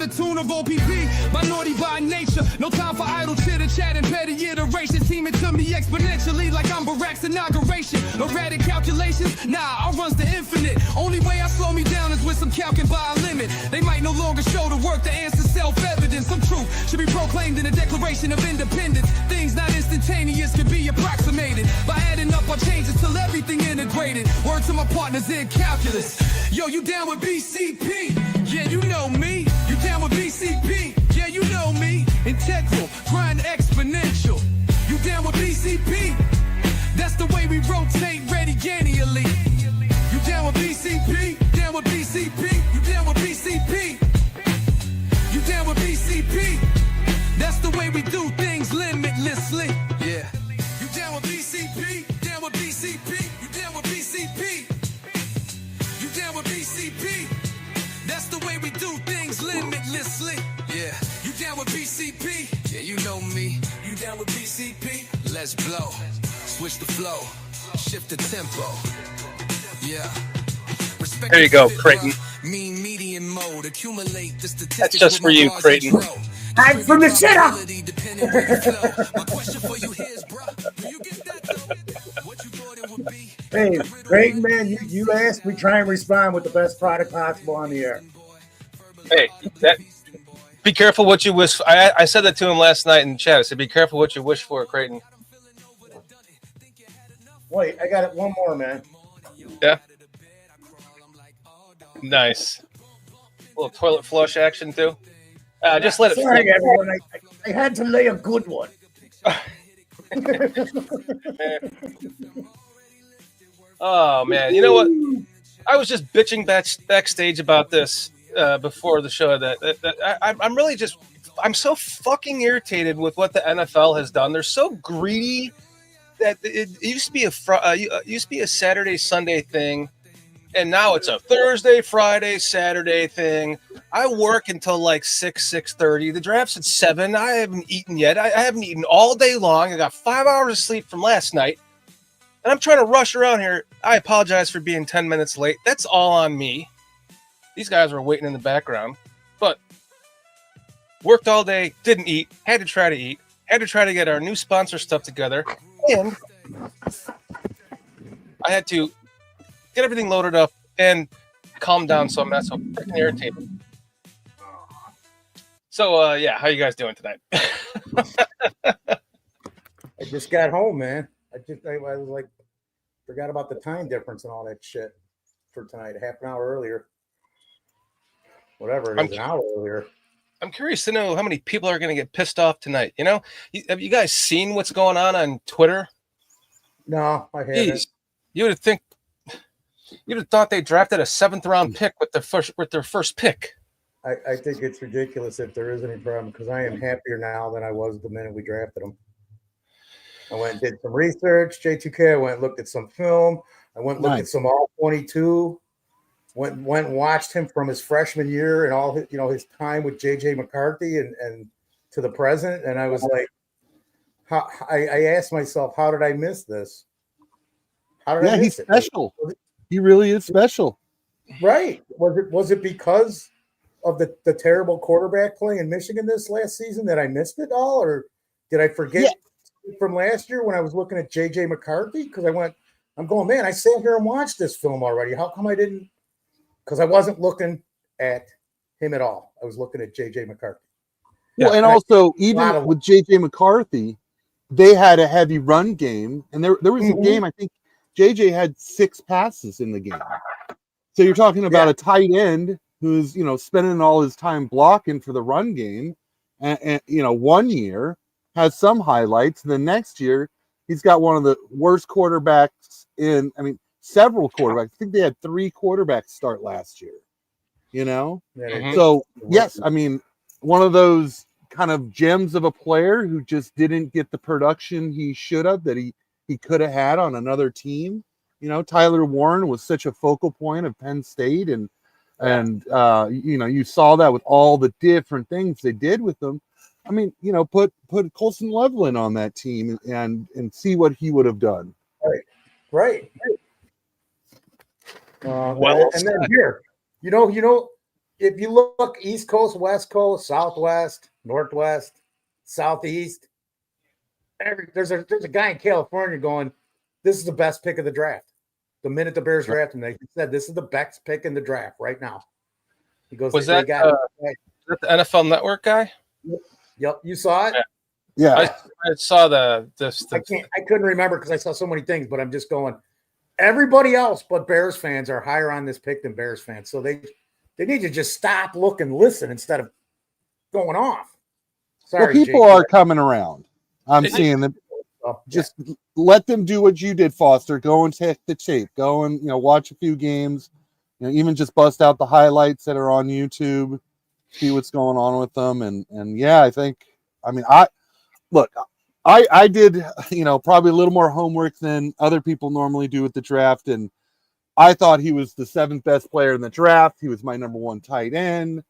the tune of OPP. Minority by nature, no time for idle chitter chat and petty iteration. Seeming to me exponentially like I'm Barack's inauguration. Erratic calculations, nah, I runs the infinite. Only way I slow me down is with some calcing by a limit. They might no longer show the work to answer self-evident. Some truth should be proclaimed in the Declaration of Independence. Things not instantaneous can be approximated by adding up our changes till everything integrated. Word to my partners in calculus. Yo, you down with BCP? Yeah, you know me. You down with BCP? Yeah, you know me. Integral, grind exponential. You down with BCP? That's the way we rotate radiannually. You down with BCP? Down with BCP? You down with BCP? You down with BCP? That's the way we do things limitlessly. Yeah. You down with BCP? Down with BCP? You down with BCP? You down with BCP? That's the way we do things limitlessly. Yeah. You down with BCP? Yeah, you know me. You down with BCP? Let's blow. Switch the flow. Shift the tempo. Yeah. Respect there you go, Creighton. Mean median mode. Accumulate the statistics. That's just for you, Creighton. I'm from the shitter. My question for you here is, bro, do you get that though? What you thought it would be? Hey, Creighton, man, you asked, we try and respond with the best product possible on the air. Hey, be careful what you wish. I said that to him last night in chat. I said, be careful what you wish for, Creighton. Wait, I got it. One more, man. Yeah. Nice. A little toilet flush action, too. Just let it Sorry, everyone. I had to lay a good one. Oh, man. You know what? I was just bitching backstage about this before the show. I'm really just... I'm so fucking irritated with what the NFL has done. They're so greedy that it used to be a Saturday, Sunday thing. And now it's a Thursday, Friday, Saturday thing. I work until like 6:30. The draft's at 7. I haven't eaten yet. I haven't eaten all day long. I got 5 hours of sleep from last night. And I'm trying to rush around here. I apologize for being 10 minutes late. That's all on me. These guys were waiting in the background. But worked all day, didn't eat, had to try to eat, had to try to get our new sponsor stuff together. And I had to get everything loaded up and calm down so I'm not so freaking irritated. So, yeah, how you guys doing tonight? I just got home, man. I was like, forgot about the time difference and all that shit for tonight. Half an hour earlier. Whatever it is, an hour earlier. I'm curious to know how many people are going to get pissed off tonight. You know, have you guys seen what's going on Twitter? No, I haven't. Jeez, you'd have thought they drafted a 7th round pick with their first pick. I think it's ridiculous if there is any problem because I am happier now than I was the minute we drafted them. I went and did some research, J2K. I went and looked at some film. I went and looked at some all 22. Went and watched him from his freshman year and all his, his time with JJ McCarthy and to the present. And I was like, I asked myself, how did I miss this? How did I miss it? He's special. He really is special. Right. Was it because of the terrible quarterback play in Michigan this last season that I missed it all? Or did I forget from last year when I was looking at JJ McCarthy? Because I'm going, man, I sat here and watched this film already. How come I didn't? Because I wasn't looking at him at all. I was looking at JJ McCarthy. Well, and also, even with JJ McCarthy, they had a heavy run game. And there was a game, I think JJ had 6 passes in the game. So you're talking about a tight end who's, spending all his time blocking for the run game. And 1 year has some highlights. And the next year, he's got one of the worst quarterbacks several quarterbacks. I think they had 3 quarterbacks start last year, So, yes, one of those kind of gems of a player who just didn't get the production he should have that he could have had on another team. Tyler Warren was such a focal point of Penn State and you saw that with all the different things they did with them. Put Colson Loveland on that team and see what he would have done. Right. And then here, if you look East Coast, West Coast, Southwest, Northwest, Southeast, there's a guy in California going, this is the best pick of the draft. The minute the Bears drafted him, they said this is the best pick in the draft right now. He goes, Was they that, got that the NFL Network guy? Yep, you saw it. Yeah, I saw the. I couldn't remember because I saw so many things, but I'm just going. Everybody else but Bears fans are higher on this pick than Bears fans, so they need to just stop, look, and listen instead of going off. Sorry, well, people Jake, are coming around. I'm seeing them. Just let them do what you did, Foster. Go and take the tape. Go and watch a few games. Even just bust out the highlights that are on YouTube. See what's going on with them, and yeah, I think. I mean, I did probably a little more homework than other people normally do with the draft, and I thought he was the 7th best player in the draft. He was my number 1 tight end.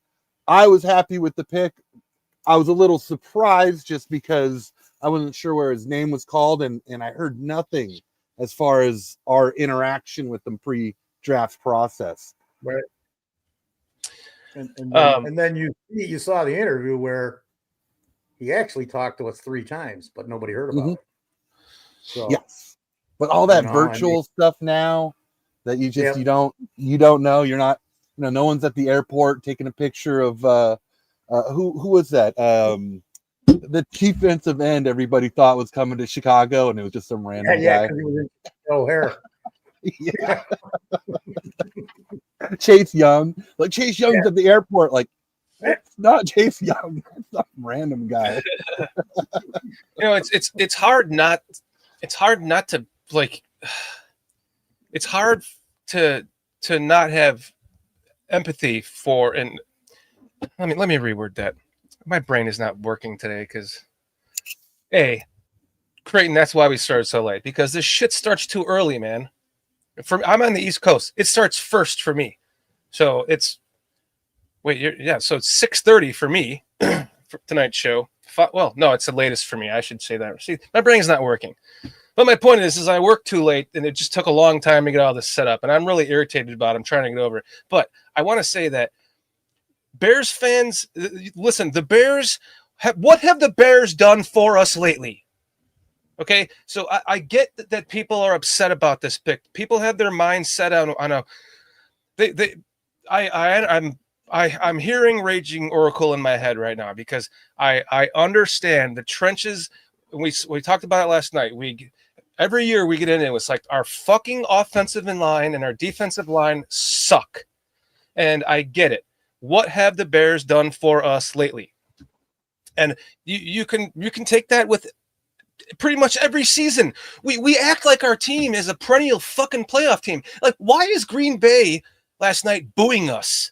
I was happy with the pick. I was a little surprised just because I wasn't sure where his name was called, and I heard nothing as far as our interaction with them pre-draft process. Right. And then you saw the interview where he actually talked to us 3 times, but nobody heard about it. So yes, but all that virtual stuff now that you just you don't know. You're not no one's at the airport taking a picture of who was that the defensive end everybody thought was coming to Chicago, and it was just some random guy. He was in O'Hare. Yeah. Chase Young, Chase Young's at the airport, it's not Chase Young, it's some random guy. It's hard not to it's hard to not have empathy for, and let me reword that. My brain is not working today because Creighton, that's why we started so late, because this shit starts too early, man. I'm on the East Coast. It starts first for me. So it's so it's 6:30 for me for tonight's show. Well, no, it's the latest for me. I should say that. See, my brain's not working. But my point is I worked too late, and it just took a long time to get all this set up, and I'm really irritated about it. I'm trying to get over it. But I want to say that Bears fans, listen, the Bears, what have the Bears done for us lately? Okay, so I get that people are upset about this pick. People have their minds set on a. I'm hearing Raging Oracle in my head right now because I understand the trenches. We talked about it last night. Every year we get in, it's like our fucking offensive line and our defensive line suck, and I get it. What have the Bears done for us lately? And you can take that with pretty much every season. We act like our team is a perennial fucking playoff team. Like, why is Green Bay last night booing us?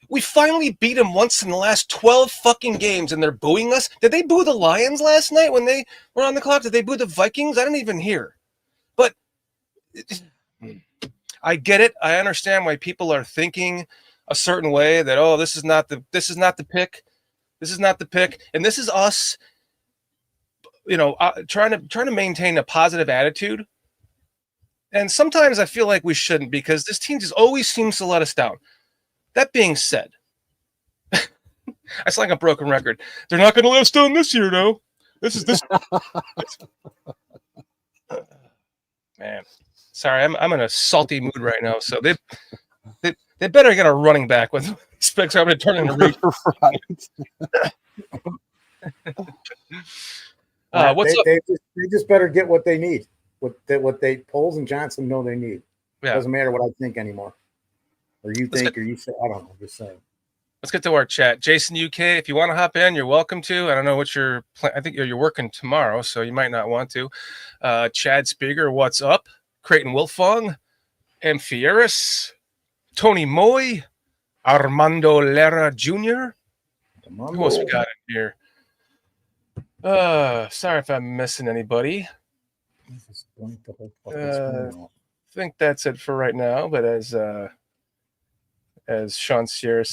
We finally beat them once in the last 12 fucking games, and they're booing us. Did they boo the Lions last night when they were on the clock? Did they boo the Vikings? I didn't even hear. But I get it. I understand why people are thinking a certain way, that this is not the pick. This is not the pick, and this is us. Trying to maintain a positive attitude. And sometimes I feel like we shouldn't, because this team just always seems to let us down. That being said, I sound like a broken record. They're not going to let us down this year, though. This. Man, sorry, I'm in a salty mood right now. So they better get a running back with specs. I'm going to turn into Reed. Right. What's up? They just better get what they need. What they Poles and Johnson know they need. Yeah. Doesn't matter what I think anymore, or you think, or you say. I don't know. Just saying. Let's get to our chat. Jason UK, if you want to hop in, you're welcome to. I don't know what your plan. I think you're working tomorrow, so you might not want to. Chad Speaker, what's up? Creighton Wilfong, Amphieris, Tony Moy, Armando Lera Jr. Who else we got in here? Sorry if I'm missing anybody. I think that's it for right now. But as Sean Sierra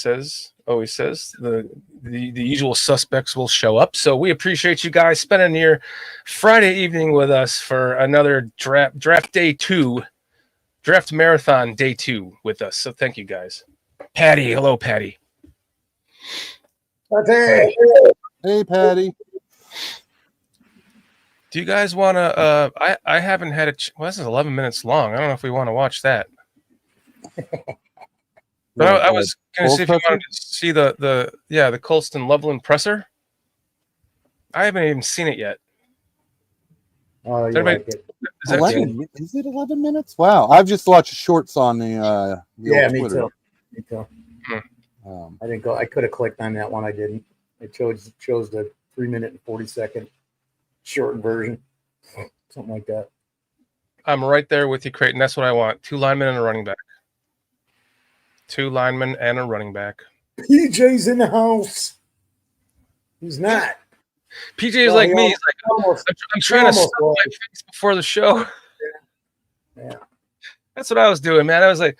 always says, the usual suspects will show up. So we appreciate you guys spending your Friday evening with us for another draft marathon day 2 with us. So thank you guys. Patty. Hello, Patty. Hey. Hey, Patty. Do you guys want to? I haven't had a. Well, this is 11 minutes long. I don't know if we want to watch that. But I was going to see if you wanted to see the Colston Loveland presser. I haven't even seen it yet. Oh, you like it. Is it 11 minutes? Wow. I've just watched shorts on the yeah, old me Twitter. too. Me too. I didn't go. I could have clicked on that one. I didn't. I chose the 3-minute and 40-second short version, something like that. I'm right there with you, Creighton. That's what I want. 2 linemen and a running back. 2 linemen and a running back. PJ's in the house. He's not. PJ is like me. He's like, I'm trying to stop my face before the show. Yeah. That's what I was doing, man. I was like,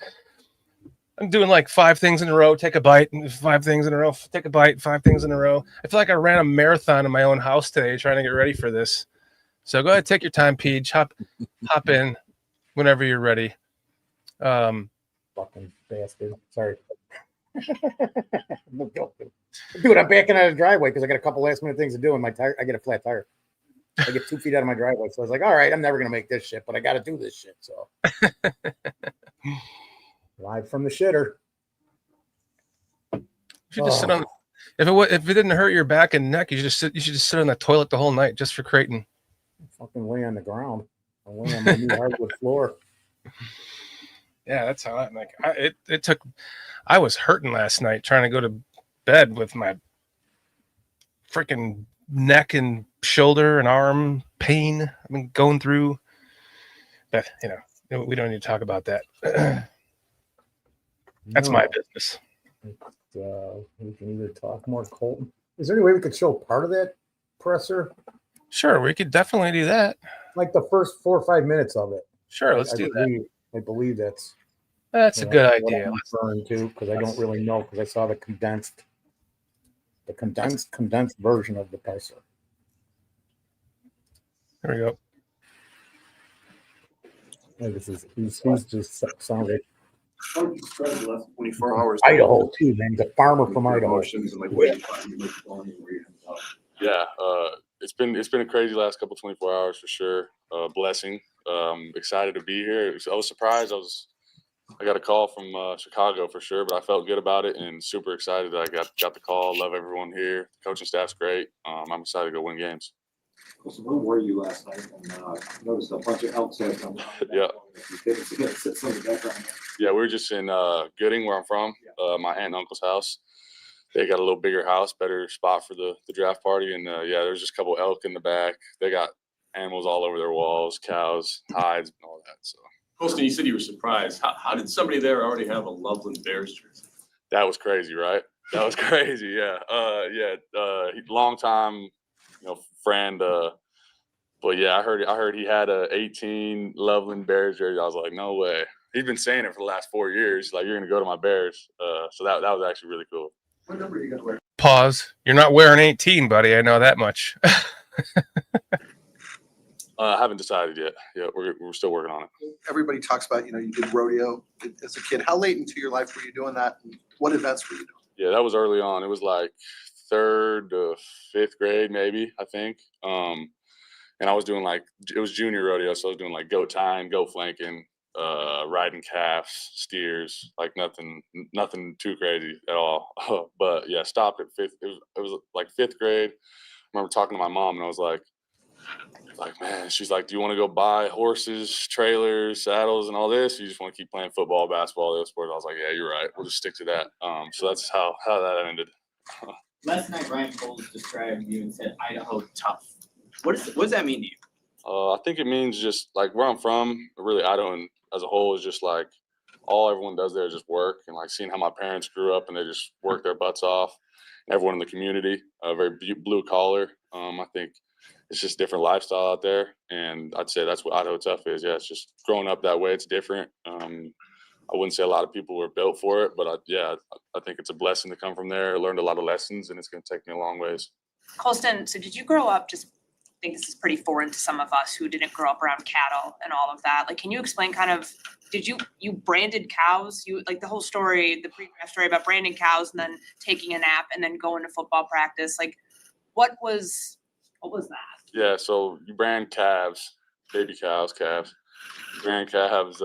I'm doing like 5 things in a row, take a bite, and 5 things in a row, take a bite, 5 things in a row. I feel like I ran a marathon in my own house today trying to get ready for this. So go ahead, take your time, Peach. Hop in whenever you're ready. Fucking bastard. Sorry. Dude, I'm backing out of the driveway because I got a couple last minute things to do, and my tire. I get a flat tire. I get 2 feet out of my driveway, so I was like, "All right, I'm never gonna make this shit, but I got to do this shit." So, live from the shitter. You should just sit on. If it didn't hurt your back and neck, you should just sit on the toilet the whole night just for Creighton. Fucking lay on the ground. I lay on my new hardwood floor. Yeah, that's how it took. I was hurting last night trying to go to bed with my freaking neck and shoulder and arm pain. I've been going through, but we don't need to talk about that. That's my business. We can either talk more Colton. Is there any way we could show part of that presser? Sure, we could definitely do that. Like the first 4 or 5 minutes of it. Sure, let's do that. I believe that's a good idea. I'm referring to, because I don't really know, because I saw the condensed version of the presser. There we go. Hey, he's just sounds like How would you describe the last 24 hours? Idaho too, man. He's a farmer from Idaho. Yeah, it's been a crazy last couple 24 hours for sure. Blessing. Excited to be here. I was surprised. I got a call from Chicago for sure, but I felt good about it and super excited that I got the call. Love everyone here. The coaching staff's great. I'm excited to go win games. So where were you last night? And noticed a bunch of elks there coming out. Yeah. Some of the background. Yeah, we were just in Gooding, where I'm from. My aunt and uncle's house. They got a little bigger house, better spot for the draft party, and there's just a couple elk in the back. They got animals all over their walls, cows, hides, and all that. So. Colston, you said you were surprised. How did somebody there already have a Loveland Bears jersey? That was crazy, right? That was crazy. Yeah. Long time, friend. But yeah, I heard he had a 18 Loveland Bears jersey. I was like, no way. He's been saying it for the last 4 years. Like, you're gonna go to my Bears. So that was actually really cool. What number are you gonna wear? Pause. You're not wearing 18, buddy. I know that much. I haven't decided yet. Yeah, we're still working on it. Everybody talks about, you did rodeo as a kid. How late into your life were you doing that? And what events were you doing? Yeah, that was early on. It was like 3rd to 5th grade, maybe, I think. And I was doing it was junior rodeo, so I was doing like goat tying, goat flanking, riding calves, steers, like nothing too crazy at all. But yeah, stopped at 5th. It was like 5th grade. I remember talking to my mom, and I was like, man, she's like, do you want to go buy horses, trailers, saddles, and all this? Or you just want to keep playing football, basketball, the other sports? I was like, yeah, you're right. We'll just stick to that. So that's how that ended. Last night, Ryan Coles described you and said Idaho tough. What does that mean to you? I think it means just like where I'm from, really Idaho and as a whole is just like all everyone does there is just work, and like seeing how my parents grew up and they just work their butts off. And everyone in the community, very blue collar. I think it's just different lifestyle out there, and I'd say that's what Idaho tough is. Yeah, it's just growing up that way. It's different. I wouldn't say a lot of people were built for it, but I think it's a blessing to come from there. I learned a lot of lessons, and it's going to take me a long ways. Colston, so did you grow up I think this is pretty foreign to some of us who didn't grow up around cattle and all of that. Like, can you explain kind of you branded cows? You like the whole story, the pre-draft story about branding cows and then taking a nap and then going to football practice. Like, what was that? Yeah, so you brand calves, baby cows, calves. Brand calves,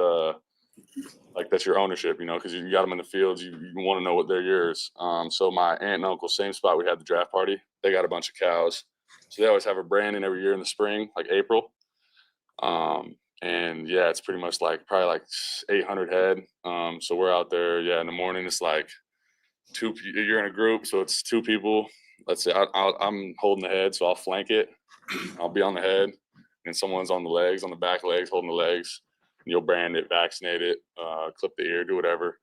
like that's your ownership, you know, because you got them in the fields. You want to know what they're yours. So my aunt and uncle, same spot we had the draft party, they got a bunch of cows. So they always have a branding every year in the spring, like April. And yeah, it's pretty much like probably like 800 head. So we're out there, yeah, in the morning. It's like you're in a group, so it's two people. Let's say I'm holding the head, so I'll flank it. I'll be on the head, and someone's on the legs, on the back legs, holding the legs. And you'll brand it, vaccinate it, clip the ear, do whatever.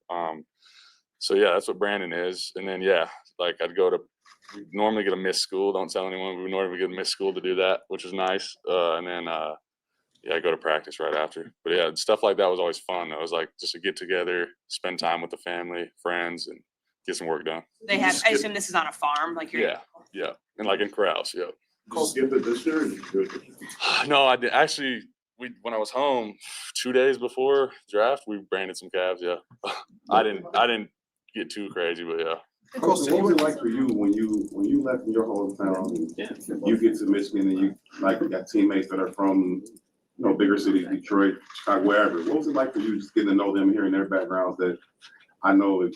So yeah, that's what branding is. And then yeah, like we normally get a missed school. Don't tell anyone. We normally get a missed school to do that, which is nice. And then yeah, I go to practice right after. But yeah, stuff like that was always fun. It was like just to get together, spend time with the family, friends, and get some work done. I assume this is on a farm, like you're. Yeah, and like in corrals. Yeah. Skip it this year or did you do it? No, I did actually. When I was home 2 days before draft, we branded some calves. Yeah, I didn't get too crazy, but yeah. Colson, what was it like for you when you left your hometown and you get to Michigan and you like got teammates that are from bigger cities, Detroit, Chicago, wherever? What was it like for you just getting to know them, hearing their backgrounds? That I know it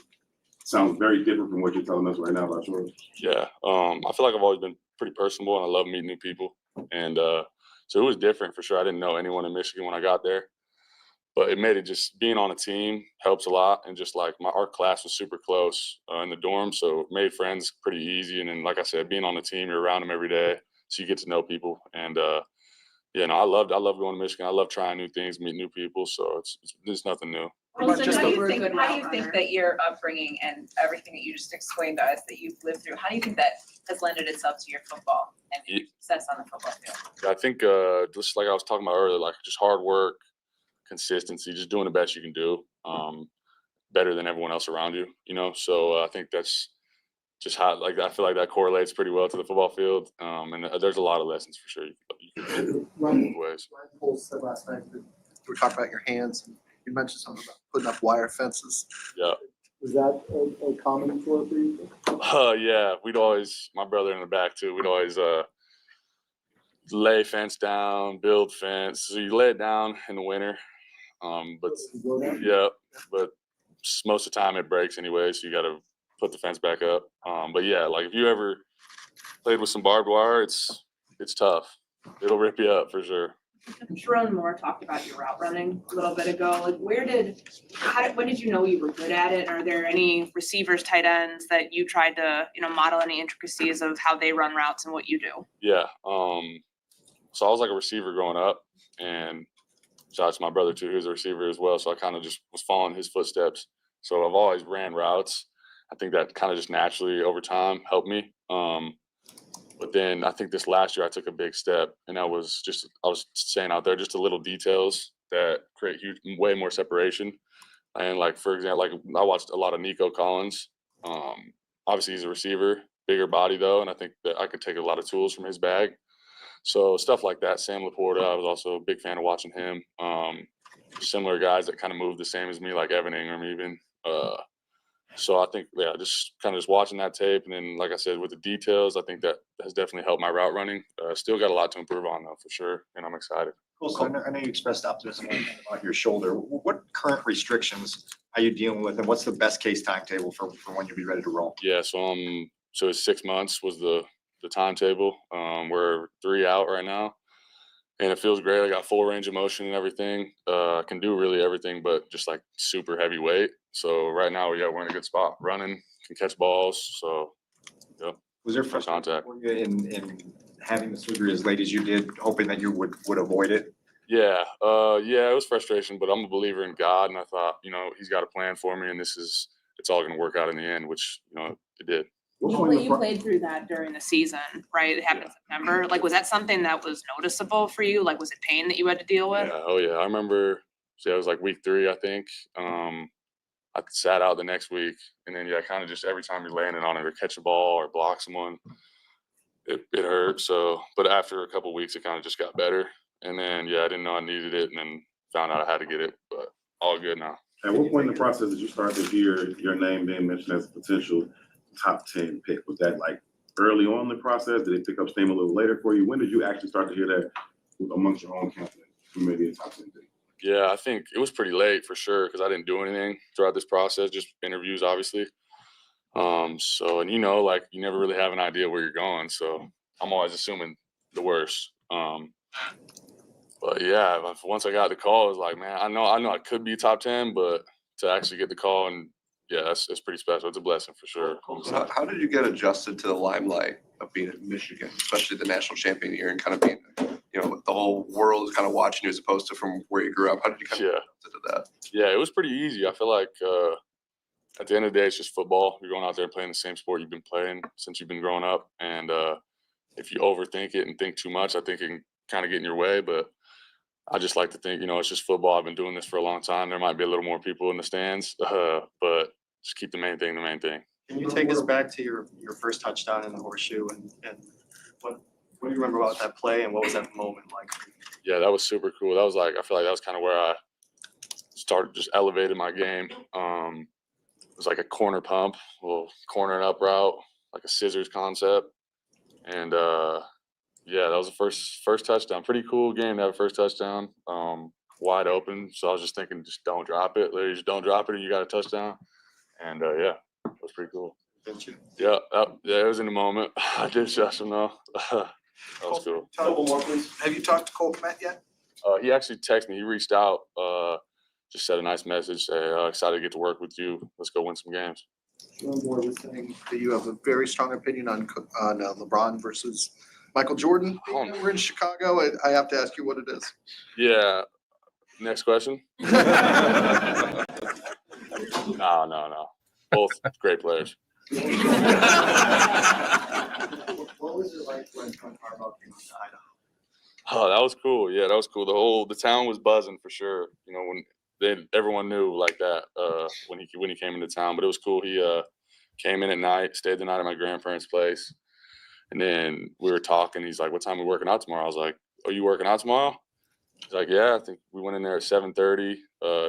sounds very different from what you're telling us right now about yours. Yeah, I feel like I've always been pretty personable and I love meeting new people, and so it was different for sure. I didn't know anyone in Michigan when I got there, but it made it just being on a team helps a lot. And just like our class was super close in the dorm, so it made friends pretty easy. And then, like I said, being on the team, you're around them every day, so you get to know people. And yeah, no, I love going to Michigan. I love trying new things, meet new people. So it's nothing new. Well, So just how do over you a think, good how do you route think runner. that your upbringing and everything that you just explained to us that you've lived through, how do you think that has lended itself to your football and your success on the football field? I think just like I was talking about earlier, like just hard work, consistency, just doing the best you can do, better than everyone else around you, So I think that's just how, like, I feel like that correlates pretty well to the football field. And there's a lot of lessons for sure you can get Ryan ways. Cole said last night that we were talking about your hands. And you mentioned something about putting up wire fences. Yeah. Is that a common chore for you? Yeah, my brother in the back too, we'd always lay fence down, build fence. So you lay it down in the winter. But yeah, but most of the time it breaks anyway, so you got to put the fence back up. But yeah, like if you ever played with some barbed wire, it's tough. It'll rip you up for sure. Sharon Moore talked about your route running a little bit ago. Like, when did you know you were good at it? Are there any receivers, tight ends that you tried to, model any intricacies of how they run routes and what you do? Yeah. So I was like a receiver growing up, and shout out to my brother too, who's a receiver as well. So I kind of just was following his footsteps. So I've always ran routes. I think that kind of just naturally over time helped me. But then I think this last year I took a big step, and I was saying out there just the little details that create way more separation. And like, for example, like I watched a lot of Nico Collins. Obviously he's a receiver, bigger body though, and I think that I could take a lot of tools from his bag. So stuff like that. Sam Laporta, I was also a big fan of watching him. Similar guys that kind of move the same as me, like Evan Ingram even. So I think, yeah, just kind of just watching that tape. And then, like I said, with the details, I think that has definitely helped my route running. Still got a lot to improve on, though, for sure. And I'm excited. Cool. So I know you expressed optimism about your shoulder. What current restrictions are you dealing with, and what's the best case timetable for when you'll be ready to roll? Yeah, so it's 6 months was the timetable. We're 3 out right now. And it feels great. I got full range of motion and everything. I can do really everything, but just like super heavy weight. So right now, we're in a good spot. Running, can catch balls. So, yeah. Was there frustration for you in having the surgery as late as you did, hoping that you would avoid it? Yeah. Yeah, it was frustration, but I'm a believer in God. And I thought, he's got a plan for me, and it's all going to work out in the end, which, it did. You played through that during the season, right? It happened in September. Like, was that something that was noticeable for you? Like, was it pain that you had to deal with? Yeah. Oh, yeah. I remember, it was like week 3, I think. I sat out the next week, and then, kind of just every time you're landing on it or catch a ball or block someone, it hurt. So, but after a couple of weeks, it kind of just got better. And then, I didn't know I needed it, and then found out I had to get it. But all good now. At what point in the process did you start to hear your name being mentioned as a potential top 10 pick? Was that like early on in the process? Did it pick up steam a little later for you? When did you actually start to hear that amongst your own campus? You may be a top 10 pick. Yeah, I think it was pretty late for sure because I didn't do anything throughout this process, just interviews, obviously. So, and like you never really have an idea where you're going. So I'm always assuming the worst. But yeah, once I got the call, it was like, man, I know I could be top 10, but to actually get the call and yeah, it's pretty special. It's a blessing for sure. How did you get adjusted to the limelight of being in Michigan, especially the national champion year, and kind of being, the whole world is kind of watching you as opposed to from where you grew up? How did you kind of get adjusted to that? Yeah, it was pretty easy. I feel like at the end of the day, it's just football. You're going out there playing the same sport you've been playing since you've been growing up. And if you overthink it and think too much, I think it can kind of get in your way. But I just like to think, it's just football. I've been doing this for a long time. There might be a little more people in the stands, but just keep the main thing the main thing. Can you take us back to your first touchdown in the horseshoe and what do you remember about that play and what was that moment like? Yeah, that was super cool. That was I feel like that was kind of where I started, just elevated my game. It was like a corner pump, a little corner and up route, like a scissors concept. And yeah, that was the first touchdown. Pretty cool game to have a first touchdown. Wide open. So I was just thinking, just don't drop it. Literally just don't drop it and you got a touchdown. And yeah, it was pretty cool. Didn't you? Yeah, it was in the moment. I did shush him though. That was cool. Couple more, please. Have you talked to Colt Kmet yet? He actually texted me. He reached out, just said a nice message, say, excited to get to work with you. Let's go win some games. One more was saying that you have a very strong opinion on LeBron versus Michael Jordan. We're in Chicago. I have to ask you what it is. Yeah. Next question. No. Both great players. What was it like when Coach Harbaugh came to Idaho? Oh, that was cool. Yeah, that was cool. The town was buzzing for sure. When everyone knew like that when he came into town. But it was cool. He came in at night, stayed the night at my grandparents' place, and then we were talking. He's like, "What time are we working out tomorrow?" I was like, "Are you working out tomorrow?" He's like, "Yeah." I think we went in there at 7:30.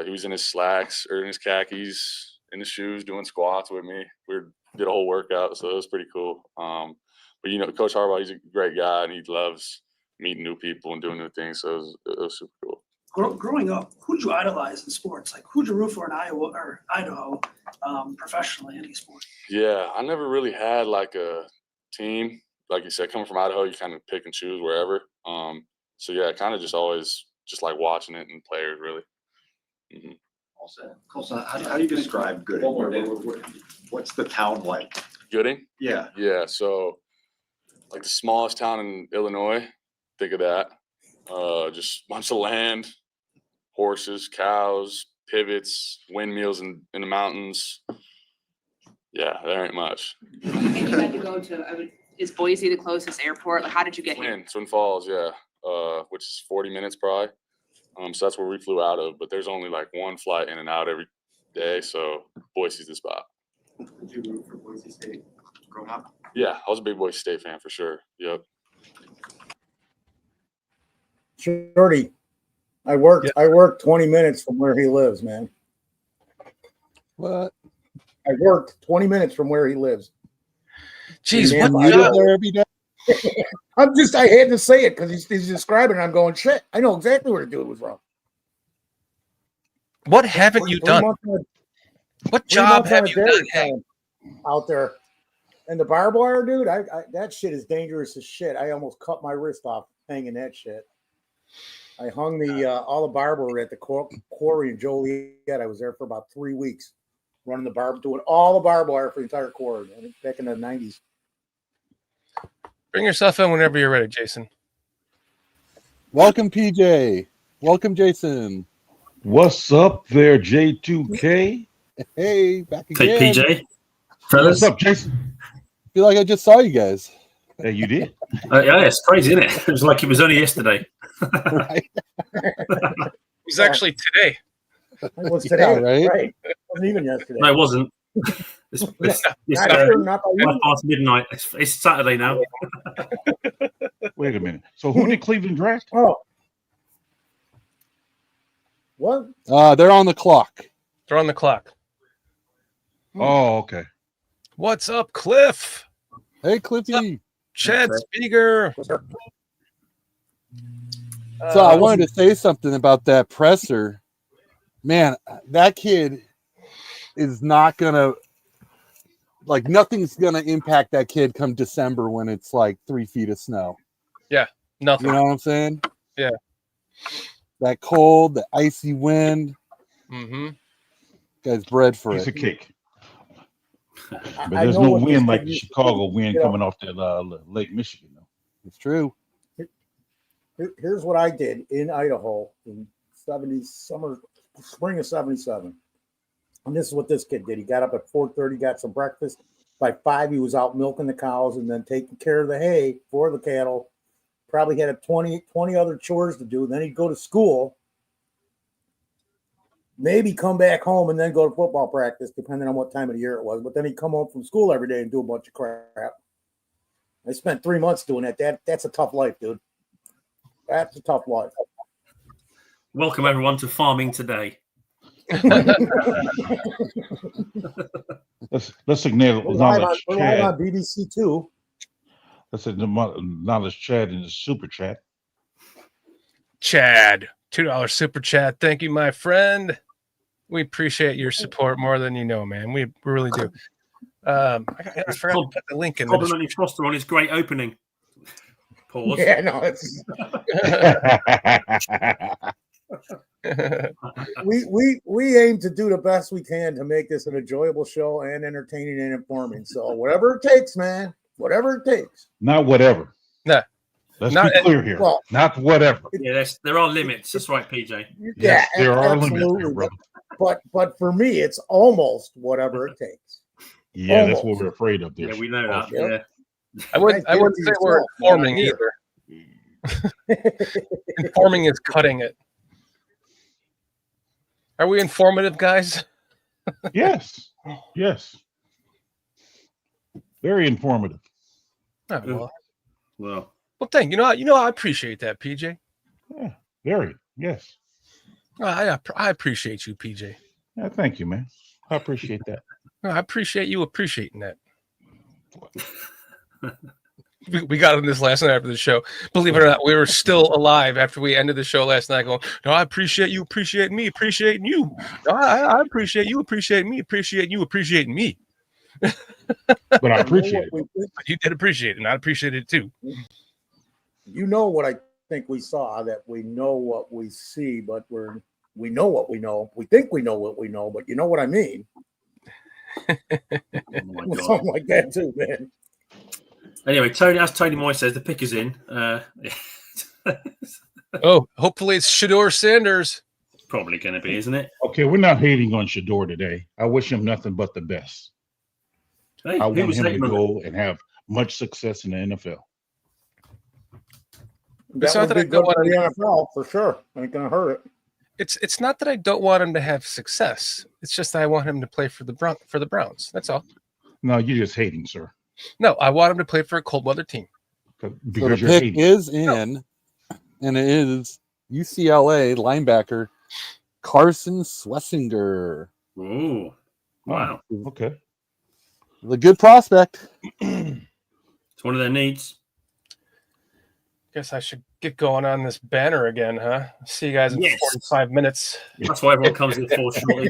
He was in his slacks or in his khakis, in his shoes, doing squats with me. We did a whole workout, so it was pretty cool. But Coach Harbaugh, he's a great guy, and he loves meeting new people and doing new things. So it was super cool. Growing up, who'd you idolize in sports? Like, who'd you root for in Iowa or Idaho, professionally, any sport? Yeah, I never really had like a team. Like you said, coming from Idaho, you kind of pick and choose wherever. So yeah, kind of just always just like watching it and players really. Mm-hmm. All set. Colson, how do you describe Gooding? What's the town like? Gooding? Yeah. Yeah. So like the smallest town in Illinois. Think of that. Just bunch of land, horses, cows, pivots, windmills in the mountains. Yeah, there ain't much. And you had to go to, is Boise the closest airport? Like, how did you get here? Twin Falls, yeah, which is 40 minutes probably. So that's where we flew out of, but there's only like one flight in and out every day, so Boise's the spot. Did you root for Boise State growing up? Yeah, I was a big Boise State fan for sure. Yep. Shorty, I worked 20 minutes from where he lives, man. What? I worked 20 minutes from where he lives. Jeez, I live there every day. I had to say it because he's describing it. I'm going, shit, I know exactly where the dude was from. What haven't you done? What job have you done out there? And the barbed wire, dude, I that shit is dangerous as shit. I almost cut my wrist off hanging that shit. I hung all the barbed wire at the quarry in Joliet. I was there for about 3 weeks, running doing all the barbed wire for the entire quarry back in the 90s. Bring yourself in whenever you're ready, Jason. Welcome, PJ. Welcome, Jason. What's up there, J2K? Hey, back again. Hey, PJ. Fellas. What's up, Jason? I feel like I just saw you guys. Hey, you did? Yeah, it's crazy, isn't it? It was like it was only yesterday. It was actually today. It was today, yeah, right? It wasn't even yesterday. No, it wasn't. It's past midnight. It's Saturday now. Wait a minute. So who did Cleveland draft? Oh, What? They're on the clock. They're on the clock. Oh, okay. What's up, Cliff? Hey, Cliffy. Chad Speaker. So I wanted to say something about that presser. Man, that kid is not gonna nothing's gonna impact that kid come December when it's like 3 feet of snow. Yeah, nothing. You know what I'm saying? Yeah. That cold, the icy wind. Mm-hmm. Guy's bred for Piece it. of cake. I But there's know no what this wind like kid the used to Chicago do, wind you know. coming off that Lake Michigan. Though. It's true. Here's what I did in Idaho in spring of '77. And this is what this kid did. He got up at 4:30, got some breakfast. By 5, he was out milking the cows and then taking care of the hay for the cattle. Probably had 20 other chores to do. Then he'd go to school, maybe come back home and then go to football practice, depending on what time of the year it was. But then he'd come home from school every day and do a bunch of crap. I spent 3 months doing that. That's a tough life, dude. That's a tough life. Welcome everyone to Farming Today. Let's acknowledge We're live on Chad. BBC Two. Let's acknowledge Chad in the super chat. Chad, $2 super chat. Thank you, my friend. We appreciate your support more than you know, man. We really do. I forgot to put the link in. Complimenting Foster on his great opening. Pause. Yeah, no, it's we aim to do the best we can to make this an enjoyable show and entertaining and informing. So whatever it takes, man. Whatever it takes. Not whatever. Nah. Let's be clear here. Well, not whatever. Yeah, there are limits. That's right, PJ. Yes, there are absolutely. limits here, brother. But for me, it's almost whatever it takes. Yeah, Almost. that's what we're afraid of. There. Yeah, we know that. Yep. Yeah. I wouldn't say we're informing either. Informing is cutting it. Are we informative, guys? Yes. Yes. Very informative. Oh, well, thank you. You know, I appreciate that, PJ. Yeah, very. Yes. I appreciate you, PJ. Yeah, thank you, man. I appreciate that. I appreciate you appreciating that. We got on this last night after the show. Believe it or not, we were still alive after we ended the show last night going, no, I appreciate you appreciating me, appreciating you. No, I appreciate you appreciating me, appreciating you, appreciating me. But I appreciate it. You did appreciate it, and I appreciate it too. You know what I think we saw, that we know what we see, but we know what we know. We think we know what we know, but you know what I mean. Something like that too, man. Anyway, Tony, as Tony Moy says, the pick is in. Oh, hopefully it's Shador Sanders. Probably going to be, isn't it? Okay, we're not hating on Shador today. I wish him nothing but the best. Hey, I want him to go and have much success in the NFL. That would be good for the NFL for sure. Ain't gonna hurt it. It's not that I don't want him to have success. It's just that I want him to play for the Browns. That's all. No, you're just hating, sir. No, I want him to play for a cold weather team. Because so the pick is in, and it is UCLA linebacker Carson Schlesinger. Ooh, wow. Okay. The good prospect. It's one of their needs. Guess I should get going on this banner again, huh? See you guys in 45 minutes. That's why everyone comes in for shortly.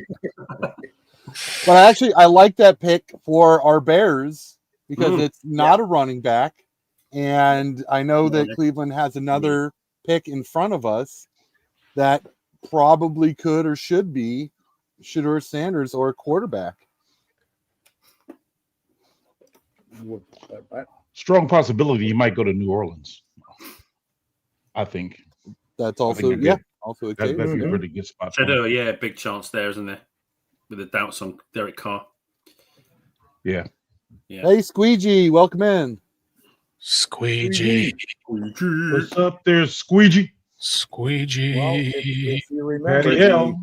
But I like that pick for our Bears because it's not a running back. And I know that Cleveland has another pick in front of us that probably could or should be Shador Sanders or a quarterback. Strong possibility you might go to New Orleans. I think. That's also, also a case. That'd be a pretty good spot. Shador, big chance there, isn't there? With the doubts on Derek Carr. Yeah. Hey, Squeegee, welcome in. Squeegee. What's up there, Squeegee? Squeegee. Well, if you remember,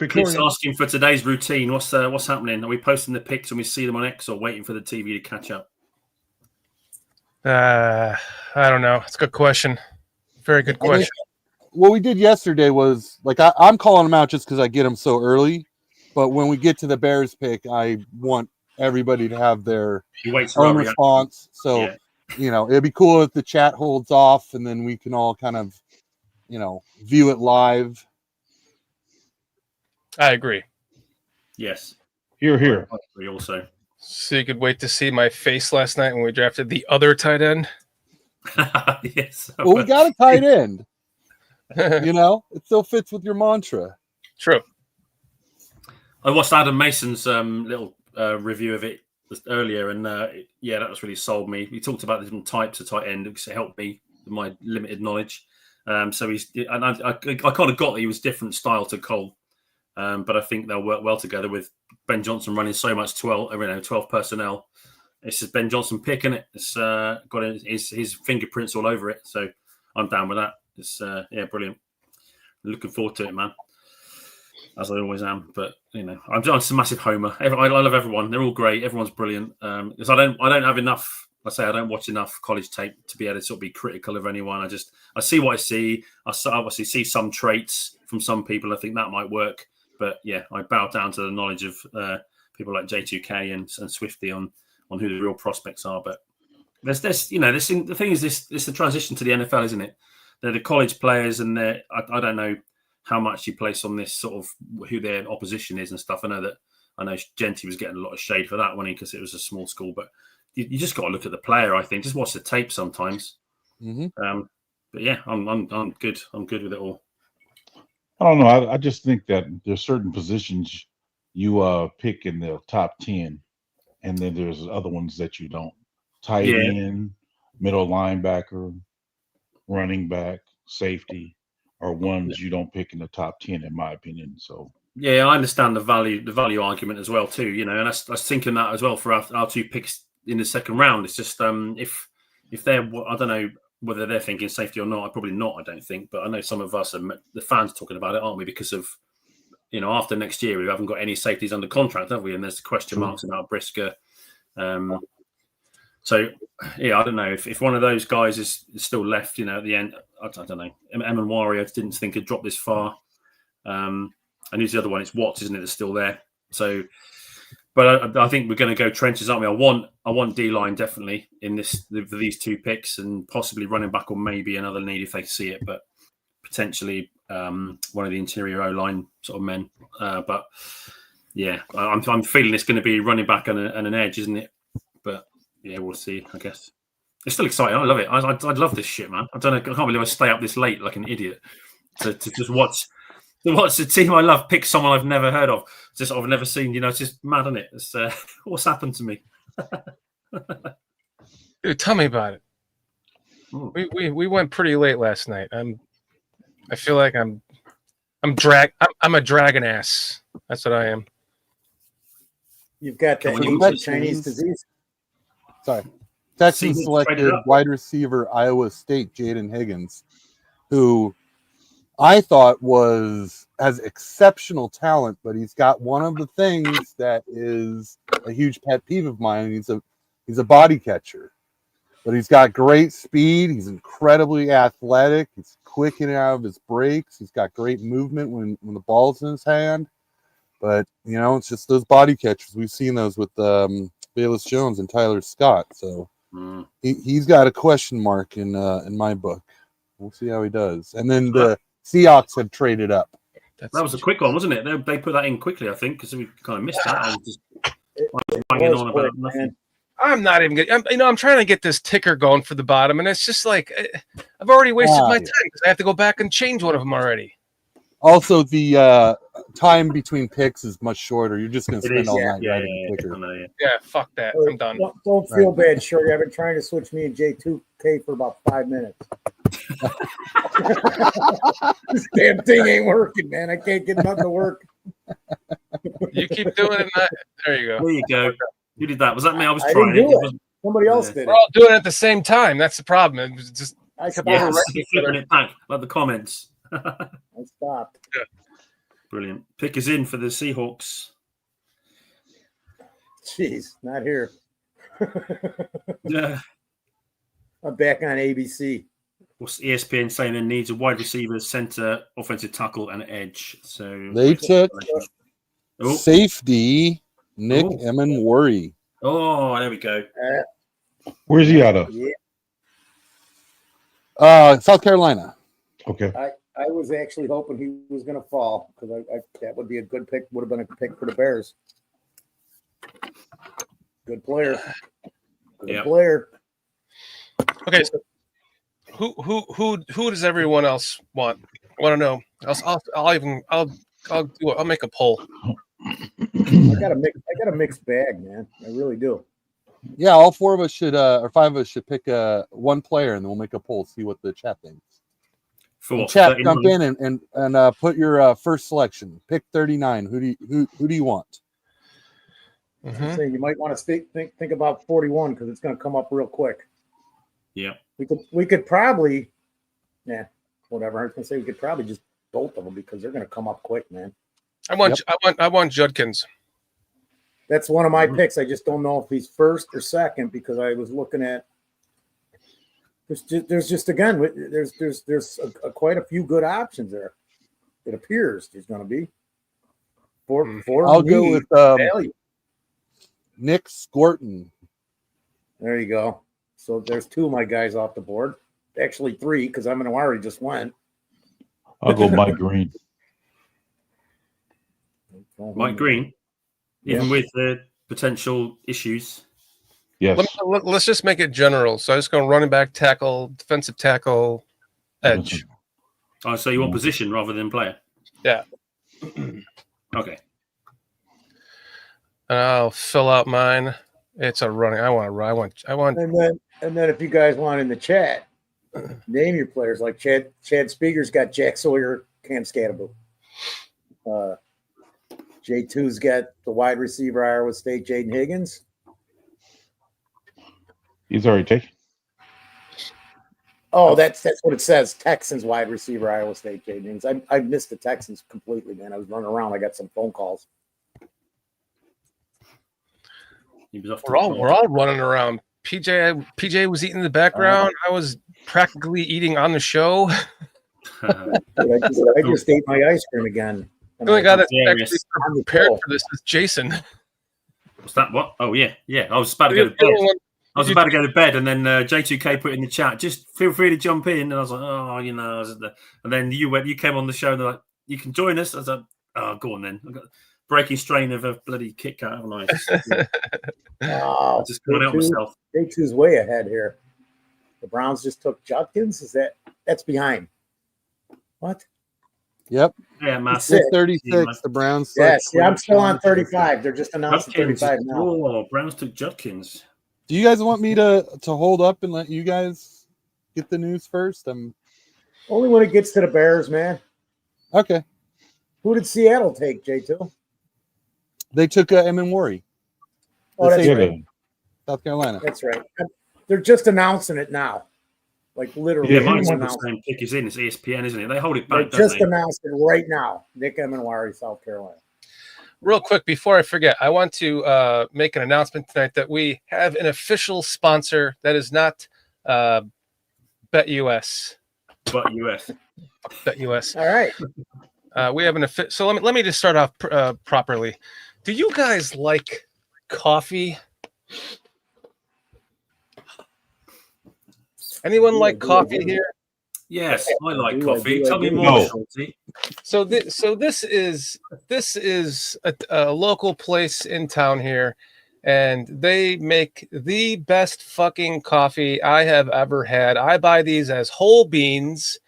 Keeps asking for today's routine. What's happening? Are we posting the pics when we see them on X or waiting for the TV to catch up? I don't know. It's a good question. Very good question. what we did yesterday was like I'm calling them out just because I get them so early. But when we get to the Bears pick, I want everybody to have their own response. So, it'd be cool if the chat holds off and then we can all kind of, view it live. I agree. Yes. Here. I agree also. So you could wait to see my face last night when we drafted the other tight end. Yes. Well, we got a tight end. It still fits with your mantra. True. I watched Adam Mason's little review of it earlier, and that was really sold me. He talked about the different types of tight end, because it helped me with my limited knowledge. So I kind of got that he was different style to Cole, but I think they'll work well together with Ben Johnson running so much 12 personnel. It's just Ben Johnson picking it. It's got his fingerprints all over it. So I'm down with that. It's brilliant. Looking forward to it, man. As I always am, but I'm just a massive homer. I love everyone; they're all great. Everyone's brilliant. Because I don't have enough. I don't watch enough college tape to be able to sort of be critical of anyone. I see what I see. I obviously see some traits from some people. I think that might work, but I bow down to the knowledge of people like J2K and Swifty on who the real prospects are. But there's the thing is it's the transition to the NFL, isn't it? They're the college players, and I don't know how much you place on this sort of who their opposition is and stuff. I know Genty was getting a lot of shade for that one because it was a small school, but you just got to look at the player. I think just watch the tape sometimes. Mm-hmm. But yeah, I'm good. I'm good with it all. I don't know. I just think that there's certain positions you pick in the top 10, and then there's other ones that you don't. Tight end, middle linebacker, running back, safety are ones you don't pick in the top 10, in my opinion. So I understand the value argument as well too. And I was thinking that as well for our two picks in the second round. It's just if they're, I don't know whether they're thinking safety or not. Probably not. I don't think, but I know some of us are the fans talking about it, aren't we? Because of after next year we haven't got any safeties under contract, have we? And there's question marks about Brisker. So I don't know if one of those guys is still left. At the end, I don't know. Emin Wario didn't think he'd drop this far. And who's the other one? It's Watts, isn't it? That's still there. So, but I think we're going to go trenches, aren't we? I want D-line definitely in for these two picks, and possibly running back or maybe another need if they see it, but potentially one of the interior O-line sort of men. But I'm feeling it's going to be running back and an edge, isn't it? But we'll see. I guess it's still exciting. I love it. I'd love this shit, man. I don't know. I can't believe I stay up this late like an idiot to just watch the team I love pick someone I've never heard of. Just I've never seen. It's just mad, isn't it? It's what's happened to me. Dude, tell me about it. We went pretty late last night. I feel like I'm a dragon ass. That's what I am. You've got that ancient Chinese disease. Sorry. Texans selected wide receiver Iowa State Jaden Higgins, who I thought has exceptional talent, but he's got one of the things that is a huge pet peeve of mine. He's a body catcher, but he's got great speed. He's incredibly athletic. He's quick in and out of his breaks. He's got great movement when the ball's in his hand. But it's just those body catchers. We've seen those with Bayless Jones and Tyler Scott. So he's got a question mark in my book. We'll see how he does. And then the Seahawks have traded up. That was a quick one, wasn't it? They put that in quickly, I think, because we kind of missed that. I was just banging on about nothing. I'm not even getting. I'm trying to get this ticker going for the bottom, and it's just like I've already wasted my time because I have to go back and change one of them already. Also, the time between picks is much shorter. You're just going to spend all night writing a ticker. Yeah, fuck that. I'm done. Don't feel bad, Shorty. I've been trying to switch me and J2K for about 5 minutes. This damn thing ain't working, man. I can't get nothing to work. You keep doing it. There you go. There you go. Who did that? Was that me? I was I trying didn't do it. it. Somebody else did it. We're all doing it at the same time. That's the problem. It was just flipping it back like the comments. I stopped. Yeah. Brilliant. Pick is in for the Seahawks. Jeez, not here. Yeah. I'm back on ABC. What's ESPN saying? It needs a wide receiver, center, offensive tackle, and edge. So They took Oh. safety Nick Oh. Emenwari. Oh, there we go. Where's he out of? Yeah, South Carolina. Okay. I was actually hoping he was going to fall because I that would be a good pick. Would have been a pick for the Bears. Good player. Good player. Okay, so who does everyone else want? I want to know. I'll make a poll. I got a mixed bag, man. I really do. Yeah, all four of us should, or five of us should pick one player, and then we'll make a poll, see what the chat thinks. For Chat, jump in and put your first selection. Pick 39. Who do you want? I'm saying you might want to think about 41 because it's going to come up real quick. Yeah. We could probably, whatever. I was going to say we could probably just both of them because they're going to come up quick, man. I want Judkins. That's one of my picks. I just don't know if he's first or second because I was looking at. There's just again there's quite a few good options there. It appears there's going to be. I'll go with value. Nick Scorton. There you go. So there's two of my guys off the board. Actually, three because Emenwari just went. I'll go Mike Green. Mike Green, even with the potential issues. Yes. Let's just make it general. So I just go running back, tackle, defensive tackle, edge. Oh, so you want position rather than player? Yeah. Okay. And I'll fill out mine. It's a running. I want. And then if you guys want in the chat, name your players like Chad Speaker's got Jack Sawyer, Cam Scatterbo. J2's got the wide receiver Iowa State, Jaden Higgins. He's already taken. Oh, that's what it says. Texans wide receiver Iowa State, Jaden Higgins. I missed the Texans completely, man. I was running around. I got some phone calls. We're all running around. PJ was eating in the background. I was practically eating on the show. I just ate my ice cream again. The only guy that's actually prepared for this is Jason. What's that? What? Oh yeah. I was about to go to bed. I was about to go to bed, and then J2K put in the chat, just feel free to jump in. And I was like, and then you came on the show, and they're like, you can join us. I was like, oh, go on then. I've got breaking strain of a bloody Kit Kat, haven't I? Just can't help myself. J2's way ahead here. The Browns just took Judkins. That's behind? What? Yep. Yeah, man. 36. The Browns. Yes, I'm still on 35. They're just announcing 35 now. Oh, Browns took Judkins. Do you guys want me to hold up and let you guys get the news first? Only when it gets to the Bears, man. Okay. Who did Seattle take, J2? They took Emenwari. Oh, that's right. South Carolina. That's right. They're just announcing it now. Like literally. Yeah, mine's the same pick is in. It's ESPN, isn't it? They hold it back. They just announced it right now. Nick Emenwari, South Carolina. Real quick, before I forget, I want to make an announcement tonight that we have an official sponsor that is not BetUS. BetUS. BetUS. All right. We have so let me just start off properly. Do you guys like coffee? Anyone like coffee here? Yes, I like coffee. Tell me more, Shorty. So this is a local place in town here, and they make the best fucking coffee I have ever had. I buy these as whole beans.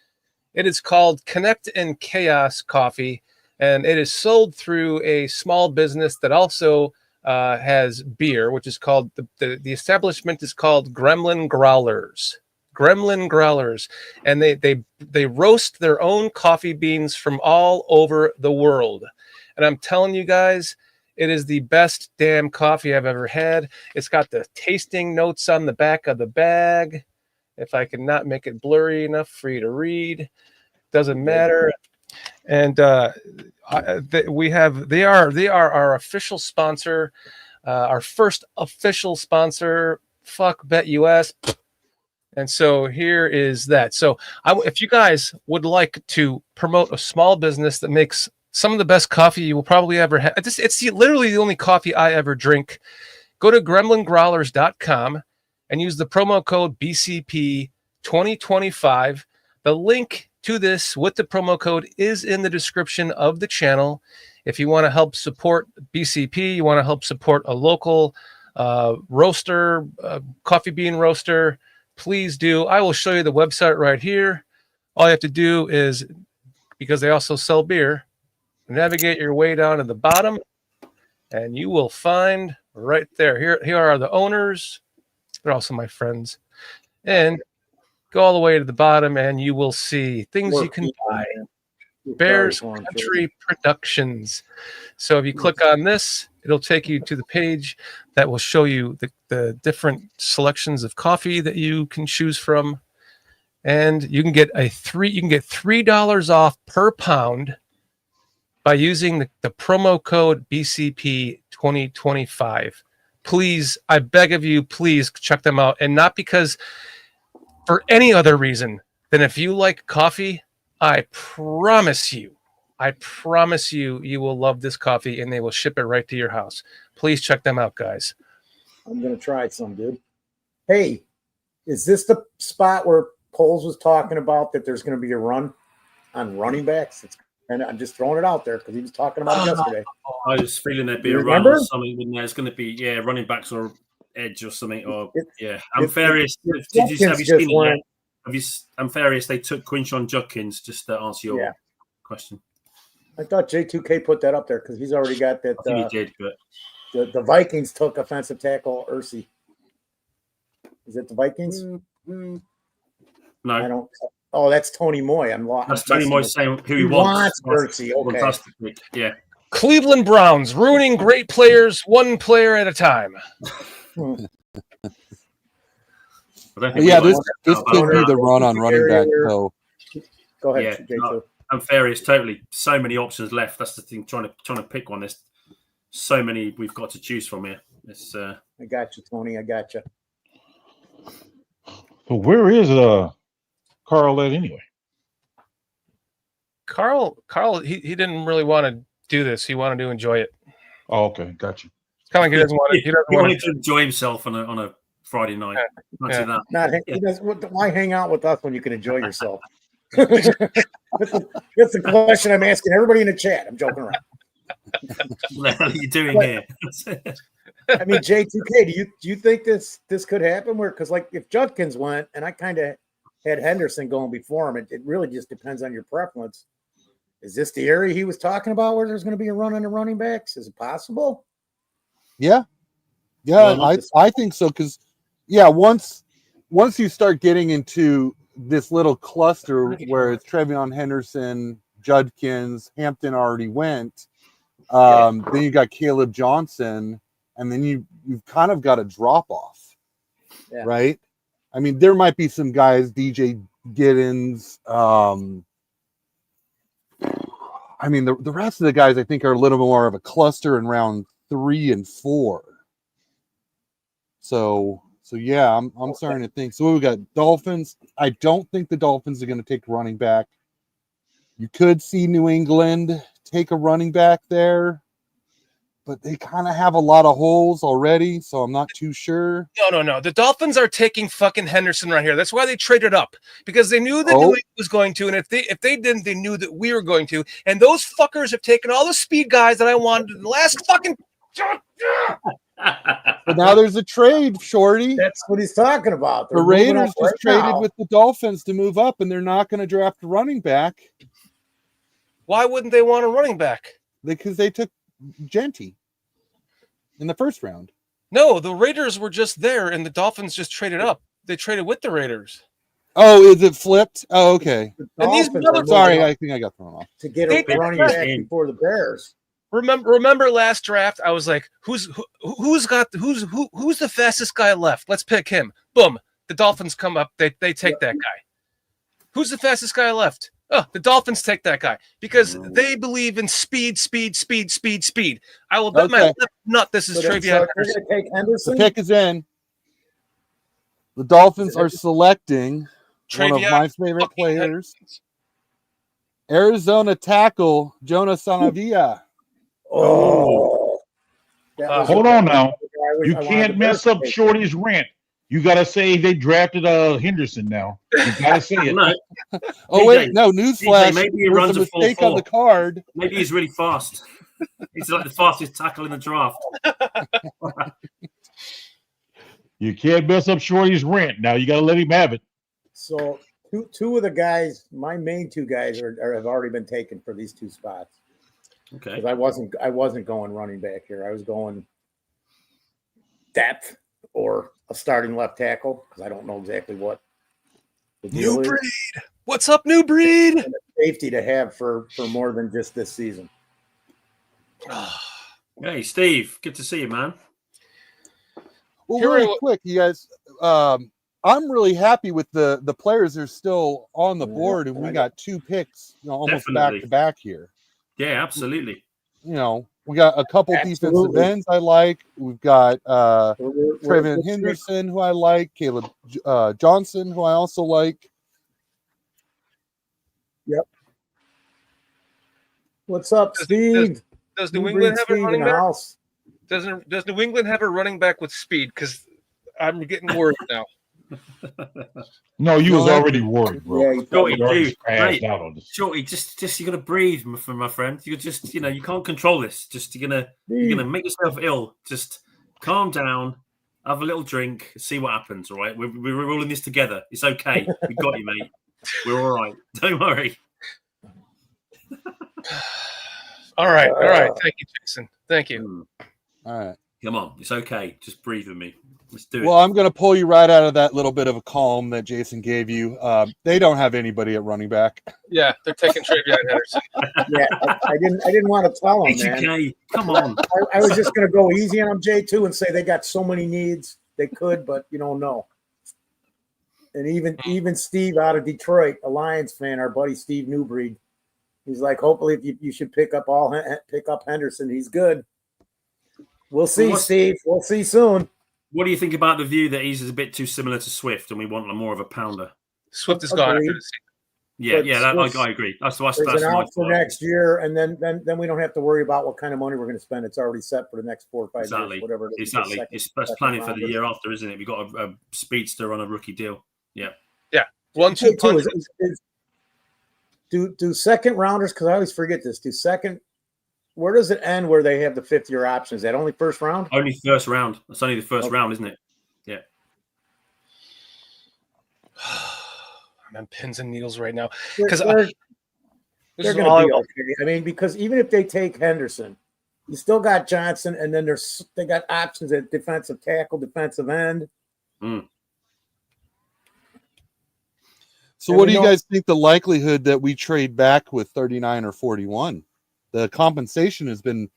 It is called Connect and Chaos Coffee, and it is sold through a small business that also has beer, which is called the establishment is called Gremlin Growlers. Gremlin Growlers, and they roast their own coffee beans from all over the world. And I'm telling you guys, it is the best damn coffee I've ever had. It's got the tasting notes on the back of the bag. If I can not make it blurry enough for you to read, doesn't matter. And they are our official sponsor, our first official sponsor. Fuck BetUS. And so here is that. So if you guys would like to promote a small business that makes some of the best coffee you will probably ever have, it's literally the only coffee I ever drink, go to gremlingrowlers.com and use the promo code BCP 2025. The link to this with the promo code is in the description of the channel. If you want to help support BCP, you want to help support a local roaster, coffee bean roaster, please do. I will show you the website right here. All you have to do is, because they also sell beer, navigate your way down to the bottom, and you will find right there. Here are the owners. They're also my friends. And go all the way to the bottom, and you will see things you can buy. Bears Country Productions. So if you click on this, it'll take you to the page that will show you the different selections of coffee that you can choose from, and you can get $3 off per pound by using the promo code BCP 2025. Please, I beg of you, please check them out, and not because for any other reason than if you like coffee. I promise you, you will love this coffee, and they will ship it right to your house. Please check them out, guys. I'm going to try some, dude. Hey, is this the spot where Poles was talking about that there's going to be a run on running backs? And I'm just throwing it out there because he was talking about it yesterday. I was feeling there'd be a run or something, wouldn't there? It's going to be, running backs or edge or something. Or, Ampharius. Have you seen it yet? Ampharius, they took Quinshon Judkins, just to answer your question. I thought J2K put that up there because he's already got that. I think he did, but the Vikings took offensive tackle Ursi. Is it the Vikings? No, I don't. Oh, that's Tony Moy. I'm lost. That's Tony Moy saying who he wants. Ursi. Okay. Yeah. Cleveland Browns ruining great players one player at a time. This could be the run on running back. So go ahead. Ampharius, totally. So many options left. That's the thing. Trying to pick one. There's so many we've got to choose from here. It's. I got you, Tony. I got you. So where is Carl at anyway? Carl, he didn't really want to do this. He wanted to enjoy it. Oh, okay, got you. It's kind of like he doesn't want to. He wanted to enjoy himself on a Friday night. Why hang out with us when you can enjoy yourself? That's the question I'm asking everybody in the chat. I'm joking around. What the hell are you doing here? I mean, J2K, do you think this could happen? Because like if Judkins went, and I kind of had Henderson going before him, it really just depends on your preference. Is this the area he was talking about where there's going to be a run on the running backs? Is it possible? Yeah, I think so. Because once you start getting into this little cluster where it's Trevion Henderson, Judkins, Hampton already went, then you got Caleb Johnson, and then you've kind of got a drop off, right? I mean, there might be some guys, DJ Giddens. I mean, the rest of the guys I think are a little more of a cluster in round 3 and 4. So yeah, I'm starting to think. So we got Dolphins. I don't think the Dolphins are going to take running back. You could see New England take a running back there, but they kind of have a lot of holes already, so I'm not too sure. No. The Dolphins are taking fucking Henderson right here. That's why they traded up, because they knew that New England was going to, and if they didn't, they knew that we were going to. And those fuckers have taken all the speed guys that I wanted in the last fucking. But now there's a trade, Shorty. That's what he's talking about. The Raiders just traded with the Dolphins to move up, and they're not going to draft a running back. Why wouldn't they want a running back? Because they took Genty in the first round. No, the Raiders were just there, and the Dolphins just traded up. They traded with the Raiders. Oh, is it flipped? Oh, okay. And these sorry, I think I got thrown off. To get a running back before the Bears. Remember last draft, I was like, who's the fastest guy left? Let's pick him. Boom. The Dolphins come up, they take that guy. Who's the fastest guy left? Oh, the Dolphins take that guy because they believe in speed. I will bet my left nut this is Trevion Henderson. Take Henderson. The pick is in. The Dolphins are selecting one of Travion my favorite fucking players, Arizona tackle Jonah Sanavia. Oh, that was Hold on now. You I wanted can't the mess Bears to up take Shorty's rent. You gotta say they drafted Henderson now. You gotta say it. No. Oh DJ, wait, no, DJ, newsflash. maybe he There was runs a a mistake on the 4-4. card. Maybe he's really fast. He's like the fastest tackle in the draft. You can't mess up Shorty's rent. Now you gotta let him have it. So two of the guys, my main two guys have already been taken for these two spots. Okay. Because I wasn't going running back here. I was going depth or a starting left tackle because I don't know exactly what the deal New is. breed. What's up, new breed? And a safety to have for more than just this season. Hey, Steve, good to see you, man. Well, really quick, you guys. I'm really happy with the players that are still on the board, and we got 2 picks, almost Definitely. back to back here. Yeah, absolutely. We got a couple defensive ends I like. We've got Trayvon we're- Henderson, who I like, Caleb Johnson, who I also like. Yep. What's up, Steve? Does New New England breed have a Steve running in the back? house. Does New England have a running back with speed? Because I'm getting worried now. No, you was No, already worried, bro. Yeah, Shorty, You already dude, passed mate, out on this. Shorty, just you gotta breathe, my friend. You just, you can't control this. Just you're gonna make yourself ill. Just calm down, have a little drink, see what happens. All right, we're all in this together. It's okay. We got you, mate. We're all right. Don't worry. All right. Thank you, Jason. Thank you. All right. Come on, it's okay. Just breathe with me. Let's do Well, it. I'm going to pull you right out of that little bit of a calm that Jason gave you. They don't have anybody at running back. Yeah, they're taking Travion Henderson. Yeah, I didn't want to tell him, man. HK, come on. I was just going to go easy on them, J2, and say they got so many needs. They could, but you don't know. And even Steve out of Detroit, a Lions fan, our buddy Steve Newbreed, he's like, hopefully you should pick up Henderson. He's good. We'll see, Steve. We'll see soon. What do you think about the view that he's a bit too similar to Swift, and we want more of a pounder? Swift is gone after Agreed. the season. Yeah, I agree. That's There's my an out for thought. next year, and then we don't have to worry about what kind of money we're going to spend. It's already set for the next 4 or 5 Exactly. years, whatever it is. Exactly. That's planning for the rounder. year after, isn't it? We've got a speedster on a rookie deal. Yeah. Yeah. 1-2 punch. Do second rounders, because I always forget this, where does it end where they have the 5th-year option? Is that only first round? Only first round. That's only the first round, isn't it? Yeah. I'm on pins and needles right now. They're Because going to be okay. I mean, because even if they take Henderson, you still got Johnson, and then they got options at defensive tackle, defensive end. So what do you guys think the likelihood that we trade back with 39 or 41? The compensation has been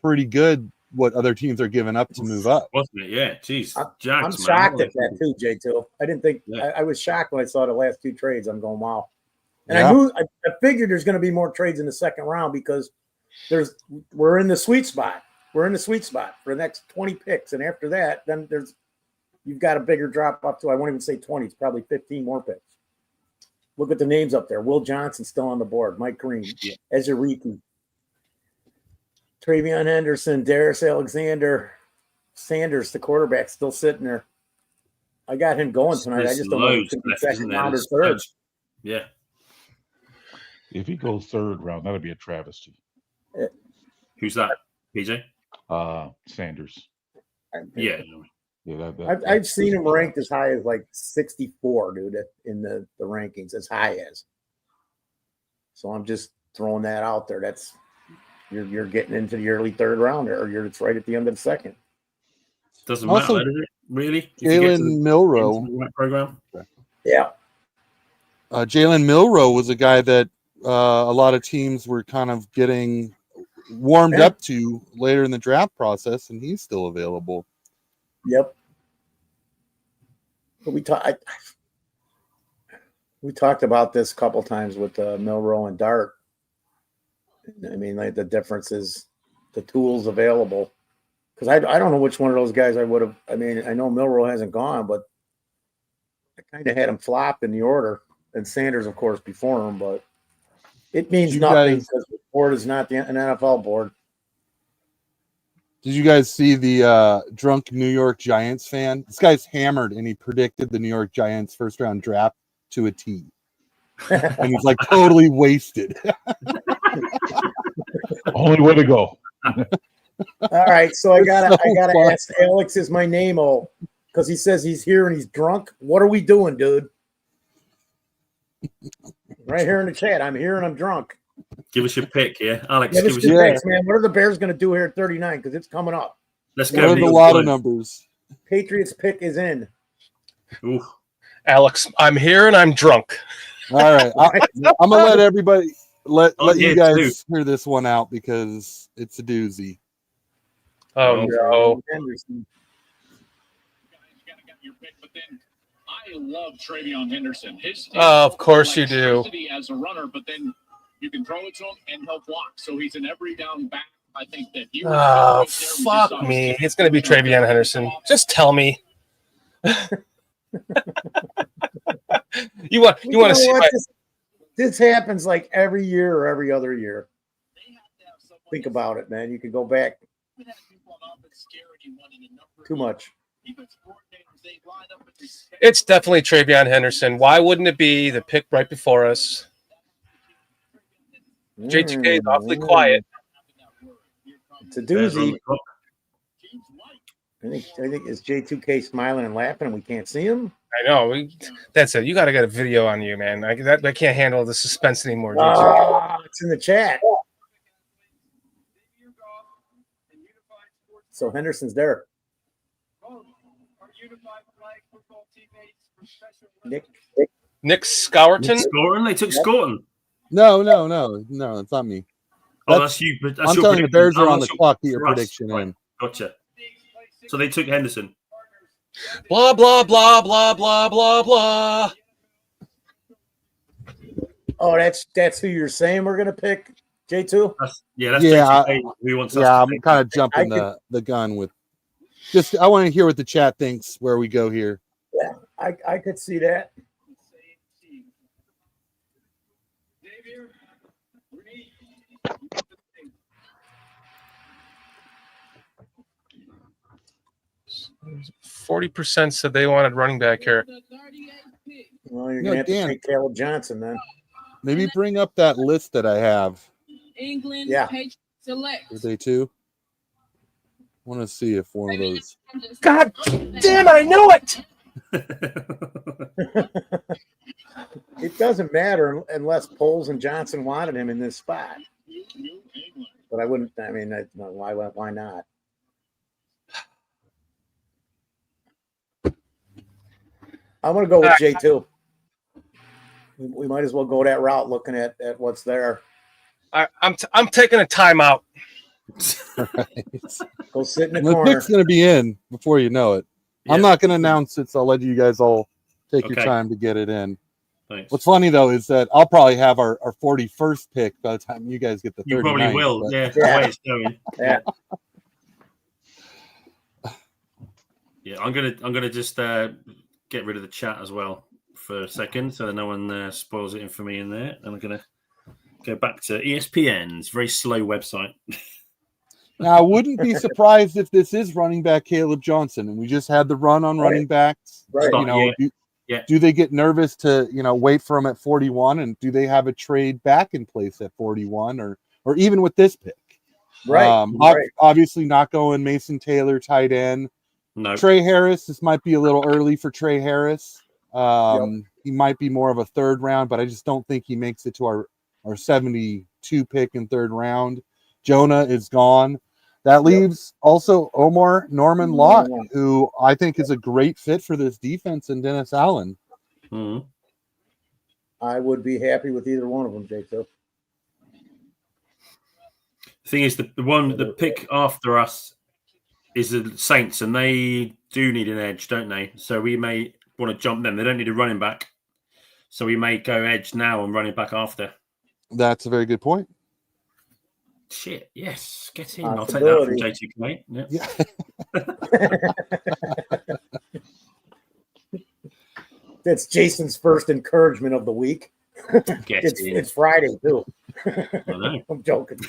pretty good, what other teams are giving up to move up. Wasn't it? Yeah. Jeez. I'm shocked at that too, J2. I didn't think I was shocked when I saw the last 2 trades. I'm going, wow. And I figured there's going to be more trades in the second round because we're in the sweet spot. We're in the sweet spot for the next 20 picks. And after that, then you've got a bigger drop up to, I won't even say 20, it's probably 15 more picks. Look at the names up there. Will Johnson still on the board. Mike Green, Ezeriki, Travion Henderson, Darius Alexander, Sanders, the quarterback, still sitting there. I got him going tonight. I just don't know if it's going to be second round or third. Yeah. If he goes third round, that'll be a travesty. Who's that? PJ? Sanders. Yeah. I've seen him ranked as high as like 64, dude, in the rankings, as high as. So I'm just throwing that out there. That's you're getting into the early third round, or it's right at the end of the second. Doesn't Also, matter, does it? Really? Jalen Milrow. Program? Yeah. Jalen Milrow was a guy that a lot of teams were kind of getting warmed up to later in the draft process, and he's still available. Yep. But we talked about this a couple times with Milrow and Dart. I mean, like the difference is the tools available. Because I don't know which one of those guys I would have. I mean, I know Milrow hasn't gone, but kind of had him flop in the order, and Sanders, of course, before him. But it means You nothing guys- because the board is not an NFL board. Did you guys see the drunk New York Giants fan? This guy's hammered, and he predicted the New York Giants first round draft to a T. And he's like totally wasted. Only way to go. All right, so I It's gotta so fun. ask Alex, is my name all? Because he says he's here and he's drunk. What are we doing, dude? Right here in the chat, I'm here and I'm drunk. Give us your pick, yeah, Alex. Give Give us us your your picks, man. What are the Bears going to do here at 39? Because it's coming up. Let's What go. are the Neil lotto Boyd. numbers? Patriots pick is in. Ooh. Alex, I'm here and I'm drunk. All right, I'm gonna let everybody let I'm you here guys hear this one out because it's a doozy. Oh no. Henderson. I love Travion Henderson. His Of course you do. electricity as a runner, but then you can throw it to him and he'll block. So he's an every down back. I think that he was Oh, right there. We just fuck saw me. It's going to be Travion Henderson. Just tell me. You want to know see what? my... This happens like every year or every other year. Think about it, man. You can go back too much. It's definitely Travion Henderson. Why wouldn't it be the pick right before us? J2K is awfully quiet. It's a doozy. I think is J2K smiling and laughing and we can't see him? I know. That's it. You got to get a video on you, man. I can't handle the suspense anymore. It's in the chat. So Henderson's there. Nick Scourton? Scourton? They took Scourton. No, it's not me. Oh, that's you. That's I'm your telling you, the prediction. Bears are Oh, on the that's clock. Get your for us. prediction Right. in. Gotcha. So they took Henderson. Blah, blah, blah, blah, blah, blah, blah. Oh, that's who you're saying we're gonna pick, J2? That's Yeah, J2K who wants us yeah, to I'm pick. kind of jumping the gun with. Just I want to hear what the chat thinks where we go here. Yeah, I could see that. %40 said they wanted running back here. Well, you're No, gonna have Dan. to take Caleb Johnson then. Maybe bring up that list that I have. England, Yeah. Patriots select. Are they two? I want to see if one of those. God damn, I knew it! It doesn't matter unless Poles and Johnson wanted him in this spot. But I wouldn't. I mean, why not? I'm gonna go with J2. We might as well go that route, looking at what's there. I'm taking a timeout. Go sit in the The corner. pick's going to be in before you know it. I'm not going to announce it, so I'll let you guys all take your Okay. time to get it in. Thanks. What's funny though is that I'll probably have our 41st pick by the time you guys get the 39th. You probably will. but- Yeah. The way it's going. Yeah. Yeah. I'm gonna just get rid of the chat as well for a second, so that no one spoils it for me in there. And I'm gonna go back to ESPN's very slow website. Now, I wouldn't be surprised if this is running back Caleb Johnson, and we just had the run on running backs. Right. You know, do they get nervous to wait for him at 41, and do they have a trade back in place at 41, or even with this pick? Right. Obviously, not going Mason Taylor tight end. No. Trey Harris. This might be a little early for Trey Harris. He might be more of a third round, but I just don't think he makes it to our 72 pick in third round. Jonah is gone. That leaves also Omar Norman Lott, who I think is a great fit for this defense, and Dennis Allen. Mm-hmm. I would be happy with either one of them, J2. The thing is, the pick after us is the Saints, and they do need an edge, don't they? So we may want to jump them. They don't need a running back, so we may go edge now and running back after. That's a very good point. Shit, yes, get in. I'll take that from Possibility. J2K. Yeah. That's Jason's first encouragement of the week. It's Friday too. I'm joking.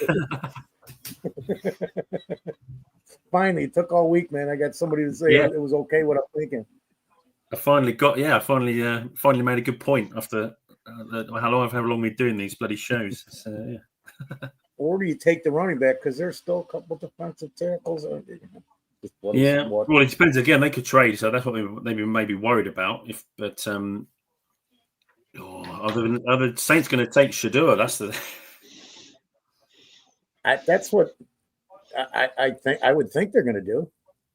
Finally, it took all week, man. I got somebody to say it was okay what I'm thinking. I finally made a good point after how long we've been doing these bloody shows. So, yeah. Or do you take the running back because there's still a couple defensive tackles? Well, it depends. Again, they could trade, so that's what they may be worried about. Are the Saints going to take Shadua? That's what I think. I would think they're going to do.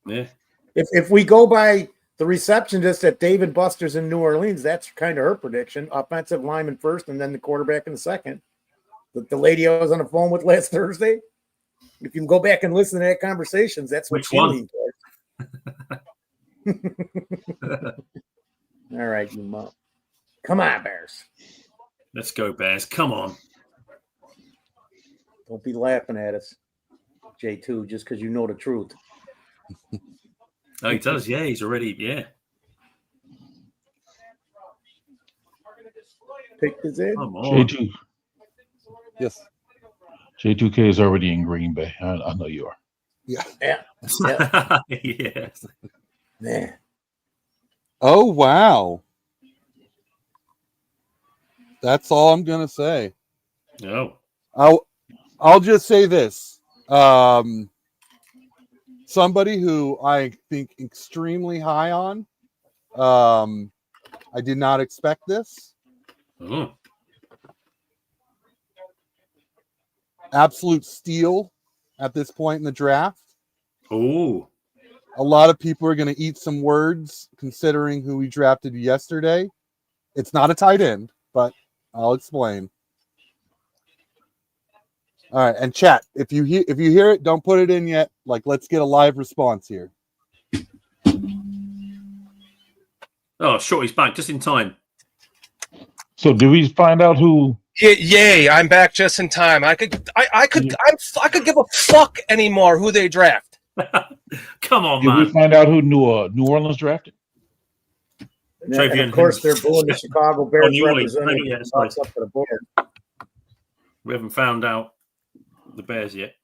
Yeah. If we go by the receptionist at Dave & Buster's in New Orleans, that's kind of her prediction. Offensive lineman first, and then the quarterback in the second. The lady I was on the phone with last Thursday. If you can go back and listen to that conversations, that's what she leaned towards. All right, you mom. Come on, Bears. Let's go, Bears. Come on. Don't be laughing at us, J2, just because you know the truth. Oh, he does. Yeah, he's already. Yeah. Picked his in. Come on. J2. Yes. J2K is already in Green Bay. I know you are. Yeah. Yes. Man. Oh wow. That's all I'm gonna say. No. I'll just say this. Somebody who I think extremely high on. I did not expect this. Oh. Absolute steal at this point in the draft. Oh. A lot of people are going to eat some words considering who we drafted yesterday. It's not a tight end, but I'll explain. All right, and chat, if you hear it, don't put it in yet. Like, let's get a live response here. Oh, Shorty's back just in time. So, do we find out who? Yay! I'm back just in time. I could give a fuck anymore who they draft. Come on, Did man. we find out who New Orleans drafted? And of course, they're booing the Chicago Bears representative up to the board. We haven't found out the Bears yet,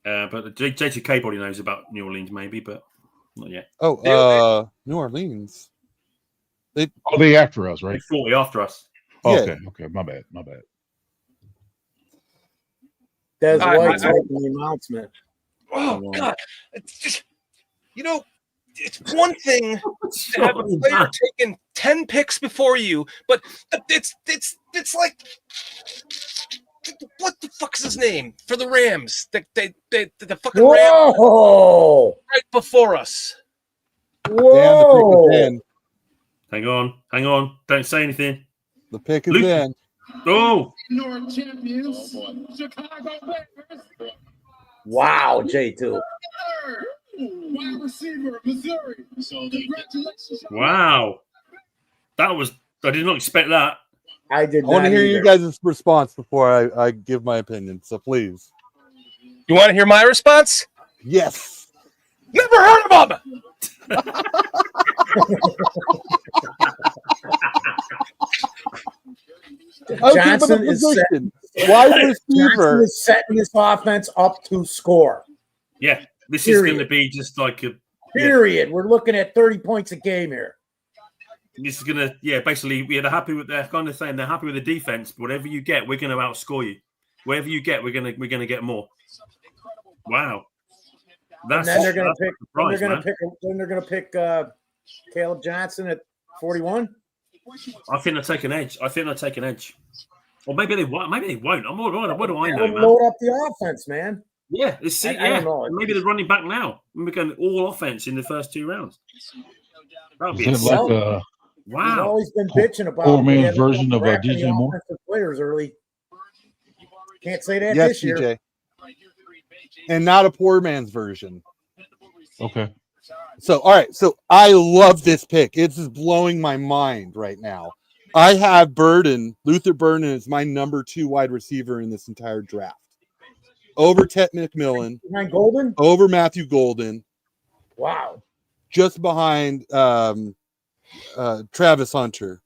but J2K probably knows about New Orleans, maybe, but not yet. Oh, New Orleans. They after us, right? 40 after us. Okay, okay, my bad. Des White's making the announcement. Oh God! It's just, it's one thing to have a player taking 10 picks before you, but it's like, what the fuck is his name for the Rams? The fucking Rams right before us. Whoa! Hang on! Don't say anything. The pick is in. Oh! North champions, Chicago Bears. Wow, J2. Wide receiver, Missouri. So congratulations. Wow. I did not expect that. I did not. I want to hear either. you guys' response before I give my opinion. So please. You want to hear my response? Yes. Never heard of him. Johnson is setting this offense up to score. Yeah, this is going to be just like a period. We're looking at 30 points a game here. This is going to, basically, they're happy with, they're kind of saying they're happy with the defense. But whatever you get, we're going to outscore you. Whatever you get, we're going to get more. Wow. And then they're going to pick Caleb Johnson at 41. I think they'll take an edge. Or maybe they won't. I'm all right. What do I know, man? Load up the offense, man. Yeah, I don't know. Maybe they're running back now. We're going all offense in the first 2 rounds. That'll be like wow. We've always been bitching about poor man's version of DJ Moore. Players early. Can't say that yes, this year. DJ. And not a poor man's version. Okay. So, all right. So I love this pick. It's just blowing my mind right now. I have Luther Burden is my number 2 wide receiver in this entire draft. Over Ted McMillan. Behind Golden? Over Matthew Golden. Wow. Just behind Travis Hunter.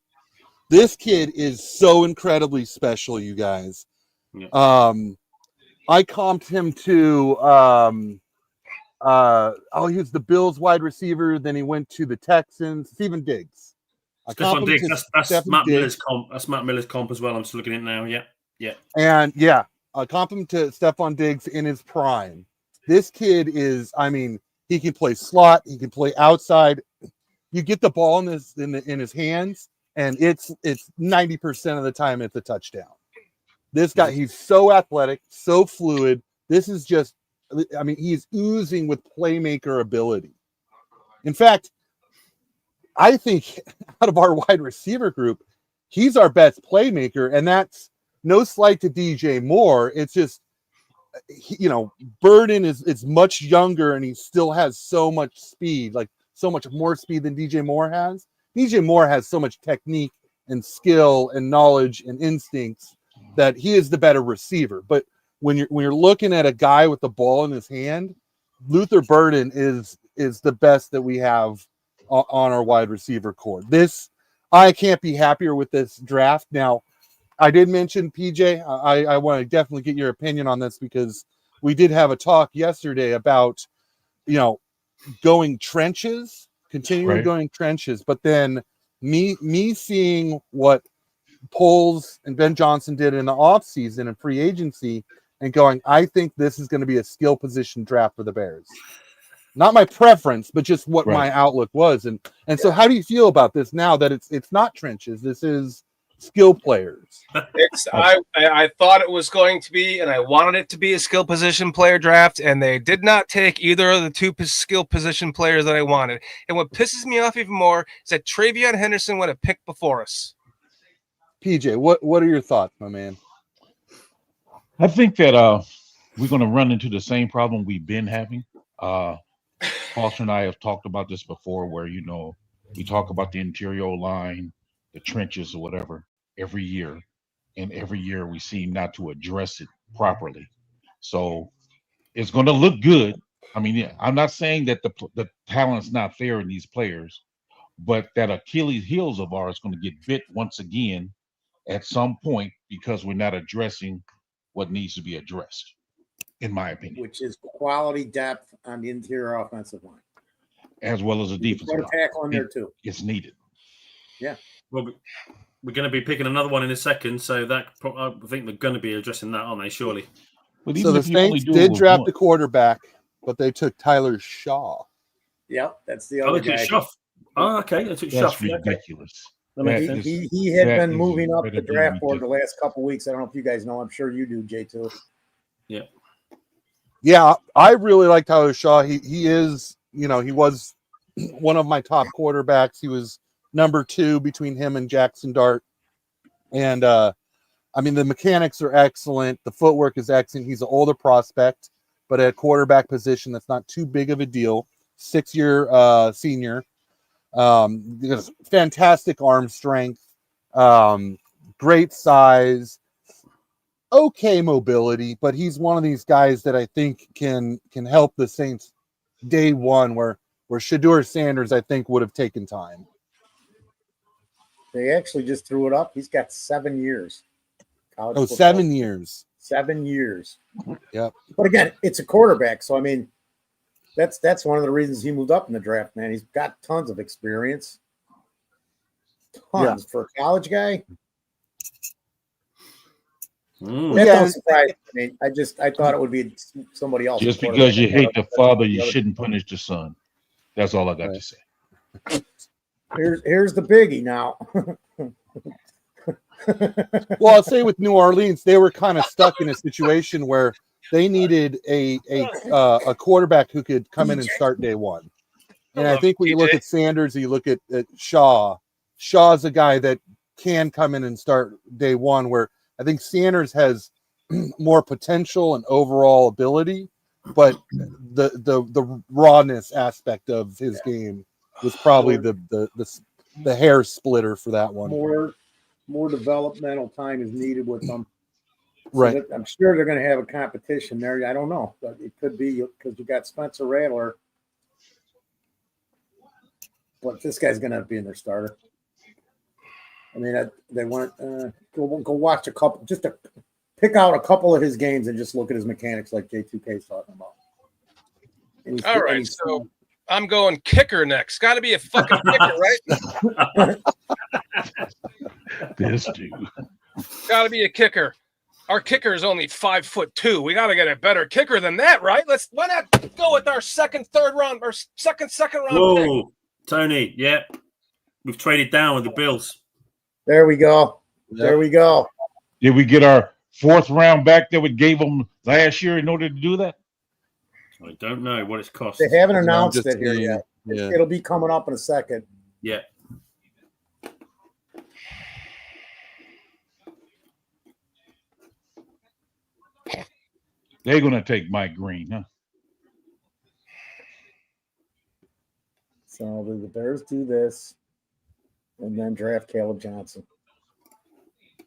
This kid is so incredibly special, you guys. Yeah. I comped him to he was the Bills wide receiver, then he went to the Texans. Stephen Diggs. I comped Stephon him Diggs. to That's Stephen Matt Miller's Diggs. comp. That's Matt Miller's comp as well. I'm just looking at it now. Yeah. Yeah. And yeah, I comped him to Stephon Diggs in his prime. This kid is, I mean, he can play slot, he can play outside. You get the ball in his hands, and it's 90% of the time it's a touchdown. This guy, he's so athletic, so fluid. This is just, I mean, he's oozing with playmaker ability. In fact, I think out of our wide receiver group, he's our best playmaker, and that's no slight to DJ Moore. It's just, Burden is much younger, and he still has so much speed, like so much more speed than DJ Moore has. DJ Moore has so much technique and skill and knowledge and instincts that he is the better receiver. But when you're looking at a guy with the ball in his hand, Luther Burden is the best that we have on our wide receiver core. I can't be happier with this draft. Now, I did mention PJ. I want to definitely get your opinion on this because we did have a talk yesterday about, going trenches, continuing going trenches. But then me seeing what Poles and Ben Johnson did in the offseason and free agency and going, I think this is going to be a skill position draft for the Bears. Not my preference, but just what my outlook was. And so how do you feel about this now that it's not trenches? This is skill players. I thought it was going to be, and I wanted it to be a skill position player draft, and they did not take either of the two skill position players that I wanted. And what pisses me off even more is that Travion Henderson went a pick before us. PJ, what are your thoughts, my man? I think that we're going to run into the same problem we've been having. Foster and I have talked about this before, where we talk about the interior line, the trenches, or whatever every year, and every year we seem not to address it properly. So it's going to look good. I mean, yeah, I'm not saying that the talent's not there in these players, but that Achilles heels of ours is going to get bit once again at some point because we're not addressing what needs to be addressed, in my opinion. Which is quality depth on the interior offensive line. As well as a defensive line. Tackle in there too. It's needed. Yeah. Well, we're going to be picking another one in a second, so I think they're going to be addressing that, aren't they? Surely. So the Saints did draft the quarterback, but they took Tyler Shaw. Yep, that's the other guy. Oh, okay. They took That's Shuff. ridiculous. He had been moving up the draft board the last couple of weeks. I don't know if you guys know. I'm sure you do, J2. Yeah. Yeah, I really like Tyler Shaw. He is, he was one of my top quarterbacks. He was number 2 between him and Jackson Dart. And I mean, the mechanics are excellent. The footwork is excellent. He's an older prospect, but at quarterback position, that's not too big of a deal. 6-year senior. Fantastic arm strength, great size, okay mobility, but he's one of these guys that I think can help the Saints day one, where Shedeur Sanders I think would have taken time. They actually just threw it up. He's got 7 years. Oh, 7 years. 7 years. Yep. But again, it's a quarterback, so I mean, that's one of the reasons he moved up in the draft, man. He's got tons of experience. Tons for a college guy. That don't surprise me. I thought it would be somebody else. Just because you hate the father, you shouldn't punish the son. That's all I got to say. Here's the biggie now. Well, I'll say with New Orleans, they were kind of stuck in a situation where they needed a quarterback who could come in and start day one. And I think when you look at Sanders, you look at Shaw's a guy that can come in and start day one, where I think Sanders has more potential and overall ability, but the rawness aspect of his game was probably the hair splitter for that one. More developmental time is needed with them. Right. So I'm sure they're going to have a competition there. I don't know, but it could be because you got Spencer Rattler. but this guy's gonna be in their starter. I mean, they want go watch a couple, just to pick out a couple of his games and just look at his mechanics, like J2K is talking about. All right, so I'm going kicker next. Got to be a fucking kicker, right? This dude. Got to be a kicker. Our kicker is only 5'2". We got to get a better kicker than that, right? Why not go with our second round pick? Whoa, Tony, yeah. We've traded down with the Bills. There we go. There we go. Did we get our 4th round back that we gave them last year in order to do that? I don't know what it's cost. They haven't announced it here yet. Yeah. It'll be coming up in a second. Yeah. They're going to take Mike Green, huh? So the Bears do this, and then draft Caleb Johnson.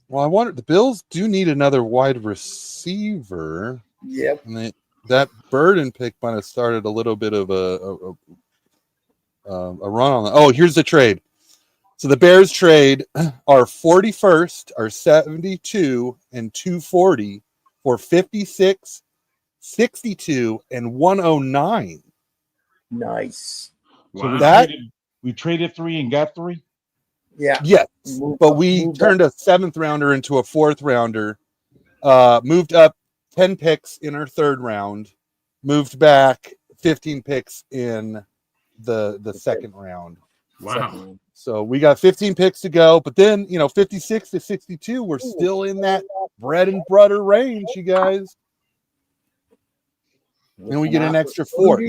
Well, I wonder, the Bills do need another wide receiver. Yep. And that Burden pick might have started a little bit of a run on that. Oh, here's the trade. So the Bears trade our 41st, our 72, and 240 for 56, 62, and 109. Nice. So that we traded 3 and got 3? Yeah. Yes. But we turned a 7th rounder into a 4th rounder, moved up 10 picks in our 3rd round, moved back 15 picks in the 2nd round. Wow. So we got 15 picks to go, but then, 56 to 62, we're still in that bread and butter range, you guys. And we get an extra 4.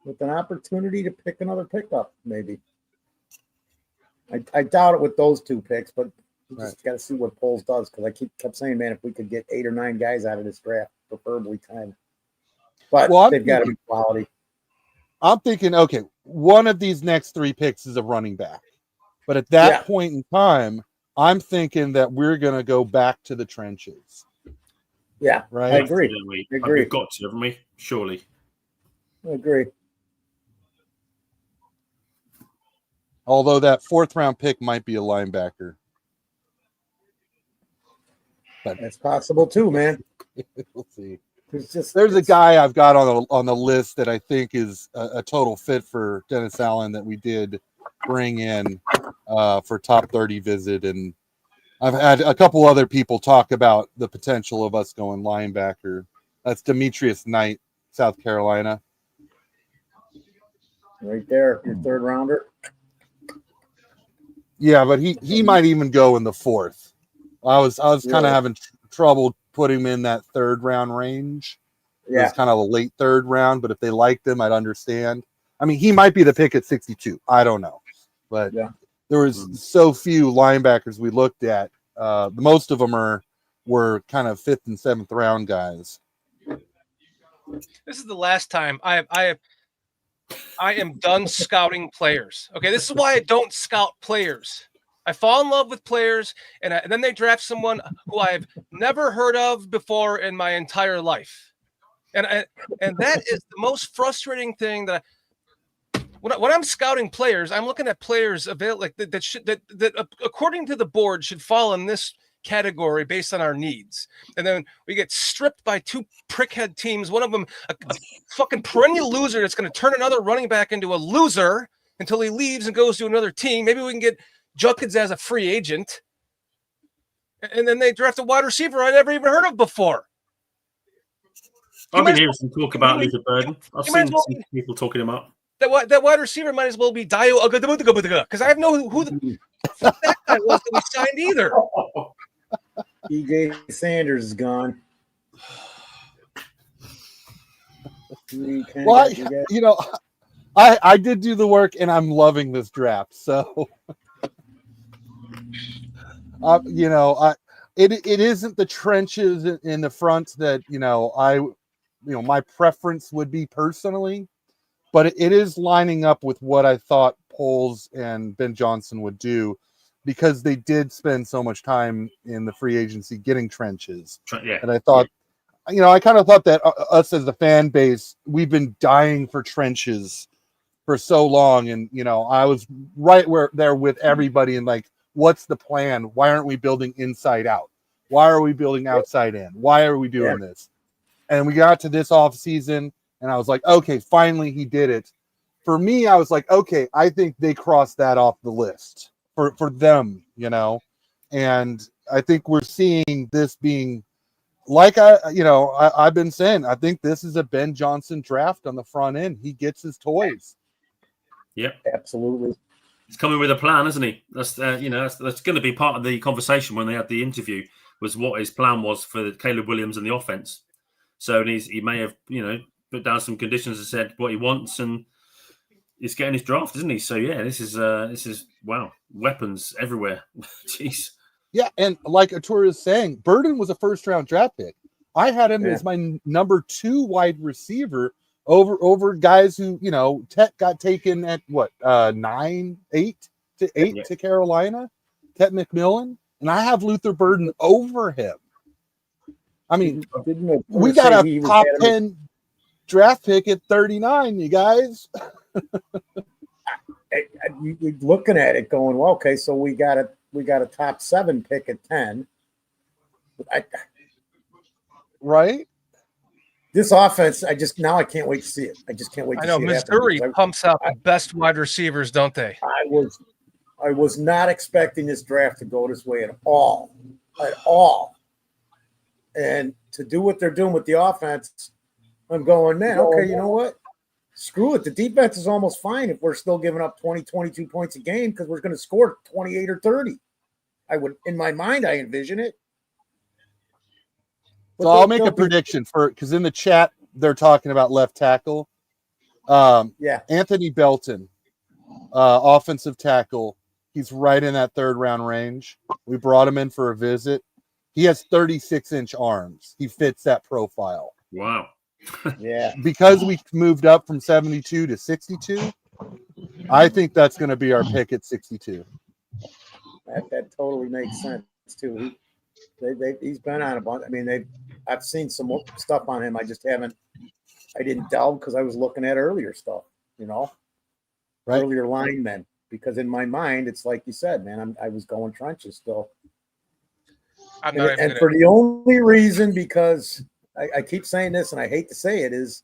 With an opportunity to pick another pickup, maybe. I doubt it with those 2 picks, but we just got to see what Poles does, because I kept saying, man, if we could get 8 or 9 guys out of this draft, preferably 10. But they've got to be quality. I'm thinking, okay, one of these next 3 picks is a running back. But at that point in time, I'm thinking that we're going to go back to the trenches. Yeah, right. I agree. We've got to, haven't we? Surely. I agree. Although that 4th round pick might be a linebacker. But that's possible too, man. We'll see. There's a guy I've got on the list that I think is a total fit for Dennis Allen that we did bring in for top 30 visit, and I've had a couple other people talk about the potential of us going linebacker. That's Demetrius Knight, South Carolina. Right there, your 3rd rounder. Yeah, but he might even go in the 4th. I was kind of having trouble putting him in that 3rd round range. Yeah. It's kind of a late 3rd round, but if they liked him, I'd understand. I mean, he might be the pick at 62. I don't know. But there was so few linebackers we looked at. Most of them were kind of 5th and 7th round guys. This is the last time I am done scouting players. Okay, this is why I don't scout players. I fall in love with players, and then they draft someone who I've never heard of before in my entire life, and that is the most frustrating thing. That when I'm scouting players, I'm looking at players available that according to the board should fall in this category based on our needs, and then we get stripped by 2 prickhead teams. One of them a fucking perennial loser that's going to turn another running back into a loser until he leaves and goes to another team. Maybe we can get Junkins as a free agent, and then they draft a wide receiver I never even heard of before. I've been hearing some talk about Luther Burden. I've seen some people talking him up. That wide receiver might as well be Dio because I have no who the fuck that guy was that we signed either. DJ Sanders is gone. Well, I did do the work, and I'm loving this draft. So, it isn't the trenches in the front that my preference would be personally, but it is lining up with what I thought Poles and Ben Johnson would do, because they did spend so much time in the free agency getting trenches. And I thought, I kind of thought that us as the fan base, we've been dying for trenches for so long, and I was right there with everybody, and like, what's the plan? Why aren't we building inside out? Why are we building outside in? Why are we doing this? And we got to this off season, and I was like, okay, finally he did it. For me, I was like, okay, I think they crossed that off the list for them, and I think we're seeing this being like I've been saying, I think this is a Ben Johnson draft on the front end. He gets his toys. Yep, absolutely. He's coming with a plan, isn't he? That's that's going to be part of the conversation when they had the interview, was what his plan was for Caleb Williams and the offense. So he may have put down some conditions and said what he wants, and he's getting his draft, isn't he? So yeah, this is wow, weapons everywhere. Jeez. Yeah, and like Atura is saying, Burden was a first-round draft pick. I had him as my number 2 wide receiver over guys who Tet got taken at what 8 to Carolina, Tet McMillan, and I have Luther Burden over him. I mean, we got a top 10 draft pick at 39, you guys. You're looking at it going, well, okay, so we got a top 7 pick at 10. Right? This offense, I can't wait to see it. I just can't wait to see it. I know Missouri pumps out the best wide receivers, don't they? I was not expecting this draft to go this way at all. At all. And to do what they're doing with the offense, I'm going, man, okay, you know what? Screw it. The defense is almost fine if we're still giving up 20, 22 points a game because we're going to score 28 or 30. In my mind, I envision it. So I'll make a prediction because in the chat, they're talking about left tackle. Anthony Belton, offensive tackle. He's right in that 3rd round range. We brought him in for a visit. He has 36-inch arms. He fits that profile. Wow. Yeah. Because we moved up from 72 to 62, I think that's going to be our pick at 62. That totally makes sense too. He's been on a bunch. I mean, I've seen some more stuff on him. I didn't delve because I was looking at earlier stuff, right? Earlier linemen. Because in my mind, it's like you said, man, I was going trenches still. And for the only reason, because I keep saying this, and I hate to say it, is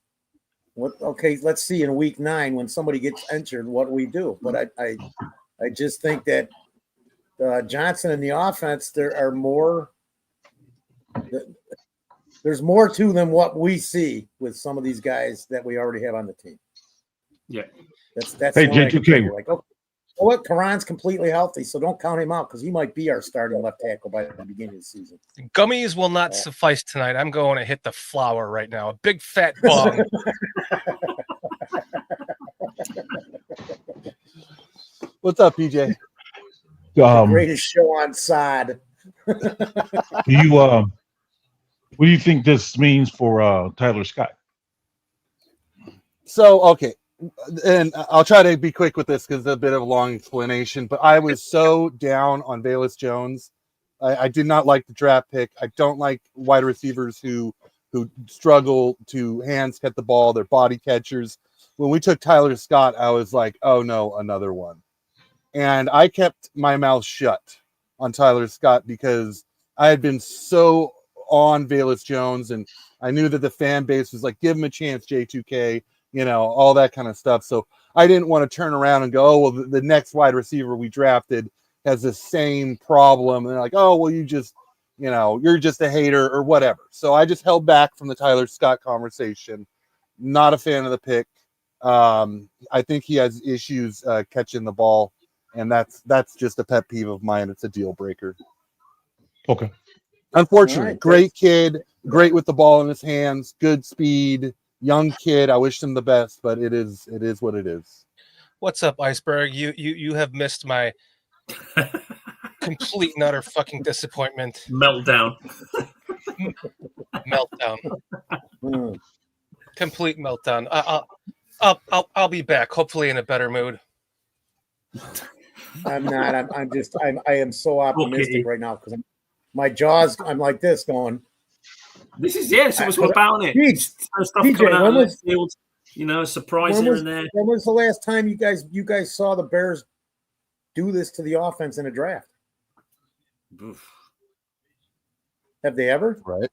okay, let's see in week 9 when somebody gets injured, what do we do? But I just think that Johnson in the offense, there's more to them what we see with some of these guys that we already have on the team. Yeah. That's hey, J2K. Like, okay, well, what? Karan's completely healthy, so don't count him out because he might be our starting left tackle by the beginning of the season. Gummies will not suffice tonight. I'm going to hit the flower right now. A big fat bong. What's up, PJ? The greatest show on sod. What do you think this means for Tyler Scott? So, okay. And I'll try to be quick with this because it's a bit of a long explanation, but I was so down on Velus Jones. I did not like the draft pick. I don't like wide receivers who struggle to hands catch the ball. They're body catchers. When we took Tyler Scott, I was like, oh no, another one. And I kept my mouth shut on Tyler Scott because I had been so on Velus Jones, and I knew that the fan base was like, give him a chance, J2K. All that kind of stuff. So I didn't want to turn around and go, oh, well, the next wide receiver we drafted has the same problem. And they're like, oh, well, you're just a hater or whatever. So I just held back from the Tyler Scott conversation. Not a fan of the pick. I think he has issues catching the ball, and that's just a pet peeve of mine. It's a deal breaker. Okay. Unfortunately, great kid, great with the ball in his hands, good speed. Young kid, I wish him the best, but it is what it is. What's up, Iceberg? You have missed my complete and utter fucking disappointment. Meltdown. Meltdown. Complete meltdown. I'll be back, hopefully in a better mood. I'm not. I am so optimistic right now because my jaws. I'm like this going. This is so much more about it. DJ, You know, a surprise here and there. When was the last time you guys saw the Bears do this to the offense in a draft? Oof. Have they ever? Right.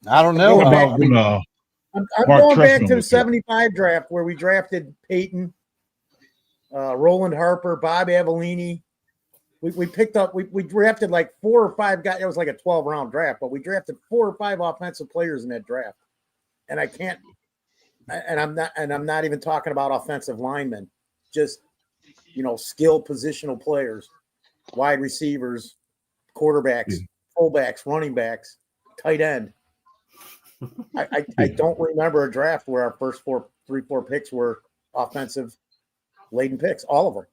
I don't know. I'm going back to the 75 draft where we drafted Peyton, Roland Harper, Bob Avellini. We picked up, we drafted like 4 or 5 guys. It was like a 12-round draft, but we drafted 4 or 5 offensive players in that draft. And I'm not even talking about offensive linemen, just, skill positional players, wide receivers, quarterbacks, fullbacks, running backs, tight end. I don't remember a draft where our first 4 picks were offensive laden picks, all of them.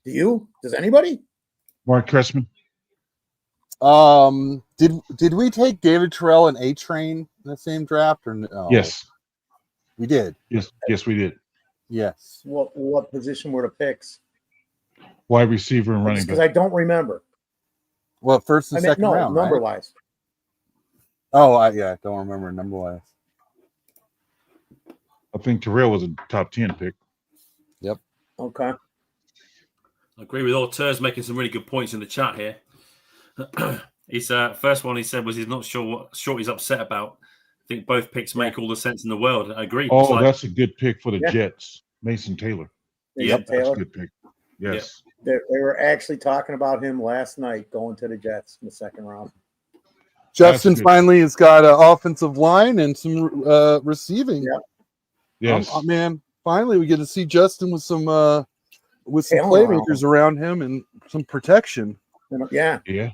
Do you? Does anybody? Mark Cressman. Did we take David Terrell and A-Train in the same draft or no? Yes. We did. Yes, we did. Yes. What position were the picks? Wide receiver and running back. Because I don't remember. Well, first and second round, number right? wise. Oh, I don't remember number wise. I think Terrell was a top 10 pick. Yep. Okay. I agree with Orters making some really good points in the chat here. He's first one he said was he's not sure what Shorty's upset about. I think both picks make all the sense in the world. I agree. Oh, that's a good pick for the Jets. Mason Taylor. Mason Taylor. That's a good pick. Yes. They were actually talking about him last night going to the Jets in the second round. Justin finally has got an offensive line and some receiving. Yep. Yes. Man, finally we get to see Justin with some Talent playmakers around him and some protection. Yeah. Yeah.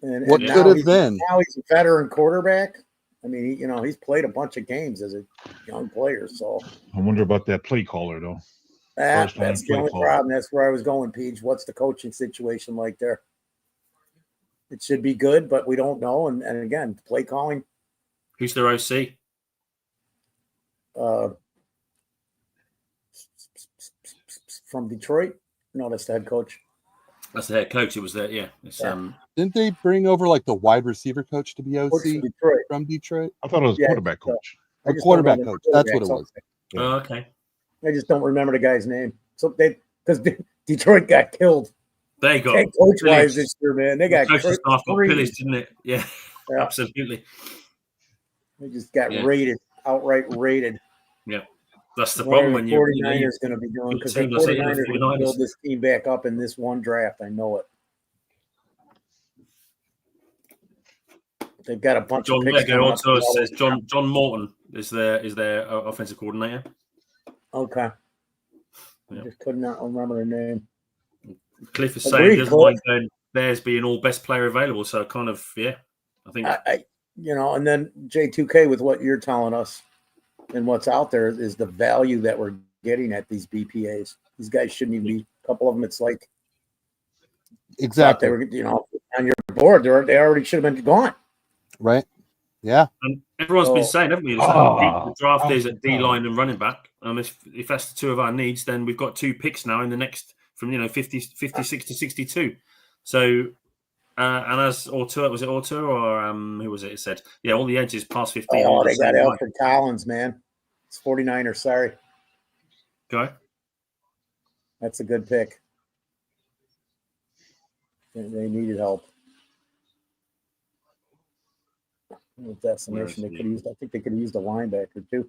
And what now could have been? Now he's a veteran quarterback. I mean, he's played a bunch of games as a young player. So I wonder about that play caller though. That's the only problem. That's where I was going, Peach. What's the coaching situation like there? It should be good, but we don't know. And again, play calling. Who's their OC? From Detroit? No, that's the head coach. That's the head coach. It was there, yeah. It's, Didn't they bring over like the wide receiver coach to be OC from Detroit? I thought it was quarterback coach. A quarterback coach. That's what it was. Oh, okay. I just don't remember the guy's name. So because Detroit got killed. They got coach wise this year, man. They got coaching staff got pillaged, didn't it? Yeah, absolutely. They just got raided, outright raided. Yeah, that's the problem when you're 49ers going to be doing because the 49ers will build this team back up in this one draft. I know it. They've got a bunch John of picks. Legger also says John Morton is their offensive coordinator. Okay. Yeah. I just could not remember the name. Cliff is saying doesn't mind Bears being all best player available. So kind of, I think and then J2K with what you're telling us and what's out there is the value that we're getting at these BPAs. These guys shouldn't even be. A couple of them, it's like exactly. They were, on your board, they already should have been gone. Right. Yeah. And everyone's been saying, haven't we? The draft is at D line and running back. If that's the two of our needs, then we've got 2 picks now in the next from 56 to 62. So and as Auteur, was it Auteur or who was it? It said, all the edges past 15. Oh, they got Alfred Collins, man. It's 49ers, sorry. Go. That's a good pick. They needed help. With destination, they could use. I think they could have used a linebacker too.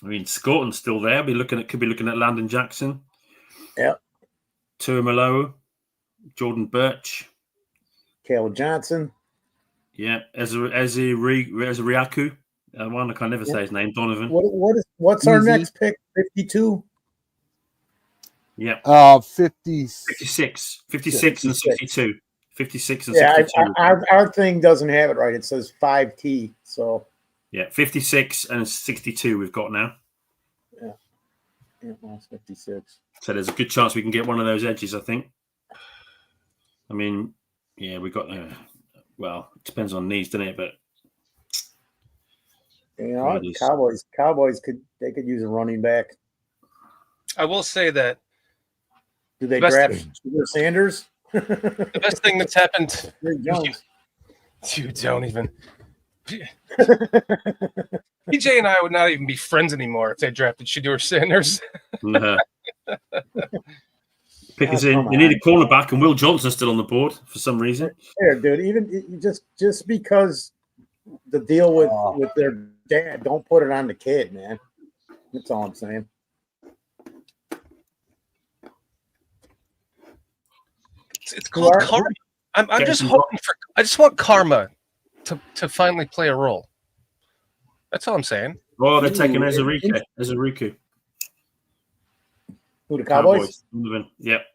I mean, Scorton's still there. Could be looking at Landon Jackson. Yep. Tuamaloa, Jordan Birch, Caleb Johnson. Yeah, Ezriaku. One I can never say his name. Donovan. What's our next pick? 52. Yeah. 56 and 62. 56 and 62. Our thing doesn't have it right. It says 5T. So 56 and 62 we've got now. Yeah, well, 56. So there's a good chance we can get one of those edges, I think. I mean, we got well, it depends on needs, doesn't it? But Cowboys could use a running back. I will say that. Do they draft Sanders? The best thing that's happened. You don't even. PJ and I would not even be friends anymore if they drafted Shedeur Sanders. Pickens Oh, in. come They need a on. cornerback, and Will Johnson's still on the board for some reason. Here, dude. Even just because the deal with their dad, don't put it on the kid, man. That's all I'm saying. It's called karma. I'm just hoping for. I just want karma to finally play a role. That's all I'm saying. Oh, they're taking Ezeriku. Who, the Cowboys? Yep.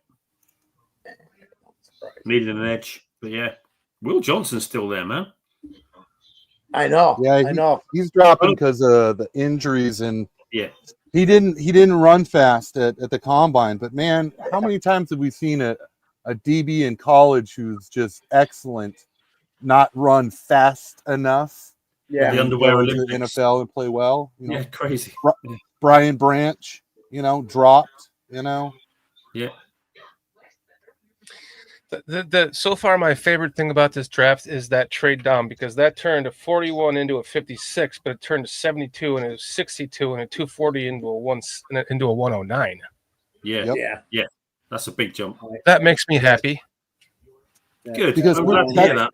Needed an edge, but yeah, Will Johnson's still there, man. I know. Yeah, I know. He's dropping because of the injuries, and yeah, he didn't run fast at the combine. But man, how many times have we seen a DB in college who's just excellent, not run fast enough? Yeah, and the underwear go into the Olympics. NFL and play well. You know, Yeah, crazy. Brian Branch, dropped. Yeah. The so far my favorite thing about this draft is that trade down, because that turned a 41 into a 56, but it turned a 72 and a 62 and a 240 into a 109. Yeah, yeah, that's a big jump. That makes me happy. Good, because I'm glad to hear that.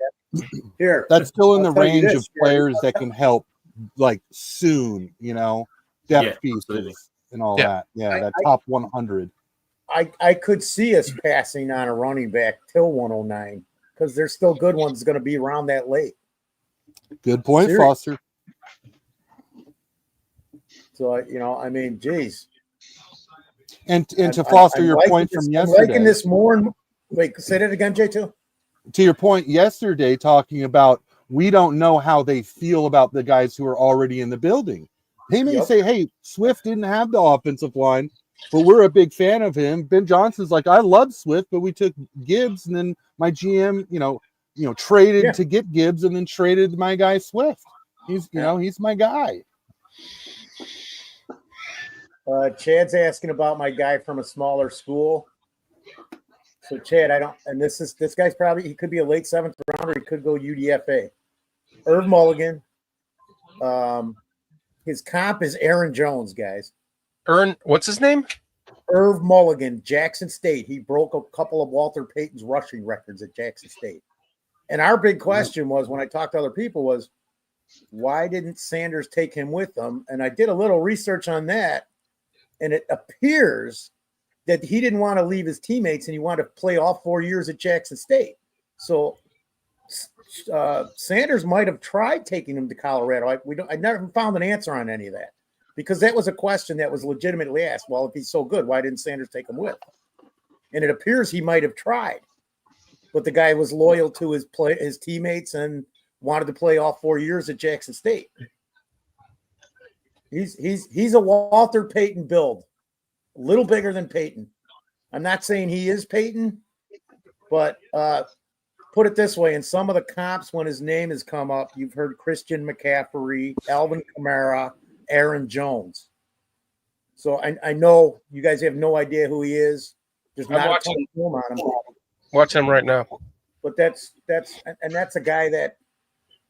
Here, that's still in I'll the tell you range this, of players that can help, like soon. Depth absolutely. pieces and all Yeah. that. Yeah, that top 100. I could see us passing on a running back till 109 because there's still good ones going to be around that late. Good point, Seriously. Foster. So geez. And to foster your point from I'm yesterday. liking this more and wait, say that again, J2. To your point yesterday, talking about we don't know how they feel about the guys who are already in the building. They may say, hey, Swift didn't have the offensive line, but we're a big fan of him. Ben Johnson's like, I love Swift, but we took Gibbs, and then my GM, traded to get Gibbs, and then traded my guy Swift. He's my guy. Chad's asking about my guy from a smaller school. So Chad, this guy's probably, he could be a late 7th rounder. He could go UDFA. Irv Mulligan. His comp is Aaron Jones, guys. What's his name? Irv Mulligan, Jackson State. He broke a couple of Walter Payton's rushing records at Jackson State. And our big question was, when I talked to other people, was why didn't Sanders take him with them? And I did a little research on that, and it appears that he didn't want to leave his teammates and he wanted to play all 4 years at Jackson State. So Sanders might have tried taking him to Colorado. I never found an answer on any of that, because that was a question that was legitimately asked. Well, if he's so good, why didn't Sanders take him with? And it appears he might have tried, but the guy was loyal to his teammates and wanted to play all 4 years at Jackson State. He's a Walter Payton build, a little bigger than Payton. I'm not saying he is Payton, but put it this way: in some of the comps, when his name has come up, you've heard Christian McCaffrey, Alvin Kamara, Aaron Jones. So I know you guys have no idea who he is. There's not a ton of film on him. Watch him right now. But that's a guy that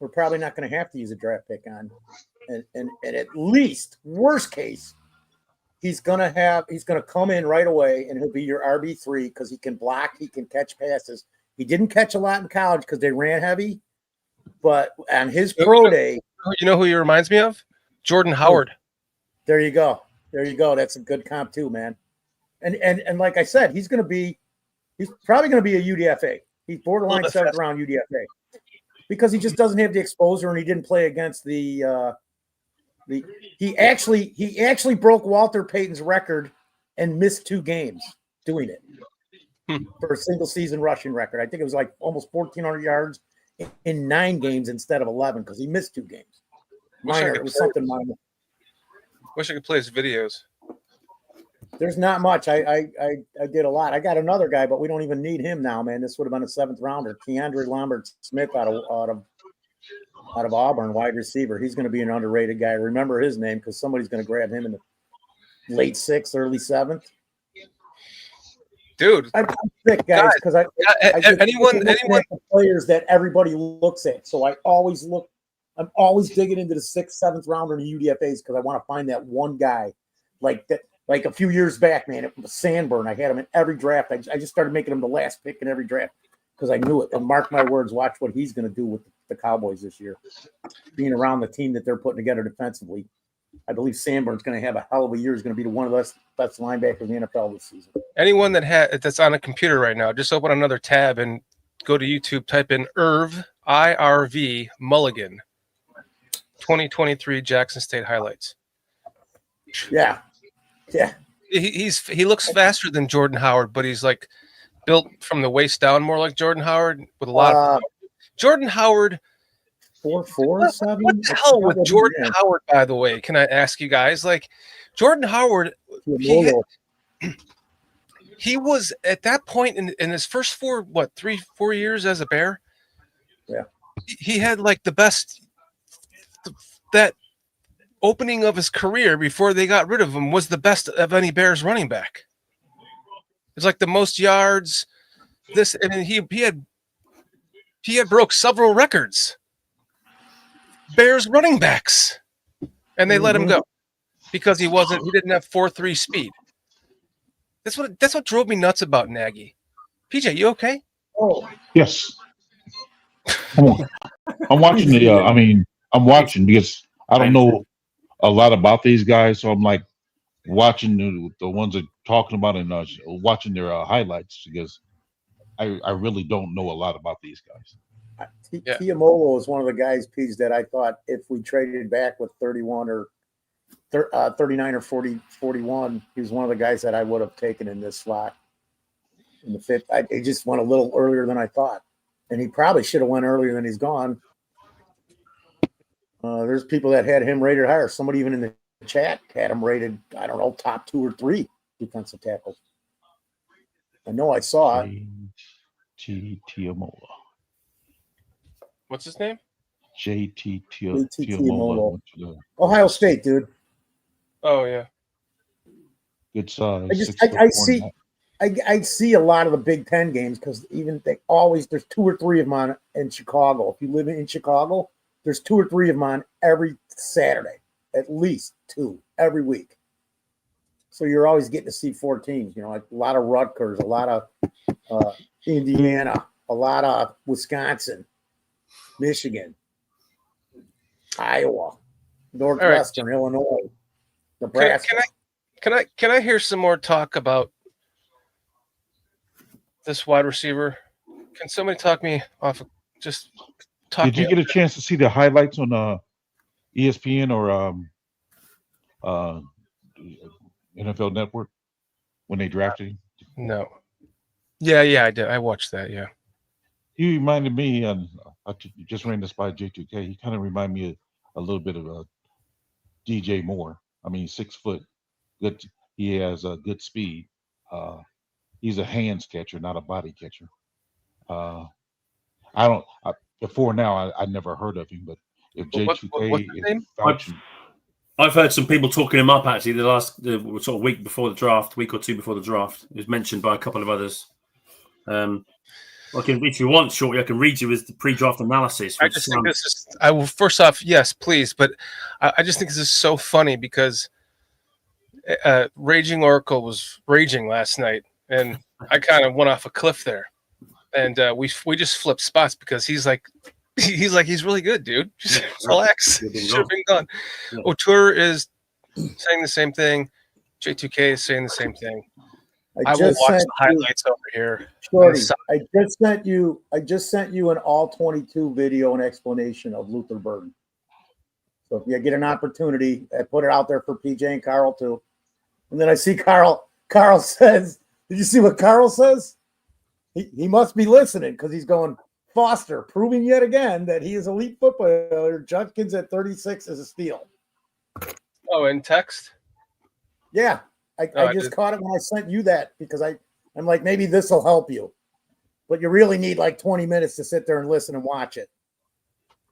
we're probably not going to have to use a draft pick on. And at least, worst case, he's gonna come in right away and he'll be your RB3 because he can block, he can catch passes. He didn't catch a lot in college because they ran heavy, but on his pro day, you know who he reminds me of? Jordan Howard. There you go. That's a good comp too, man. And like I said, he's probably gonna be a UDFA. He's borderline 7th round UDFA because he just doesn't have the exposure and he didn't play against he actually broke Walter Payton's record and missed 2 games doing it for a single season rushing record. I think it was like almost 1,400 yards in 9 games instead of 11 because he missed 2 games. Minor. It was something minor. Wish I could play his videos. There's not much. I did a lot. I got another guy, but we don't even need him now, man. This would have been a 7th rounder. Keandre Lambert-Smith out of Auburn, wide receiver. He's going to be an underrated guy. Remember his name because somebody's going to grab him in the late 6th, early 7th. Dude, I'm sick, guys, because anyone the players that everybody looks at. So I always look I'm always digging into the 6th, 7th rounder in the UDFAs because I want to find that one guy like that. Like a few years back, man, it was Sanborn. I had him in every draft. I just started making him the last pick in every draft because I knew it. And mark my words, watch what he's going to do with the Cowboys this year. Being around the team that they're putting together defensively, I believe Sanborn's going to have a hell of a year. He's going to be one of the best linebackers in the NFL this season. Anyone that's on a computer right now, just open another tab and go to YouTube. Type in IRV Mulligan 2023 Jackson State highlights. Yeah. He looks faster than Jordan Howard, but he's like built from the waist down more like Jordan Howard with a lot of Jordan Howard. 4.47. What the hell with Jordan Howard? By the way, can I ask you guys? Like Jordan Howard, he was at that point in his first 4 years as a Bear. Yeah, he had like the best that. Opening of his career before they got rid of him was the best of any Bears running back. It's like the most yards. He had broke several records. Bears running backs, and they let him go because he didn't have 4.3 speed. That's what drove me nuts about Nagy. PJ, you okay? Oh yes. I'm watching I'm watching because I don't know a lot about these guys, so I'm like watching the ones that talking about and watching their highlights because I really don't know a lot about these guys. Tiamolo is one of the guys, Pete, that I thought if we traded back with 31 or 39 or 41, he was one of the guys that I would have taken in this slot in the 5th. He just went a little earlier than I thought, and he probably should have went earlier than he's gone. There's people that had him rated higher. Somebody even in the chat had him rated, I don't know, top 2 or 3 defensive tackles. I know I saw it. Tiamola. What's his name? JT Tiamola. Tiamola. Ohio State, dude. Oh yeah. Good size. I see a lot of the Big Ten games because there's 2 or 3 of them in Chicago. If you live in Chicago, there's 2 or 3 of them on every Saturday, at least 2 every week. So you're always getting to see 4 teams, like a lot of Rutgers, a lot of Indiana, a lot of Wisconsin, Michigan, Iowa, Northwestern, Illinois, Nebraska. Can I hear some more talk about this wide receiver? Can somebody talk me off? Did you get a chance to see the highlights on ESPN or NFL Network when they drafted him? No. Yeah, I did. I watched that. Yeah. He reminded me, and I just ran this by J2K. He kind of reminded me a little bit of DJ Moore. I mean, 6 foot. Good. He has a good speed. He's a hands catcher, not a body catcher. Before now, I never heard of him, but if J2K, I've heard some people talking him up actually the last sort of week or 2 before the draft. It was mentioned by a couple of others. If you want, shortly, I can read you as the pre-draft analysis. I just think this is. I will first off, yes, please, but I just think this is so funny because Raging Oracle was raging last night, and I kind of went off a cliff there. And we just flipped spots because he's really good, dude. Just relax. Should have been gone. Yeah. O'Toole is saying the same thing. J2K is saying the same thing. I will watch the highlights over here. Shorty, I just sent you an all 22 video and explanation of Luther Burden. So if you get an opportunity, I put it out there for PJ and Carl too. And then I see Carl says, did you see what Carl says? He must be listening because he's going, Foster, proving yet again that he is elite football player. Judkins at 36 is a steal. Oh, in text? Yeah. I just caught it when I sent you that because I'm like, maybe this will help you. But you really need like 20 minutes to sit there and listen and watch it.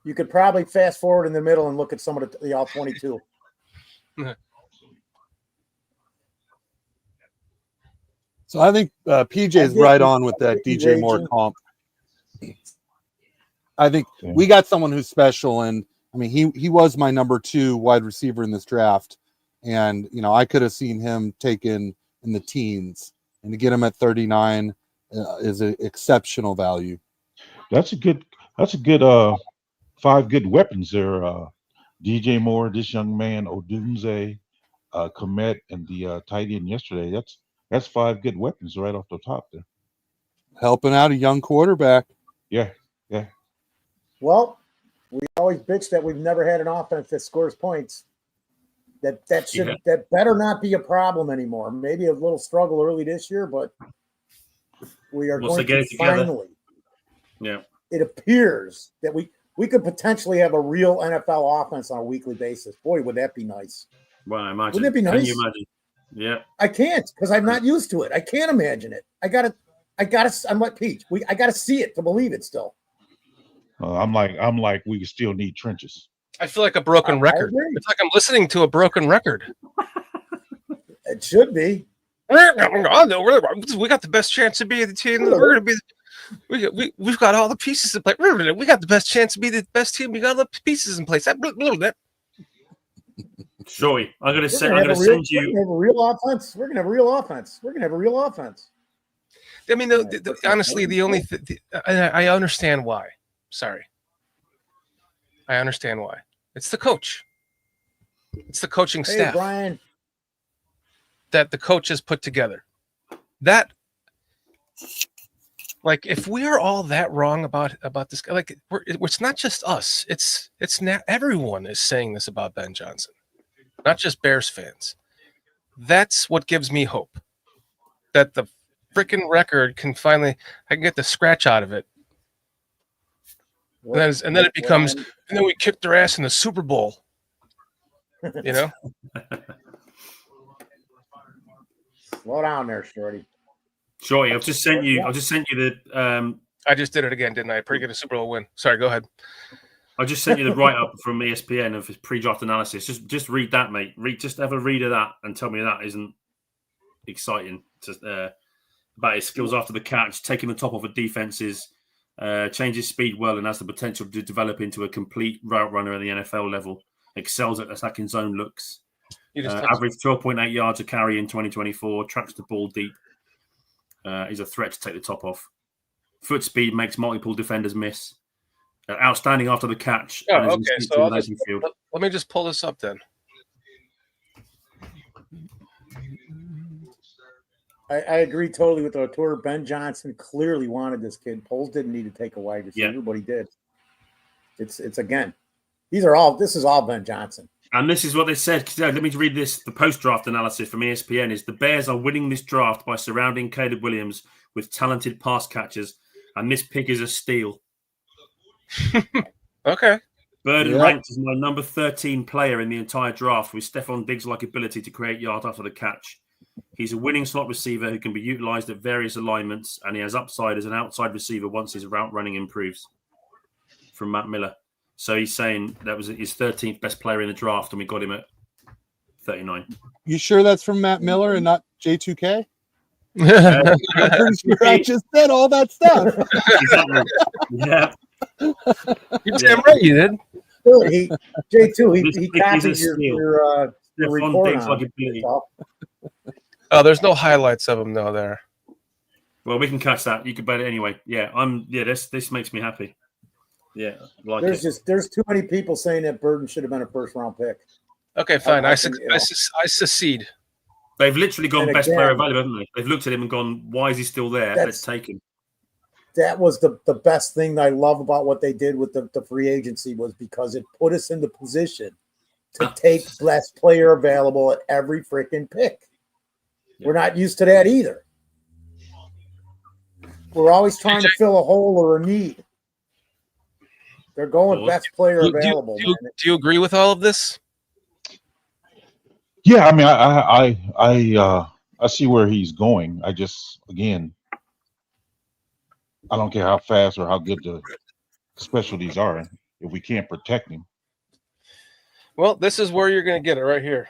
You could probably fast forward in the middle and look at some of the all 22. So I think PJ is right on with that DJ Moore comp. I think we got someone who's special, and I mean, he was my number 2 wide receiver in this draft, and I could have seen him taken in the teens, and to get him at 39 is an exceptional value. That's a good 5 good weapons there. DJ Moore, this young man, Odunze, Komet, and the tight end yesterday. That's 5 good weapons right off the top there. Helping out a young quarterback. Yeah. Well, we always bitch that we've never had an offense that scores points. That better not be a problem anymore. Maybe a little struggle early this year, but we are going to finally. Yeah. It appears that we could potentially have a real NFL offense on a weekly basis. Boy, would that be nice. Well, I imagine. Wouldn't it be nice? Can you imagine? Yeah. I can't because I'm not used to it. I can't imagine it. I'm like Peach. I gotta see it to believe it still. I'm like we still need trenches. I feel like a broken record. It's like I'm listening to a broken record. It should be. We got the best chance to be the team. We're gonna be. We've got all the pieces in place. We got the best chance to be the best team. We got all the pieces in place. Joey, I'm gonna send you. We're gonna have a real offense. We're gonna have a real offense. We're gonna have a real offense. I mean, honestly, the only I understand why. Sorry, I understand why. It's the coach. It's the coaching staff. Hey, Brian. That the coaches put together. That, like, if we are all that wrong about this, like, it's not just us. It's not everyone is saying this about Ben Johnson, not just Bears fans. That's what gives me hope that the freaking record can finally, I can get the scratch out of it. And then it becomes, and then we kicked their ass in the Super Bowl. Slow down there, Shorty. Shorty, I've just sent you the. I just did it again, didn't I? Pretty good a Super Bowl win. Sorry, go ahead. I just sent you the write-up from ESPN of his pre-draft analysis. Just read that, mate. Just have a read of that and tell me that isn't exciting. About his skills after the catch, taking the top off of defenses, changes speed well, and has the potential to develop into a complete route runner at the NFL level. Excels at attacking zone looks. Average 12.8 yards a carry in 2024. Traps the ball deep. He's a threat to take the top off. Foot speed makes multiple defenders miss. Outstanding after the catch. Oh, okay. So let me just pull this up then. I agree totally with the tour. Ben Johnson clearly wanted this kid. Poles didn't need to take a wide receiver, but he did. It's again, this is all Ben Johnson. And this is what they said. Let me read this. The post-draft analysis from ESPN is the Bears are winning this draft by surrounding Caleb Williams with talented pass catchers, and this pick is a steal. Okay. Burden ranked as my number 13 player in the entire draft with Stephon Diggs-like ability to create yards after the catch. He's a winning slot receiver who can be utilized at various alignments, and he has upside as an outside receiver once his route running improves. From Matt Miller. So he's saying that was his 13th best player in the draft, and we got him at 39. You sure that's from Matt Miller and not J2K? I'm pretty sure I just said all that stuff. Exactly. Yeah. You're damn right you did. J2, he copied your report on it. Oh, there's no highlights of him though there. Well, we can catch that. You can bet it anyway. Yeah, this makes me happy. Yeah, there's too many people saying that Burden should have been a first round pick. Okay, fine. I secede. They've literally gone best player available, haven't they? They've looked at him and gone, why is he still there? Let's take him. That was the best thing that I love about what they did with the free agency was because it put us in the position to take best player available at every freaking pick. Yeah. We're not used to that either. We're always trying to fill a hole or a need. They're going best player available. Do you agree with all of this? Yeah, I mean, I see where he's going. I just, again, I don't care how fast or how good the specialties are if we can't protect him. Well, this is where you're going to get it right here.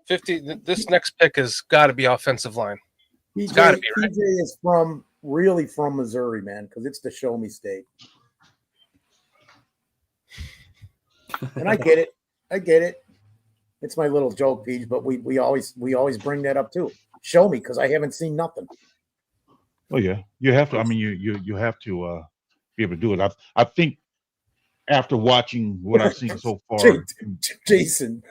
50. This next pick has got to be offensive line. It's got to be right. TJ is really from Missouri, man, because it's the show me state. And I get it. It's my little joke, Peach, but we always bring that up too. Show me, because I haven't seen nothing. Well, yeah, you have to. I mean, you have to be able to do it. I think after watching what I've seen so far, Jason,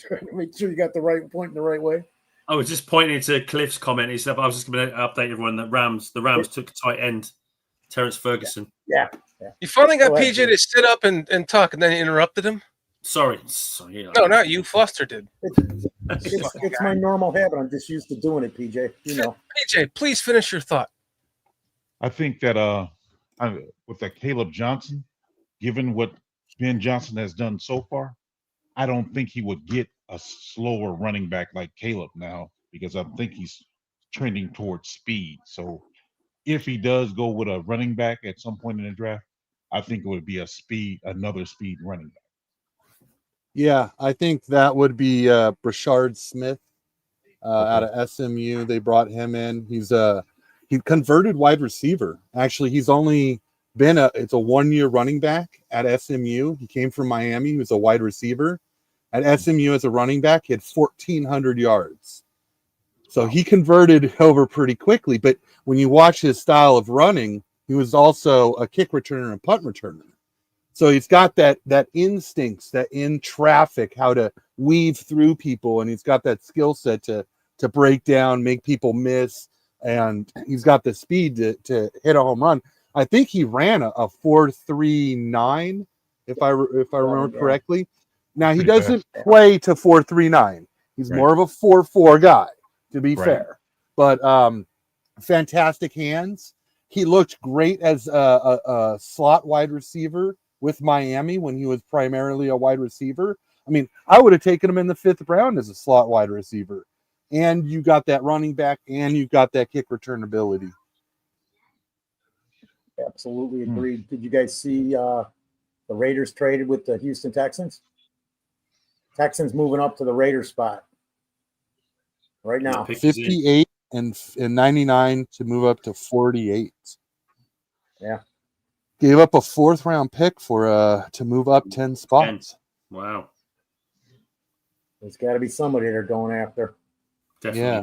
trying to make sure you got the right point in the right way. I was just pointing to Cliff's comment. He said, I was just going to update everyone that the Rams took a tight end, Terrence Ferguson. Yeah. You finally got PJ to sit up and talk, and then you interrupted him? Sorry. No, not you. Foster did. It's my normal habit. I'm just used to doing it, PJ. You know. PJ, please finish your thought. I think that with that Caleb Johnson, given what Ben Johnson has done so far, I don't think he would get a slower running back like Caleb now, because I think he's trending towards speed. So if he does go with a running back at some point in the draft, I think it would be another speed running back. Yeah, I think that would be Brashard Smith out of SMU. They brought him in. He converted wide receiver. Actually, he's only been it's a 1-year running back at SMU. He came from Miami. He was a wide receiver. At SMU as a running back, he had 1,400 yards. So he converted over pretty quickly. But when you watch his style of running, he was also a kick returner and punt returner. So he's got that instincts, that in traffic, how to weave through people, and he's got that skill set to break down, make people miss, and he's got the speed to hit a home run. I think he ran a 4.39, if I remember correctly. Now he doesn't play to 4.39. He's more of a 4.4 guy, to be fair. But fantastic hands. He looked great as a slot wide receiver with Miami when he was primarily a wide receiver. I mean, I would have taken him in the 5th round as a slot wide receiver. And you got that running back, and you've got that kick return ability. Absolutely agreed. Did you guys see the Raiders traded with the Houston Texans? Texans moving up to the Raiders spot right now. 58 and 99 to move up to 48. Yeah. Gave up a 4th round pick for to move up 10 spots. Wow. There's got to be somebody they're going after. Definitely. Yeah.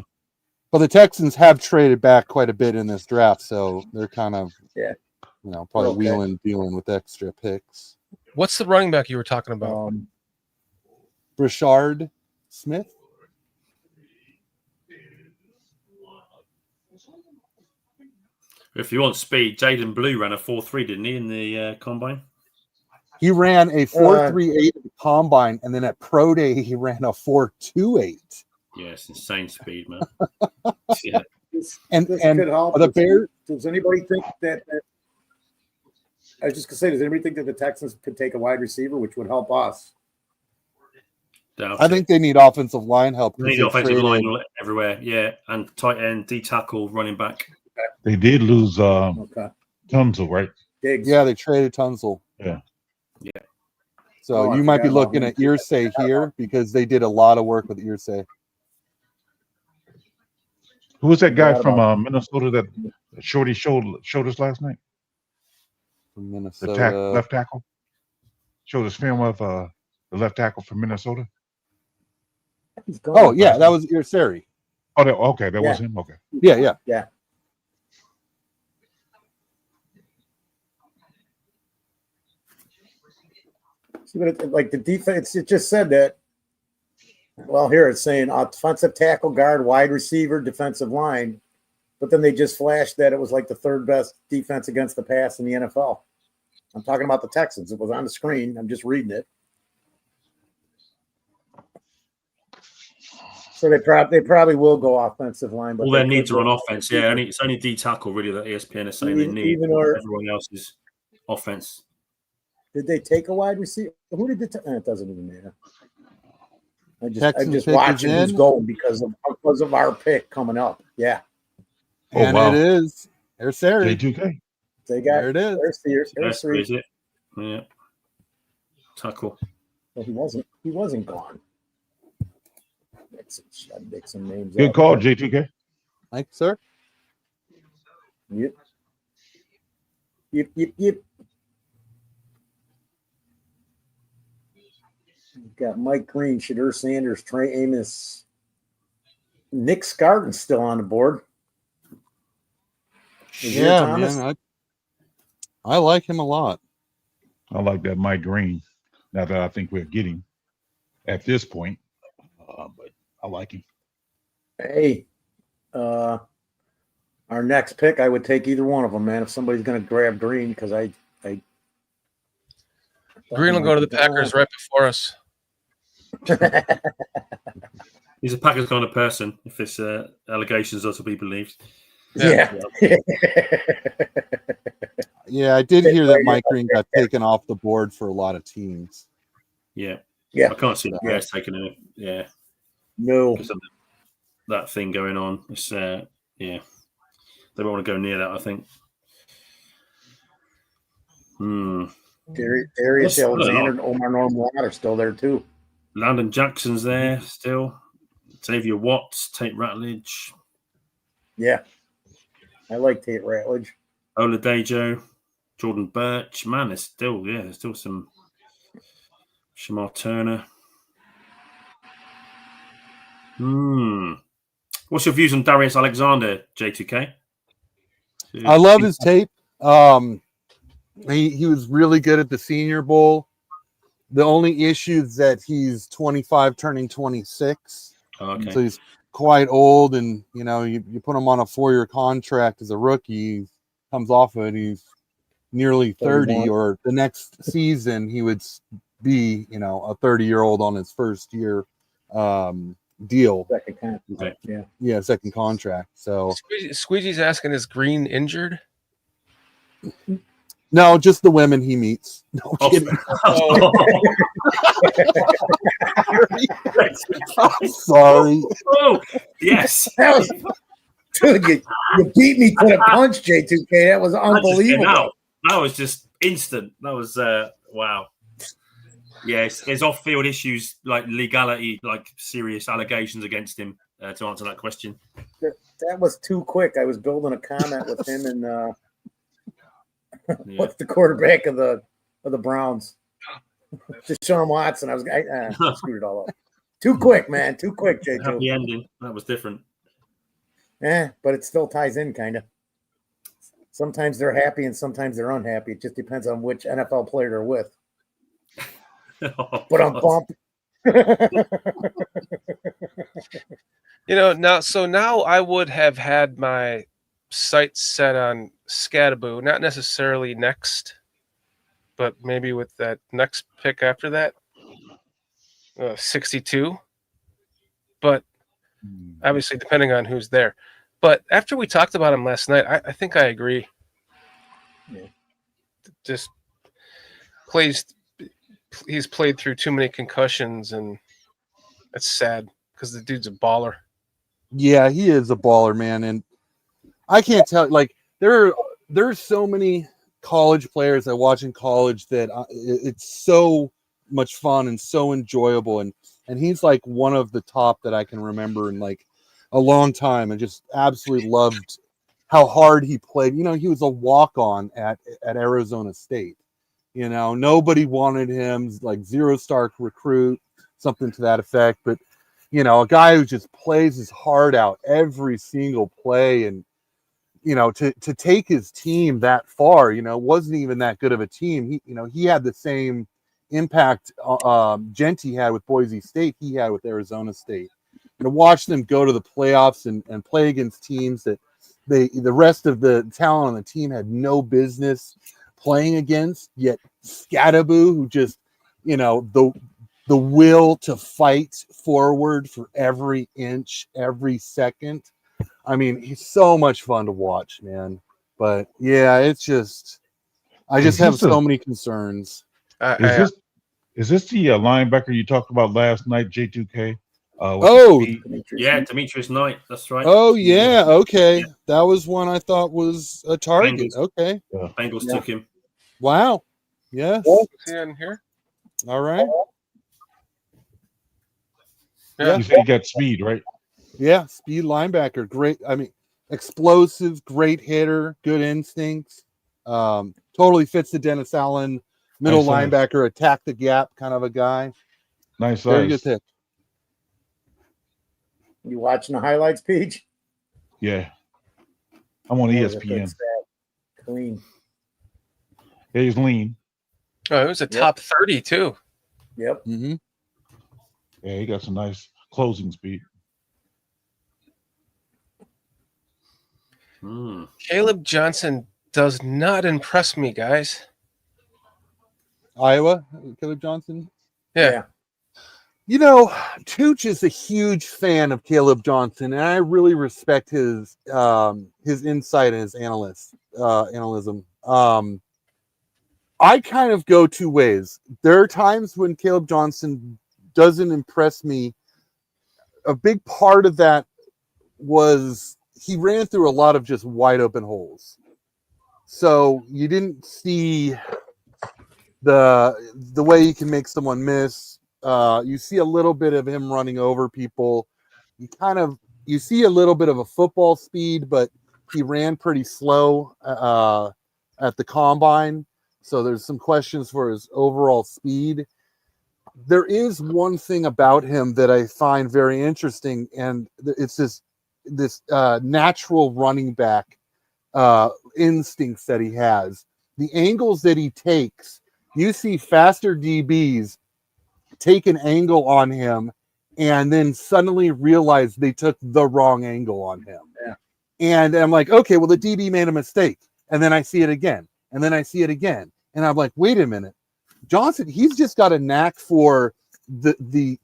But the Texans have traded back quite a bit in this draft, so they're kind of probably wheeling, dealing with extra picks. What's the running back you were talking about? Brashard Smith. If you want speed, Jaden Blue ran a 4.3, didn't he, in the combine? He ran a 4.38 at the combine, and then at pro day he ran a 4.28. Yeah, it's insane speed, man. Yeah. This and could help. the Bears. Does anybody think that? I was just gonna say, does anybody think that the Texans could take a wide receiver, which would help us? I think they need offensive line help. They need offensive line everywhere, yeah, and tight end, D tackle, running back. They did lose Tunzel, right? Yeah, they traded Tunzel. Yeah. So you might be looking at Irsay here because they did a lot of work with Irsay. Who was that guy from Minnesota that Shorty showed us last night? From Minnesota. Left tackle. Showed us film of the left tackle from Minnesota. Oh, yeah, that was Irsay. Oh, okay, that was him. Okay. Yeah. See, but like the defense, it just said that. Well, here it's saying offensive tackle, guard, wide receiver, defensive line, but then they just flashed that it was like the 3rd best defense against the pass in the NFL. I'm talking about the Texans. It was on the screen. I'm just reading it. So they probably will go offensive line. But all their needs are on offense. Yeah, it's only D tackle really that ESPN is saying they need. Everyone else is offense. Did they take a wide receiver? Who did they take? It doesn't even matter. I'm just pick watching is who's in. going because of our pick coming up. Yeah. And it is. There's Sari. J2K. They got there it is. There's three. Is it? Yeah. Tackle. Well, he wasn't gone. Make some names. Good call, J2K. Thanks, sir. Yep. Got Mike Green, Shadur Sanders, Trey Amos, Nick Scarton's still on the board. Yeah, man, I like him a lot. I like that Mike Green. Now that I think we're getting at this point, but I like him. Hey, our next pick, I would take either one of them, man. If somebody's going to grab Green, because I Green will go to the Packers right before us. He's a Packers kind of person, if this allegations are to be believed. Yeah. Yeah, I did hear that Mike Green got taken off the board for a lot of teams. Yeah. Yeah. I can't see the Yeah. Bears taking it. Yeah. No. Because of that thing going on. It's yeah. They don't want to go near that, I think. Darius Alexander and Omar Norman are still there too. Landon Jackson's there still. Xavier Watts, Tate Ratledge. Yeah. I like Tate Ratledge. Oladejo, Jordan Birch. Man, there's still some Shamar Turner. What's your views on Darius Alexander, J2K? I love his tape. He was really good at the Senior Bowl. The only issue is that he's 25 turning 26. Okay. So he's quite old, and you put him on a 4-year contract as a rookie, he comes off of it, he's nearly 30, or the next season he would be, a 30-year-old on his first year deal. Second contract. Yeah, second contract. So Squeegee's asking, is Green injured? no, just the women he meets. No kidding. I'm sorry. Oh, yes. Dude, you beat me to the punch, J2K. That was unbelievable. That was just instant. That was wow. Yes, there's off-field issues, like legality, like serious allegations against him. To answer that question, that was too quick. I was building a comment with him and what's the quarterback of the Browns? Deshaun Watson. I screwed it all up. Too quick, man. Too quick, J2. Happy ending. That was different. But it still ties in, kind of. Sometimes they're happy and sometimes they're unhappy. It just depends on which NFL player they're with. But I'm bumped. Now I would have had my sights set on Scattaboo, not necessarily next, but maybe with that next pick after that, 62. But obviously, depending on who's there. But after we talked about him last night, I think I agree. Yeah. Just he's played through too many concussions, and it's sad because the dude's a baller. Yeah, he is a baller, man. And I can't tell, like, there's so many college players I watch in college that it's so much fun and so enjoyable. And he's like one of the top that I can remember in like a long time. I just absolutely loved how hard he played. He was a walk-on at Arizona State. Nobody wanted him, like 0-star recruit, something to that effect. But, a guy who just plays his heart out every single play, and, to take his team that far, wasn't even that good of a team. He had the same impact Genty had with Boise State, he had with Arizona State. To watch them go to the playoffs and play against teams that the rest of the talent on the team had no business playing against, yet Scattaboo, who just, the will to fight forward for every inch, every second. I mean, he's so much fun to watch, man. But yeah, it's just, I just have so many concerns. Is this the linebacker you talked about last night, J2K? Demetrius Knight. That's right. Oh yeah, okay. That was one I thought was a target. Bengals. Okay. Bengals took him. Wow. Yes. Is he in here? All right. You said he got speed, right? Yeah, speed linebacker. Great. I mean, explosive, great hitter, good instincts. Totally fits the Dennis Allen middle linebacker, attack the gap kind of a guy. Nice Very size. good pick. You watching the highlights, Peach? Yeah. I'm on That was a good ESPN. stat. Clean. Yeah, he's lean. Oh, it was a top 30 too. Yep. Mm-hmm. Yeah, he got some nice closing speed. Caleb Johnson does not impress me, guys. Iowa, Caleb Johnson. Yeah. You know, Tooch is a huge fan of Caleb Johnson, and I really respect his insight and his analysis. I kind of go two ways. There are times when Caleb Johnson doesn't impress me. A big part of that was he ran through a lot of just wide open holes. So you didn't see the way he can make someone miss. You see a little bit of him running over people. You see a little bit of a football speed, but he ran pretty slow at the combine. So there's some questions for his overall speed. There is one thing about him that I find very interesting, and it's this natural running back instincts that he has. The angles that he takes, you see faster DBs take an angle on him and then suddenly realize they took the wrong angle on him. Yeah. And I'm like, okay, well, the DB made a mistake. And then I see it again. And then I see it again. And I'm like, wait a minute. Johnson, he's just got a knack for the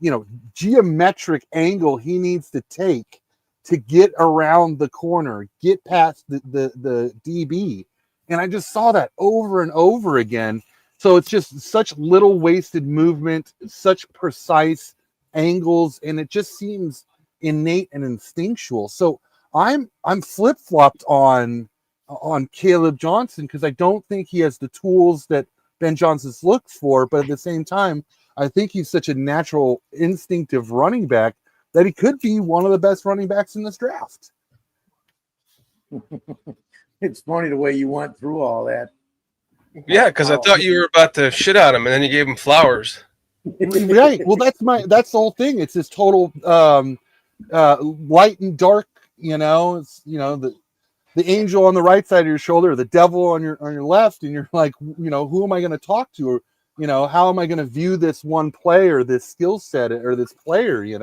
geometric angle he needs to take to get around the corner, get past the DB. And I just saw that over and over again. So it's just such little wasted movement, such precise angles, and it just seems innate and instinctual. So I'm flip-flopped on Caleb Johnson because I don't think he has the tools that Ben Johnson's looks for, but at the same time, I think he's such a natural, instinctive running back that he could be one of the best running backs in this draft. It's funny the way you went through all that. Yeah, because I thought you were about to shit on him, and then you gave him flowers. Right. Well, that's the whole thing. It's this total light and dark. It's the angel on the right side of your shoulder, the devil on your left, and you're like, who am I going to talk to, or how am I going to view this one player, this skill set, or this player? Yeah.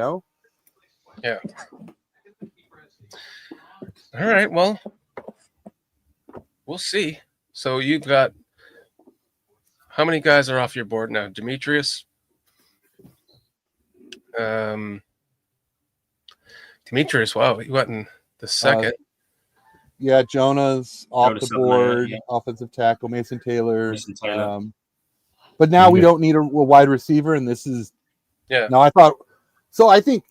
All right. Well, we'll see. So you've got how many guys are off your board now? Demetrius. Demetrius. Wow, he went in the second. Yeah, Jonah's off Jonah's the up there, board. yeah. Offensive tackle Mason Taylor. Mason Taylor. But now we don't need a wide receiver, and this is. Yeah. No, I thought. So I think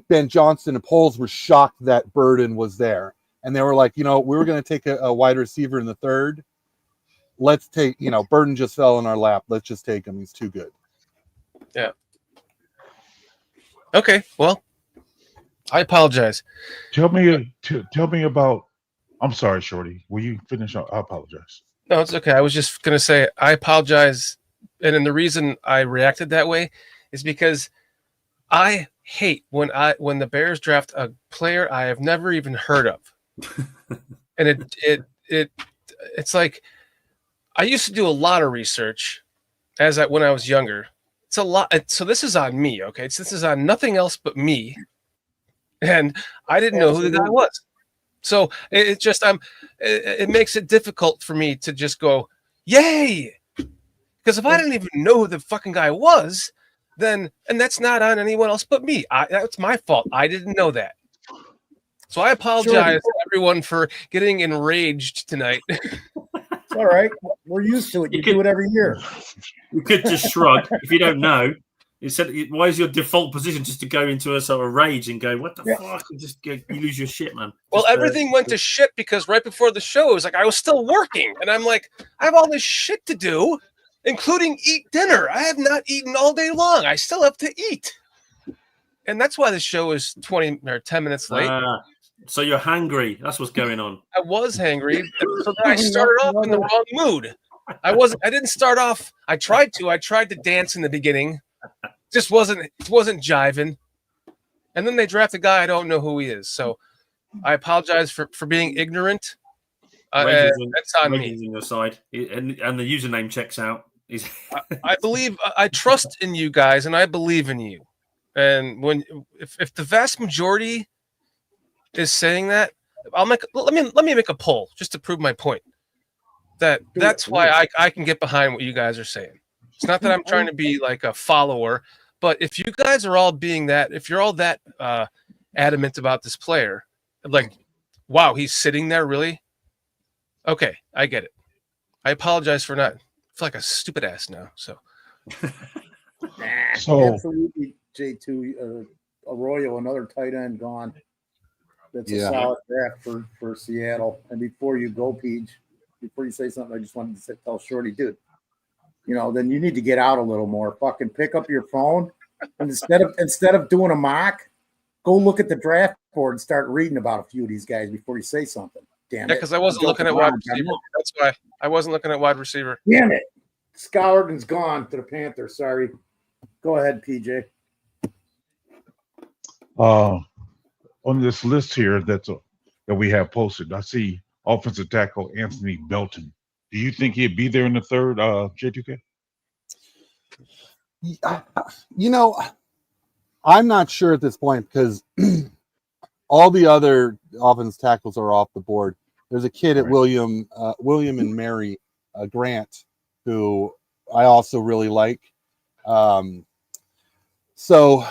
Ben Johnson and Poles were shocked that Burden was there, and they were like, we were going to take a wide receiver in the third. Let's take, Burden just fell in our lap. Let's just take him. He's too good. Yeah. Okay. Well, I apologize. Tell me about. I'm sorry, Shorty. Will you finish? I apologize. No, it's okay. I was just gonna say I apologize, and then the reason I reacted that way is because I hate when the Bears draft a player I have never even heard of, and it's like I used to do a lot of research when I was younger. It's a lot. So this is on me, okay? So this is on nothing else but me, and I didn't know who the guy was. So it makes it difficult for me to just go, yay! Because if I didn't even know who the fucking guy was, then, and that's not on anyone else but me. That's my fault. I didn't know that. So I apologize to everyone for getting enraged tonight. It's all right. We're used to it. You do it every year. You could just shrug if you don't know. Why is your default position just to go into a sort of rage and go, what the fuck? And you lose your shit, man. Well, everything went to shit because right before the show, it was like I was still working. And I'm like, I have all this shit to do, including eat dinner. I have not eaten all day long. I still have to eat. And that's why the show is 20 or 10 minutes late. So you're hangry. That's what's going on. I was hangry. So then I started off in the wrong mood. I didn't start off. I tried to dance in the beginning. Just wasn't jiving. And then they draft a guy I don't know who he is. So I apologize for being ignorant. That's on me. On your side, and the username checks out. I believe I trust in you guys, and I believe in you. And if the vast majority is saying that, let me make a poll just to prove my point. That's why I can get behind what you guys are saying. It's not that I'm trying to be like a follower, but if you guys are all being that, if you're all that adamant about this player, like, wow, he's sitting there, really? Okay, I get it. I apologize for not. I feel like a stupid ass now. So, Absolutely, J2 Arroyo, another tight end gone. That's a solid draft for Seattle. And before you go, Peach, before you say something, I just wanted to tell Shorty, dude, then you need to get out a little more. Fucking pick up your phone, and instead of doing a mock, go look at the draft board and start reading about a few of these guys before you say something. Damn it. because I wasn't looking at wide receiver. That's why I wasn't looking at wide receiver. Damn it. Scoularden's gone to the Panthers. Sorry. Go ahead, PJ. On this list here that we have posted, I see offensive tackle Anthony Belton. Do you think he'd be there in the third, J2K? I'm not sure at this point because all the other offensive tackles are off the board. There's a kid at William and Mary Grant who I also really like. So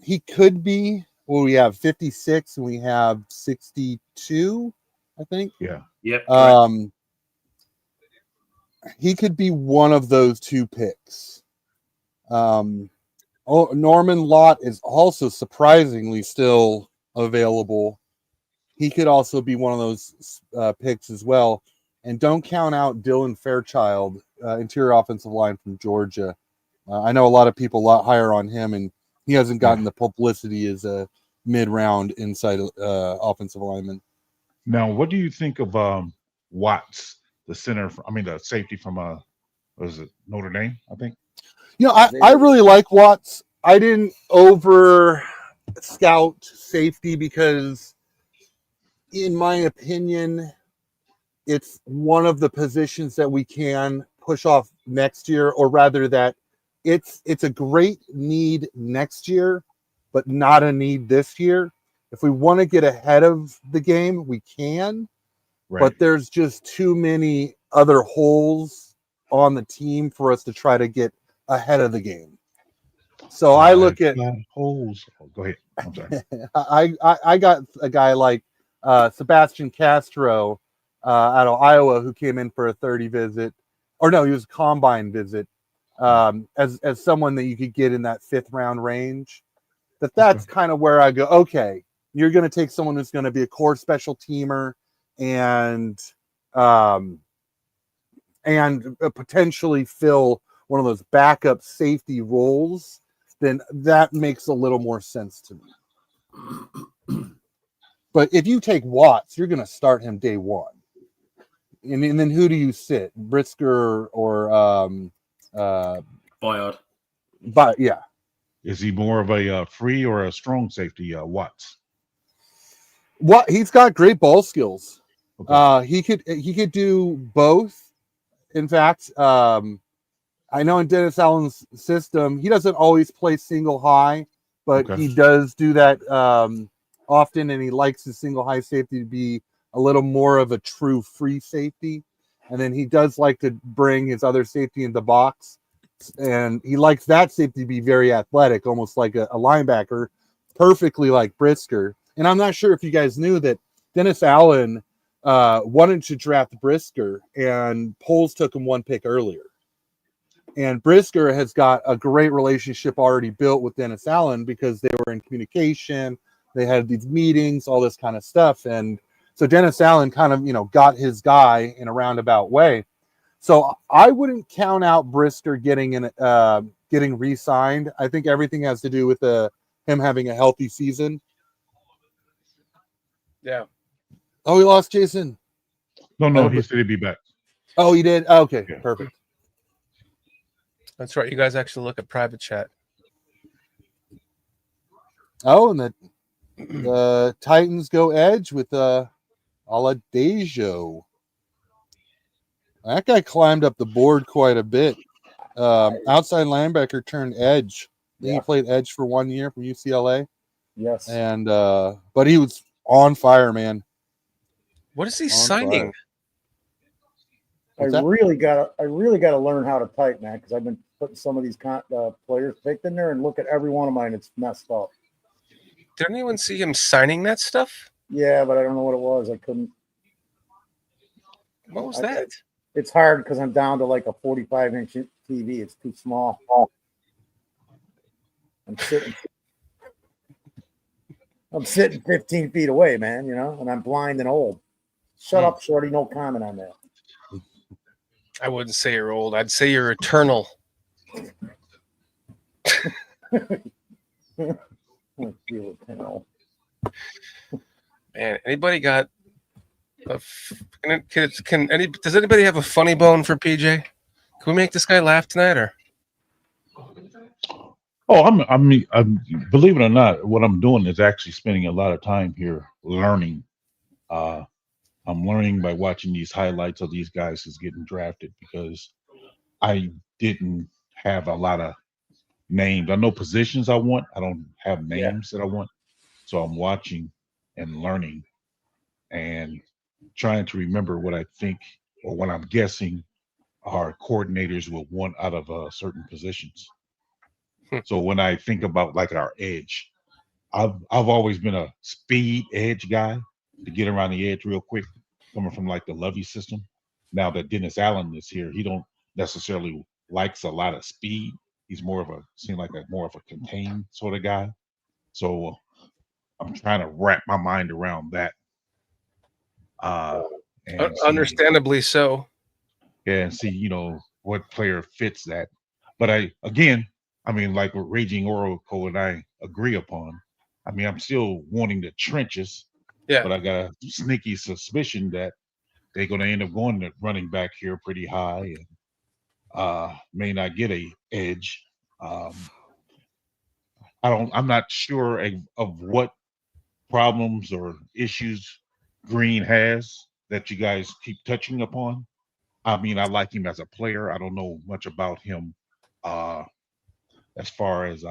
he could be. Well, we have 56 and we have 62, I think. Yeah. Yep. He could be one of those two picks. Norman Lott is also surprisingly still available. He could also be one of those picks as well. And don't count out Dylan Fairchild, interior offensive line from Georgia. I know a lot of people a lot higher on him, and he hasn't gotten the publicity as a mid-round inside offensive lineman. Now, what do you think of Watts, the safety from what is it, Notre Dame, I think? I really like Watts. I didn't over scout safety because, in my opinion, it's one of the positions that we can push off next year, or rather that it's a great need next year, but not a need this year. If we want to get ahead of the game, we can, but there's just too many other holes on the team for us to try to get ahead of the game. So I look at holes. Go ahead. I'm sorry. I got a guy like Sebastian Castro out of Iowa who came in for a 30 visit, or no, he was a combine visit, as someone that you could get in that 5th round range. That's kind of where I go, okay, you're going to take someone who's going to be a core special teamer and potentially fill one of those backup safety roles, then that makes a little more sense to me. But if you take Watts, you're going to start him day one. And then who do you sit? Brisker or Bayard? But yeah. Is he more of a free or a strong safety, Watts? He's got great ball skills. Okay. He could do both. In fact, I know in Dennis Allen's system, he doesn't always play single high, but he does do that often, and he likes his single high safety to be a little more of a true free safety. And then he does like to bring his other safety in the box, and he likes that safety to be very athletic, almost like a linebacker, perfectly like Brisker. And I'm not sure if you guys knew that Dennis Allen wanted to draft Brisker, and Poles took him 1 pick earlier. And Brisker has got a great relationship already built with Dennis Allen because they were in communication. They had these meetings, all this kind of stuff. And so Dennis Allen kind of, got his guy in a roundabout way. So I wouldn't count out Brisker getting re-signed. I think everything has to do with him having a healthy season. Yeah. Oh, we lost Jason. No, he said he'd be back. Oh, he did? Okay, yeah. Perfect. That's right. You guys actually look at private chat. Oh, and the Titans go edge with Oladejo. That guy climbed up the board quite a bit. Outside linebacker turned edge. I think he played edge for 1 year from UCLA. Yes. And but he was on fire, man. What is he On signing? I really gotta learn how to type, man, because I've been putting some of these players picked in there and look at every one of mine. It's messed up. Did anyone see him signing that stuff? Yeah, but I don't know what it was. I couldn't. What was that? It's hard because I'm down to like a 45-inch TV. It's too small. I'm sitting 15 feet away, man, you know, and I'm blind and old. Shut up, Shorty. No comment on that. I wouldn't say you're old. I'd say you're eternal. Man, anybody got does anybody have a funny bone for PJ? Can we make this guy laugh tonight, or? Oh, I'm believe it or not, what I'm doing is actually spending a lot of time here learning. I'm learning by watching these highlights of these guys who's getting drafted because I didn't have a lot of names. I know positions I want. I don't have names that I want. So I'm watching and learning and trying to remember what I think or what I'm guessing our coordinators will want out of certain positions. So when I think about like our edge, I've always been a speed edge guy to get around the edge real quick, coming from like the Lovey system. Now that Dennis Allen is here, he don't necessarily likes a lot of speed. He's more of more of a contained sort of guy. So I'm trying to wrap my mind around that. And Understandably so. Yeah, and see, what player fits that. But like what Raging Oracle and I agree upon. I'm still wanting the trenches. Yeah. But I got a sneaky suspicion that they're going to end up going to running back here pretty high and may not get a edge. I'm not sure of what problems or issues Green has that you guys keep touching upon. I like him as a player. I don't know much about him as far as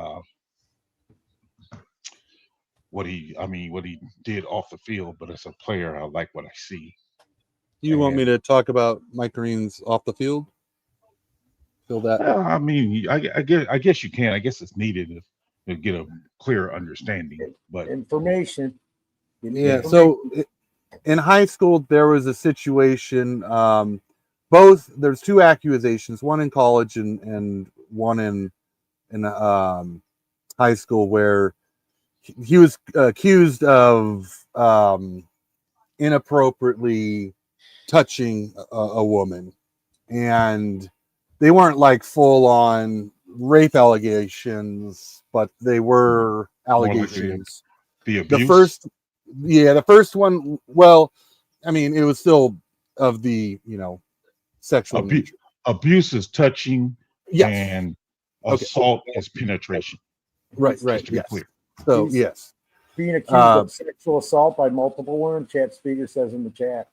what he did off the field, but as a player, I like what I see. You want me to talk about Mike Green's off the field? Feel that? I guess you can. I guess it's needed to get a clear understanding. But information. Yeah. So in high school, there was a situation. There's two accusations, one in college and one in high school, where he was accused of inappropriately touching a woman, and they weren't like full on rape allegations, but they were allegations. The abuse? The first one, well, it was still of the, sexual nature. Abuse is touching, yes. And assault is penetration. Right, Just to be yes. clear. So, yes. Being accused of sexual assault by multiple women, Chad Speaker says in the chat.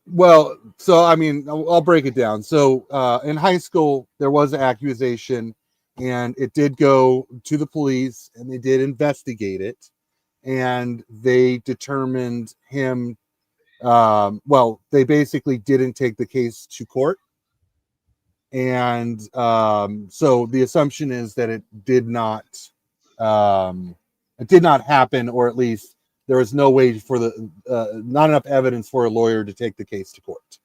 Well, so I'll break it down. So in high school, there was an accusation, and it did go to the police, and they did investigate it, and they determined him. They basically didn't take the case to court, and so the assumption is that it did not happen, or at least there was no way for not enough evidence for a lawyer to take the case to court.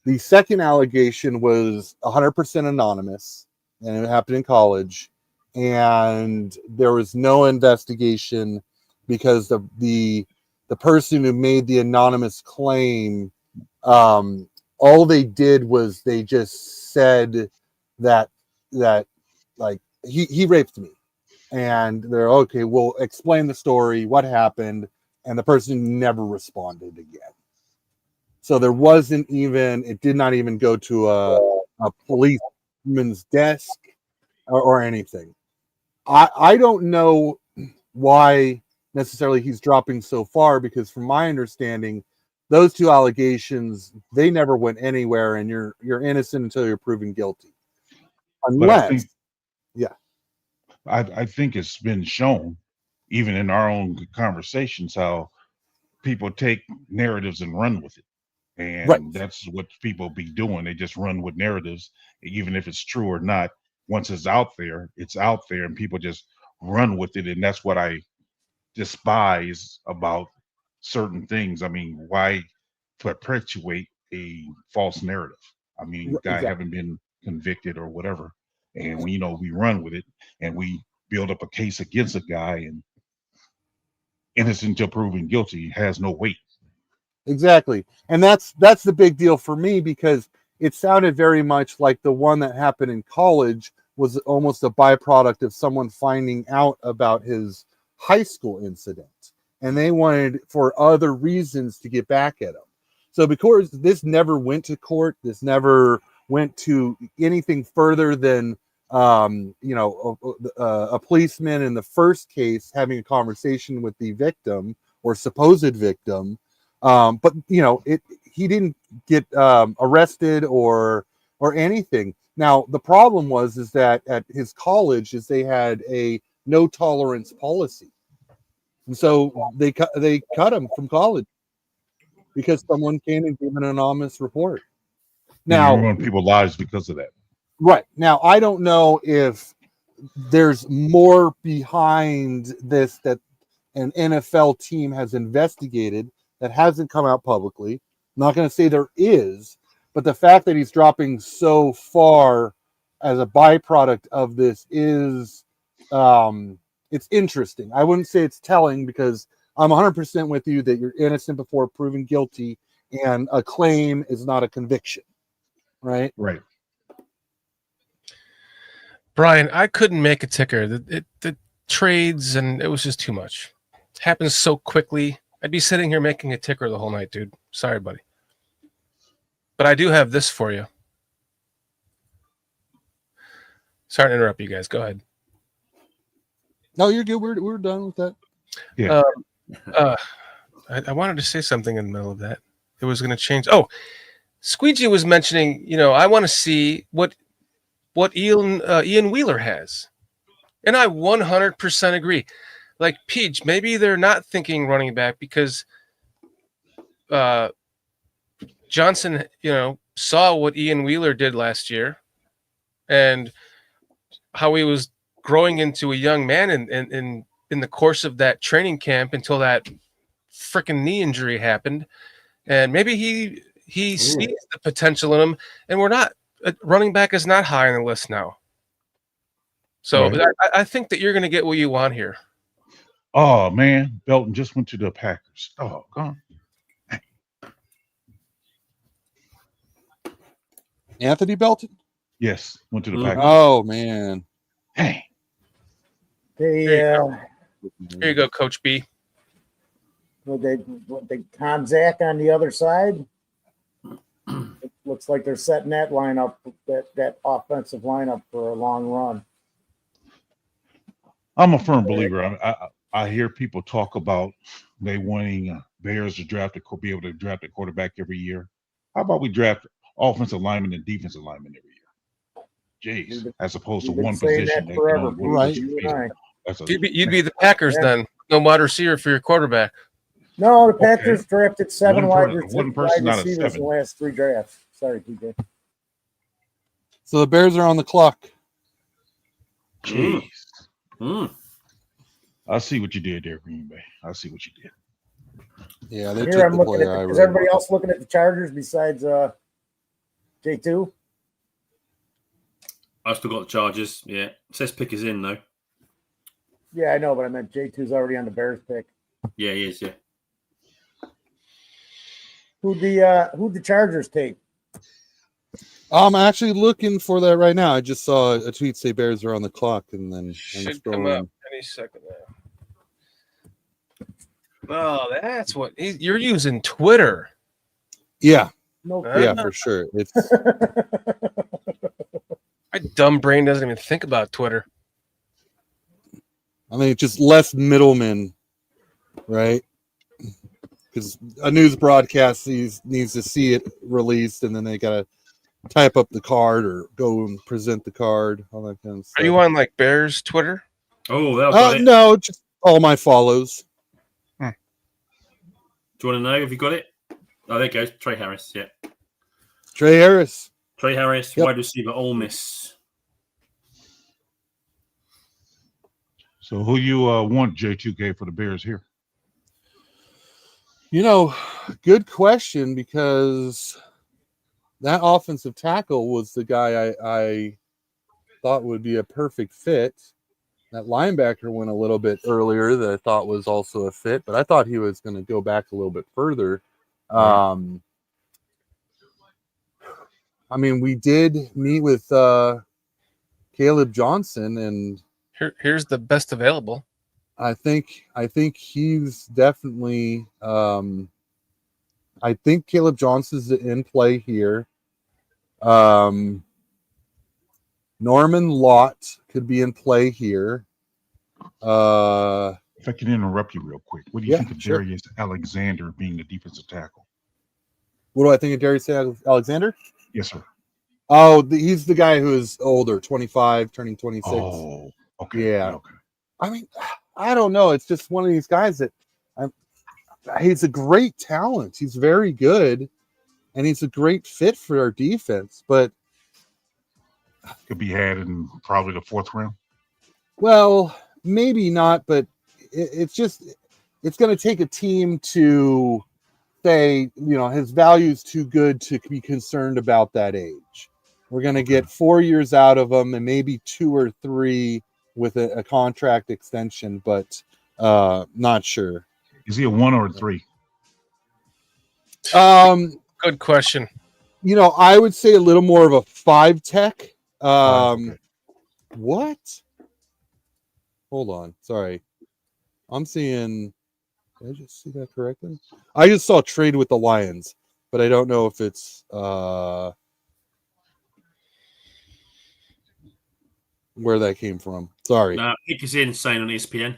The second allegation was 100% anonymous, and it happened in college, and there was no investigation because the person who made the anonymous claim, all they did was they just said that like he raped me. And they're okay, we'll explain the story, what happened, and the person never responded again. So there wasn't even, it did not even go to a policeman's desk or anything. I don't know why necessarily he's dropping so far, because from my understanding, those two allegations, they never went anywhere, and you're innocent until you're proven guilty. But Unless, I think it's been shown, even in our own conversations, how people take narratives and run with it. And that's what people be doing. They just run with narratives, even if it's true or not. Once it's out there, and people just run with it. And that's what I despise about certain things. I mean, why perpetuate a false narrative? I mean, guy haven't been convicted or whatever. And we we run with it and we build up a case against a guy, and innocent until proven guilty has no weight. exactly. And that's the big deal for me, because it sounded very much like the one that happened in college was almost a byproduct of someone finding out about his high school incident, and they wanted for other reasons to get back at him. So because this never went to court, this never went to anything further than a policeman in the first case having a conversation with the victim or supposed victim, but he didn't get arrested or anything. Now the problem was that at his college they had a no tolerance policy, and so they cut him from college because someone came and gave an anonymous report. Now, you Now, ruin people's lives because of that. right now, I don't know if there's more behind this that an NFL team has investigated that hasn't come out publicly. I'm not going to say there is, but the fact that he's dropping so far as a byproduct of this is it's interesting. I wouldn't say it's telling, because I'm 100% with you that you're innocent before proven guilty, and a claim is not a conviction, right? Right. Brian, I couldn't make a ticker. The trades, and it was just too much. It happens so quickly. I'd be sitting here making a ticker the whole night, dude. Sorry, buddy. But I do have this for you. Sorry to interrupt you guys. Go ahead. No, you're good. We're done with that. Yeah. I wanted to say something in the middle of that. It was going to change. Oh, Squeegee was mentioning, I want to see what Ian Wheeler has. And I 100% agree. Like Peach, maybe they're not thinking running back because Johnson, saw what Ian Wheeler did last year and how he was growing into a young man in the course of that training camp until that freaking knee injury happened. And maybe he sees the potential in him, and we're not running back is not high on the list now. So Right. I think that you're going to get what you want here. Oh man, Belton just went to the Packers. Oh, gone. Anthony Belton? Yes, went to the Packers. Oh man. Dang. Here you go, Coach B. They Tom Zach on the other side. It looks like they're setting that lineup, that offensive lineup, for a long run. I'm a firm believer. I hear people talk about they wanting Bears to be able to draft a quarterback every year. How about we draft offensive linemen and defensive linemen every year? Jeez, as opposed to one position that can only right? You'd be the Packers then. No wide receiver for your quarterback. No, the Packers drafted seven wide person out of receivers in the 7. last 3 drafts. Sorry, PJ. So the Bears are on the clock. Jeez. I see what you did there, Green Bay. I see what you did. Yeah, they Here took I'm the looking player. at. Is everybody else looking at the Chargers besides J2? I've still got the Chargers. Yeah, it says pick is in though. Yeah, I know, but I meant J2's already on the Bears pick. Yeah, he is. Yeah. Who'd the Chargers take? I'm actually looking for that right now. I just saw a tweet say Bears are on the clock, and then Should come up any second now. Oh, that's what you're using Twitter. Yeah. No, yeah, for sure. It's my dumb brain doesn't even think about Twitter. I mean, just less middlemen, right? Because a news broadcast needs to see it released, and then they got to type up the card or go and present the card, all that kind of stuff. Are you on like Bears Twitter? Oh, no, just all my follows. Do you want to know? Have you got it? Oh, there it goes. Trey Harris. Yeah. Trey Harris. Trey Harris, Yep. wide receiver, Ole Miss. So who you want J2K for the Bears here? You know, good question, because that offensive tackle was the guy I thought would be a perfect fit. That linebacker went a little bit earlier that I thought was also a fit, but I thought he was going to go back a little bit further. I mean, we did meet with Caleb Johnson, and here's the best available. I think he's definitely. I think Caleb Johnson's in play here. Norman Lott could be in play here. If I can interrupt you real quick, what do you think of sure. Darius Alexander being the defensive tackle? What do I think of Darius Alexander? Yes, sir. Oh, he's the guy who is older, 25, turning 26. Oh, okay. Yeah. Okay. I mean, I don't know. It's just one of these guys that he's a great talent. He's very good, and he's a great fit for our defense. But could be had in probably the 4th round. Well, maybe not, but it's going to take a team to say, his value is too good to be concerned about that age. We're going to get 4 years out of him, and maybe 2 or 3 with a contract extension, but not sure. Is he a 1 or a 3? Good question. I would say a little more of a 5 tech. What? Hold on. Sorry. I'm seeing. Did I just see that correctly? I just saw trade with the Lions, but I don't know if it's where that came from. Sorry. No, Pick is insane on ESPN.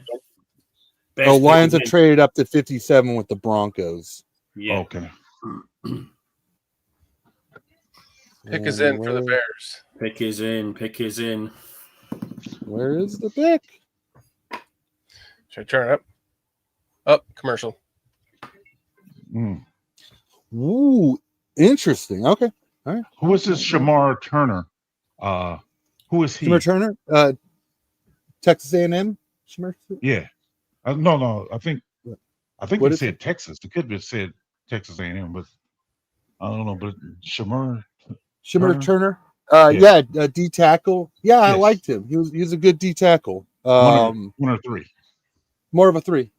Oh, Lions have traded up to 57 with the Broncos. Yeah. Okay. Pick is in for the Bears. Pick is in. Pick is in. Where is the pick? Should I turn it up? Up, commercial. Ooh, interesting. Okay. All right. Who is this Shamar Turner? Who is he? Shamar Turner? Texas A&M? Shamar? Yeah. No. I think What it is said Texas. It could have said Texas A&M, but I don't know. But Shamar Turner? D tackle. Yeah, I Yes. liked him. He was a good D tackle. 1 or 3. More of a 3.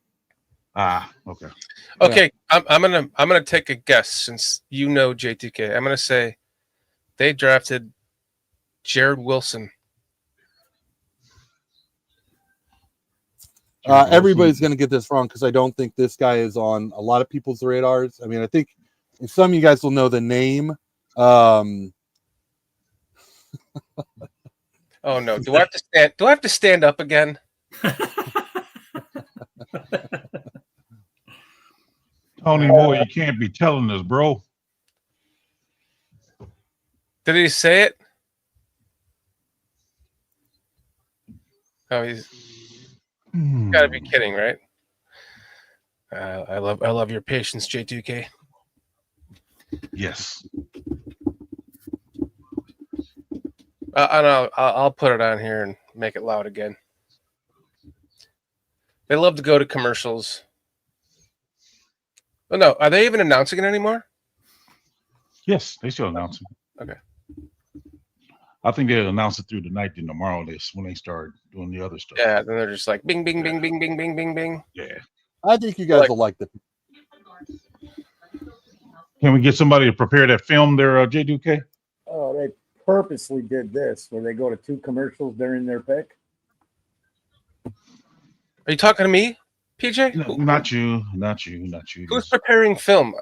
Okay. Okay, I'm gonna take a guess since you know J2K. I'm gonna say they drafted Jared Wilson. Everybody's going to get this wrong because I don't think this guy is on a lot of people's radars. I mean, I think some of you guys will know the name. Oh no! Do I have to stand? Do I have to stand up again? Tony Moore, you can't be telling us, bro. Did he say it? Oh, he's got to be kidding, right? I love your patience, J2K. Yes. I'll put it on here and make it loud again. They love to go to commercials. Oh no, are they even announcing it anymore? Yes, they still announce it. Okay. I think they'll announce it through the night, then tomorrow when they start doing the other stuff. Yeah, then they're just like bing, bing, bing, bing, bing, bing, bing, bing. Yeah. I think you guys will like the. Can we get somebody to prepare that film there, J2K? Oh, they purposely did this where they go to 2 commercials during their pick. Are you talking to me, PJ? No, not you. Who's preparing film?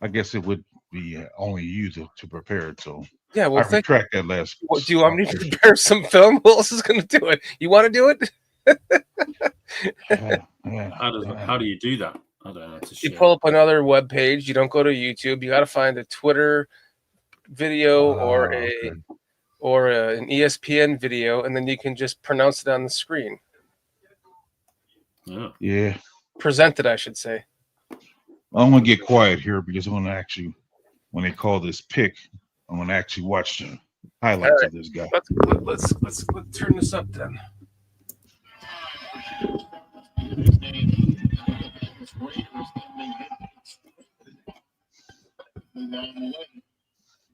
I guess it would be only you to prepare it. So yeah, well, I retract that last. Do you want me to prepare some film? Who else is going to do it? You want to do it? How do you do that? I don't know. You pull up another web page. You don't go to YouTube. You got to find a Twitter video or an ESPN video, and then you can just pronounce it on the screen. Yeah. Present it, I should say. I'm gonna get quiet here because I'm gonna actually, when they call this pick, I'm gonna actually watch the highlights of this guy. Let's turn this up then.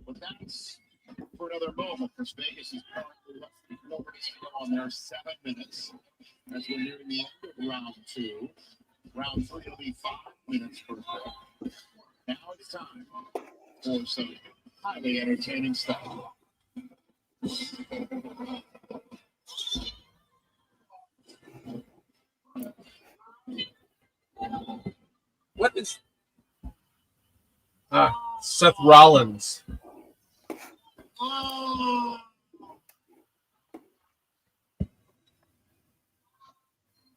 But that's for another moment, because Vegas is currently nobody's on there 7 minutes as we're nearing the end of round 2. Round 3 will be 5 minutes per pick. Now it's time for some highly entertaining stuff. What is Seth Rollins?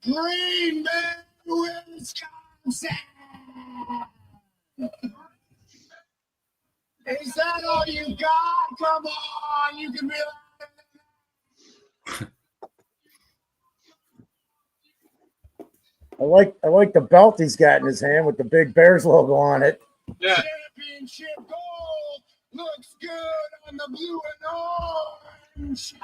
Green Bay, Wisconsin. Is that all you got? Come on, you can be I like the belt he's got in his hand with the big Bears logo on it. Yeah. Championship gold looks good on the blue and orange.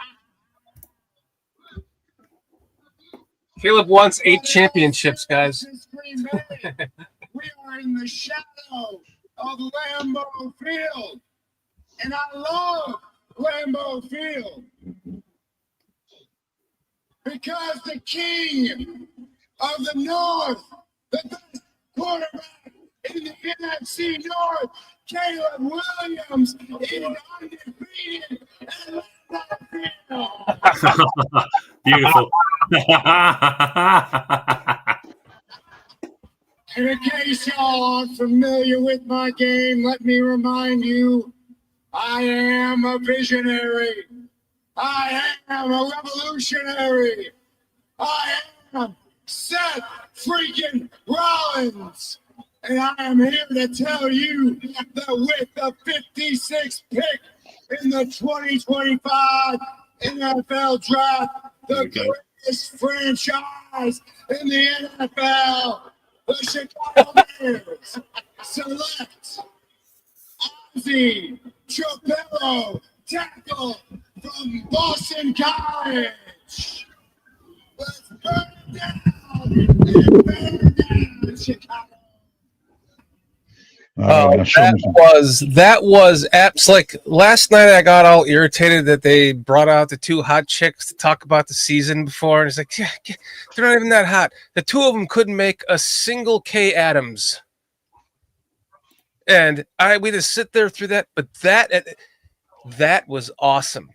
Caleb wants 8 championships, guys. Green Bay. We are in the shadow of Lambeau Field, and I love Lambeau Field because the king of the North, the best quarterback in the NFC North, Caleb Williams, is undefeated at Lambeau Field. Beautiful. And in case y'all aren't familiar with my game, let me remind you, I am a visionary. I am a revolutionary. I am Seth freaking Rollins. And I am here to tell you that with the 56th pick in the 2025 NFL Draft, the greatest franchise in the NFL, the Chicago Bears select Ozzie Trapello, tackle from Boston College. Let's burn it down and burn it down, Chicago. That was apps like last night. I got all irritated that they brought out the 2 hot chicks to talk about the season before, and it's like, yeah, they're not even that hot. The 2 of them couldn't make a single K Adams, and we just sit there through that. But that was awesome.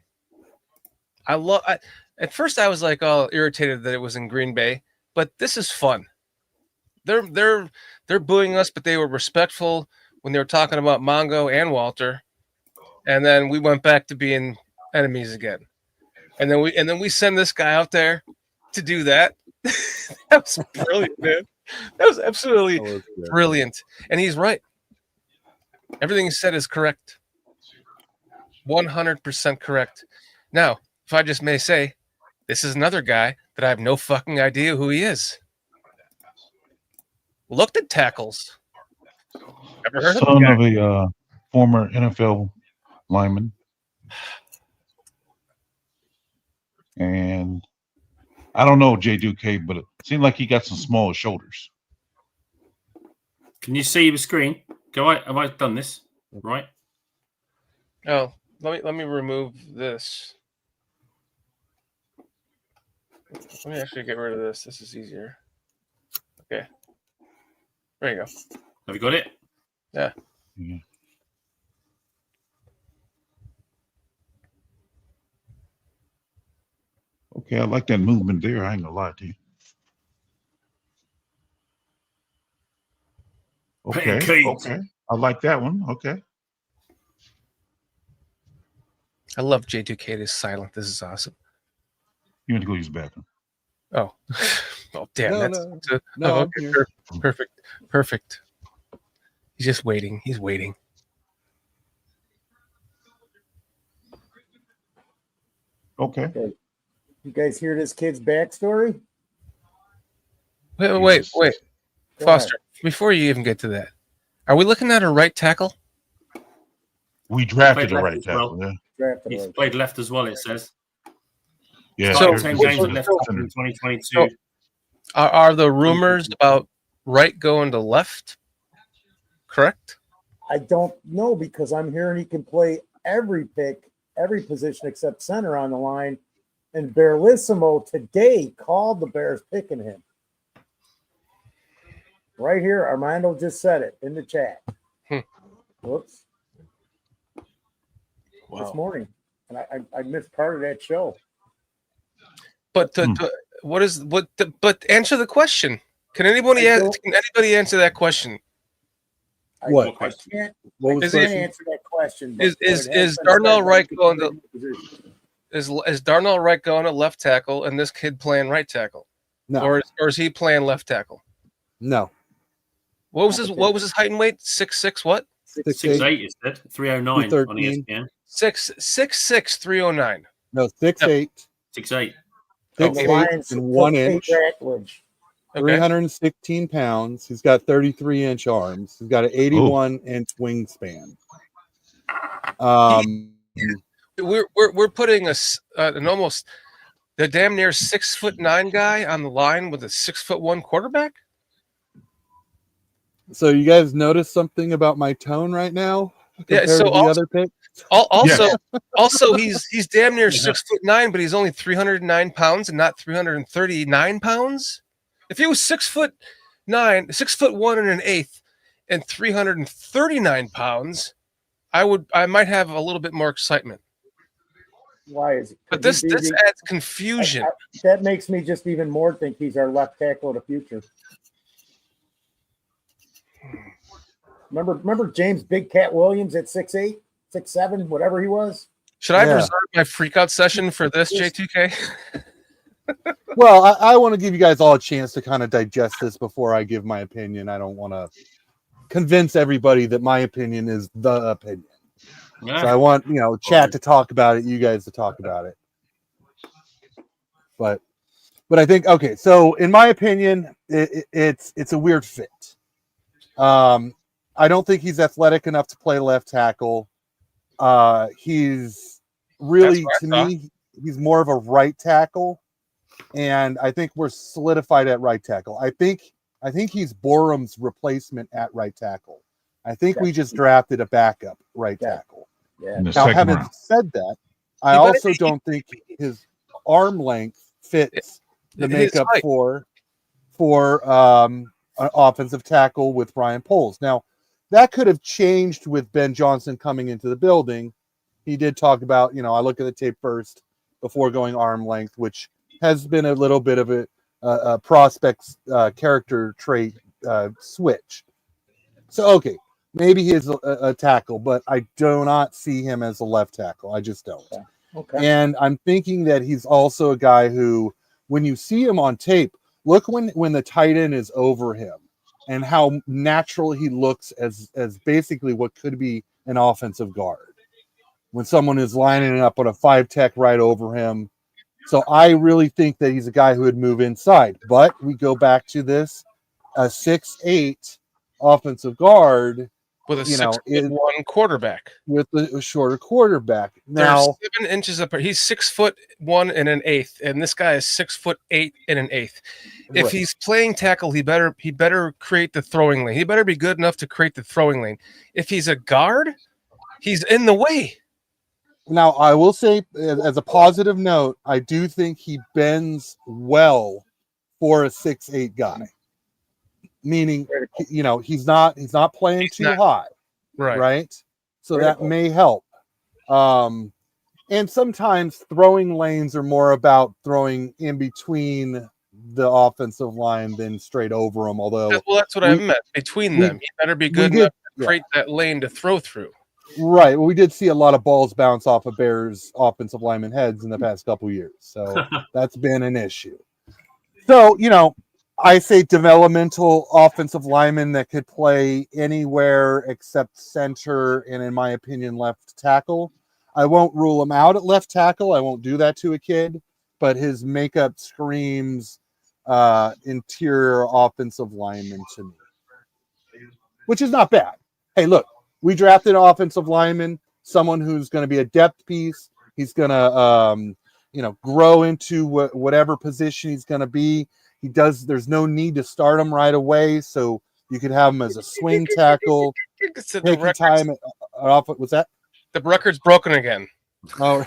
At first I was like all irritated that it was in Green Bay, but this is fun. They're booing us, but they were respectful when they were talking about Mongo and Walter, and then we went back to being enemies again. And then we send this guy out there to do that. That was brilliant, man. That was absolutely brilliant. And he's right. Everything he said is correct. 100% correct. Now, if I just may say, this is another guy that I have no fucking idea who he is. Looked at tackles. Ever heard Son of of a former NFL lineman. And I don't know J2K, but it seemed like he got some small shoulders. Can you see the screen? Have I done this right? Oh, let me remove this. Let me actually get rid of this. This is easier. Okay. There you go. Have you got it? Yeah. Yeah. Okay, I like that movement there. I ain't gonna lie to you. Okay, okay. I like that one. Okay. I love J2K. This silent. This is awesome. You want to go use the bathroom? Oh, oh, damn! No, That's no, no, I'm okay. here. Perfect. He's just waiting. He's waiting. Okay. You guys hear this kid's backstory? Wait. Go Foster, before you even get to that, are we looking at a right tackle? We drafted Played the left right as well. tackle. Yeah. Drafted He's right. played left as well, it says. Yeah. Started Eric 10 is games the at left center. tackle in 2022. So, are the rumors about right going to left correct? I don't know because I'm hearing he can play every position except center on the line. And Berlissimo today called the Bears picking him. Right here, Armando just said it in the chat. Whoops. This morning. And I missed part of that show. But but answer the question. Can anybody answer that question? What? I can't answer that question. Is Darnell Wright going to is Darnell Wright going to left tackle and this kid playing right tackle? No. Or is he playing left tackle? No. What was his height and weight? 6'6" what? 6'8" is said. 309 on ESPN. 6'6", 309. No, 6'8". 6'8". 6'8" and 1 inch. 316 pounds. He's got 33-inch arms. He's got an 81-inch wingspan. We're putting an almost the damn near 6'9" guy on the line with a 6'1" quarterback. So you guys notice something about my tone right now compared to the other pick? Also, he's damn near 6'9", but he's only 309 pounds and not 339 pounds. If he was 6'9", 6'1" and an eighth, and 339 pounds, I might have a little bit more excitement. Why is it? But this adds confusion. That makes me just even more think he's our left tackle of the future. Remember James Big Cat Williams at 6'8", 6'7", whatever he was? Should I reserve my freakout session for this, J2K? Well, I want to give you guys all a chance to kind of digest this before I give my opinion. I don't want to convince everybody that my opinion is the opinion. Yeah. So I want, chat to talk about it, you guys to talk about it. But I think, okay, so in my opinion, it's a weird fit. I don't think he's athletic enough to play left tackle. He's really, to me, he's more of a right tackle. And I think we're solidified at right tackle. I think he's Borum's replacement at right tackle. I think we just drafted a backup right tackle. Yeah. Now, having said that, I also don't think his arm length fits the makeup for an offensive tackle with Brian Poles. Now, that could have changed with Ben Johnson coming into the building. He did talk about, I look at the tape first before going arm length, which has been a little bit of a prospect's character trait switch. So, okay, maybe he's a tackle, but I do not see him as a left tackle. I just don't. Okay. And I'm thinking that he's also a guy who, when you see him on tape, look when the tight end is over him and how natural he looks as basically what could be an offensive guard. When someone is lining up on a 5-tech right over him. So I really think that he's a guy who would move inside. But we go back to this, a 6'8" offensive guard with a 6'1" quarterback. With a shorter quarterback. Now Now 7 inches up. He's 6'1" and an eighth, and this guy is 6'8" and an eighth. If Right. he's playing tackle, he better create the throwing lane. He better be good enough to create the throwing lane. If he's a guard, he's in the way. Now, I will say, as a positive note, I do think he bends well for a 6'8" guy. Meaning, he's not playing too high, right? So that may help. And sometimes throwing lanes are more about throwing in between the offensive line than straight over them. Although, That's what I meant. Between them, he better be good enough to create that lane to throw through. Right. Well, we did see a lot of balls bounce off of Bears offensive lineman heads in the past couple years. So that's been an issue. So, I say developmental offensive lineman that could play anywhere except center and, in my opinion, left tackle. I won't rule him out at left tackle. I won't do that to a kid, but his makeup screams interior offensive lineman to me, which is not bad. Hey, look, we drafted an offensive lineman, someone who's going to be a depth piece. He's going to, grow into whatever position he's going to be. There's no need to start him right away, so you could have him as a swing tackle. Taking time off. What's that? The record's broken again. Oh,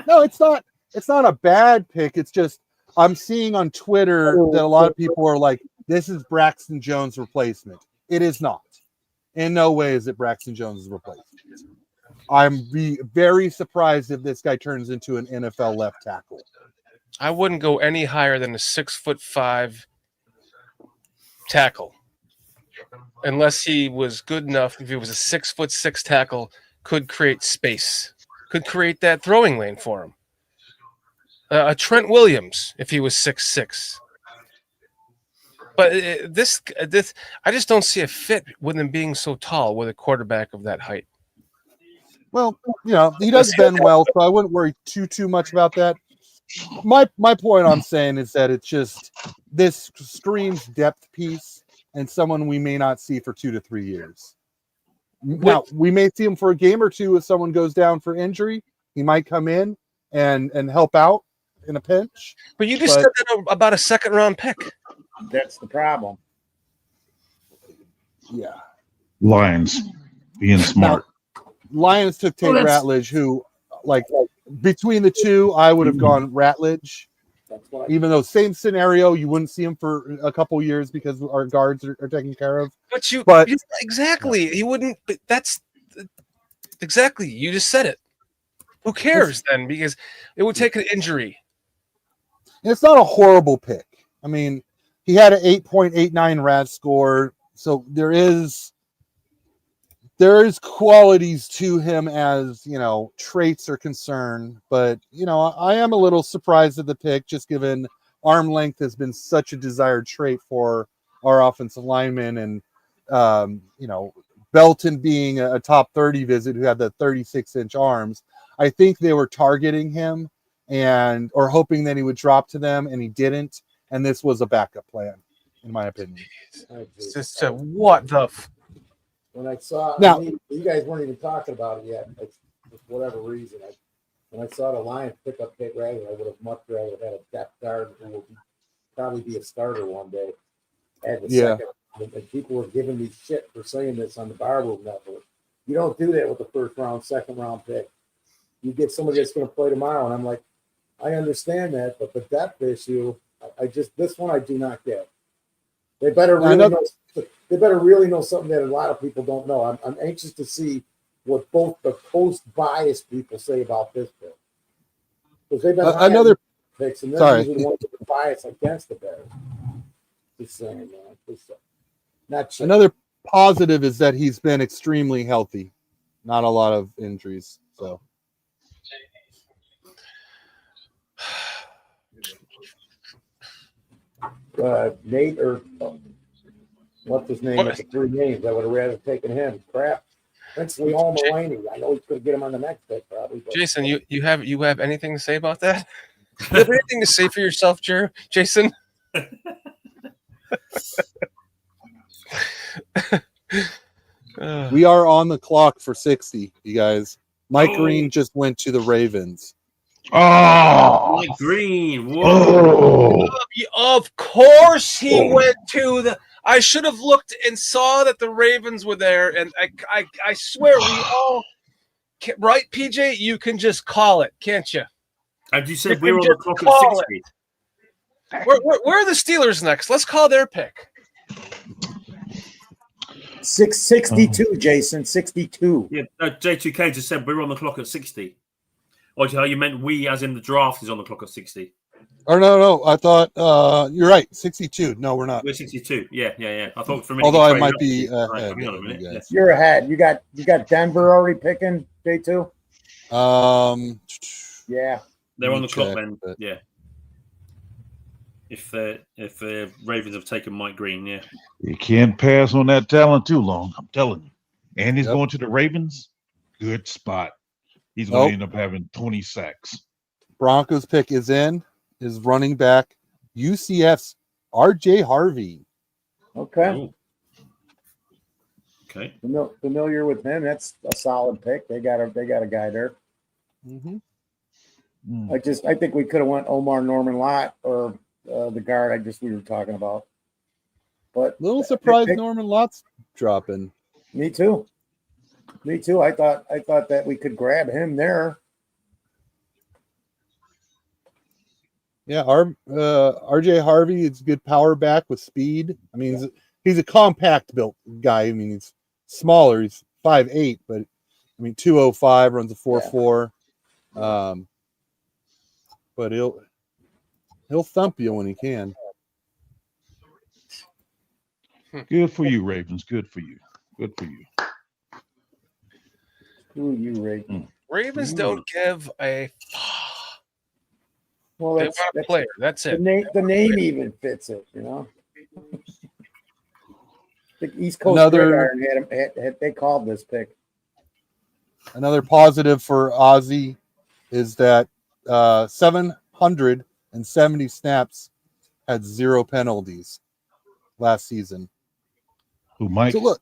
no, it's not. It's not a bad pick. It's just I'm seeing on Twitter that a lot of people are like, "This is Braxton Jones' replacement." It is not. In no way is it Braxton Jones' replacement. I'm very surprised if this guy turns into an NFL left tackle. I wouldn't go any higher than a 6'5" tackle, unless he was good enough. If he was a 6'6" tackle, could create space, could create that throwing lane for him. A Trent Williams, if he was 6'6". But this, I just don't see a fit with him being so tall with a quarterback of that height. Well, he does bend well, so I wouldn't worry too much about that. My point I'm saying is that it's just this screams depth piece and someone we may not see for 2 to 3 years. Now, we may see him for a game or two if someone goes down for injury. He might come in and help out in a pinch. But you just said that about a second-round pick. That's the problem. Yeah. Lions being smart. Lions took Tate Ratledge, who, between the two, I would have gone Ratledge. Even though same scenario, you wouldn't see him for a couple years because our guards are taken care of. But exactly, he wouldn't. But that's exactly, you just said it. Who cares then? Because it would take an injury. And it's not a horrible pick. I mean, he had an 8.89 RAS score, so there is qualities to him as, traits are concerned. But, I am a little surprised at the pick, just given arm length has been such a desired trait for our offensive linemen. And, Belton being a top 30 visit who had the 36-inch arms, I think they were targeting him or hoping that he would drop to them, and he didn't. And this was a backup plan, in my opinion. It's just what the... When I saw, now, you guys weren't even talking about it yet, for whatever reason. When I saw the Lions pick up Tate Ratledge, I would have much rather had a depth guard who will probably be a starter one day. Second. And people were giving me shit for saying this on the Bar Room Network. You don't do that with the first round, second round pick. You get somebody that's going to play tomorrow, and I'm like, I understand that, but the depth issue, this one I do not get. They better really know. They better really know something that a lot of people don't know. I'm anxious to see what both the post-biased people say about this pick. Because they've been another picks, and they're usually the ones that are biased against the Bears. Just saying, man. Not sure. Another positive is that he's been extremely healthy. Not a lot of injuries. So. Nate or what's his name? With the 3 names, I would have rather taken him. Crap. Princely Hall Mulaney. I know he's going to get him on the next pick, probably. But. Jason, you have anything to say about that? You have anything to say for yourself, Jason? We are on the clock for 60, you guys. Mike Green just went to the Ravens. Oh, Mike Green. Whoa. Of course he went to the. I should have looked and saw that the Ravens were there, and I swear we all right, PJ. You can just call it, can't you? And you said we were on the clock at 60. Where are the Steelers next? Let's call their pick. 662, Jason. 62. Yeah, J2K just said we were on the clock at 60. Or you meant we, as in the draft, is on the clock at 60. Or no. I thought you're right. 62. No, we're not. We're 62. Yeah. I thought for a minute. Although I might be ahead. Hang on a minute. Yeah. You're ahead. You got Denver already picking J2. Yeah. They're on the clock then. Yeah. if the Ravens have taken Mike Green, yeah. You can't pass on that talent too long. I'm telling you. And he's going to the Ravens. Good spot. He's going to end up having 20 sacks. Broncos pick is running back UCF's RJ Harvey. Okay. Ooh. Okay. Familiar with him? That's a solid pick. They got a guy there. Mm-hmm. I think we could have went Omar Norman Lott or the guard we were talking about. But little surprised Norman Lott's dropping. Me too. I thought that we could grab him there. Yeah, RJ Harvey is a good power back with speed. I mean, he's a compact built guy. I mean, he's smaller. He's 5'8", but I mean 205, runs a 4.4. But he'll thump you when he can. Good for you, Ravens. Good for you. Good for you. Who you, Ravens? Ravens don't give a. Well, They that's want a player. That's it. The name even fits it, you know. The East Coast Gridiron had they called this pick. Another positive for Ozzy is that 770 snaps had 0 penalties last season. Who, Mike? So look,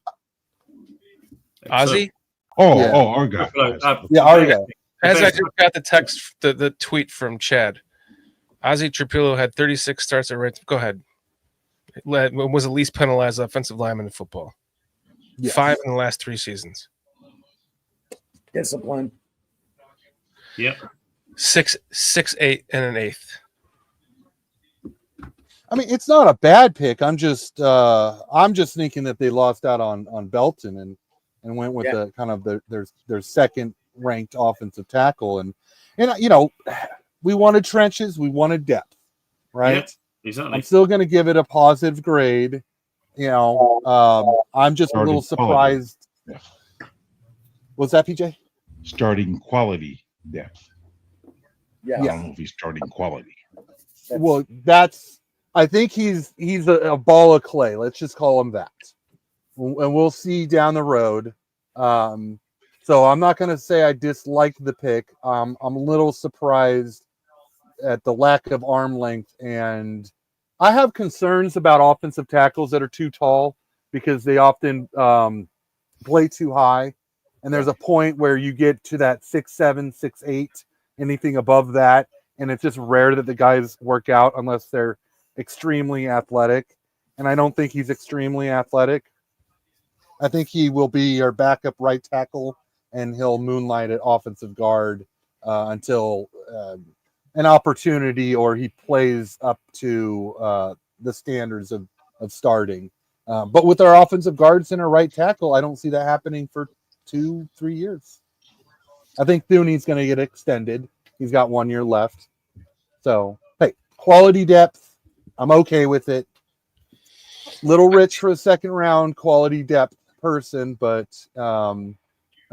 Ozzy? Our guy. Our guy. As I just got the text, the tweet from Chad, Ozzy Trapillo had 36 starts at right. Go ahead. Was the least penalized offensive lineman in football. Yes. 5 in the last 3 seasons. Discipline. Yep. 6, 8, and an 8th. I mean, it's not a bad pick. I'm just thinking that they lost out on Belton and went with the kind of their second ranked offensive tackle and you know, we wanted trenches, we wanted depth, right? Yeah, exactly. I'm still going to give it a positive grade. You know, I'm just a little surprised. What's that, PJ? Starting quality depth. Yeah. I don't know if he's starting quality. Well, I think he's a ball of clay. Let's just call him that. And we'll see down the road. So I'm not going to say I dislike the pick. I'm a little surprised at the lack of arm length, and I have concerns about offensive tackles that are too tall because they often play too high. And there's a point where you get to that 6'7", 6'8", anything above that, and it's just rare that the guys work out unless they're extremely athletic. And I don't think he's extremely athletic. I think he will be our backup right tackle, and he'll moonlight at offensive guard until an opportunity or he plays up to the standards of starting. But with our offensive guards and our right tackle, I don't see that happening for 2-3 years. I think Thuney's going to get extended. He's got 1 year left. So, hey, quality depth. I'm okay with it. Little rich for a second round quality depth person, but I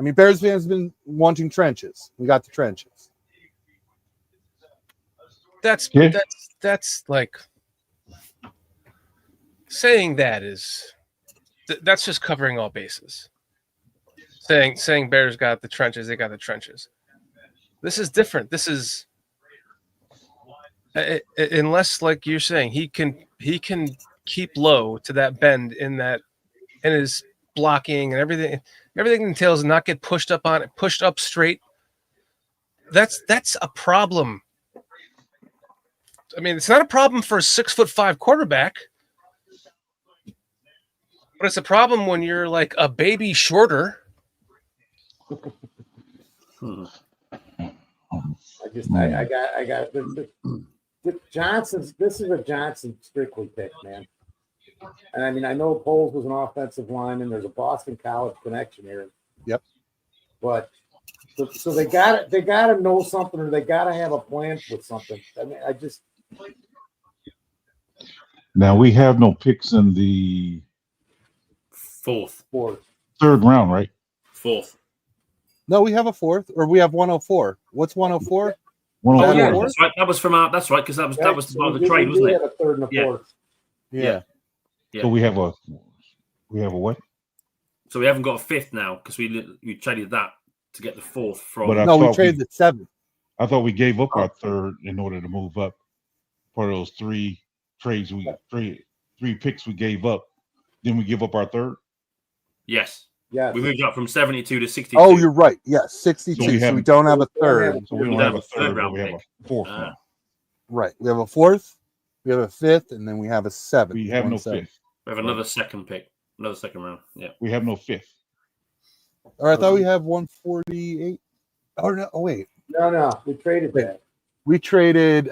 mean, Bears fans have been wanting trenches. We got the trenches. That's like saying that is that's just covering all bases. Saying Bears got the trenches, they got the trenches. This is different. This is unless, like you're saying, he can keep low to that bend in his blocking and everything entails not get pushed up straight. That's a problem. I mean, it's not a problem for a 6'5" quarterback, but it's a problem when you're like a baby shorter. I got the Johnson's. This is a Johnson strictly pick, man. And I mean, I know Poles was an offensive lineman. There's a Boston College connection here. Yep. But so they got to know something, or they got to have a plan with something. I mean, Now we have no picks in the fourth, third round, right? Fourth. No, we have a fourth, or we have 104. What's 104? 104. yeah, that's right. That was from our. That's right, because that was the part of the trade, wasn't it? A third and a Yeah. fourth. Yeah. So we have a what? So we haven't got a fifth now because we traded that to get the fourth from. But No, we traded the seventh. I thought we gave up our third in order to move up. For those three trades, three picks we gave up. Then we give up our third. Yes. Yeah. We moved up from 72 to 62. Oh, you're right. Yes, 62. So we don't have a third. So we don't have a third, but we have a fourth round. Right. We have a fourth, we have a fifth, and then we have a seventh. We have no fifth. We have another second pick, another second round. Yeah. We have no fifth. All right, I thought we have 148. Oh no! Oh wait. No, we traded that. We traded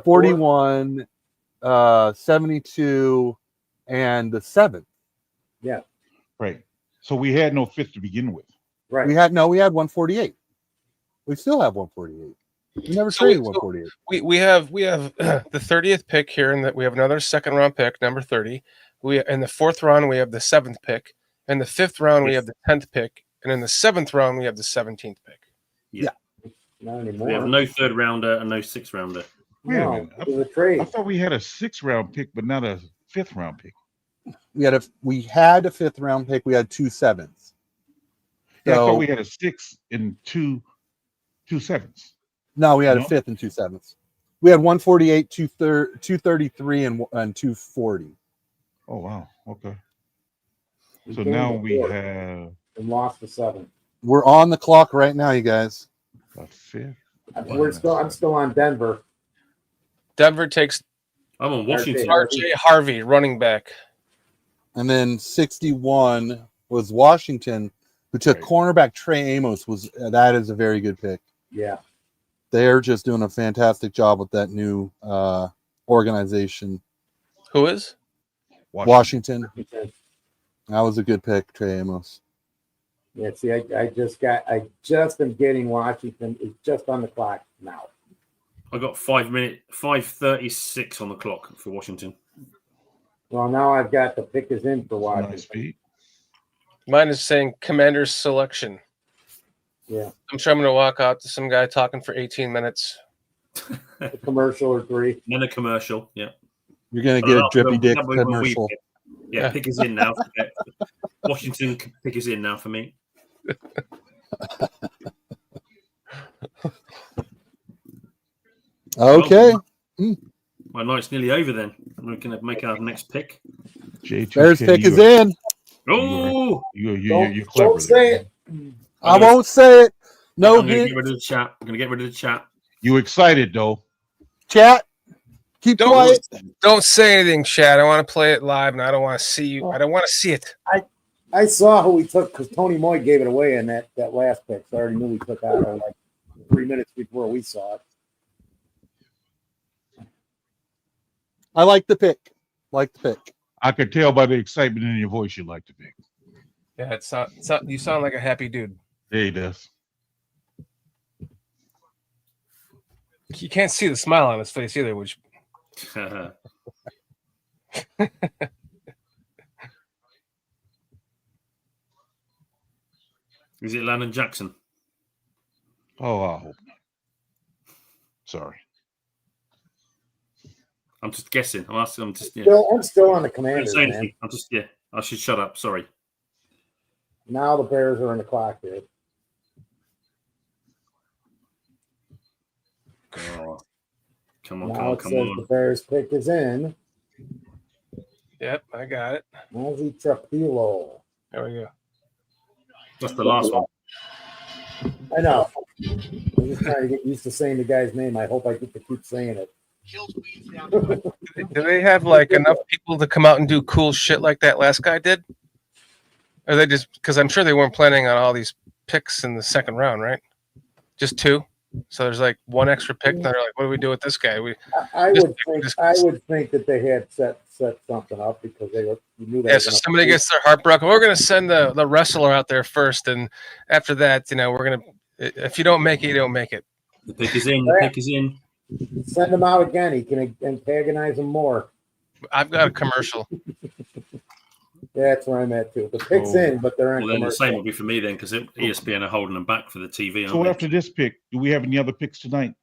41, 72, and the seventh. Yeah. Right. So we had no fifth to begin with. Right. We had 148. We still have 148. We never traded 148. We have the 30th pick here, and that we have another second round pick, number 30. In the fourth round we have the 7th pick. In the 5th round we have the 10th pick, and in the 7th round we have the 17th pick. Yeah. Not anymore. We have no third rounder and no sixth rounder. Wait a minute. It was a trade. I thought we had a 6th round pick, but not a 5th round pick. We had a 5th round pick. We had 2 7s. Yeah, I thought we had a 6 and two 7s. No, we had a 5th and 2 7s. We had 148, 233, and 240. Oh wow. Okay. So now we have and lost the 7th. We're on the clock right now, you guys. a 5th. I'm still on Denver. Denver takes I'm on Washington. RJ Harvey, running back. And then 61 was Washington, who took cornerback Trey Amos. That is a very good pick. Yeah. They're just doing a fantastic job with that new organization. Who is? Washington. That was a good pick, Trey Amos. Yeah, see, I just am getting Washington. It's just on the clock now. I got 5:36 on the clock for Washington. Well, now I've got the pick is in for Washington. Nice beat. Mine is saying Commander's selection. Yeah. I'm sure I'm going to walk out to some guy talking for 18 minutes. A commercial or 3. Then a commercial, yeah. You're going to get a drippy dick commercial. Yeah, pick is in now. Washington pick is in now for me. Okay. My night's nearly over then. We're going to make our next pick. Bears pick is in. Oh! You're clever. Don't say it. I won't say it. No I'm going to hint. get rid of the chat. I'm going to get rid of the chat. You excited though? Chat. Keep quiet. Don't say anything, Chad. I want to play it live, and I don't want to see you. I don't want to see it. I saw who we took because Tony Moy gave it away in that last pick. So I already knew we took out like 3 minutes before we saw it. I like the pick. I could tell by the excitement in your voice you like the pick. Yeah, you sound like a happy dude. Yeah, he does. You can't see the smile on his face either, which. Is it Landon Jackson? Oh, I hope not. Sorry. I'm just guessing. I'm just. Yeah. I'm still on the I don't Commanders, say man. anything. I'm just. Yeah. I should shut up. Sorry. Now the Bears are on the clock, dude. Oh. Come on, Now come on, it come says on. the Bears pick is in. Yep, I got it. Ozzy Trapilo. There we go. That's the last one. I know. I'm just trying to get used to saying the guy's name. I hope I get to keep saying it. Do they have like enough people to come out and do cool shit like that last guy did? Or they just because I'm sure they weren't planning on all these picks in the second round, right? Just 2. So there's like 1 extra pick. And they're like, what do we do with this guy? I would think that they had set something up because you knew that. Yeah, so somebody gets their heart broken. We're gonna send the wrestler out there first, and after that, we're gonna. If you don't make it, you don't make it. The pick is in. The pick is in. Send him out again. He can antagonize him more. I've got a commercial. Yeah, that's where I'm at too. The picks in, but they're on Well, then the same commercial. will be for me then, because ESPN are holding them back for the TV. So Aren't after this pick, do we have any other picks tonight?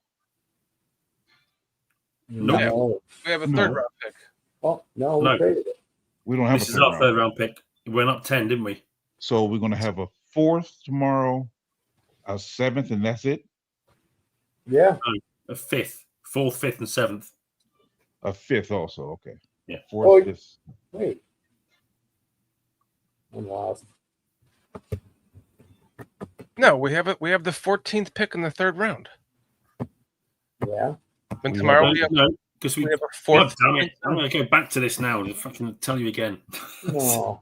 Nope. No. We have a No. third round pick. Oh, no, we No. traded it. We don't have This a is third our round. third round pick. We went up 10, didn't we? So we're going to have a fourth tomorrow, a seventh, and that's it. Yeah. No, a fifth, fourth, fifth, and seventh. A fifth also. Okay. Yeah. Fourth, Oh, fifth. wait. I'm lost. No, we have it. We have the 14th pick in the third round. Yeah. And We tomorrow No, we have, no, because we we have a God fourth. damn it. I'm going to go back to this now and fucking tell you again. No.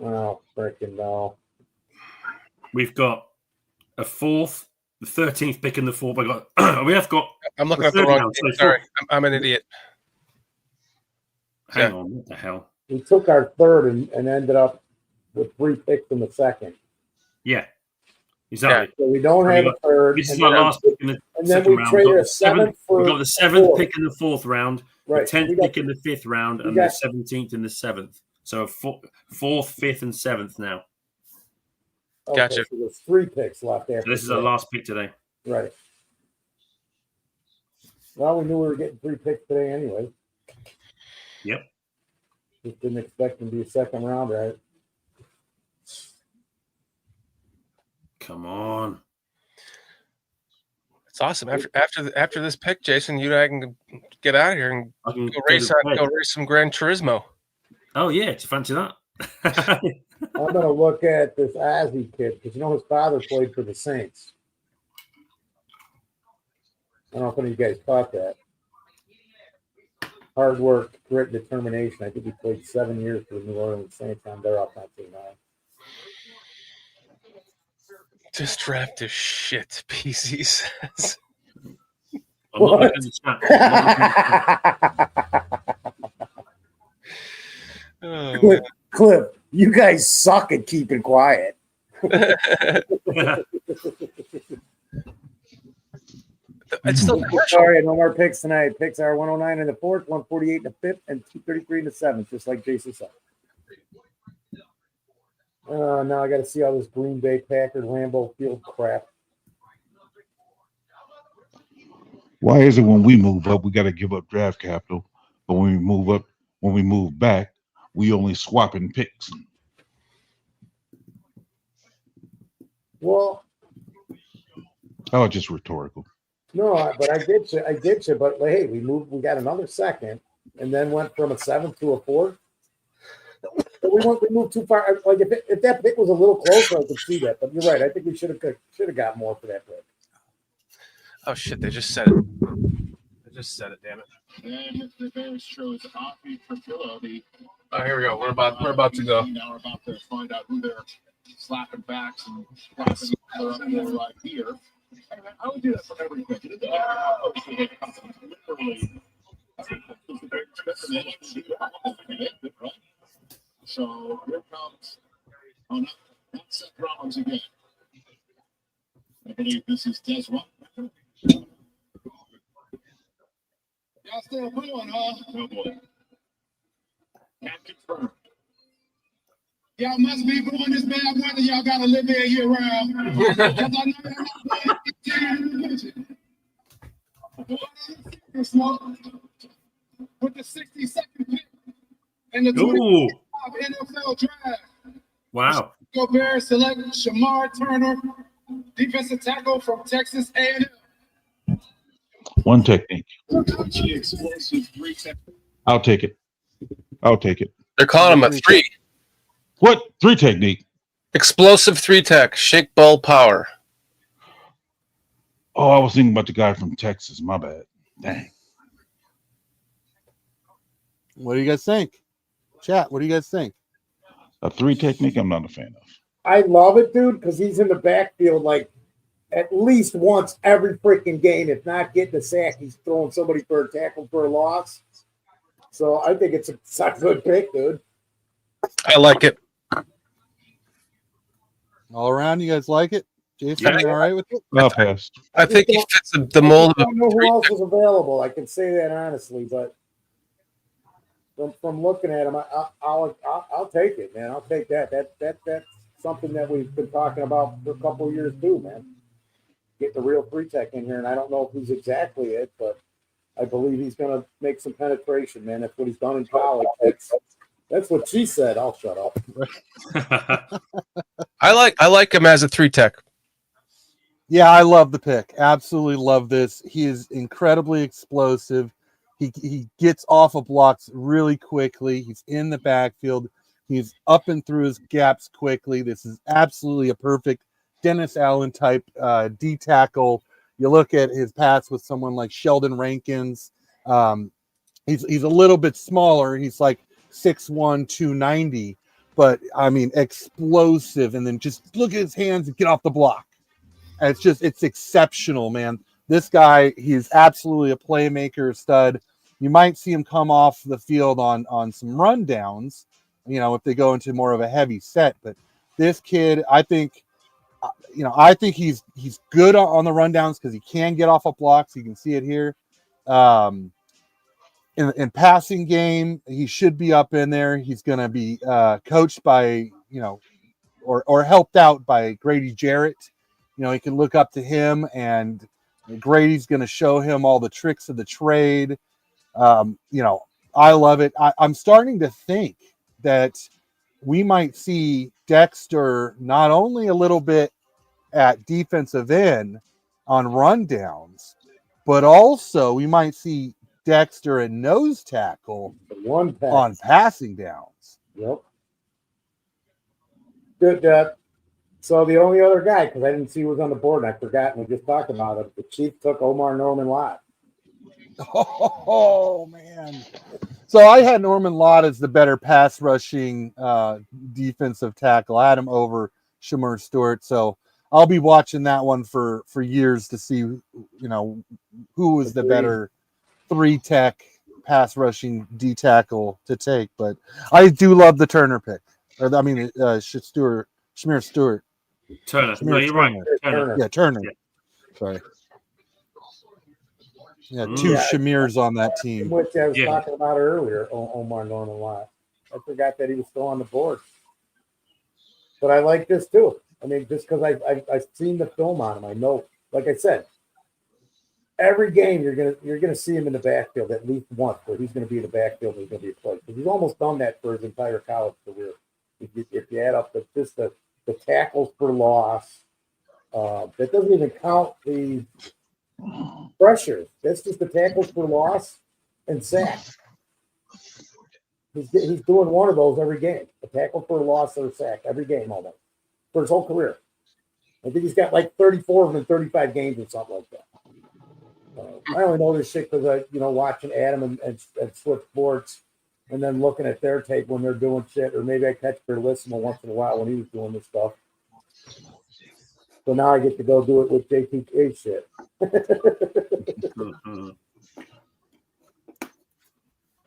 Oh, freaking no. We've got a fourth, the 13th pick in the fourth. We have got. I'm looking the at the third wrong round, team. so Sorry, fourth. I'm an idiot. Hang on, what the hell? We took our third and ended up with 3 picks in the second. Yeah, exactly. So we don't So have we a got- third. This is and our then- last pick in the and then second we round. traded We've got a the seventh, seventh for we've got the a 7th fourth. pick in the fourth round, Right. the 10th We got- pick in the fifth round, we and got- the 17th in the seventh. So a fourth, fifth, and seventh now. Okay, Gotcha. so there's 3 picks left after. So this is our that. last pick today. Right. Well, we knew we were getting 3 picks today anyway. Yep. Just didn't expect them to be a second round, right? Come on. It's awesome. After this pick, Jason, you and I can get out of here and I can go race some Gran Turismo. Oh yeah, do you fancy that? I'm gonna look at this Ozzy kid because his father played for the Saints. I don't know if any of you guys caught that. Hard work, grit, determination. I think he played 7 years for the New Orleans Saints on their offensive line. This draft is shit, PC says. I'm not looking at the chat. I'm not looking at the chat. Oh, Cliff, you guys suck at keeping quiet. It's still commercial. Sorry, no more picks tonight. Picks are 109 in the fourth, 148 in the fifth, and 233 in the seventh, just like Jason said. Now I got to see all this Green Bay Packers Lambeau Field crap. Why is it when we move up, we got to give up draft capital, but when we move back, we only swapping picks? Well, Oh, just rhetorical. no, but I get you. But hey, we got another second, and then went from a 7th to a 4th. We moved too far. Like if that pick was a little closer, I could see that. But you're right. I think we should have got more for that pick. Oh shit! They just said it. They just said it. Damn it! Then the Bears chose Afi Fertillo. Oh, here we go. We're about to go. Now we're about to find out who they're slapping backs and slapping each other up more right here. I would do that for every pick. Literally. So here comes not Seth Rollins again. I believe this is Desmond. Y'all still going, huh? Oh boy. Can't confirm. Y'all must be booing this bad weather. Y'all gotta live there year round. Because I know y'all not with the 62nd pick in the 2025 NFL draft. Wow. Go Bears select Shamar Turner, defensive tackle from Texas A&M. One technique. Explosive 3-tech. I'll take it. I'll take it. They're calling him a 3. What? 3 technique. Explosive 3-tech. Shake ball power. Oh, I was thinking about the guy from Texas. My bad. Dang. What do you guys think? Chat, what do you guys think? A 3 technique, I'm not a fan of. I love it, dude, because he's in the backfield like at least once every freaking game. If not getting a sack, he's throwing somebody for a tackle for a loss. So I think it's a good pick, dude. I like it. All around, you guys like it? Jason, Yeah. you all right with it? I'll pass. I think he fits the mold I of don't know who else was available. I can say that honestly, but from looking at him, I'll take it, man. I'll take that. That's something that we've been talking about for a couple of years too, man. Getting a real 3-tech in here, and I don't know if he's exactly it, but I believe he's going to make some penetration, man. That's what he's done in college. That's what she said. I'll shut up. I like him as a 3-tech. Yeah, I love the pick. Absolutely love this. He is incredibly explosive. He gets off of blocks really quickly. He's in the backfield. He's up and through his gaps quickly. This is absolutely a perfect Dennis Allen type D tackle. You look at his pass with someone like Sheldon Rankins. He's a little bit smaller. He's like 6'1", 290. But, I mean, explosive. And then just look at his hands and get off the block. And it's exceptional, man. This guy, he's absolutely a playmaker stud. You might see him come off the field on some rundowns, if they go into more of a heavy set. But this kid, I think he's good on the rundowns because he can get off of blocks. You can see it here. In passing game, he should be up in there. He's going to be coached by, or helped out by Grady Jarrett. He can look up to him, and Grady's going to show him all the tricks of the trade. I love it. I'm starting to think that we might see Dexter not only a little bit at defensive end on rundowns, but also we might see Dexter at nose tackle on passing downs. Yep. Good. So the only other guy, because I didn't see who was on the board, and I forgot, and we just talked about it. The Chiefs took Omar Norman Lott. Oh man! So I had Norman Lott as the better pass rushing defensive tackle. I had him over Shamir Stewart. So I'll be watching that one for years to see, who was the better 3-tech pass rushing D tackle to take. But I do love the Turner pick. Shamir Stewart. Turner. No, you're right. Turner. Yeah, Turner. Yeah. Sorry. Yeah, two Shamirs on that team. Which I was talking about earlier, Omar Norman Lott. I forgot that he was still on the board. But I like this too. I mean, just because I've seen the film on him, I know. Like I said, every game you're gonna see him in the backfield at least once, where he's gonna be in the backfield and he's gonna be a play. Because he's almost done that for his entire college career. If you add up the tackles per loss, that doesn't even count the pressures. That's just the tackles per loss and sacks. He's doing one of those every game. A tackle per loss or a sack every game almost for his whole career. I think he's got like 34 of them in 35 games or something like that. I only know this shit because watching Adam and Switch Sports and then looking at their tape when they're doing shit, or maybe I catch their listen once in a while when he was doing this stuff. So now I get to go do it with JTK shit.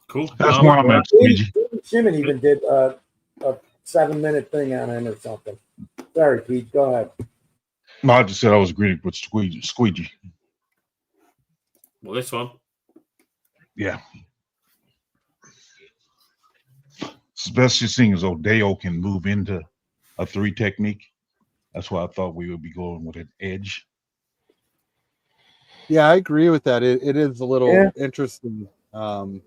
Cool. That's where I'm at, Squeegee. Shimon even did a 7-minute thing on him or something. Sorry, Pete. Go ahead. No, I just said I was agreeing with Squeegee. Well, this one. Yeah. Especially seeing as Odeo can move into a 3 technique. That's why I thought we would be going with an edge. Yeah, I agree with that. It is a little interesting. I'm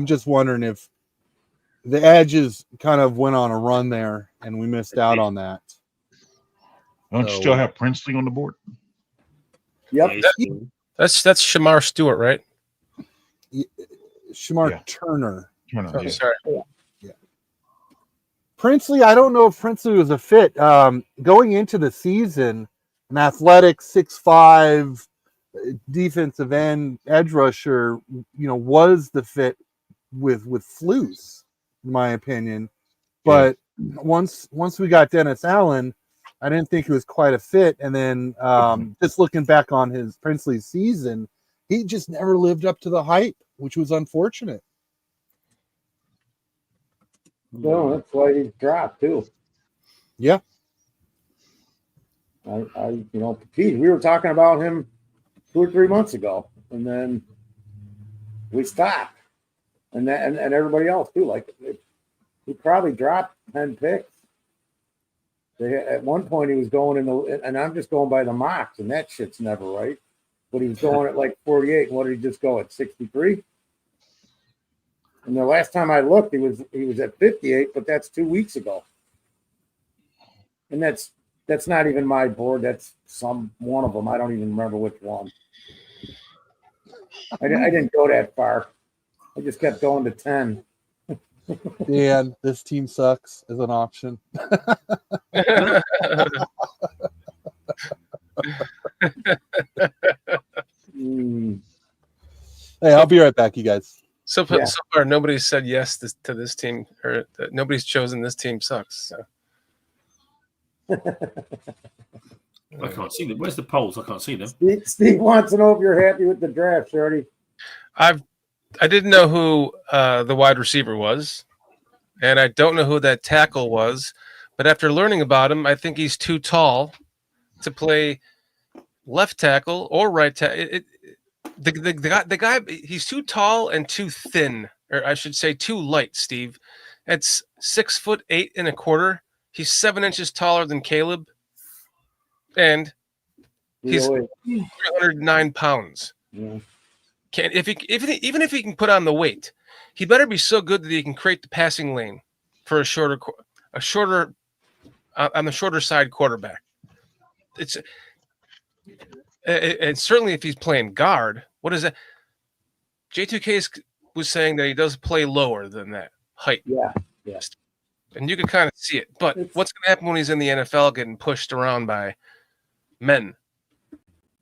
just wondering if the edges kind of went on a run there and we missed out on that. Don't you still have Princely on the board? Yep. That's Shamar Stewart, right? Shamar Turner. Oh, sorry. Yeah. Princely, I don't know if Princely was a fit. Going into the season, an athletic 6'5" defensive end edge rusher, was the fit with Flus, in my opinion. But once we got Dennis Allen, I didn't think he was quite a fit. And then just looking back on his Princely season, he just never lived up to the hype, which was unfortunate. No, that's why he's dropped too. Yeah. Pete, we were talking about him 2 or 3 months ago, and then we stopped. and everybody else too. Like he probably dropped 10 picks. At one point he was going and I'm just going by the mocks, and that shit's never right. But he was going at like 48. And what did he just go at 63? And the last time I looked, he was at 58, but that's 2 weeks ago. And that's not even my board. That's one of them. I don't even remember which one. I didn't go that far. I just kept going to 10. Dan, this team sucks as an option. Hey, I'll be right back, you guys. So far, nobody's said yes to this team, or nobody's chosen this team sucks. So. I can't see them. Where's the polls? I can't see them. Steve wants to know if you're happy with the draft, Shorty. I didn't know who the wide receiver was, and I don't know who that tackle was. But after learning about him, I think he's too tall to play left tackle or right tackle. The guy, he's too tall and too thin, or I should say too light, Steve. It's 6'8" and a quarter. He's 7 inches taller than Caleb, and he's 309 pounds. Yeah. Even if he can put on the weight, he better be so good that he can create the passing lane for on the shorter side quarterback. And certainly if he's playing guard, what is that? J2K was saying that he does play lower than that height. Yeah. And you can kind of see it. But what's going to happen when he's in the NFL getting pushed around by men,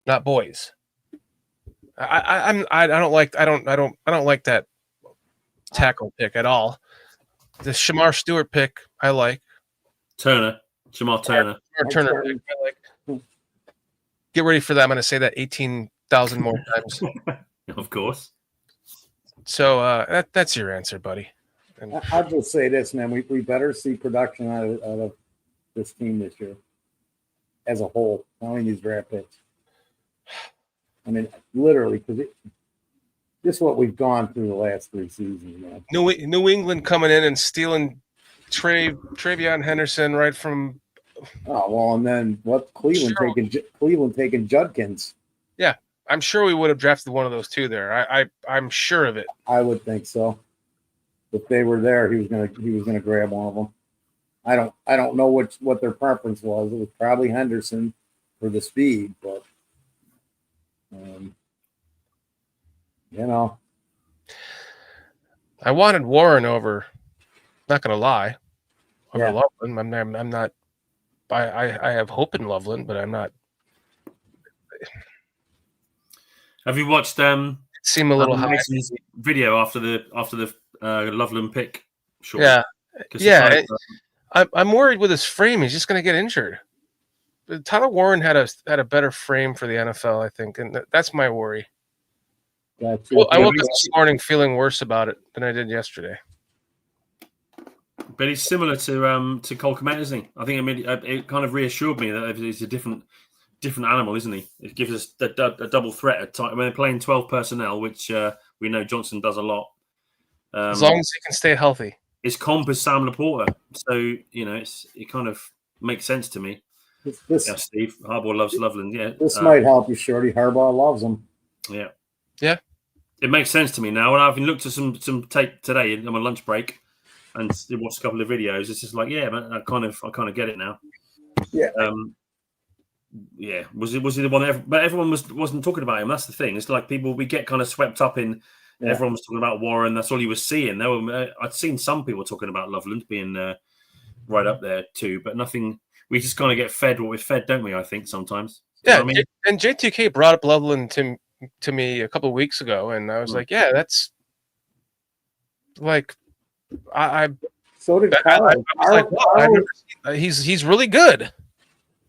not boys? I don't like that tackle pick at all. The Shamar Stewart pick I like. Shamar Turner pick I like. Get ready for that. I'm going to say that 18,000 more times. Of course. So that's your answer, buddy. And I'll just say this, man. We better see production out of this team this year as a whole, not only these draft picks. I mean, literally, because this is what we've gone through the last 3 seasons, man. New England coming in and stealing Travion Henderson right from. Oh well, and then what? Cleveland taking Judkins. Yeah, I'm sure we would have drafted one of those two there. I'm sure of it. I would think so. If they were there, he was gonna grab one of them. I don't know what their preference was. It was probably Henderson for the speed, but I wanted Warren over. Not gonna lie, over Yeah. Loveland. I'm not. I have hope in Loveland, but I'm not. Have you watched seem a little high. Mason's video after the Loveland pick? Sure. Yeah. I'm worried with his frame. He's just going to get injured. Tyler Warren had a better frame for the NFL, I think, and that's my worry. Gotcha. Well, I woke up this morning feeling worse about it than I did yesterday. But he's similar to Cole Kmet, isn't he? I think it kind of reassured me that he's a different animal, isn't he? It gives us a double threat at times. When they're playing 12 personnel, which we know Johnson does a lot. As long as he can stay healthy. His comp is Sam Laporta, so it kind of makes sense to me. Steve Harbaugh loves Loveland. Yeah, this might help you, Shorty. Harbaugh loves him. Yeah. It makes sense to me now. And I've been looked at some tape today on my lunch break, and watched a couple of videos. It's just like, yeah, man, I kind of get it now. Yeah. Yeah. Was he the one? But everyone wasn't talking about him. That's the thing. It's like we get kind of swept up in. Yeah. Everyone was talking about Warren. That's all you were seeing. I'd seen some people talking about Loveland being right up there too, but nothing. We just kind of get fed what we're fed, don't we? I think sometimes. Yeah, and J2K brought up Loveland to me a couple of weeks ago, and I was like, yeah, that's like I. So did Carl. He's really good.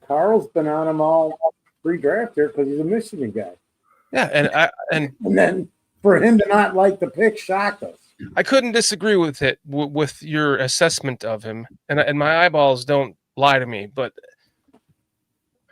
Carl's been on him all pre-draft here because he's a Michigan guy. Yeah, and then for him to not like the pick shocked us. I couldn't disagree with it with your assessment of him, and my eyeballs don't lie to me, but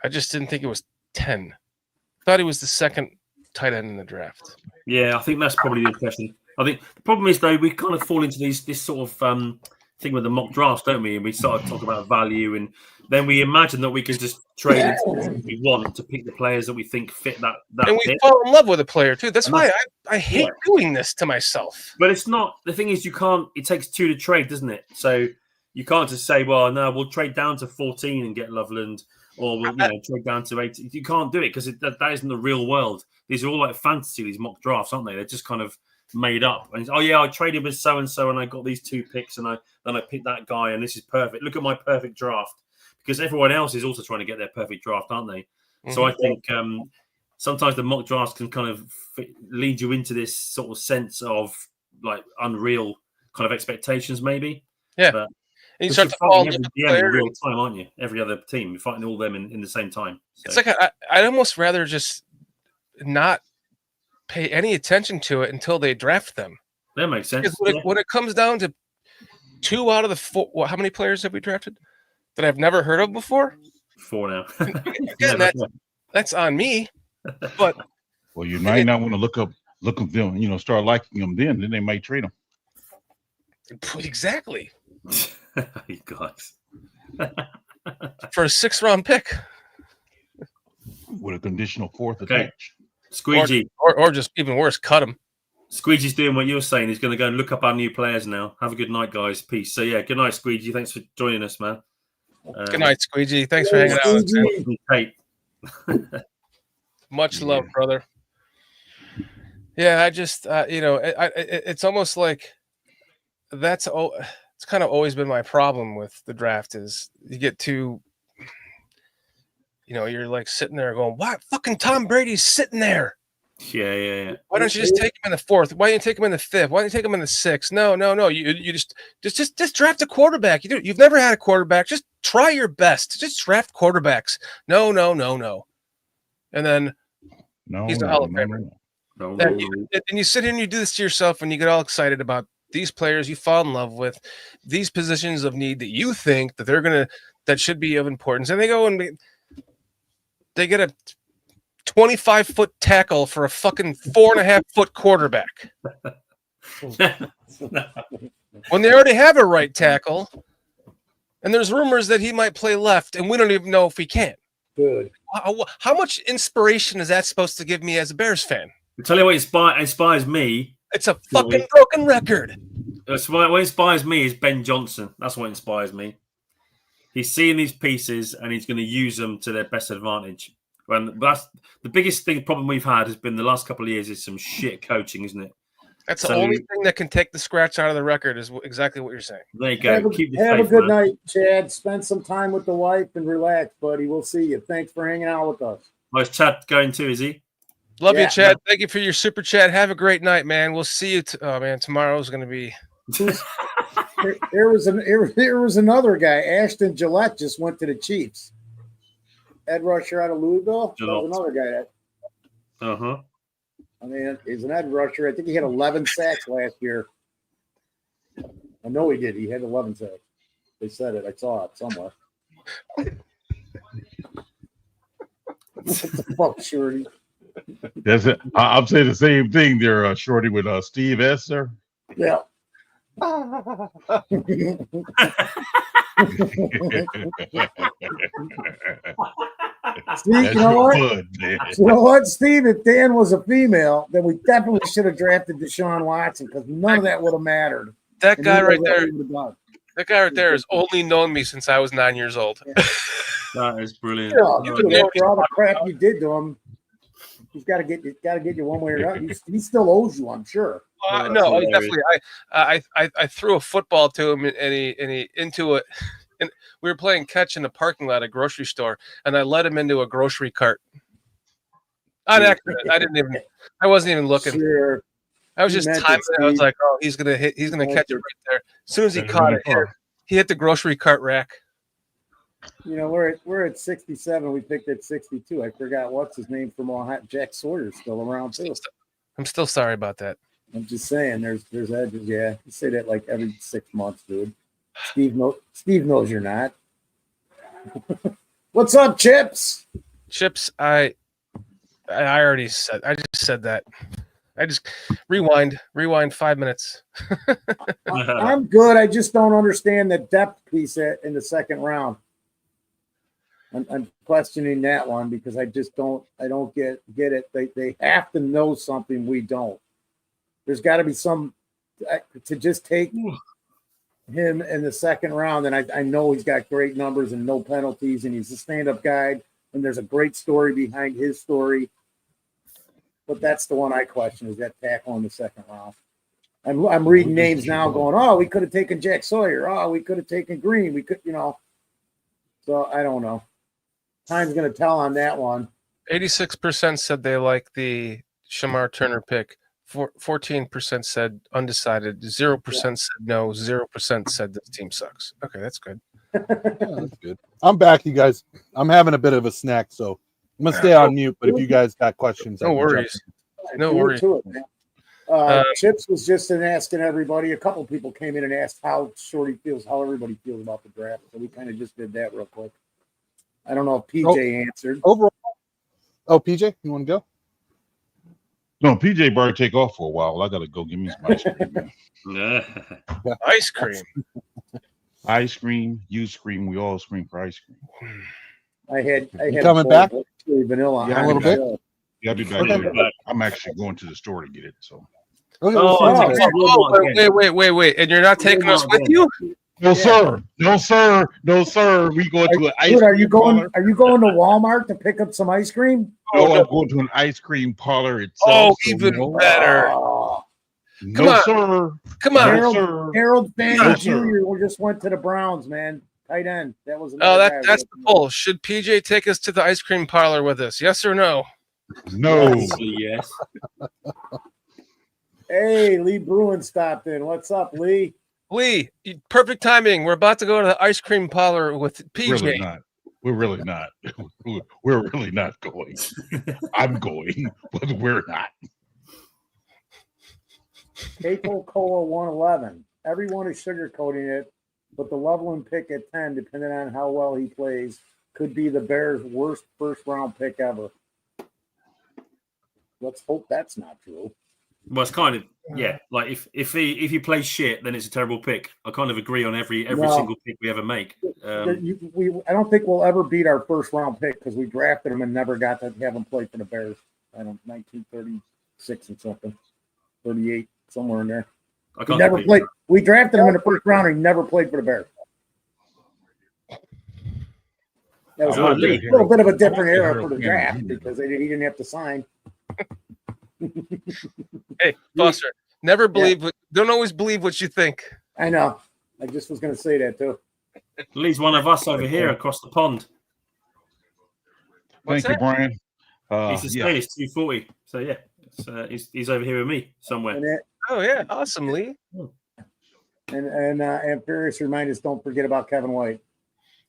I just didn't think it was 10. I thought he was the second tight end in the draft. Yeah, I think that's probably the impression. I think the problem is though we kind of fall into this sort of thing with the mock drafts, don't we? And we sort of talk about value, and then we imagine that we can just trade into what we want to pick the players that we think fit that. And we bit. fall in love with a player too. That's And why I hate yeah. doing this to myself. But it's not. The thing is, you can't. It takes 2 to trade, doesn't it? So you can't just say, "Well, no, we'll trade down to 14 and get Loveland," or we'll trade down to 18. You can't do it because that isn't the real world. These are all like fantasy. These mock drafts, aren't they? They're just kind of made up. And oh yeah, I traded with so and so, and I got these 2 picks, and I picked that guy, and this is perfect. Look at my perfect draft. Because everyone else is also trying to get their perfect draft, aren't they? Mm-hmm. So I think sometimes the mock drafts can kind of lead you into this sort of sense of like unreal kind of expectations, maybe. Yeah. But and you start to fall every DM in real time, aren't you? Every other team, you're fighting all them in the same time. So. It's like I'd almost rather just not pay any attention to it until they draft them. That makes sense. When it comes down to 2 out of the 4, how many players have we drafted that I've never heard of before? 4 now. Again, that's on me. But well, you might not want to look at them, start liking them. Then they might trade them. Exactly. You guys. For a 6th-round pick with a conditional 4th attached. Squeegee, or just even worse, cut him. Squeegee's doing what you're saying. He's going to go and look up our new players now. Have a good night, guys. Peace. So yeah, good night, Squeegee. Thanks for joining us, man. Good night, Squeegee. Thanks for hanging out. Much love, brother. Yeah, I just it's almost like it's kind of always been my problem with the draft is you get too, you're like sitting there going, "Why fucking Tom Brady's sitting there?" Yeah. Why don't you just take him in the 4th? Why don't you take him in the 5th? Why don't you take him in the 6th? No. You just draft a quarterback. You've never had a quarterback. Just try your best. Just draft quarterbacks. No. And then he's a Hall of Famer. No. And you sit here and you do this to yourself and you get all excited about these players you fall in love with, these positions of need that you think that that should be of importance. And they go and they get a 25-foot tackle for a fucking 4.5-foot quarterback. When they already have a right tackle, and there's rumors that he might play left, and we don't even know if he can. Good. How much inspiration is that supposed to give me as a Bears fan? I'll tell you what inspires me. It's a fucking broken record. What inspires me is Ben Johnson. That's what inspires me. He's seeing these pieces, and he's going to use them to their best advantage. And that's the biggest problem we've had has been the last couple of years is some shit coaching, isn't it? That's the only thing that can take the scratch out of the record is exactly what you're saying. There you go. Have a good night, Chad. Spend some time with the wife and relax, buddy. We'll see you. Thanks for hanging out with us. Nice Chad going too, is he? Love you, Chad. Thank you for your super chat. Have a great night, man. We'll see you. Tomorrow's going to be. There was another guy. Ashton Gillette just went to the Chiefs. Ed Rusher out of Louisville. That was another guy. I mean, he's an Ed Rusher. I think he had 11 sacks last year. I know he did. He had 11 sacks. They said it. I saw it somewhere. What the fuck, Shorty? That's it. I'll say the same thing there, Shorty, with Steve Esser. Yeah. Steve, you know what, Steve? If Dan was a female, then we definitely should have drafted Deshaun Watson because none of that would have mattered. That guy right there has only known me since I was 9 years old. Yeah. That is brilliant. For all the crap you did to him, he's got to get you one way or another. He still owes you, I'm sure. No, definitely. I threw a football to him and he into it. And we were playing catch in the parking lot at a grocery store, and I led him into a grocery cart. On accident. I wasn't even looking. Sure. I was just timing it. I was like, oh, he's gonna catch it right there. As soon as he caught it, he hit the grocery cart rack. We're at 67. We picked at 62. I forgot what's his name from Ohio. Jack Sawyer's still around too. I'm still sorry about that. I'm just saying, there's edges. Yeah, you say that like every 6 months, dude. Steve knows you're not. What's up, Chips? Chips, I already said. I just said that. I just rewind 5 minutes. I'm good. I just don't understand the depth piece in the second round. I'm questioning that one because I don't get it. They have to know something we don't. There's got to be some to just take him in the second round. And I know he's got great numbers and no penalties, and he's a stand-up guy, and there's a great story behind his story. But that's the one I question, is that tackle in the second round. I'm reading names now going, oh, we could have taken Jack Sawyer. Oh, we could have taken Green. We could, So I don't know. Time's going to tell on that one. 86% said they like the Shamar Turner pick. 14% said undecided. 0% said no. 0% said this team sucks. Okay, that's good. Yeah, that's good. I'm back, you guys. I'm having a bit of a snack, so I'm gonna stay on mute. But if you guys got questions, no worries. No worries. Chips was just asking everybody. A couple people came in and asked how Shorty feels, how everybody feels about the draft. So we kind of just did that real quick. I don't know if PJ answered. Overall, PJ, you want to go? No, PJ better take off for a while. I gotta go give me some ice cream. Ice cream. Ice cream. You scream. We all scream for ice cream. I had coming back? Vanilla. Yeah, a little bit. Yeah, I'll be back. Okay. I'm actually going to the store to get it. So. Wait. And you're not taking us with you? No, sir. No, sir. No, sir. We going to an ice cream. Are you going to Walmart to pick up some ice cream? No, I'm going to an ice cream parlor itself. Even better. No, sir. Come on. Harold Fanny No, Jr. sir. We just went to the Browns, man. Tight end. That was. That's the poll. Should PJ take us to the ice cream parlor with us? Yes or no? No. Yes. Hey, Lee Bruin stopped in. What's up, Lee? Lee, perfect timing. We're about to go to the ice cream parlor with PJ. Really not. We're really not. We're really not going. I'm going, but we're not. Keiko Cola 111. Everyone is sugarcoating it, but the Loveland pick at 10, depending on how well he plays, could be the Bears' worst first-round pick ever. Let's hope that's not true. Well, it's kind of like if he plays shit, then it's a terrible pick. I kind of agree on every single pick we ever make. I don't think we'll ever beat our first round pick because we drafted him and never got to have him play for the Bears. 1936 or something, 38, somewhere in there. He never played. We drafted him in the first round and he never played for the Bears. That was a little bit of a different era for the draft because he didn't have to sign. Hey, Foster, don't always believe what you think. I know. I just was going to say that too. Lee's one of us over here across the pond. Thank you, Brian. He's the same. He's 240. So yeah, he's over here with me somewhere. Oh yeah, awesome, Lee. And Furious remind us, don't forget about Kevin White.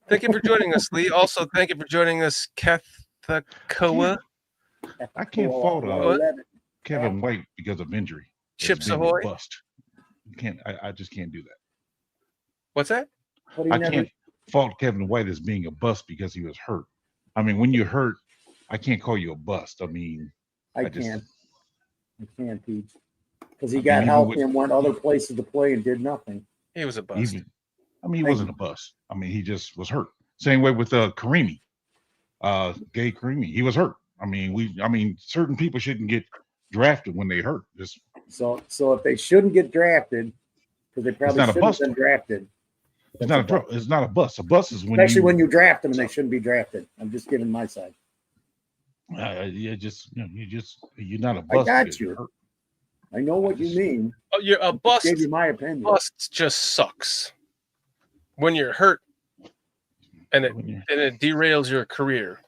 Thank you for joining us, Lee. Also, thank you for joining us, Kethakoa. I can't fault Kevin White because of injury. Chips Ahoy. Bust. You can't. I just can't do that. What's that? I can't fault Kevin White as being a bust because he was hurt. I mean, when you're hurt, I can't call you a bust. I mean, I can, Pete, because he got healthy and went other places to play and did nothing. He was a bust. He wasn't a bust. I mean, he just was hurt. Same way with Karimi, Gay Karimi. He was hurt. I mean, certain people shouldn't get drafted when they hurt. So if they shouldn't get drafted, because they probably shouldn't have been drafted. It's not a bust. A bust is when you draft them and they shouldn't be drafted. I'm just giving my side. You're not a bust. I got you. I know what you mean. Oh, you're a bust. I gave you my opinion. Bust just sucks. When you're hurt and it derails your career,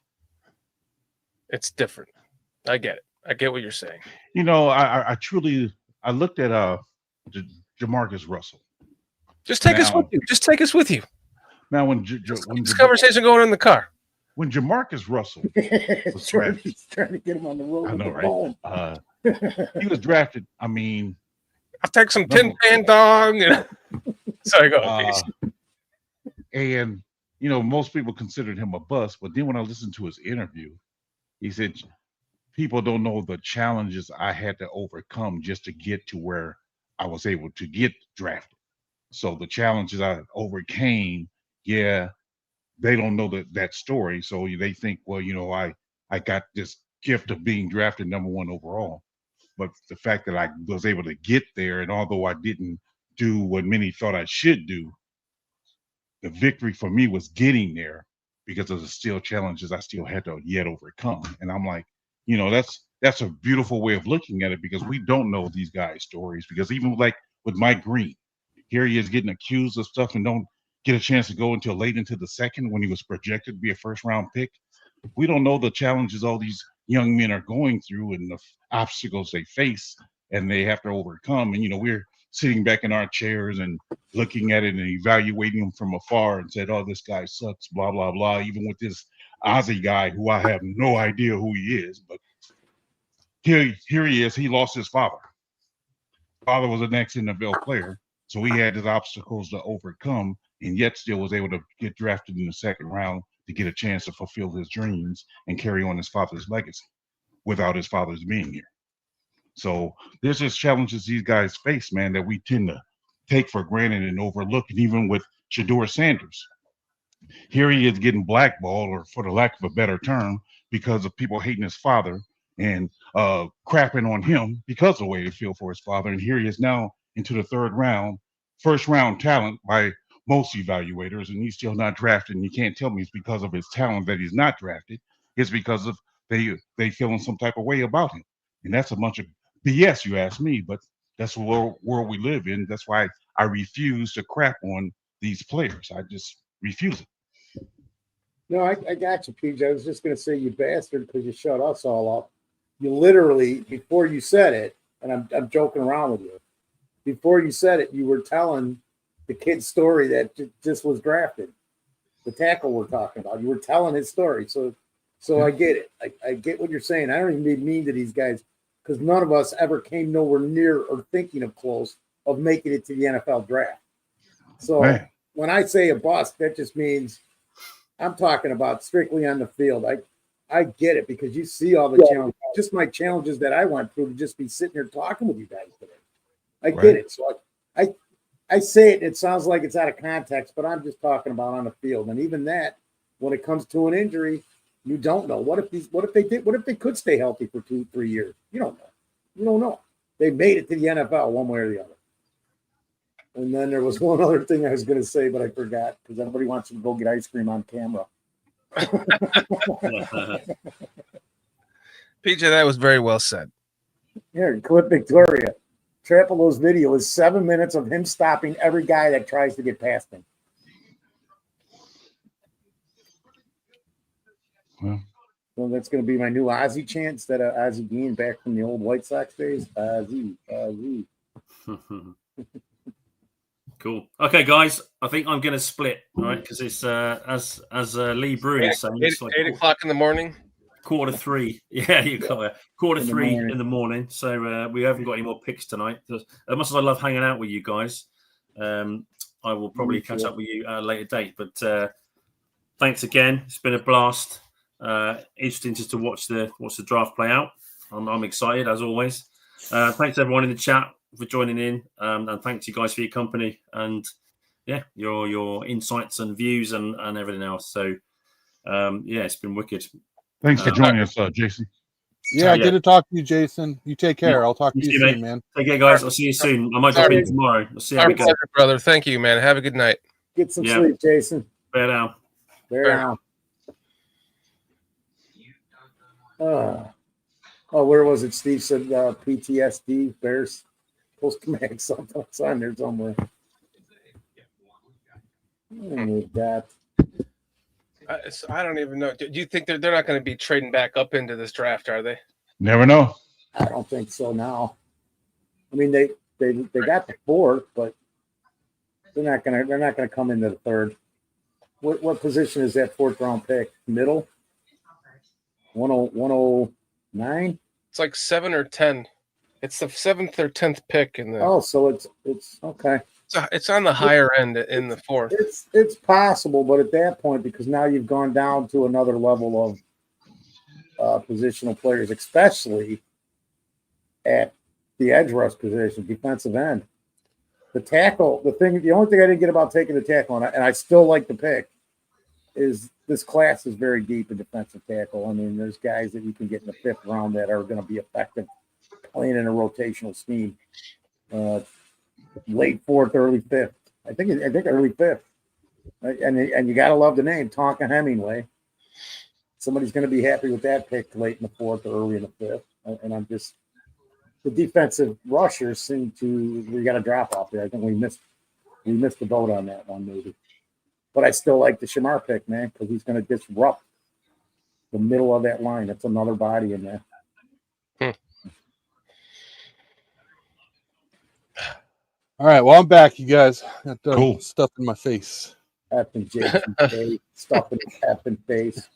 it's different. I get it. I get what you're saying. You know, I truly looked at Jamarcus Russell. Just take us with you. Just take us with you. Now, when this conversation going in the car. When Jamarcus Russell was drafted, he's trying to get him on the road. I know, right? He was drafted. I mean, I'll take some Tin Pan Dog. And... Sorry, go ahead. And most people considered him a bust, but then when I listened to his interview, he said people don't know the challenges I had to overcome just to get to where I was able to get drafted. So the challenges I overcame, yeah, they don't know that story. So they think, well, I got this gift of being drafted #1 overall. But the fact that I was able to get there, and although I didn't do what many thought I should do, the victory for me was getting there because of the still challenges I still had to yet overcome. And I'm like, that's a beautiful way of looking at it, because we don't know these guys' stories. Because even like with Mike Green, here he is getting accused of stuff and don't get a chance to go until late into the second when he was projected to be a first-round pick. We don't know the challenges all these young men are going through and the obstacles they face and they have to overcome. And we're sitting back in our chairs and looking at it and evaluating them from afar and said, oh, this guy sucks, blah, blah, blah. Even with this Ozzy guy who I have no idea who he is, but here he is. He lost his father. Father was an ex-NFL player, so he had his obstacles to overcome, and yet still was able to get drafted in the second round to get a chance to fulfill his dreams and carry on his father's legacy without his father's being here. So there's just challenges these guys face, man, that we tend to take for granted and overlook. And even with Shedeur Sanders, here he is getting blackballed, or for the lack of a better term, because of people hating his father and crapping on him because of the way they feel for his father. And here he is now into the third round, first round talent by most evaluators, and he's still not drafted. And you can't tell me it's because of his talent that he's not drafted. It's because of they feeling some type of way about him. And that's a bunch of BS, you ask me, but that's the world we live in. That's why I refuse to crap on these players. I just refuse it. No, I got you, PJ. I was just going to say, you bastard, because you shut us all up. You literally, before you said it, and I'm joking around with you, before you said it, you were telling the kid's story that just was drafted. The tackle we're talking about. You were telling his story. So I get it. I get what you're saying. I don't even be mean to these guys, because none of us ever came nowhere near or thinking of close of making it to the NFL draft. So when I say a bust, that just means I'm talking about strictly on the field. I get it, because you see all the challenges, just my challenges that I went through to just be sitting here talking with you guys today. I get it. So I say it, it sounds like it's out of context, but I'm just talking about on the field. And even that, when it comes to an injury, you don't know. What if they could stay healthy for 2-3 years? You don't know. You don't know. They made it to the NFL one way or the other. And then there was one other thing I was going to say, but I forgot, because everybody wants to go get ice cream on camera. PJ, that was very well said. Here, clip Victoria. Trapalo's video is 7 minutes of him stopping every guy that tries to get past him. So that's going to be my new Ozzy chant instead of Ozzy Dean back from the old White Sox days. Ozzy. Cool. Okay, guys. I think I'm going to split, all right? Because it's as Lee Bruin is saying, it's like 8 o'clock in the morning. 2:45. Yeah, you got it. 2:45 in the morning. So we haven't got any more picks tonight. As much as I love hanging out with you guys, I will probably catch up with you at a later date. But thanks again. It's been a blast. Interesting just to watch the draft play out. I'm excited as always. Thanks everyone in the chat for joining in, and thanks you guys for your company and your insights and views and everything else. So it's been wicked. Thanks for joining us, Jason. Yeah, good to talk to you, Jason. You take care. I'll talk to you soon, mate. man. Take care, guys. I'll see you soon. I might drop in tomorrow. I'll see how we go. Brother. Thank you, man. Have a good night. Get some sleep, Jason. Bear down. Where was it? Steve said PTSD, Bears, post-traumatic something. It's on there somewhere. I need that. I don't even know. Do you think they're not going to be trading back up into this draft, are they? Never know. I don't think so now. I mean, they got the fourth, but they're not gonna come into the third. What position is that fourth round pick? Middle? 109? It's like 7 or 10. It's the 7th or 10th pick in the. Oh, so it's okay. It's on the higher end in the fourth. It's possible, but at that point, because now you've gone down to another level of positional players, especially at the edge rush position, defensive end. The tackle, the only thing I didn't get about taking the tackle, and I still like the pick, is this class is very deep in defensive tackle. I mean, there's guys that you can get in the 5th round that are going to be effective playing in a rotational scheme. Late 4th, early 5th. I think early 5th. And you got to love the name, Tonka Hemingway. Somebody's going to be happy with that pick late in the 4th or early in the 5th. And I'm just, the defensive rushers seem to, we got a drop off there. I think we missed the boat on that one maybe. But I still like the Shamar pick, man, because he's going to disrupt the middle of that line. That's another body in there. All right, well, I'm back, you guys. Got done stuff in my face. Effing JTK, stuff in his effing face.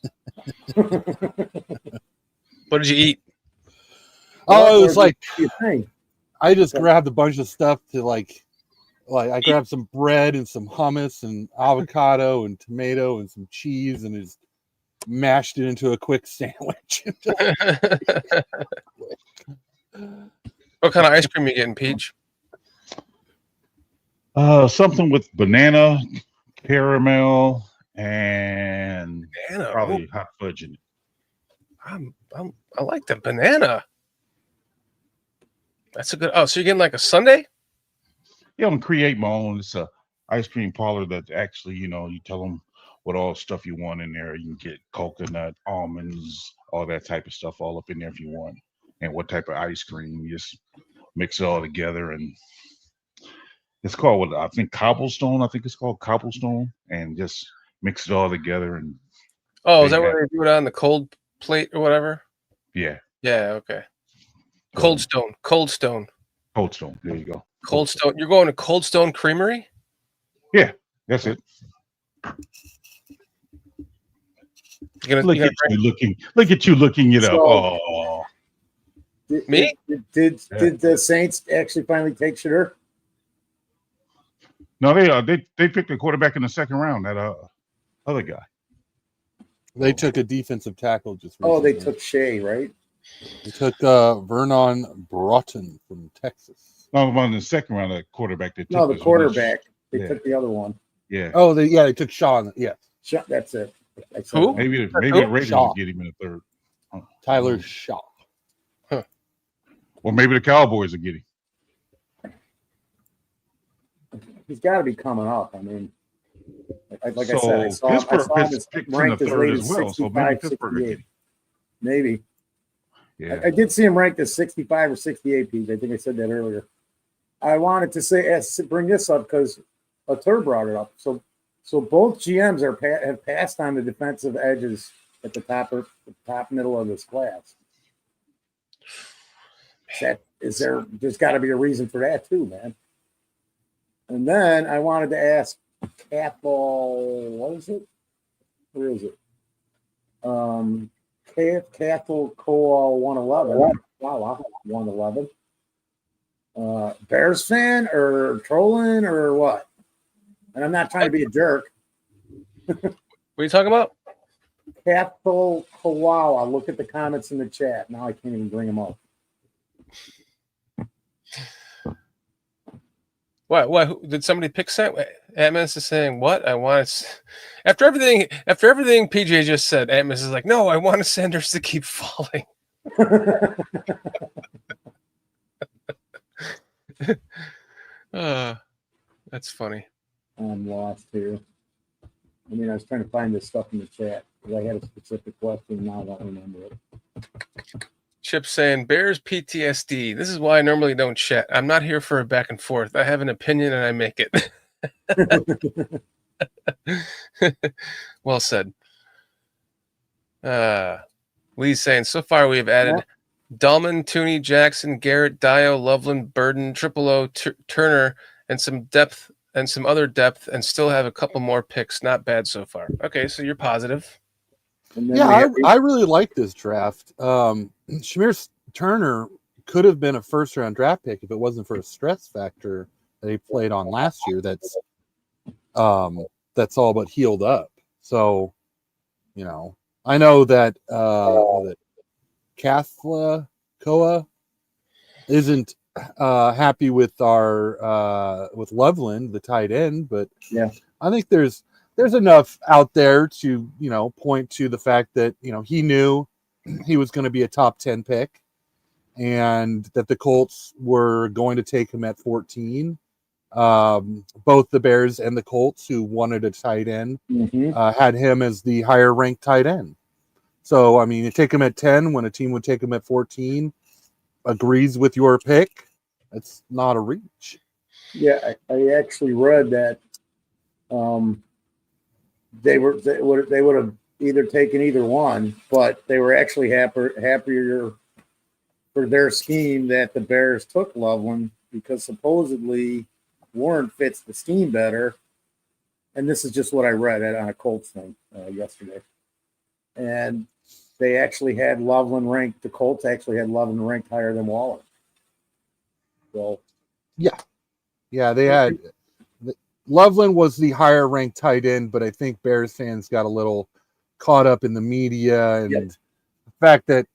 What did you eat? Oh, it was like I just grabbed a bunch of stuff to like I grabbed some bread and some hummus and avocado and tomato and some cheese and just mashed it into a quick sandwich. What kind of ice cream you getting, Peach? Something with banana, caramel, and probably hot fudge in it. I like the banana. That's a good. Oh, so you're getting like a sundae? Yeah, I'm gonna create my own. It's a ice cream parlor that actually, you tell them what all stuff you want in there. You can get coconut, almonds, all that type of stuff all up in there if you want, and what type of ice cream. You just mix it all together, and it's called I think cobblestone. I think it's called cobblestone, and just mix it all together. And is that where they do it on the cold plate or whatever? Yeah. Yeah. Okay. Cold Stone. There you go. Cold Stone. You're going to Cold Stone Creamery? Yeah, that's it. Look at you looking it up. Oh, me? Did the Saints actually finally take Shadur? No, they picked a quarterback in the 2nd round. That other guy. They took a defensive tackle just recently. Oh, they took Shea, right? They took Vernon Broughton from Texas. No, in the 2nd round, that quarterback. They took the quarterback. They took the other one. Yeah. Oh, they took Shaw. Yes. That's it. Who? Maybe the Raiders will get him in the 3rd. Tyler Shaw. Huh. Or maybe the Cowboys will get him. He's got to be coming up. I mean, like I said, I saw him ranked as late as 65, 68. Maybe. Yeah. I did see him ranked as 65 or 68, Pete. I think I said that earlier. I wanted to bring this up because Latour brought it up. So both GMs have passed on the defensive edges at the top middle of this class. There's got to be a reason for that too, man. And then I wanted to ask Cathal, what is it? Where is it? Cathal Coal 111. Wow, 111. Bears fan or trolling or what? And I'm not trying to be a jerk. What are you talking about? Cathal Coal. I'll look at the comments in the chat. Now I can't even bring them up. What? Did somebody pick that? Atmos is saying what? I want to. After everything PJ just said, Atmos is like, no, I want Sanders to keep falling. That's funny. I'm lost here. I mean, I was trying to find this stuff in the chat because I had a specific question. Now I don't remember it. Chip saying Bears PTSD. This is why I normally don't chat. I'm not here for a back and forth. I have an opinion and I make it. Well said. Lee's saying so far we have added Dahlman, Tooney, Jackson, Garrett, Dio, Loveland, Burden, Triple O, Turner, and some depth and some other depth, and still have a couple more picks. Not bad so far. Okay, so you're positive. Yeah, I really like this draft. Shamir Turner could have been a 1st-round draft pick if it wasn't for a stress factor that he played on last year. That's all but healed up. So, I know that Kathla Koa isn't happy with our with Loveland, the tight end, but yeah, I think there's enough out there to point to the fact that he knew he was going to be a top 10 pick, and that the Colts were going to take him at 14. Both the Bears and the Colts, who wanted a tight end, had him as the higher ranked tight end. So, I mean, you take him at 10 when a team would take him at 14, agrees with your pick. It's not a reach. Yeah, I actually read that they would have either taken either one, but they were actually happier for their scheme that the Bears took Loveland, because supposedly Warren fits the scheme better. And this is just what I read on a Colts thing yesterday. And they actually had Loveland ranked. The Colts actually had Loveland ranked higher than Waller. So, yeah, they had Loveland was the higher ranked tight end, but I think Bears fans got a little caught up in the media and the fact that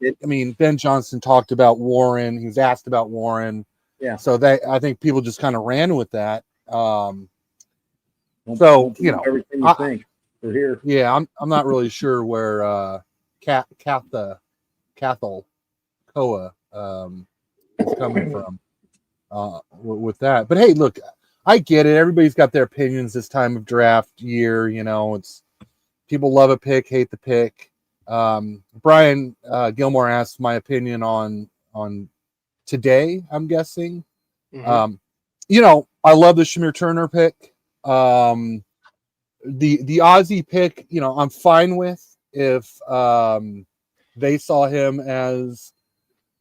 Ben Johnson talked about Warren. He was asked about Warren. Yeah. So I think people just kind of ran with that. everything you think. We're here. Yeah, I'm not really sure where Cathal Koa is coming from with that. But hey, look, I get it. Everybody's got their opinions this time of draft year. It's people love a pick, hate the pick. Brian Gilmore asked my opinion on today, I'm guessing. I love the Shamir Turner pick. The Aussie pick, I'm fine with if they saw him as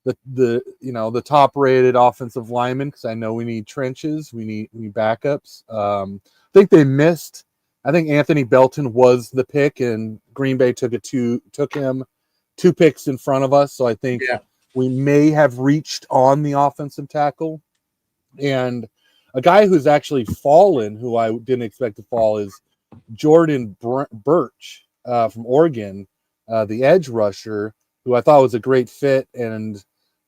the top rated offensive lineman, because I know we need trenches, we need backups. I think they missed. I think Anthony Belton was the pick, and Green Bay took him 2 picks in front of us. So I think we may have reached on the offensive tackle. And a guy who's actually fallen, who I didn't expect to fall, is Jordan Birch from Oregon, the edge rusher, who I thought was a great fit. And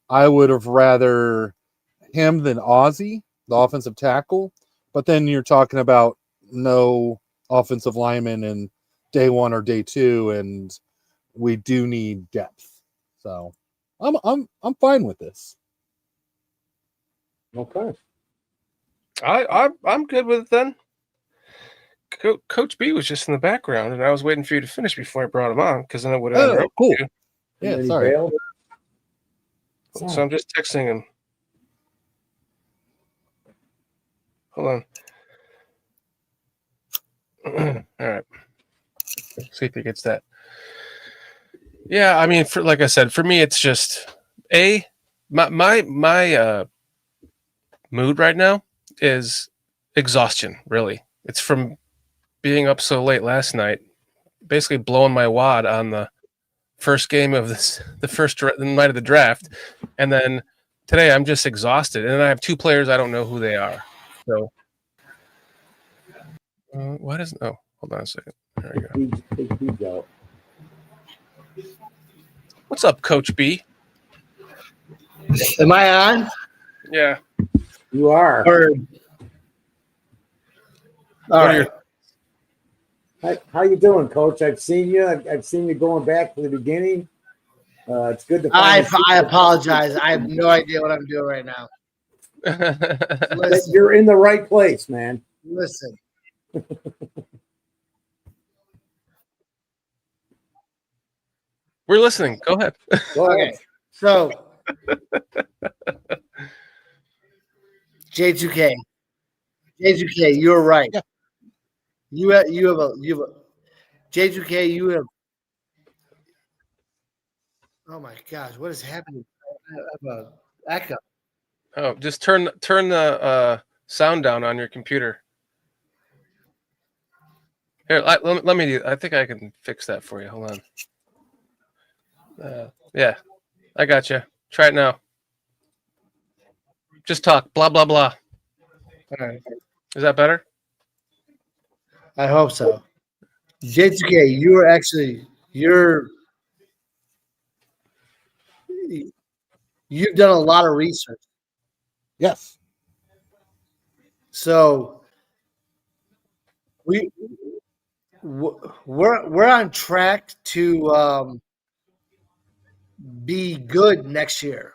I would have rather him than Ozzie, the offensive tackle. But then you're talking about no offensive lineman in day 1 or day 2, and we do need depth. So I'm fine with this. Okay. I'm good with it then. Coach B was just in the background, and I was waiting for you to finish before I brought him on, because then it would have interrupted cool. you. Yeah, sorry. So I'm just texting him. Hold on. All right. See if he gets that. Yeah, I mean, like I said, for me, it's just my mood right now is exhaustion. Really, it's from being up so late last night, basically blowing my wad on the first game of the night of the draft, and then today I'm just exhausted, and then I have 2 players I don't know who they are. So, hold on a second. There we go. What's up, Coach B? Am I on? Yeah. You are. All right. How you doing, Coach? I've seen you. I've seen you going back to the beginning. It's good to find I apologize. I have no idea what I'm doing right now. Listen, you're in the right place, man. Listen. We're listening. Go ahead. Okay. So J2K, you're right. Yeah. You have a J2K. You have. Oh my gosh, what is happening? I have a echo. Oh, just turn the sound down on your computer. Here, let me do. I think I can fix that for you. Hold on. Yeah, I got you. Try it now. Just talk. Blah blah blah. All right. Is that better? I hope so. J2K, you're you've done a lot of research. Yes. So we're on track to be good next year.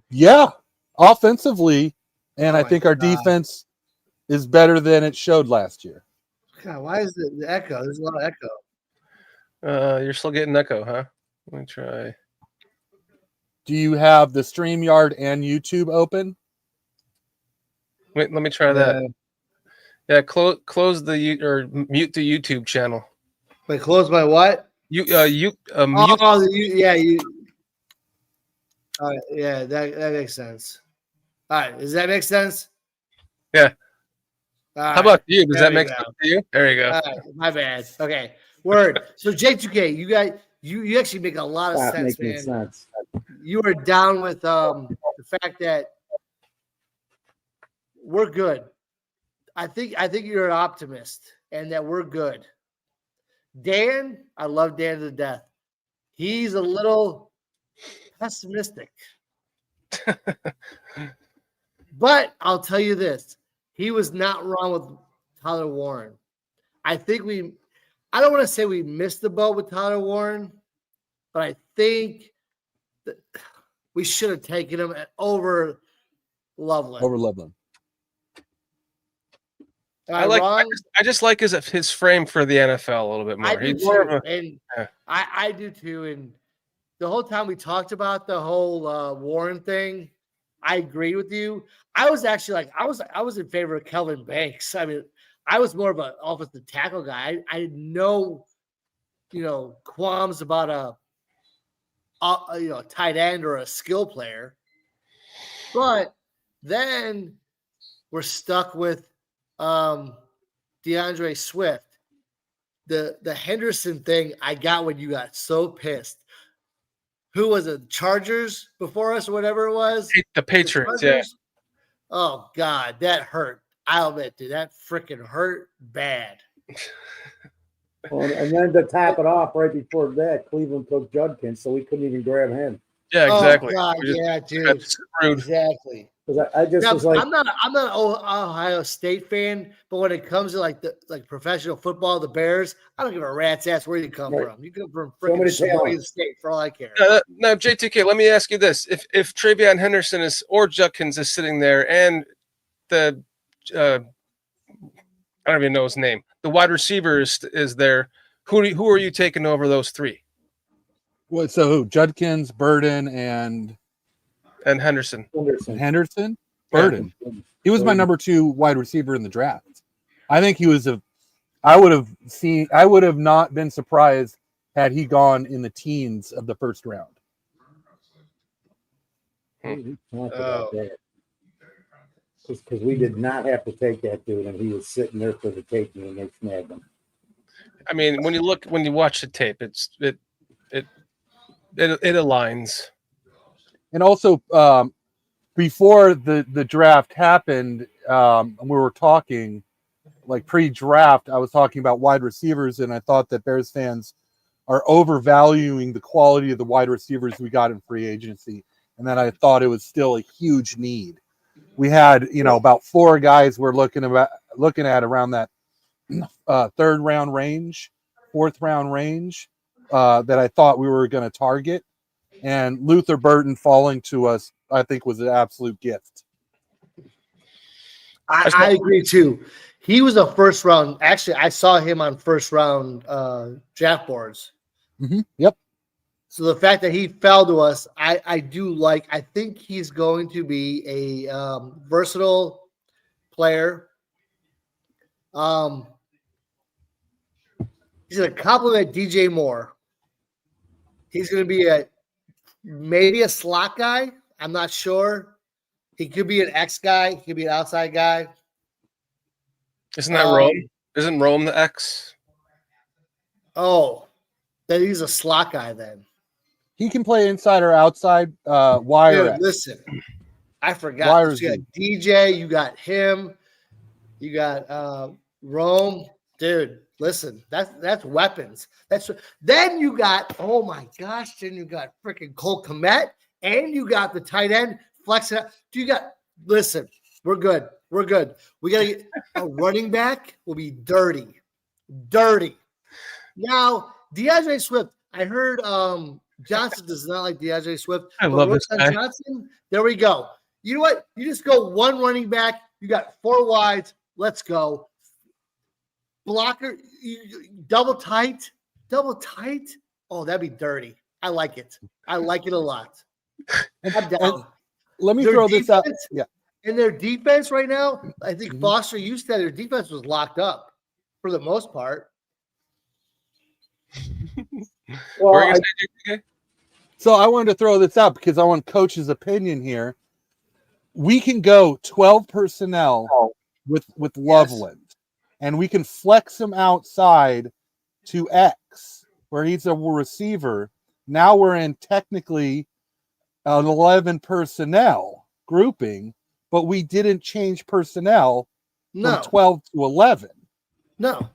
Yeah, offensively, and Oh I my think our God. defense is better than it showed last year. God, why is the echo? There's a lot of echo. You're still getting echo, huh? Let me try. Do you have the StreamYard and YouTube open? Wait, let me try that. Yeah, close the or mute the YouTube channel. Wait, close my what? Mute. Oh, All right, yeah, that makes sense. All right, does that make sense? Yeah. All How right, about you? Does there that we make go. sense to you? There you go. All right, my bad. Okay, word. So J2K, you actually make a lot of Stop sense, making man. sense. You are down with the fact that we're good. I think you're an optimist and that we're good. Dan, I love Dan to death. He's a little pessimistic. But I'll tell you this. He was not wrong with Tyler Warren. I think I don't want to say we missed the boat with Tyler Warren, but I think that we should have taken him over Loveland. Over Loveland. I just like his frame for the NFL a little bit more. I do He's more too, of a, and yeah. I do too. And the whole time we talked about the whole Warren thing, I agree with you. I was actually I was in favor of Kelvin Banks. I mean, I was more of an offensive tackle guy. I had no, qualms about a tight end or a skill player. But then we're stuck with DeAndre Swift. The Henderson thing, I got when you got so pissed. Who was it? Chargers before us or whatever it was? The Patriots, yeah. Oh, God, that hurt. I'll admit, dude, that freaking hurt bad. Well, and then to top it off, right before that, Cleveland took Judkins, so we couldn't even grab him. Yeah, exactly. Oh, God, yeah, dude. Exactly. Because I just was like, I'm not an Ohio State fan, but when it comes to like professional football, the Bears, I don't give a rat's ass where you come from. You come from freaking Sheboygan State for all I care. Now, J2K, let me ask you this: if Travion Henderson or Judkins is sitting there, and the I don't even know his name, the wide receiver is there, who are you taking over those three? What? So who? Judkins, Burden, and Henderson. Henderson? Burden. Yeah. He was my number 2 wide receiver in the draft. I think he was I would have not been surprised had he gone in the teens of the first round. Because we did not have to take that dude, and he was sitting there for the taking, and they snagged him. I mean, when you watch the tape, it aligns. And also, before the draft happened, we were talking, like pre-draft, I was talking about wide receivers, and I thought that Bears fans are overvaluing the quality of the wide receivers we got in free agency, and that I thought it was still a huge need. We had, about 4 guys we're looking at around that 3rd round range, 4th round range that I thought we were going to target. And Luther Burton falling to us, I think, was an absolute gift. I agree too. He was a first round. Actually, I saw him on first round draft boards. Mm-hmm. Yep. So the fact that he fell to us, I do like. I think he's going to be a versatile player. He's going to complement DJ Moore. He's going to be maybe a slot guy. I'm not sure. He could be an X guy. He could be an outside guy. Isn't that Rome? Isn't Rome the X? Oh, then he's a slot guy then. He can play inside or outside. Wire. Dude, listen, I forgot. You got DJ. You got him. You got Rome. Dude, listen, that's weapons. Then you got, oh my gosh, then you got freaking Cole Kmet, and you got the tight end flexing out. Listen, we're good. We're good. We gotta get a running back will be dirty. Dirty. Now, DeAndre Swift, I heard Johnson does not like DeAndre Swift. I love this guy. Johnson, there we go. You know what? You just go one running back. You got 4 wides. Let's go. Blocker, double tight. Oh, that'd be dirty. I like it. I like it a lot. I'm down. Let me throw this out. Yeah. And their defense right now, I think Foster used that their defense was locked up for the most part. So I wanted to throw this out because I want Coach's opinion here. We can go 12 personnel with Loveland. And we can flex him outside to X, where he's a receiver. Now we're in technically an 11 personnel grouping, but we didn't change personnel from 12 to 11. No.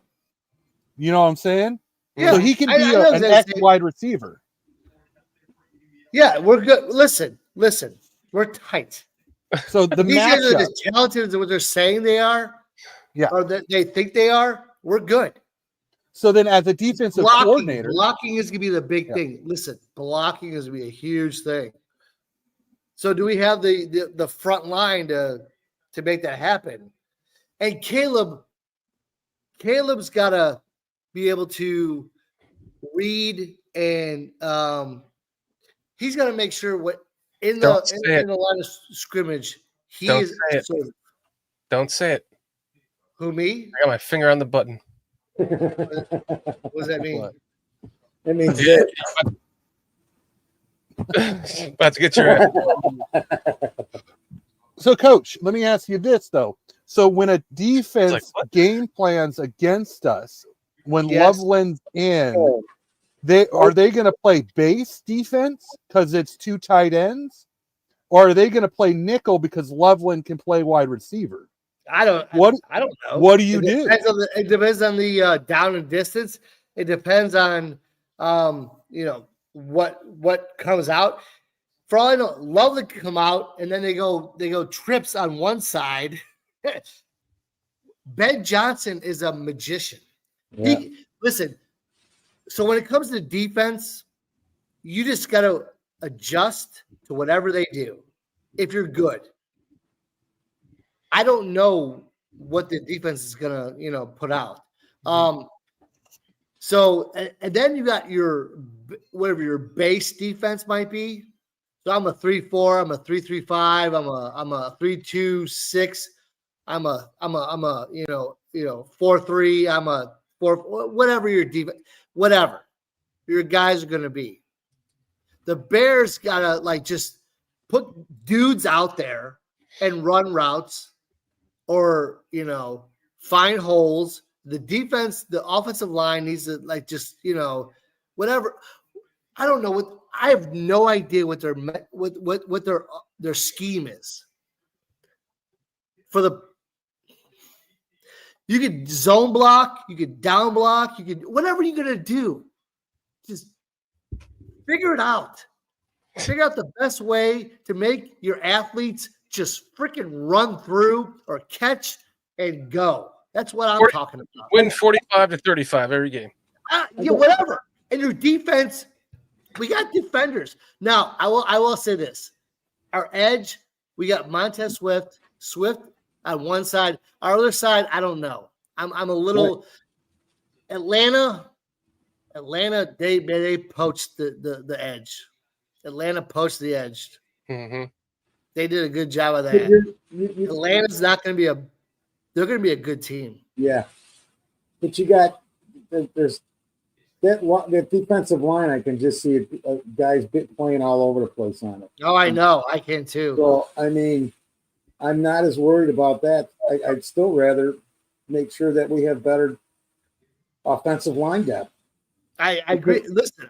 You know what I'm saying? Yeah. So he can be an X wide receiver. Yeah, we're good. Listen, we're tight. So the these guys are matchup, as talented as what they're saying they are. Yeah. Or that they think they are, we're good. So then as a defensive coordinator. Blocking is going to be the big thing. Listen, blocking is going to be a huge thing. So do we have the front line to make that happen? And Caleb's got to be able to read and he's got to make sure what in the line of scrimmage Don't say it. Who, me? I got my finger on the button. What does that mean? It means about to get your ass. So, Coach, let me ask you this, though. So when a defense game plans against us, when Loveland's in, are they going to play base defense because it's 2 tight ends? Or are they going to play nickel because Loveland can play wide receiver? I don't know. What do you do? It depends on the down and distance. It depends on what comes out. For all I know, Loveland can come out and then they go trips on one side. Ben Johnson is a magician. Yeah. Listen, so when it comes to defense, you just got to adjust to whatever they do. If you're good, I don't know what the defense is gonna, put out. So and then you got your whatever your base defense might be. So I'm a 3-4, I'm a 3-3-5, I'm a 3-2-6, I'm a 4-3, I'm a 4, whatever your defense, whatever your guys are gonna be. The Bears gotta just put dudes out there and run routes. Or, find holes. The defense, the offensive line needs to whatever. I don't know I have no idea what their scheme is. You could zone block, you could down block, you could whatever you're gonna do. Just figure it out. Figure out the best way to make your athletes just freaking run through or catch and go. That's what I'm talking about. Win 45-35 every game. Yeah, whatever. And your defense, we got defenders. Now, I will say this. Our edge, we got Montez Swift on one side. Our other side, I don't know. I'm a little Atlanta, they poached the edge. Atlanta poached the edge. Mm-hmm. They did a good job of that. Atlanta's not going to be they're going to be a good team. Yeah. But you got, there's that defensive line, I can just see guys playing all over the place on it. Oh, I know. I can too. So, I mean, I'm not as worried about that. I'd still rather make sure that we have better offensive line depth. I agree. Listen,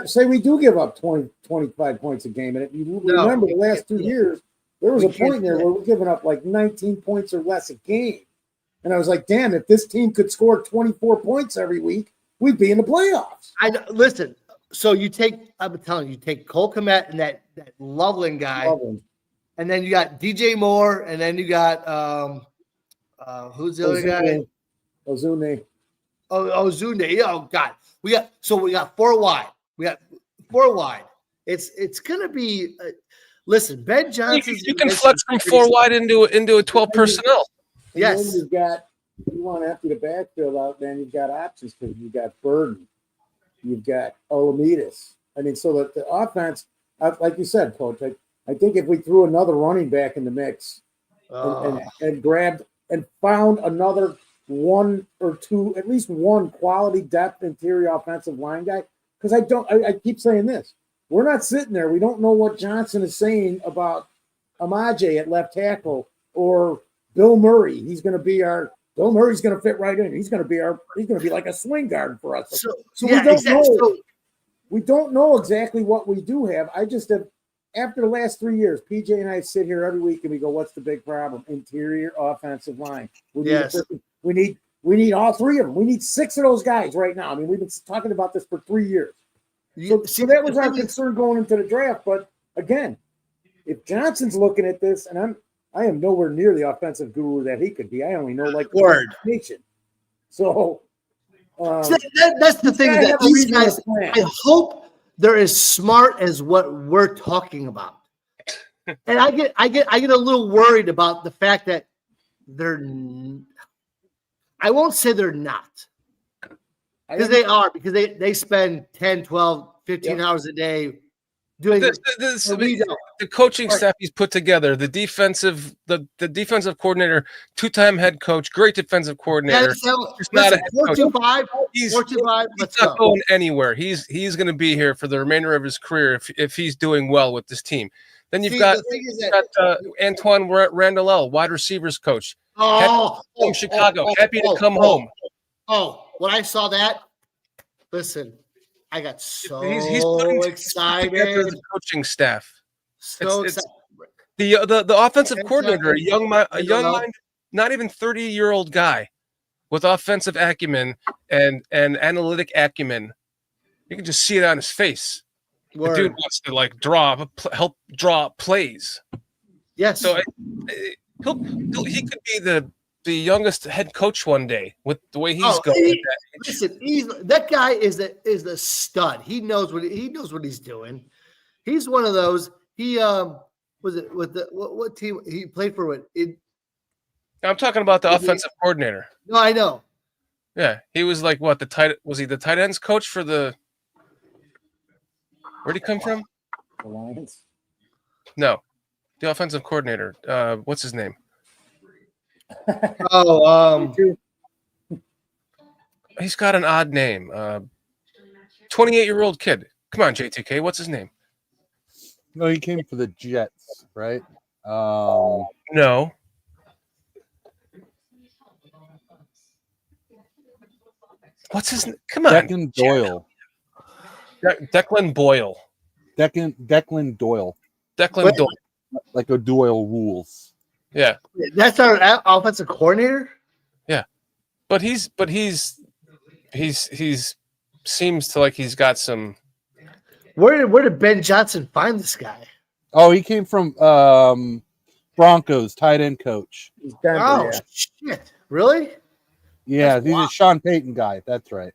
say we do give up 20, 25 points a game. And if you remember the last 2 years, there was a point there where we're giving up like 19 points or less a game. And I was like, damn, if this team could score 24 points every week, we'd be in the playoffs. Listen. So I'm telling you, take Cole Kmet and that Loveland guy, and then you got DJ Moore, and then you got who's the other guy? Ozune. Ozune. Oh God, we got 4 wide. We got 4 wide. It's gonna be. Listen, Ben Johnson. You can flex from 4 wide into a 12 personnel. And then you want to empty the backfield out, then you've got options because you've got Burden, you've got Olamides. I mean, so that the offense, like you said, Coach, I think if we threw another running back in the mix and grabbed and found another 1 or 2, at least one quality depth interior offensive line guy, because I keep saying this. We're not sitting there. We don't know what Johnson is saying about Amaje at left tackle or Bill Murray. Bill Murray's going to fit right in. He's going to be like a swing guard for us. So we don't know. We don't know exactly what we do have. I just have, after the last 3 years, PJ and I sit here every week and we go, what's the big problem? Interior offensive line. We need all 3 of them. We need 6 of those guys right now. I mean, we've been talking about this for 3 years. So that was our concern going into the draft. But again, if Johnson's looking at this, and I am nowhere near the offensive guru that he could be. I only know like word. So that's the thing that these guys. I hope they're as smart as what we're talking about. And I get a little worried about the fact that they're. I won't say they're not. Because they are, because they spend 10, 12, 15 hours a day doing the coaching staff he's put together, the defensive coordinator, 2-time head coach, great defensive coordinator. He's not a head coach. 4-2-5, He's 4-2-5, he's not going anywhere. He's going to be here for the remainder of his career if he's doing well with this team. Then you've got Antoine Randall, wide receivers coach. From Chicago, happy to come home. When I saw that, listen, I got so excited. The coaching staff, excited. The offensive coordinator, a young mind, not even 30-year-old guy with offensive acumen and analytic acumen. You can just see it on his face. The dude wants to help draw plays. Yes. So he could be the youngest head coach one day with the way he's going. Listen, that guy is a stud. He knows what he's doing. He's one of those. He was it with what team he played for? I'm talking about the offensive coordinator. No, I know. Yeah, he was like what was he the tight ends coach for the? Where'd he come from? The Lions. No, the offensive coordinator. What's his name? He's got an odd name. 28-year-old kid. Come on, JTK. What's his name? No, he came for the Jets, right? No. What's his name? Come on. Declan Doyle. Declan Boyle. Declan Doyle. Declan Doyle. Like a Doyle rules. Yeah. That's our offensive coordinator? Yeah. But he's seems to like he's got some. Where did Ben Johnson find this guy? Oh, he came from Broncos, tight end coach. Shit. Really? Yeah, he's a Sean Payton guy. That's right.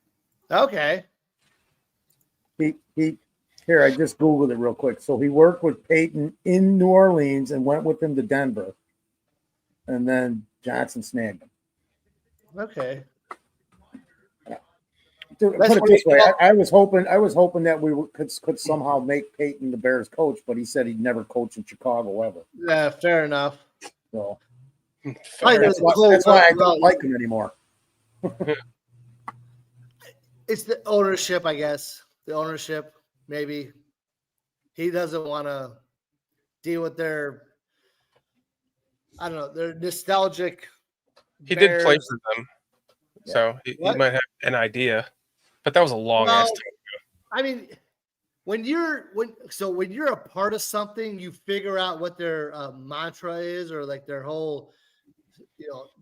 Okay. Here, I just Googled it real quick. So he worked with Payton in New Orleans and went with him to Denver. And then Johnson snagged him. Okay. Put it this way, I was hoping that we could somehow make Payton the Bears coach, but he said he'd never coach in Chicago ever. Yeah, fair enough. So that's why I don't like him anymore. It's the ownership, I guess. The ownership, maybe. He doesn't want to deal with their, I don't know, their nostalgic. He did play for them, so he might have an idea. But that was a long ass time ago. I mean, when you're a part of something, you figure out what their mantra is, or like their whole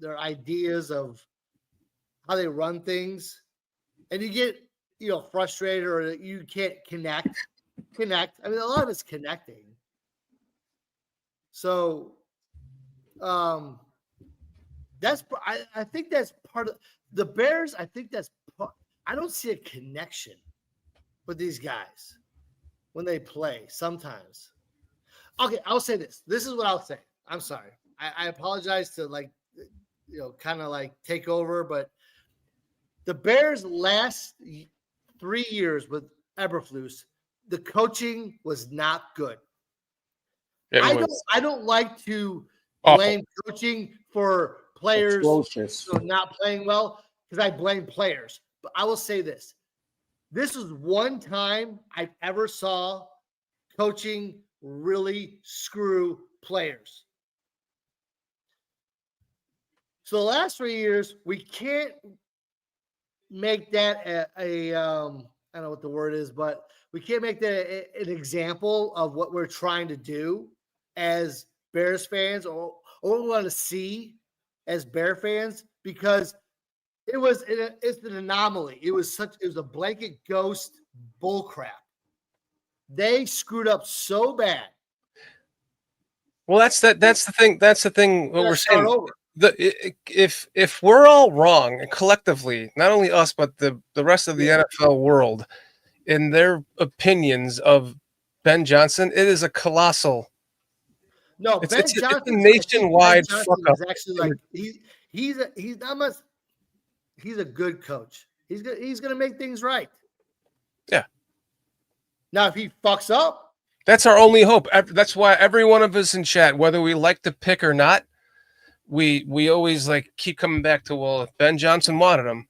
their ideas of how they run things, and you get frustrated or you can't connect. I mean, a lot of it's connecting. So, I think that's part of the Bears. I think that's part. I don't see a connection with these guys when they play sometimes. Okay, I'll say this. This is what I'll say. I'm sorry. I apologize to kind of take over, but the Bears' last 3 years with Eberflus, the coaching was not good. I don't like to blame coaching for players not playing well because I blame players. But I will say this. This was one time I ever saw coaching really screw players. So the last 3 years, we can't make that I don't know what the word is, but we can't make that an example of what we're trying to do as Bears fans or what we want to see as Bear fans, because it's an anomaly. It was a blanket ghost bullcrap. They screwed up so bad. Well, that's the thing. That's the thing. What we're saying. If we're all wrong collectively, not only us but the rest of the NFL world, in their opinions of Ben Johnson, it is a colossal. No, it's Johnson. A nationwide fuck up. Is actually he's not much. He's a good coach. He's gonna make things right. Yeah. Now, if he fucks up, that's our only hope. That's why every one of us in chat, whether we like to pick or not, we always keep coming back to, well, if Ben Johnson wanted him,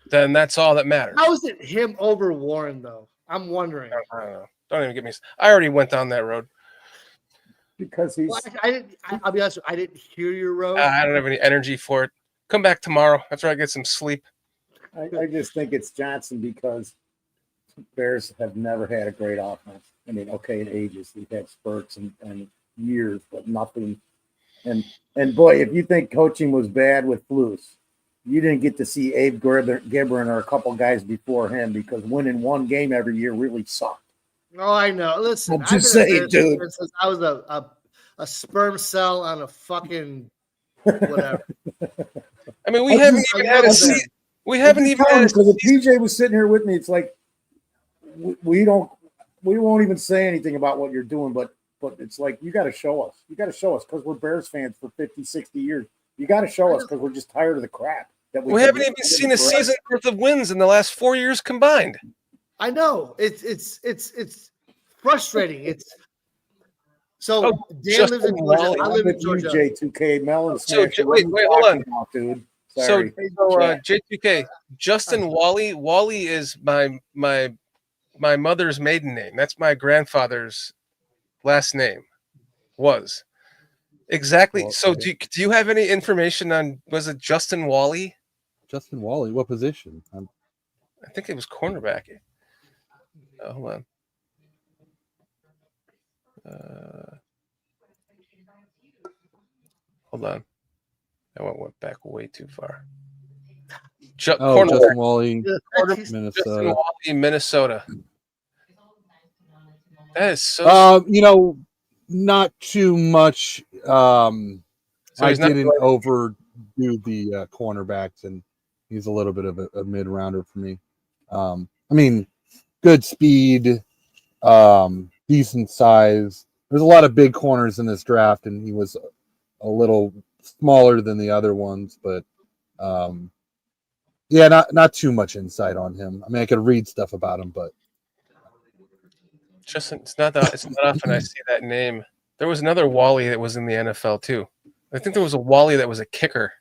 then that's all that matters. How is it him over Warren though? I'm wondering. I don't know. Don't even get me. I already went down that road. Because he's. Well, I'll be honest with you, I didn't hear your road. I don't have any energy for it. Come back tomorrow after I get some sleep. I just think it's Johnson because Bears have never had a great offense. I mean, okay, in ages we've had spurts and years, but nothing. And boy, if you think coaching was bad with Flus, you didn't get to see Abe Gibran or a couple guys before him, because winning one game every year really sucked. Oh, I know. Listen, I'm just saying, dude. Since I was a sperm cell on a fucking whatever. I mean, we haven't even had a season. We haven't even had because if PJ was sitting here with me, it's like we won't even say anything about what you're doing, but it's like you got to show us. You got to show us because we're Bears fans for 50, 60 years. You got to show us because we're just tired of the crap that we haven't even seen a season worth of wins in the last 4 years combined. I know it's frustrating. Dan lives in Georgia. I live in Georgia. J2K Melon. So wait, hold on, dude. Sorry. So J2K, Justin Wally. Wally is my mother's maiden name. That's my grandfather's last name. Was exactly. Well, so do you have any information on, was it Justin Wally? Justin Wally, what position? I think it was cornerback. Hold on. Hold on. I went back way too far. Justin Wally, Minnesota. Justin Wally, Minnesota. That is so. Not too much. I didn't overdo the cornerbacks, and he's a little bit of a mid rounder for me. I mean, good speed, decent size. There's a lot of big corners in this draft, and he was a little smaller than the other ones, but not too much insight on him. I mean, I could read stuff about him, but Justin, it's not often I see that name. There was another Wally that was in the NFL too. I think there was a Wally that was a kicker.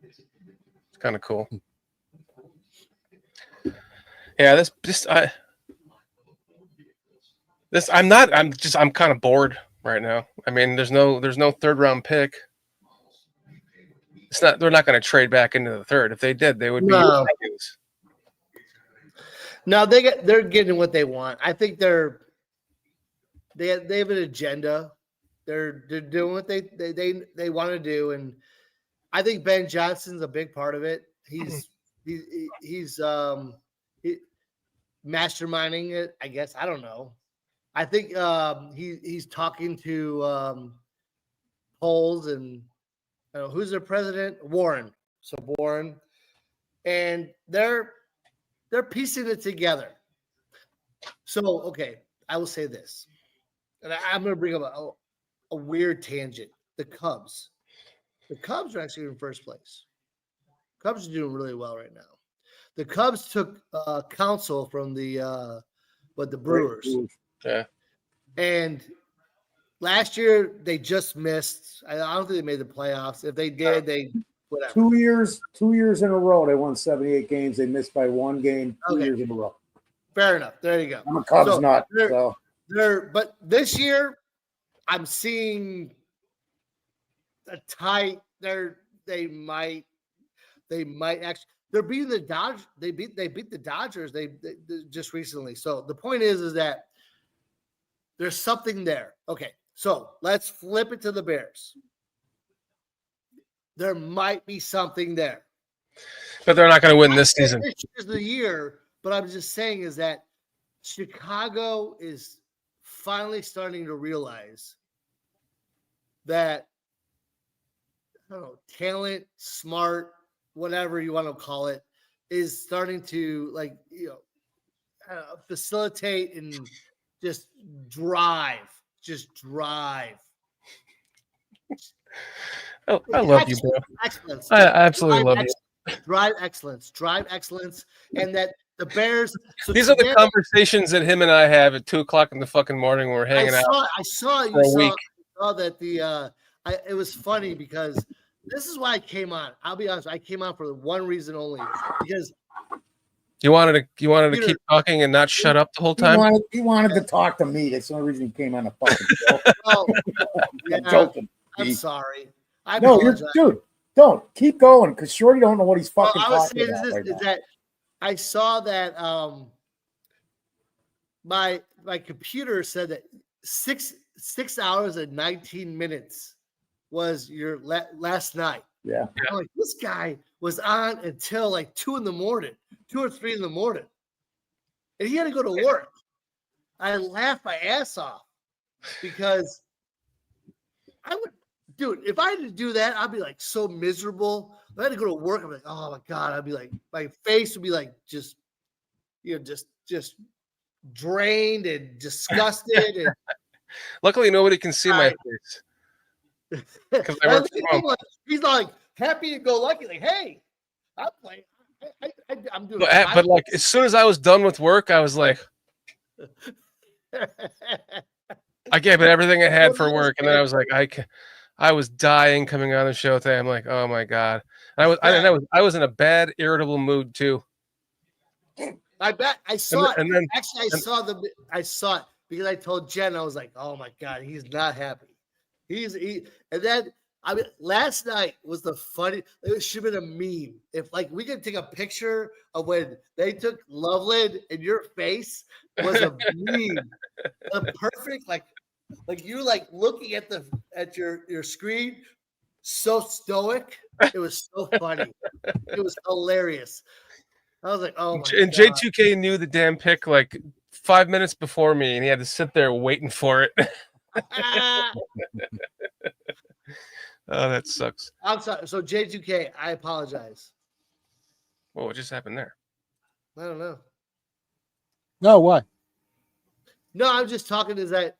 It's kind of cool. Yeah, I'm kind of bored right now. I mean, there's no third round pick. They're not going to trade back into the third. If they did, they would be. No, they're getting what they want. I think they have an agenda They're doing what they want to do, and I think Ben Johnson's a big part of it. He's masterminding it, I guess. I don't know. I think he's talking to polls and who's their president? Warren. So Warren, and they're piecing it together. So okay, I will say this, and I'm going to bring up a weird tangent. The Cubs are actually in first place. Cubs are doing really well right now. The Cubs took counsel from the Brewers. Yeah. And last year they just missed. I don't think they made the playoffs. If they did, they whatever. 2 years in a row, they won 78 games. They missed by 1 game 2 years in a row. Fair enough. There you go. I'm a Cubs nut. So. But this year, I'm seeing a tight. They might actually. They're beating the Dodgers. They beat the Dodgers. They just recently. So the point is that there's something there. Okay, so let's flip it to the Bears. There might be something there, but they're not going to win this season. This is the year. But I'm just saying is that Chicago is finally starting to realize that I don't know, talent, smart, whatever you want to call it, is starting to facilitate and just drive. Oh, I love you, bro. Excellence. I absolutely love you. Drive excellence, and that the Bears. So these are the conversations that him and I have at 2:00 in the fucking morning when we're hanging out. I saw that it was funny because this is why I came on. I'll be honest, I came on for one reason only, because you wanted to keep talking and not shut up the whole time. He wanted to talk to me. That's the only reason he came on the fucking show. Oh, I'm joking. I'm sorry. Dude. Don't keep going because Shorty don't know what he's fucking I was talking saying about. is that I saw that my computer said that 6 hours and 19 minutes was your last night. Yeah. I'm like, this guy was on until like 2 or 3 in the morning, and he had to go to work. I laughed my ass off because I would. Dude, if I had to do that, I'd be like so miserable. If I had to go to work, I'm like, oh my God, I'd be like, my face would be like just drained and disgusted. And luckily, nobody can see my face. He's like happy to go lucky, like, hey, I'm playing. I'm doing but like as soon as I was done with work, I was like, I gave it everything I had for work, and then I was like, I was dying coming on the show today. I'm like, oh my God. And I was in a bad, irritable mood too. I bet I saw it. And then, I saw it because I told Jen, I was like, oh my God, he's not happy. And then last night was the funny. It should have been a meme. If like we could take a picture of when they took Loveland and your face was a meme. A perfect like you like looking at your screen, so stoic. It was so funny. It was hilarious. I was like, oh my and God. J2K knew the damn pick like 5 minutes before me, and he had to sit there waiting for it. Oh, that sucks. I'm sorry. So J2K, I apologize. Well, what just happened there? I don't know. No, why? No, I'm just talking is that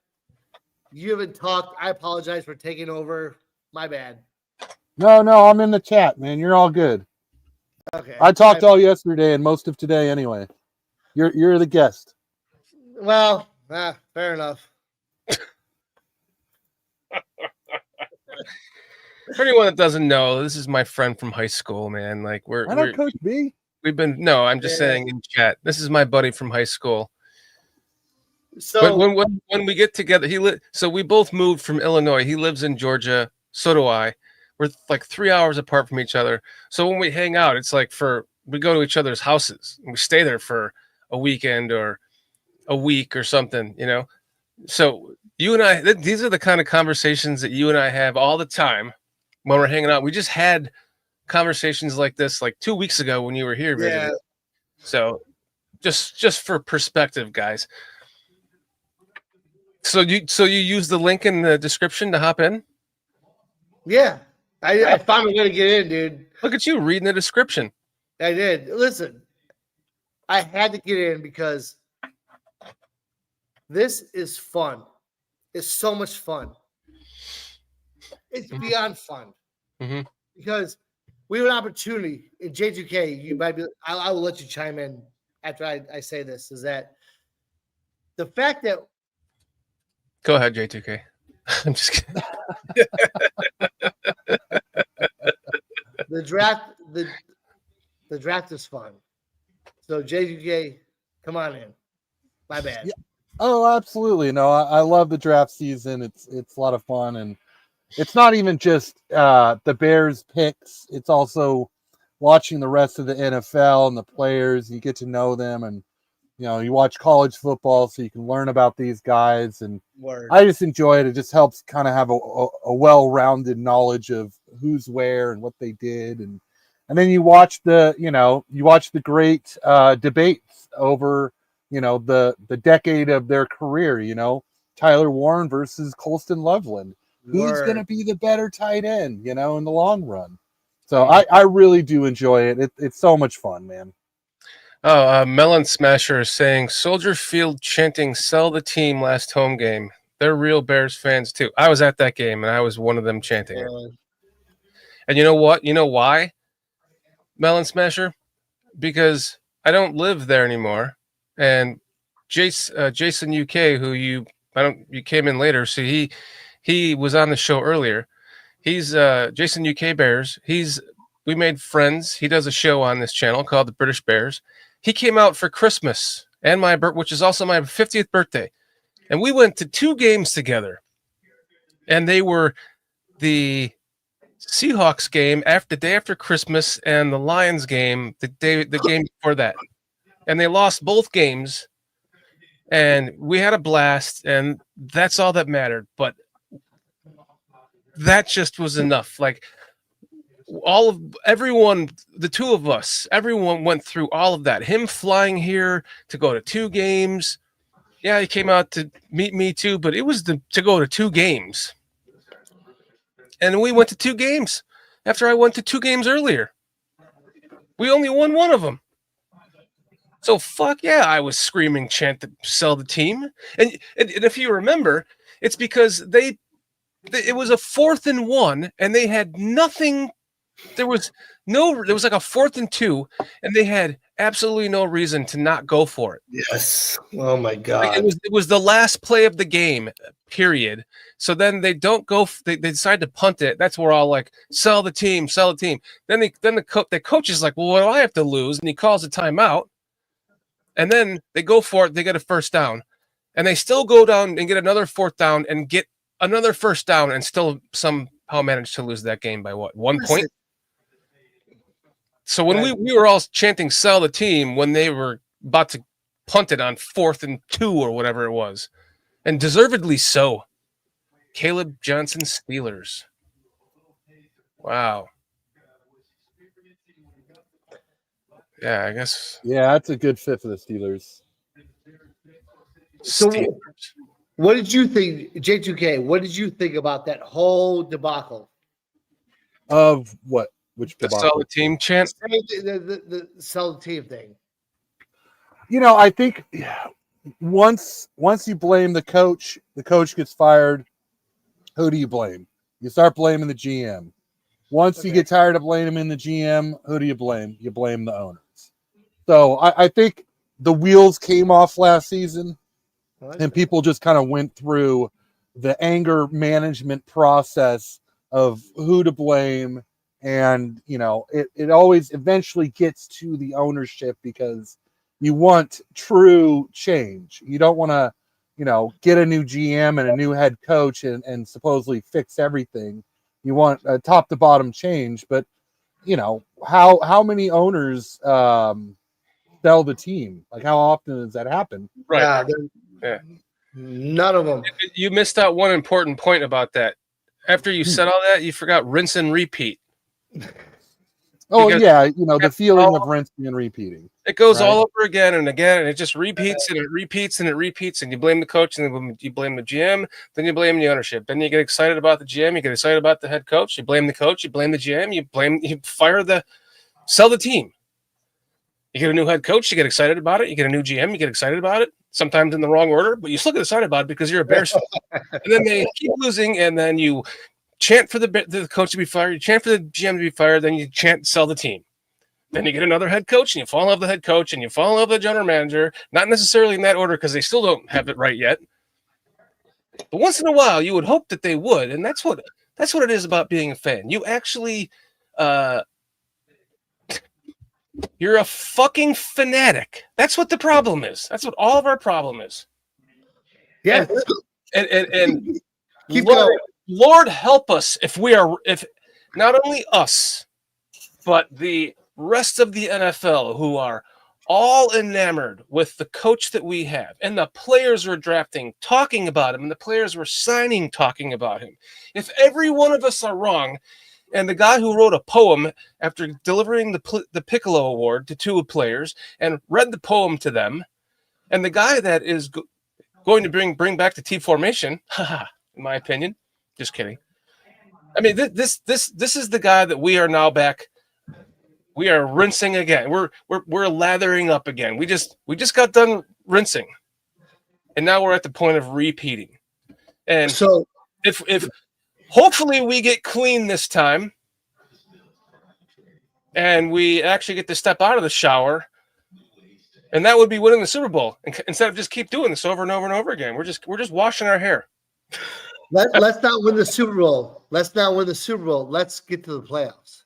you haven't talked. I apologize for taking over. My bad. No, I'm in the chat, man. You're all good. Okay. I talked all yesterday and most of today anyway. You're the guest. Well, fair enough. For anyone that doesn't know, this is my friend from high school, man. Like Why not Coach B? I'm just saying in chat. This is my buddy from high school. So when we get together, so we both moved from Illinois. He lives in Georgia, so do I. We're like 3 hours apart from each other. So when we hang out, it's like we go to each other's houses and we stay there for a weekend or a week or something, you know. So You and I, these are the kind of conversations that you and I have all the time when we're hanging out. We just had conversations like this like 2 weeks ago when you were here visiting. Yeah. So just for perspective, guys. So you use the link in the description to hop in? Yeah. I found a way to get in, dude. Look at you reading the description. I did. Listen, I had to get in because this is fun. It's so much fun. It's beyond fun Mm-hmm. because we have an opportunity in J2K. You might be. I will let you chime in after I say this. Is that the fact that Go ahead, J2K. I'm just kidding. the draft is fun. So J2K, come on in. My bad. Yeah. Oh, absolutely. No, I love the draft season. It's a lot of fun, and it's not even just the Bears picks. It's also watching the rest of the NFL and the players. You get to know them, and you watch college football so you can learn about these guys. And Word. I just enjoy it. It just helps kind of have a well-rounded knowledge of who's where and what they did, and then you watch the great debates over the decade of their career. Tyler Warren versus Colston Loveland. Who's going to be the better tight end, in the long run? So I really do enjoy it. It's so much fun, man. Oh, Melon Smasher is saying Soldier Field chanting "Sell the team" last home game. They're real Bears fans too. I was at that game and I was one of them chanting it. And you know what? You know why, Melon Smasher? Because I don't live there anymore. And Jason UK, who you came in later, so he was on the show earlier. He's Jason UK Bears. We made friends. He does a show on this channel called The British Bears. He came out for Christmas and my birthday, which is also my 50th birthday. And we went to 2 games together. And they were the Seahawks game the day after Christmas and the Lions game the game before that. And they lost both games. And we had a blast, and that's all that mattered. But that just was enough. Like everyone, the 2 of us, everyone went through all of that. Him flying here to go to 2 games. Yeah, he came out to meet me too, but it was to go to 2 games. And we went to 2 games after I went to 2 games earlier. We only won 1 of them. So fuck yeah, I was screaming chant to sell the team. And if you remember, it's because it was a 4th and 1 and they had nothing. There was like a 4th and 2 and they had absolutely no reason to not go for it. Yes. Oh my God. Like it was the last play of the game, period. So then they don't go. They decide to punt it. That's where all like sell the team. Then the coach is like, well, what do I have to lose? And he calls a timeout. And then they go for it. They get a 1st down, and they still go down and get another 4th down and get another 1st down, and still somehow manage to lose that game by what, 1 point? So when we were all chanting "sell the team" when they were about to punt it on 4th and 2 or whatever it was, and deservedly so. Caleb Johnson Steelers. Wow. Yeah, I guess. Yeah, that's a good fit for the Steelers. So, what did you think, J2K? What did you think about that whole debacle? Of what? Which the debacle? sell the team chant? The sell the team thing. I think once you blame the coach gets fired. Who do you blame? You start blaming the GM. Once you get tired of blaming the GM, who do you blame? You blame the owners. So I think the wheels came off last season, and people just kind of went through the anger management process of who to blame. And, it always eventually gets to the ownership because you want true change. You don't want to, get a new GM and a new head coach and supposedly fix everything. You want a top to bottom change, but how many owners sell the team? Like, how often does that happen? Right. Yeah. None of them. You missed out one important point about that. After you said all that, you forgot rinse and repeat. Oh Because yeah, the feeling of rinsing and repeating. it goes right? all over again and again, and it just repeats and it repeats and it repeats, and you blame the coach, and then you blame the GM, then you blame the ownership. Then you get excited about the GM, you get excited about the head coach, you blame the coach, you blame the GM, you sell the team. You get a new head coach, you get excited about it. You get a new GM, you get excited about it. Sometimes in the wrong order, but you still get excited about it because you're a Bears fan. And then they keep losing, and then you chant for the coach to be fired, you chant for the GM to be fired, then you chant sell the team. Then you get another head coach, and you fall in love with the head coach, and you fall in love with the general manager. Not necessarily in that order because they still don't have it right yet. But once in a while, you would hope that they would, and that's what it is about being a fan. You actually, you're a fucking fanatic. That's what the problem is. That's what all of our problem is. Yeah, and keep Lord, going. Lord help us if not only us, but the rest of the NFL who are all enamored with the coach that we have and the players we're drafting talking about him and the players we're signing talking about him. If every one of us are wrong, and the guy who wrote a poem after delivering the Piccolo Award to two players and read the poem to them, and the guy that is going to bring back the T formation, in my opinion, just kidding. I mean, this is the guy that we are now back. We are rinsing again. We're lathering up again. We just got done rinsing, and now we're at the point of repeating. And so, if hopefully we get clean this time, and we actually get to step out of the shower, and that would be winning the Super Bowl instead of just keep doing this over and over and over again. We're just washing our hair. Let's not win the Super Bowl. Let's not win the Super Bowl. Let's get to the playoffs.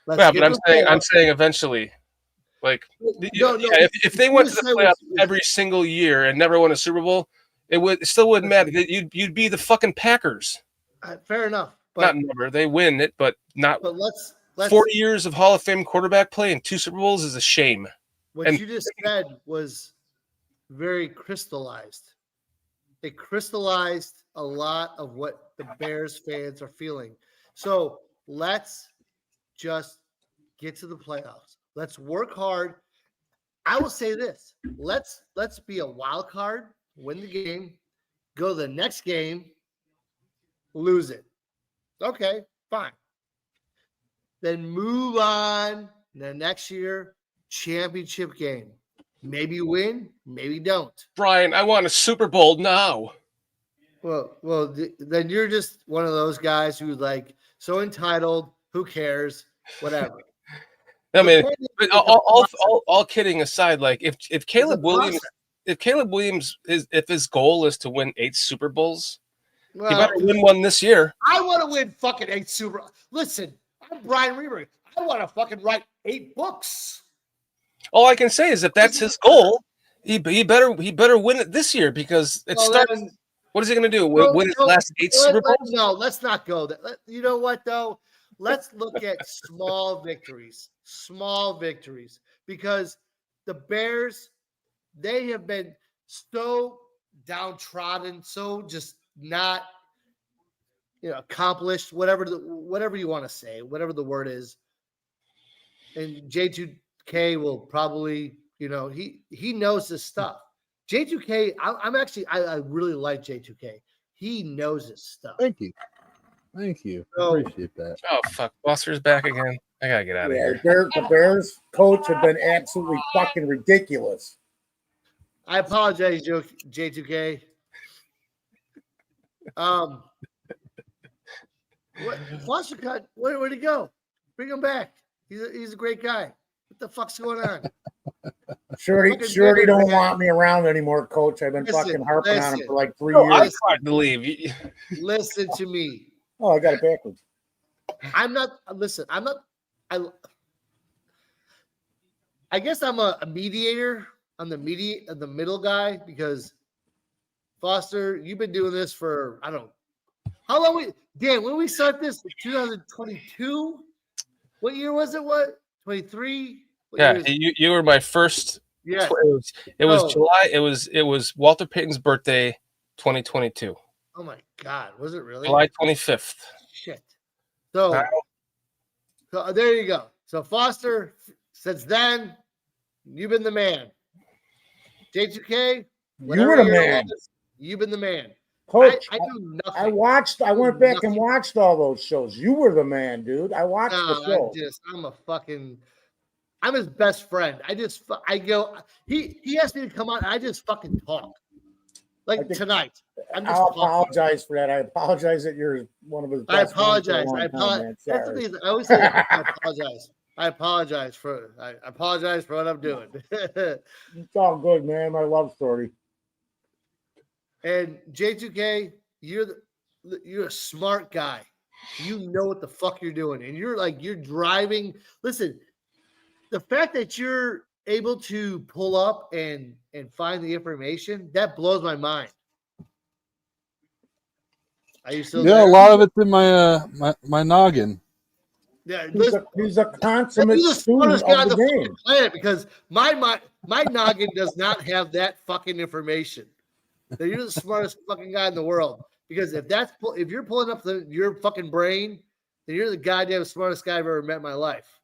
Yeah, but I'm saying eventually, like, if they went to the playoffs every single year and never won a Super Bowl, it still wouldn't matter. You'd be the fucking Packers. Fair enough. Not never. They win it, but not. But let's 40 years of Hall of Fame quarterback play and 2 Super Bowls is a shame. What you just said was very crystallized. It crystallized a lot of what the Bears fans are feeling. So let's just get to the playoffs. Let's work hard. I will say this. Let's be a wild card, win the game, go to the next game, lose it. Okay, fine. Then move on the next year, championship game. Maybe win, maybe don't. Brian, I want a Super Bowl now. Well, then you're just one of those guys who's like so entitled. Who cares? Whatever. I mean, but all kidding aside, like if Caleb Williams, if his goal is to win 8 Super Bowls, he better win one this year. I want to win fucking 8 Super. Listen, I'm Brian Reber. I want to fucking write 8 books. All I can say is if that's his goal, he better win it this year because it starts. What is he going to do? Win his last 8 Super Bowls? No, let's not go there. You know what though? Let's look at small victories, because the Bears, they have been so downtrodden, so just not, accomplished, whatever you want to say, whatever the word is. And J2K will probably, he knows this stuff. J2K, I really like J2K. He knows his stuff. Thank you. So, Appreciate that. Oh fuck, Buster's back again. I gotta get out of here. The Bears coach have been absolutely fucking ridiculous. I apologize, J2K. Foster cut. Where'd he go? Bring him back. He's a great guy. What the fuck's going on? Shorty don't want me around anymore, Coach. I've been fucking harping on him for like 3 years. I'm trying to leave. Listen to me. Oh, I got it backwards. I guess I'm a mediator. I'm the middle guy because Foster, you've been doing this for, I don't know. How long when we start this? 2022? What year was it? 23? Yeah, you were my first Yeah. It was Oh. July. It was Walter Payton's birthday, 2022. Oh my God, was it really? July 25th. Shit. So there you go. So Foster, since then, you've been the man. J2K, You were the man. You've been the man. Coach, I do nothing. I went back and watched all those shows. You were the man, dude. I watched the show. I'm his best friend. I go, he asked me to come on. I just fucking talk. Like tonight. I'll apologize for that. I apologize that you're one of his best I apologize. friends for a long time, man. That's the Sorry. thing. I always say I apologize. I apologize for what I'm doing. It's all good, man. My love story. And J2K, you're a smart guy. You know what the fuck you're doing, and you're driving. Listen, the fact that you're able to pull up and find the information, that blows my mind. Are you still there? A lot of it's in my noggin. Yeah, he's a consummate he's the student smartest guy of on the the game. planet because my noggin does not have that fucking information. So you're the smartest fucking guy in the world because if you're pulling up your fucking brain, then you're the goddamn smartest guy I've ever met in my life.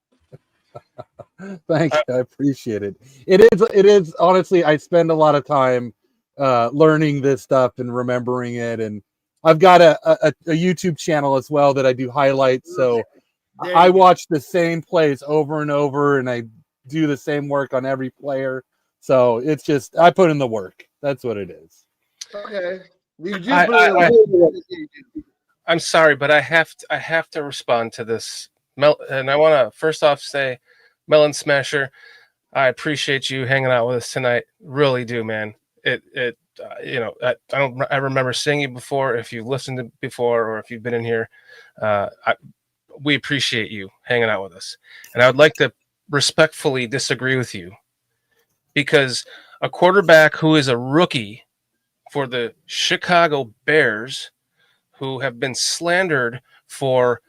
Thanks, I appreciate it. It is honestly, I spend a lot of time learning this stuff and remembering it, and I've got a YouTube channel as well that I do highlights. So I watch the same plays over and over, and I do the same work on every player. So it's just I put in the work. That's what it is. Okay. I'm sorry, but I have to respond to this. And I want to first off say, Melon Smasher, I appreciate you hanging out with us tonight. Really do, man. I remember seeing you before. If you've listened to before, or if you've been in here, we appreciate you hanging out with us. And I would like to respectfully disagree with you because a quarterback who is a rookie for the Chicago Bears, who have been slandered for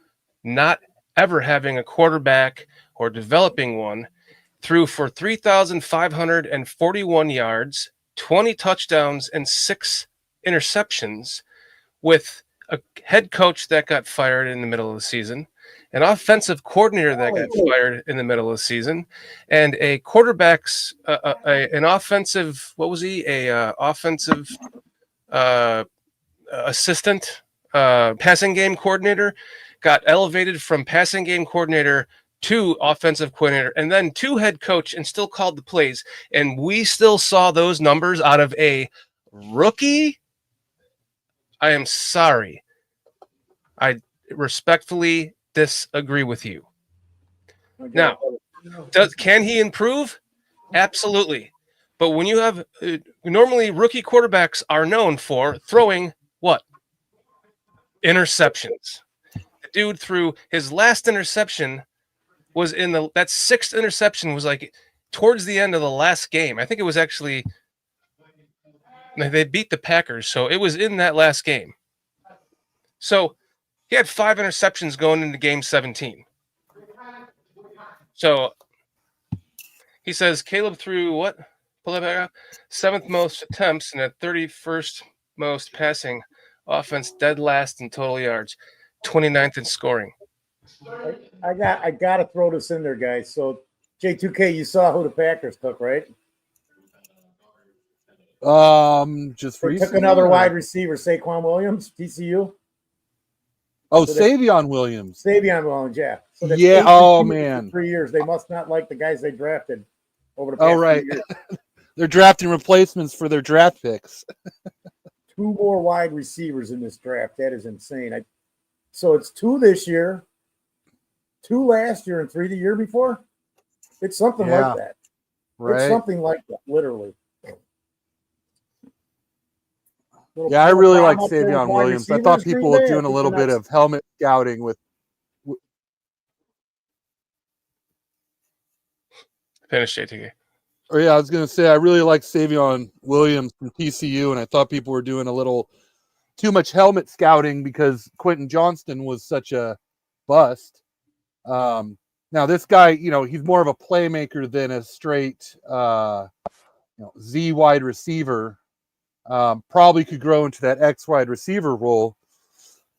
not ever having a quarterback or developing one, threw for 3,541 yards, 20 touchdowns, and 6 interceptions with a head coach that got fired in the middle of the season, an offensive coordinator that got fired in the middle of the season, and a quarterback's an offensive, what was he? Offensive assistant, passing game coordinator, got elevated from passing game coordinator to offensive coordinator, and then to head coach, and still called the plays. And we still saw those numbers out of a rookie. I am sorry. I respectfully disagree with you. Now, can he improve? Absolutely. But when you have normally rookie quarterbacks are known for throwing what? Interceptions. The dude threw his last interception was that 6th interception was like towards the end of the last game. I think it was actually they beat the Packers, so it was in that last game. So he had 5 interceptions going into game 17. So he says Caleb threw what? Pull that back up. 7th most attempts and at 31st most passing offense, dead last in total yards, 29th in scoring. I got to throw this in there, guys. So J2K, you saw who the Packers took, right? Just they recently, took another wide receiver, Saquon Williams, TCU. Oh, so Savion Williams. Savion Williams, yeah. So that's yeah. 8 Oh man. 3 years. They must not like the guys they drafted over the past 2 few years. They're drafting replacements for their draft picks. 2 more wide receivers in this draft. That is insane. So it's 2 this year, 2 last year, and 3 the year before. It's something like that. Right. It's something like that, literally. I really like Savion Williams. I thought people were doing a little bit of helmet scouting with. Finish JTK. Oh yeah, I was going to say I really like Savion Williams from TCU, and I thought people were doing a little too much helmet scouting because Quentin Johnston was such a bust. Now this guy, he's more of a playmaker than a straight Z wide receiver. Probably could grow into that X wide receiver role,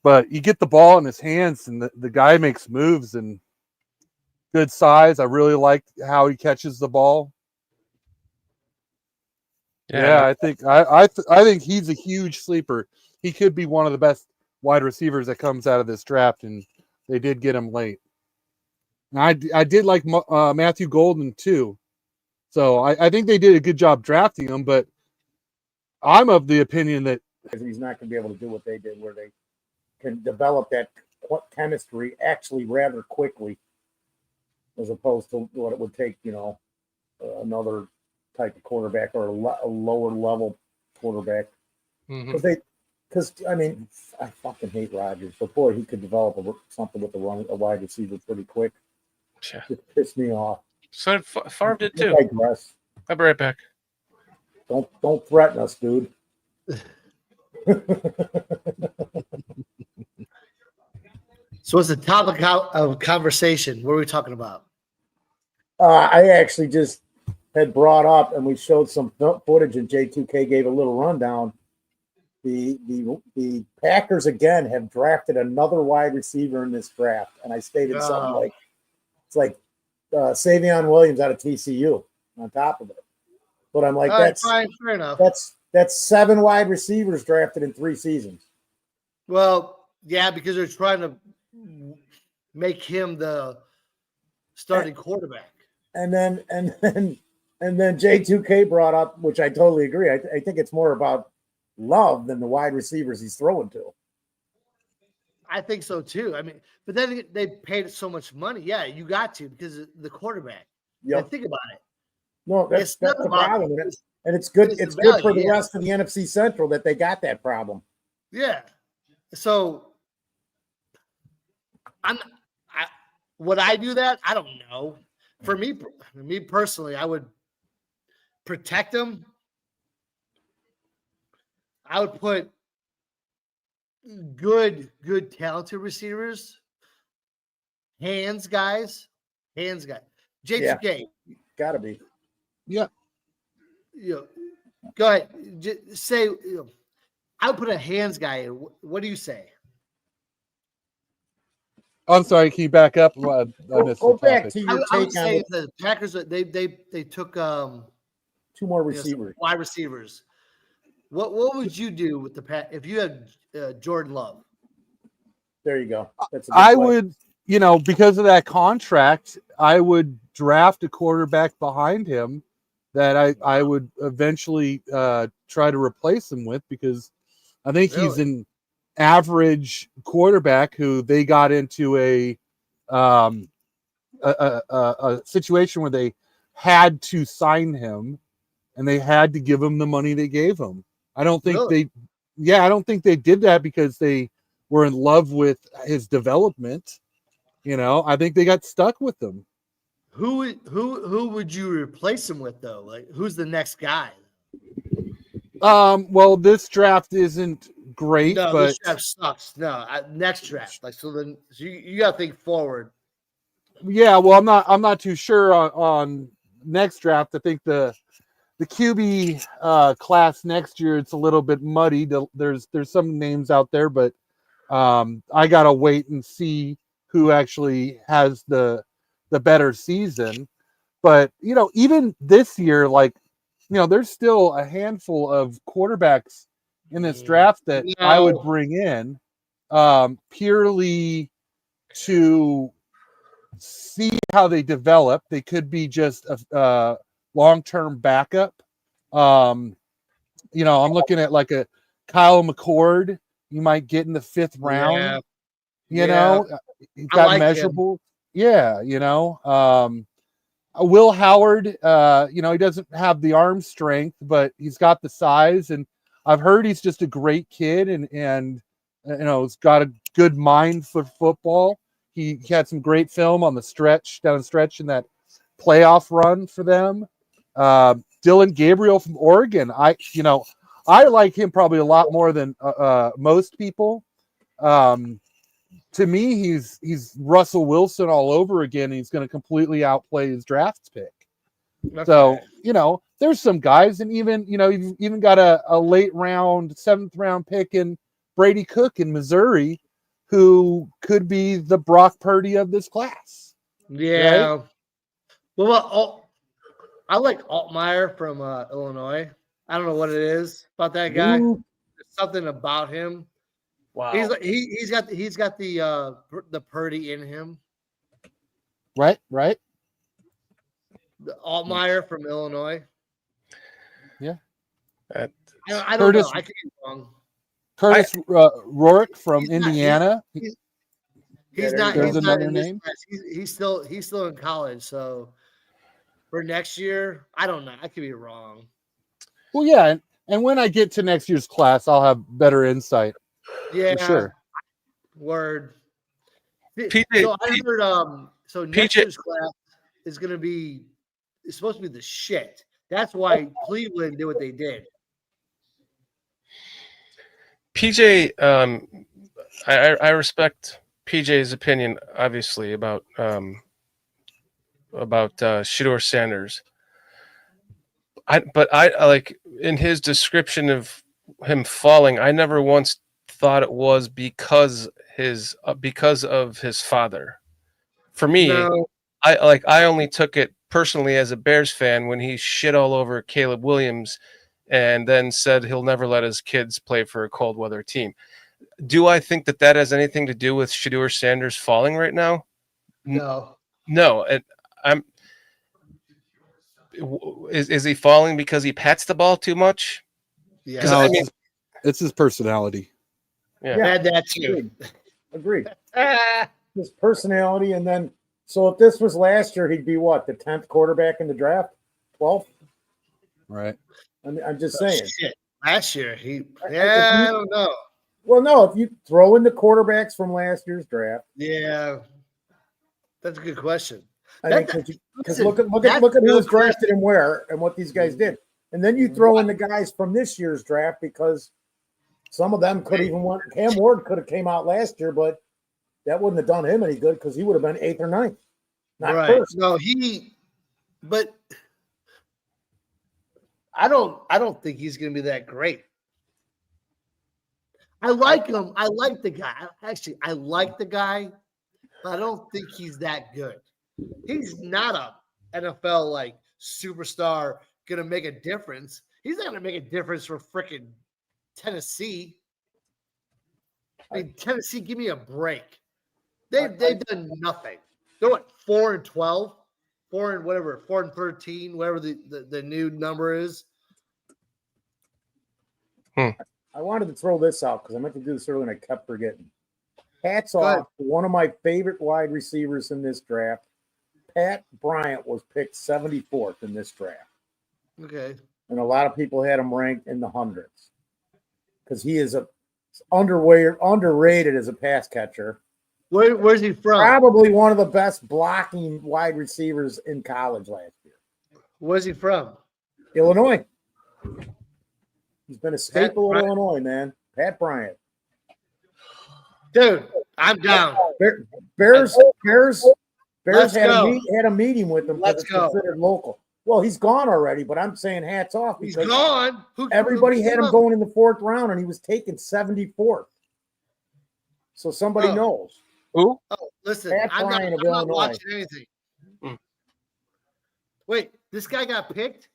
but you get the ball in his hands and the guy makes moves and good size. I really like how he catches the ball. Yeah, I think I think he's a huge sleeper. He could be one of the best wide receivers that comes out of this draft, and they did get him late. And I did like Matthew Golden too, so I think they did a good job drafting him. But I'm of the opinion that he's not going to be able to do what they did, where they can develop that chemistry actually rather quickly, as opposed to what it would take, another type of quarterback or a lower level quarterback. Because I fucking hate Rodgers, but boy, he could develop something with a wide receiver pretty quick. Yeah. Just pissed me off. So Favre did too. I digress. I'll be right back. Don't threaten us, dude. So what's the topic of conversation? What are we talking about? I actually just had brought up, and we showed some footage, and J2K gave a little rundown. The Packers again have drafted another wide receiver in this draft, and I stated something like it's like Savion Williams out of TCU on top of it. But I'm like, that's fine, fair enough. That's 7 wide receivers drafted in 3 seasons. Well, yeah, because they're trying to make him the starting quarterback. And then J2K brought up, which I totally agree. I think it's more about Love than the wide receivers he's throwing to. I think so too. But then they paid so much money. Yeah, you got to because of the quarterback. Yeah, think about it. No, that's the problem. And it's good. It's good for the rest of the NFC Central that they got that problem. Yeah. So would I do that? I don't know. For me personally, I would protect him. I would put good, talented receivers, hands guys. J2K. Yeah, gotta be. Yeah. Go ahead. Just say, I would put a hands guy in. What do you say? I'm sorry, can you back up? I missed Go the back topic. to your I would take say on the Packers. They took 2 more receivers, wide receivers. What would you do with the if you had Jordan Love? There you go. That's a good I play. would, because of that contract, I would draft a quarterback behind him that I would eventually try to replace him with, because I think he's an average quarterback who they got into a situation where they had to sign him and they had to give him the money they gave him. I don't think I don't think they did that because they were in love with his development. I think they got stuck with him. Who would you replace him with though? Like, who's the next guy? Well, this draft isn't great, No, but this draft sucks. No, next draft. Like, so you got to think forward. Yeah, well, I'm not too sure on next draft. I think the QB class next year, it's a little bit muddy. There's some names out there, but I gotta wait and see who actually has the better season. But even this year, there's still a handful of quarterbacks in this draft that I would bring in purely to see how they develop. They could be just a long-term backup. I'm looking at like a Kyle McCord. You might get in the 5th round. He's got like measurable. Him. Yeah, Will Howard, he doesn't have the arm strength, but he's got the size, and I've heard he's just a great kid, and he's got a good mind for football. He had some great film on the stretch in that playoff run for them. Dylan Gabriel from Oregon. I like him probably a lot more than most people. to me, he's Russell Wilson all over again. And he's going to completely outplay his draft pick. Okay. So, there's some guys, and even, you've even got a late round, 7th round pick in Brady Cook in Missouri, who could be the Brock Purdy of this class. Yeah. Right? Well, I like Altmaier from Illinois. I don't know what it is about that guy. Ooh. There's something about him. Wow. He's got the Purdy in him. Right. The Altmaier from Illinois. Yeah. I don't Curtis, know. I could be wrong. Curtis Rourke from Indiana. He's There's not another in this name. class. He's still in college. So for next year, I don't know. I could be wrong. Well, yeah, and when I get to next year's class, I'll have better insight. Yeah. For sure. Word. PJ, So I heard so next PJ year's class is gonna be it's supposed to be the shit. That's why Cleveland did what they did. PJ, I respect PJ's opinion, obviously, about Shedeur Sanders. But I like in his description of him falling, I never once thought it was because of his father. For me, No. I only took it personally as a Bears fan when he shit all over Caleb Williams and then said he'll never let his kids play for a cold weather team. Do I think that has anything to do with Shedeur Sanders falling right now? No. No, and is he falling because he pats the ball too much? Yeah, No, it's his personality. Yeah, had that too. Agreed. His personality, and then so if this was last year, he'd be what, the 10th quarterback in the draft, 12th. Right. I'm just saying. Shit. Last year, I don't know. Well, no, if you throw in the quarterbacks from last year's draft, Yeah, that's a good question. I think because look at who was drafted and where and what these guys did, and then you throw in the guys from this year's draft because some of them could even went. Cam Ward could have came out last year, but that wouldn't have done him any good because he would have been 8th or 9th, not Right. first. No, but I don't think he's going to be that great. I like him. I like the guy. Actually, I like the guy, but I don't think he's that good. He's not a NFL like superstar going to make a difference. He's not going to make a difference for freaking Tennessee. I mean, Tennessee, give me a break. They've done nothing. They're what, 4-12, 4-13, whatever the new number is. I wanted to throw this out because I meant to do this earlier and I kept forgetting. Hats off to one of my favorite wide receivers in this draft. Pat Bryant was picked 74th in this draft. Okay. And a lot of people had him ranked in the hundreds because he is underrated as a pass catcher. Where's he from? Probably one of the best blocking wide receivers in college last year. Where's he from? Illinois. He's been a staple of Illinois, man. Pat Bryant. Dude, I'm down. Bears had a meeting with him because Let's it's go. considered local. Well, he's gone already, but I'm saying hats off He's because gone. everybody had him going in the 4th round, and he was taken 74th. So somebody knows. Who? Oh, listen, Pat I'm Bryant of not Illinois. watching anything. Wait, this guy got picked?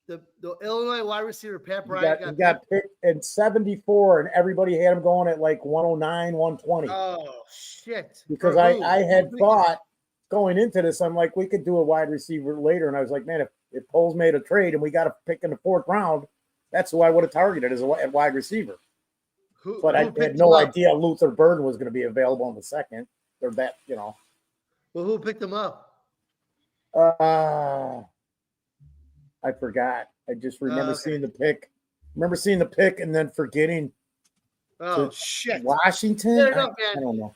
The Illinois wide receiver, Pat Bryant, He got picked in 74, and everybody had him going at like 109, 120. Oh, shit. Because I had thought going into this, I'm like, we could do a wide receiver later. And I was like, man, if Cole's made a trade and we got a pick in the 4th round, that's who I would have targeted as a wide receiver. But I had no idea Luther Burden was going to be available in the 2nd. Or that, Well, who picked him up? I forgot. I just remember seeing the pick. Remember seeing the pick and then forgetting. Oh, shit. Washington? Fair enough, man. I don't know.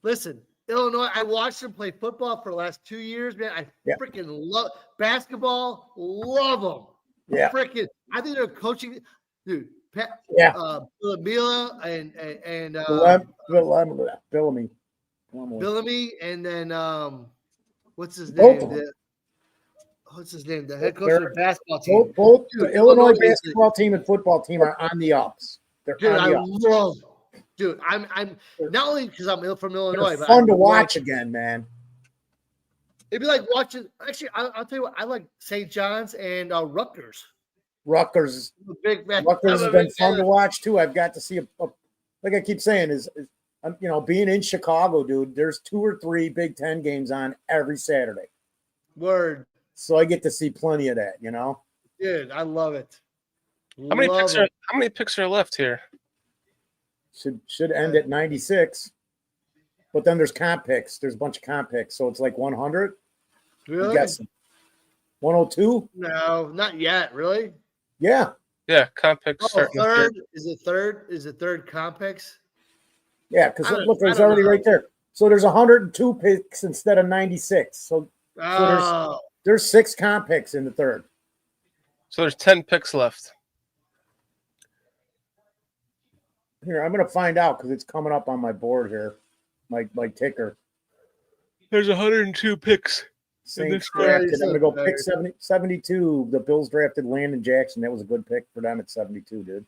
Listen, Illinois, I watched them play football for the last 2 years, man. I freaking love basketball. Love them. Yeah. Freaking, I think they're coaching. Dude, Yeah. Billamila and Bellamy. Bellamy, and then what's his Both name? of them. What's his name? The head coach of the basketball team. Both Dude, the Illinois is basketball team and football team are on the ups. They're Dude, on I the ups. love. Dude, I'm not only because I'm from Illinois, They're but fun I to love- watch again, man. It'd be like watching. Actually, I'll tell you what. I like St. John's and Rutgers. Rutgers I'm a big fan. Rutgers I'm has a been big fun fan to of- watch too. I've got to see like I keep saying is being in Chicago, dude. There's 2 or 3 Big Ten games on every Saturday. Word, So I get to see plenty of that. dude. I love it. How many Love picks it. are left here? Should end at 96. But then there's comp picks. There's a bunch of comp picks, so it's like 100. Really? I'm guessing 102. No, not yet. Really? Yeah. Yeah, comp picks. Oh, starting at third? Is it third? Is it third Compix? Yeah, because I don't- look, I there's don't already know. right there. So there's 102 picks instead of 96. So Oh, there's 6 comp picks in the third. So there's 10 picks left. Here, I'm gonna find out because it's coming up on my board here, my ticker. There's 102 picks. Saints third. drafted. I'm gonna go Third. pick 72. The Bills drafted Landon Jackson. That was a good pick for them at 72, dude.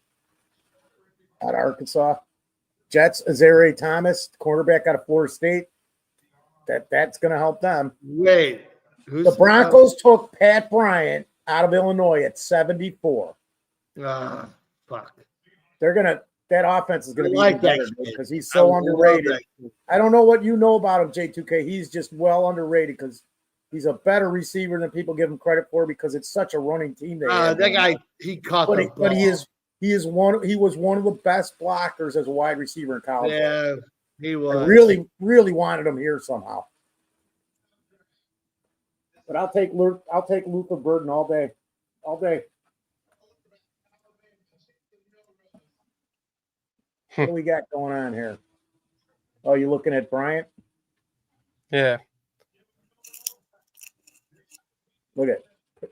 Out of Arkansas. Jets, Azariah Thomas, cornerback out of Florida State. That's gonna help them. wait. The Broncos took Pat Bryant out of Illinois at 74. Fuck. That offense is gonna I be like even that better kid. because he's I so love underrated. that kid. I don't know what you know about him, J2K. He's just well underrated because he's a better receiver than people give him credit for because it's such a running team. That guy, he caught the ball. But he was one of the best blockers as a wide receiver in college. Yeah, he was. I really, really wanted him here somehow. But I'll take Luther Burden all day. All day. What do we got going on here? Oh, you looking at Bryant? Yeah. Look at.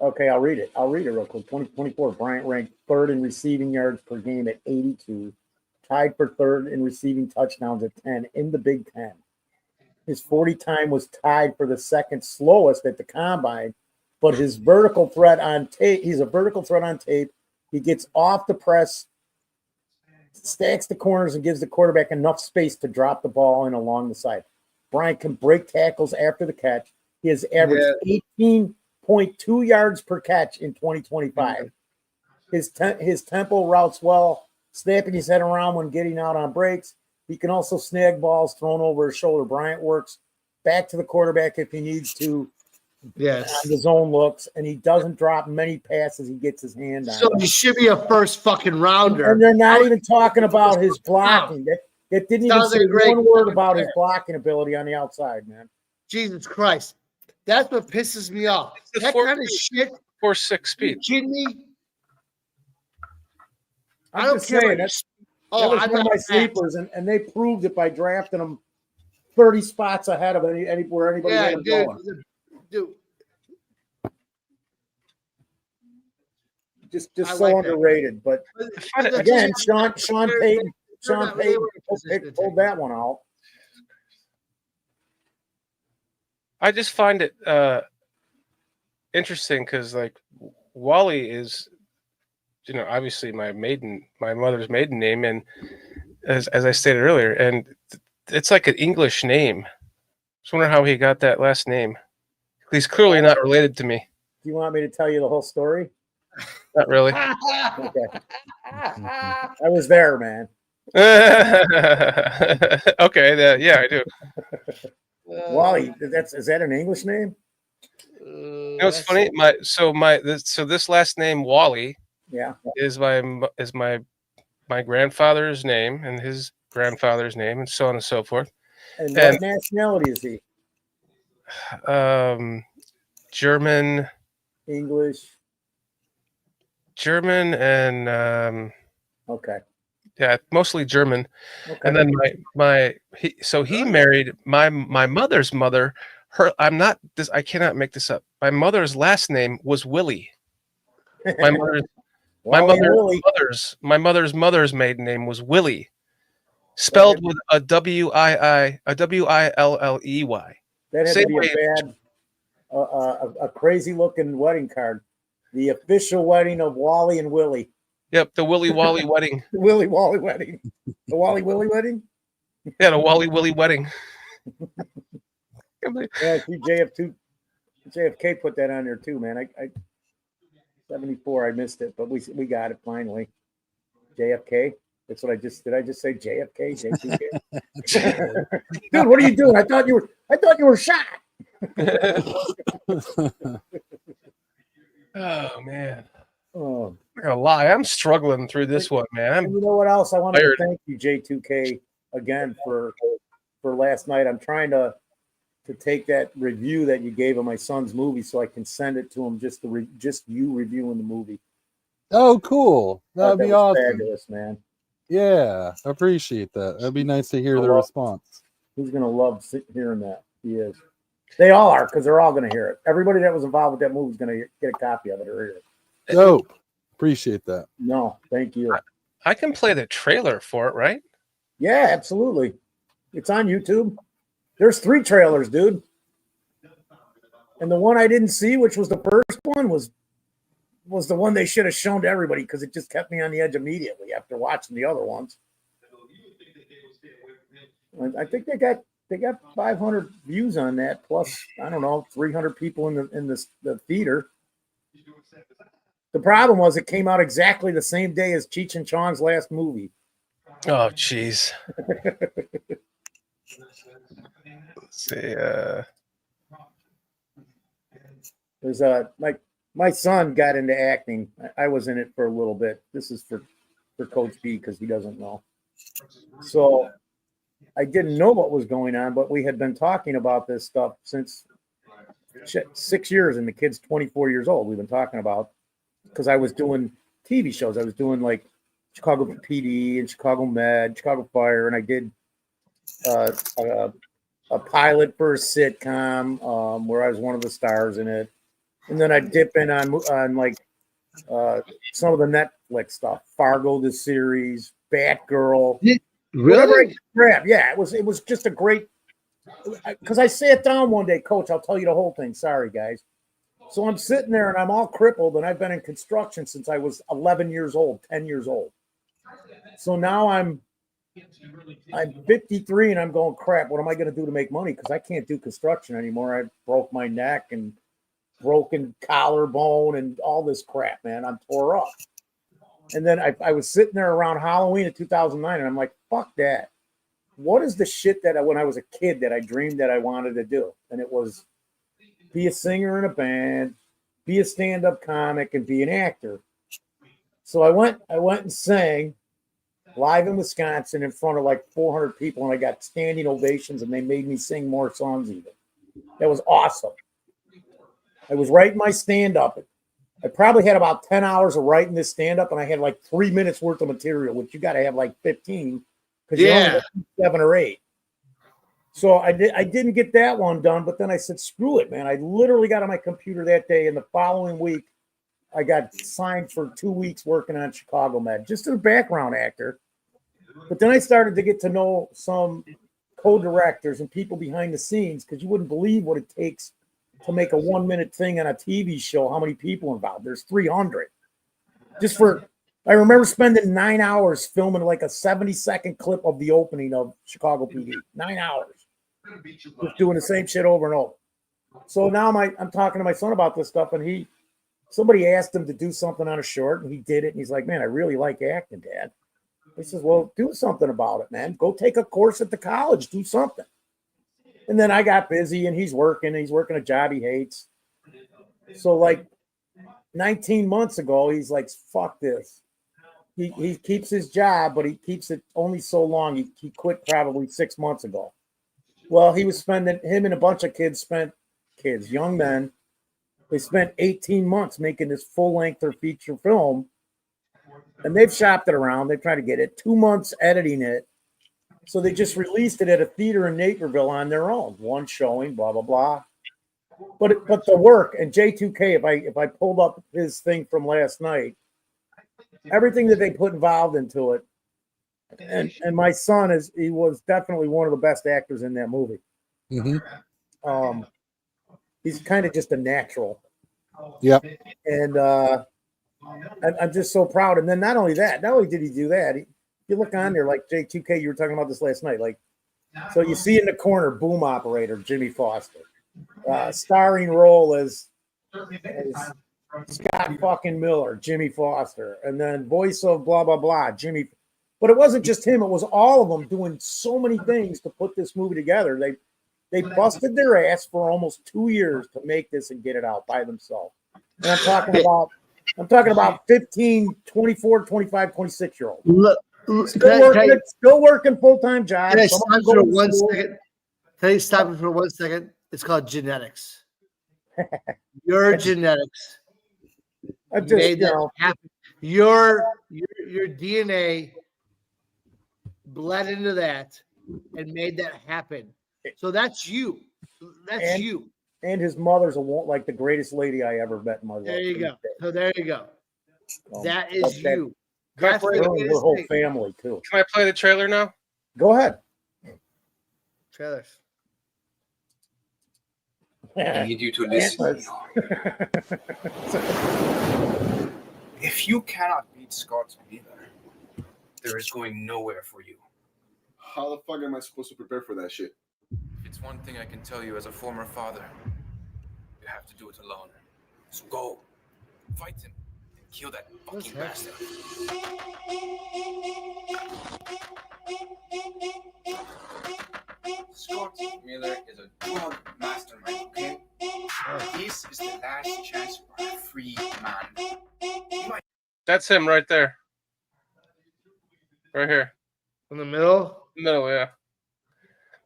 Okay, I'll read it. I'll read it real quick. 2024. Bryant ranked 3rd in receiving yards per game at 82, tied for 3rd in receiving touchdowns at 10 in the Big Ten. His 40 time was tied for the 2nd slowest at the combine, but his vertical threat on tape. He's a vertical threat on tape. He gets off the press, stacks the corners, and gives the quarterback enough space to drop the ball in along the side. Bryant can break tackles after the catch. He has averaged 18.2 yards per catch in 2025. His tempo routes well, snapping his head around when getting out on breaks. He can also snag balls thrown over his shoulder. Bryant works back to the quarterback if he needs to. Yes. On the zone looks, and he doesn't drop many passes he gets his hand on. So he should be a first fucking rounder. And they're not even talking about his blocking. That didn't even Sounds say like a great one word about player. his blocking ability on the outside, man. Jesus Christ. That's what pisses me off. That kind of shit. 4.6 speed. You kidding me? I I'm don't just care saying, about that Oh, was I'm one of not my mad. sleepers, and they proved it by drafting him 30 spots ahead of where anybody Yeah, had him dude. going. Dude, Just I so like that. underrated. But again, Sean Payton pulled that one out. I just find it interesting because, like, Wally is, obviously my mother's maiden name, and as I stated earlier, and it's like an English name. Just wonder how he got that last name. He's clearly not related to me. Do you want me to tell you the whole story? Not really. Okay. I was there, man. Okay, yeah, I do. Wally, is that an English name? It's funny. This last name Wally, yeah, is my grandfather's name and his grandfather's name and so on and so forth. And what nationality is he? German, English, German, and okay. Yeah, mostly German. Okay. And then he married my mother's mother. I cannot make this up. My mother's last name was Willie. My Wally Willie. mother's mother's maiden name was Willie, spelled with a W-I-L-L-E-Y. That had Same to be way. a bad, a crazy looking wedding card. The official wedding of Wally and Willie. Yep, the Willy Wally wedding. The Willy Wally wedding. The Wally Willie wedding? Yeah, the Wally Willy wedding. Yeah, I see JFK put that on there too, man. I 74, I missed it, but we got it finally. JFK. That's what I just say JFK, J2K. Dude, what are you doing? I thought you were shot. Oh man. Oh. I'm not gonna lie, I'm struggling through this one, man. And you know what else? I wanted tired. to thank you, J2K, again for last night. I'm trying to take that review that you gave of my son's movie so I can send it to him, just you reviewing the movie. Oh, cool. That'd That be was awesome. fabulous, man. Yeah, I appreciate that. That'd be nice to hear the response. He's gonna love hearing that. He is. They all are, because they're all gonna hear it. Everybody that was involved with that movie is gonna get a copy of it or hear it. Dope. Appreciate that. No, thank you. I can play the trailer for it, right? Yeah, absolutely. It's on YouTube. There's 3 trailers, dude. And the one I didn't see, which was the first one, was the one they should have shown to everybody, because it just kept me on the edge immediately after watching the other ones. I think they got 500 views on that, plus I don't know, 300 people in the theater. The problem was it came out exactly the same day as Cheech and Chong's last movie. Oh, jeez. Let's see. There's my son got into acting. I was in it for a little bit. This is for Coach B because he doesn't know. So I didn't know what was going on, but we had been talking about this stuff since 6 years, and the kid's 24 years old. We've been talking about, because I was doing TV shows. I was doing like Chicago PD and Chicago Med, Chicago Fire, and I did a pilot for a sitcom where I was one of the stars in it. And then I dip in on like some of the Netflix stuff, Fargo the series, Batgirl, whatever I could grab. Yeah, it was just a great. Because I sat down one day, Coach. I'll tell you the whole thing. Sorry, guys. So I'm sitting there and I'm all crippled, and I've been in construction since I was 11 years old, 10 years old. So now I'm 53 and I'm going, crap, what am I going to do to make money? Because I can't do construction anymore. I broke my neck and broken collarbone and all this crap, man. I'm tore up. And then I was sitting there around Halloween of 2009 and I'm like, fuck that. What is the shit that when I was a kid that I dreamed that I wanted to do? And it was be a singer in a band, be a stand-up comic, and be an actor. So I went and sang live in Wisconsin in front of like 400 people, and I got standing ovations, and they made me sing more songs even. That was awesome. I was writing my stand-up. I probably had about 10 hours of writing this stand-up, and I had like 3 minutes worth of material, which you got to have like 15 because you only have 7 or 8. So I didn't get that one done, but then I said, screw it, man. I literally got on my computer that day, and the following week, I got signed for 2 weeks working on Chicago Med, just as a background actor. But then I started to get to know some co-directors and people behind the scenes, because you wouldn't believe what it takes to make a 1 minute thing on a TV show, how many people involved. There's 300. I remember spending 9 hours filming like a 70-second clip of the opening of Chicago PD. 9 hours. Just doing the same shit over and over. So now I'm talking to my son about this stuff, and somebody asked him to do something on a short, and he did it, and he's like, man, I really like acting, Dad. He says, well, do something about it, man. Go take a course at the college. Do something. And then I got busy, and he's working a job he hates. So like 19 months ago, he's like, fuck this. He keeps his job, but he keeps it only so long. He quit probably 6 months ago. Well, him and a bunch of young men, they spent 18 months making this full-length or feature film, and they've shopped it around. They've tried to get it 2 months editing it. So they just released it at a theater in Naperville on their own. One showing, blah, blah, blah. But the work, and J2K, if I pulled up his thing from last night, everything that they put involved into it. And my son he was definitely one of the best actors in that movie. Mm-hmm. He's kind of just a natural. Yep. And I'm just so proud. And then not only did he do that, you look on there like J2K, you were talking about this last night. Like, so you see in the corner, boom operator Jimmy Foster, starring role as Scott fucking Miller, Jimmy Foster, and then voice of blah blah blah, Jimmy. But it wasn't just him; it was all of them doing so many things to put this movie together. They busted their ass for almost 2 years to make this and get it out by themselves. And I'm talking about 15, 24, 25, 26-year-olds. Still working full-time jobs. Can I stop for 1 second? Can you stop for 1 second? It's called genetics. Your genetics made that happen. Your DNA bled into that and made that happen. So that's you. That's you. And his mother's like the greatest lady I ever met in my life. There you go. So there you go. That is that, you. That's her whole family too. Can I play the trailer now? Go ahead. Trailers. I need you to listen. If you cannot beat Scott's leader, there is going nowhere for you. How the fuck am I supposed to prepare for that shit? If it's one thing I can tell you as a former father, you have to do it alone. So go, fight him, and kill that fucking bastard. Scott Miller is a drug mastermind, okay? This is the last chance for a free man. That's him right there. Right here. In the middle? Middle, yeah.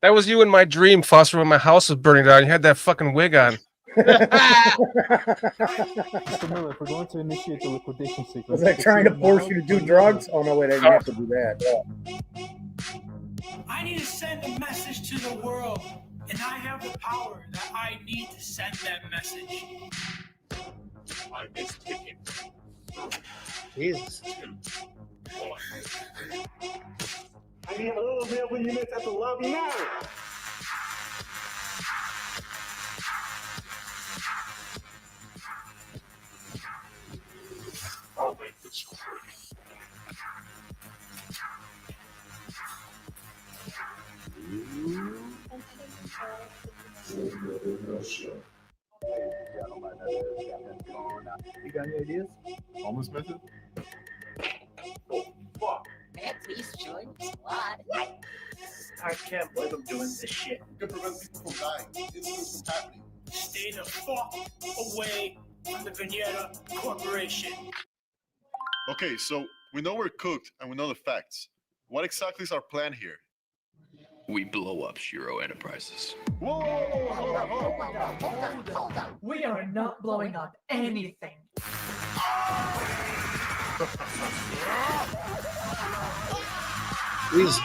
That was you in my dream, Foster, when my house was burning down. You had that fucking wig on. Mr. Miller, if we're going to initiate the liquidation sequence... Was I trying to force you to do drugs? Oh, no, wait, I didn't have to do that. I need to send a message to the world, and I have the power that I need to send that message. I miss ticket. Jesus. I need a little bit when you miss at the love now. I'll make this quick. You got any ideas? Homeless method? Oh, fuck. Man, please join the squad. I can't believe I'm doing this shit. You can prevent people from dying. Incidents from happening. Stay the fuck away from the Vignetta Corporation. Okay, so we know we're cooked and we know the facts. What exactly is our plan here? We blow up Shiro Enterprises. Whoa! Hold up. We are not blowing up anything. Jesus.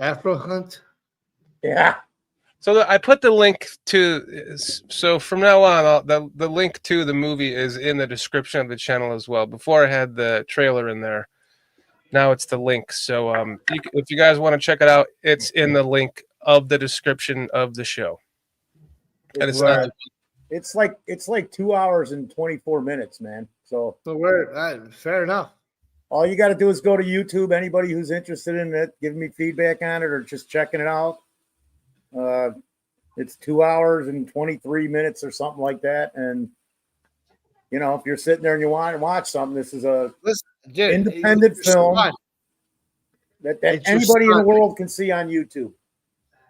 Afro Hunt. Yeah. So I put the link to. So from now on, the link to the movie is in the description of the channel as well. Before I had the trailer in there. Now it's the link. So if you guys want to check it out, it's in the link of the description of the show. And it's not. It's like 2 hours and 24 minutes, man. So fair enough. All you got to do is go to YouTube. Anybody who's interested in it, give me feedback on it or just checking it out. It's 2 hours and 23 minutes or something like that. And, you know, if you're sitting there and you want to watch something, this is a independent film that anybody in the world can see on YouTube.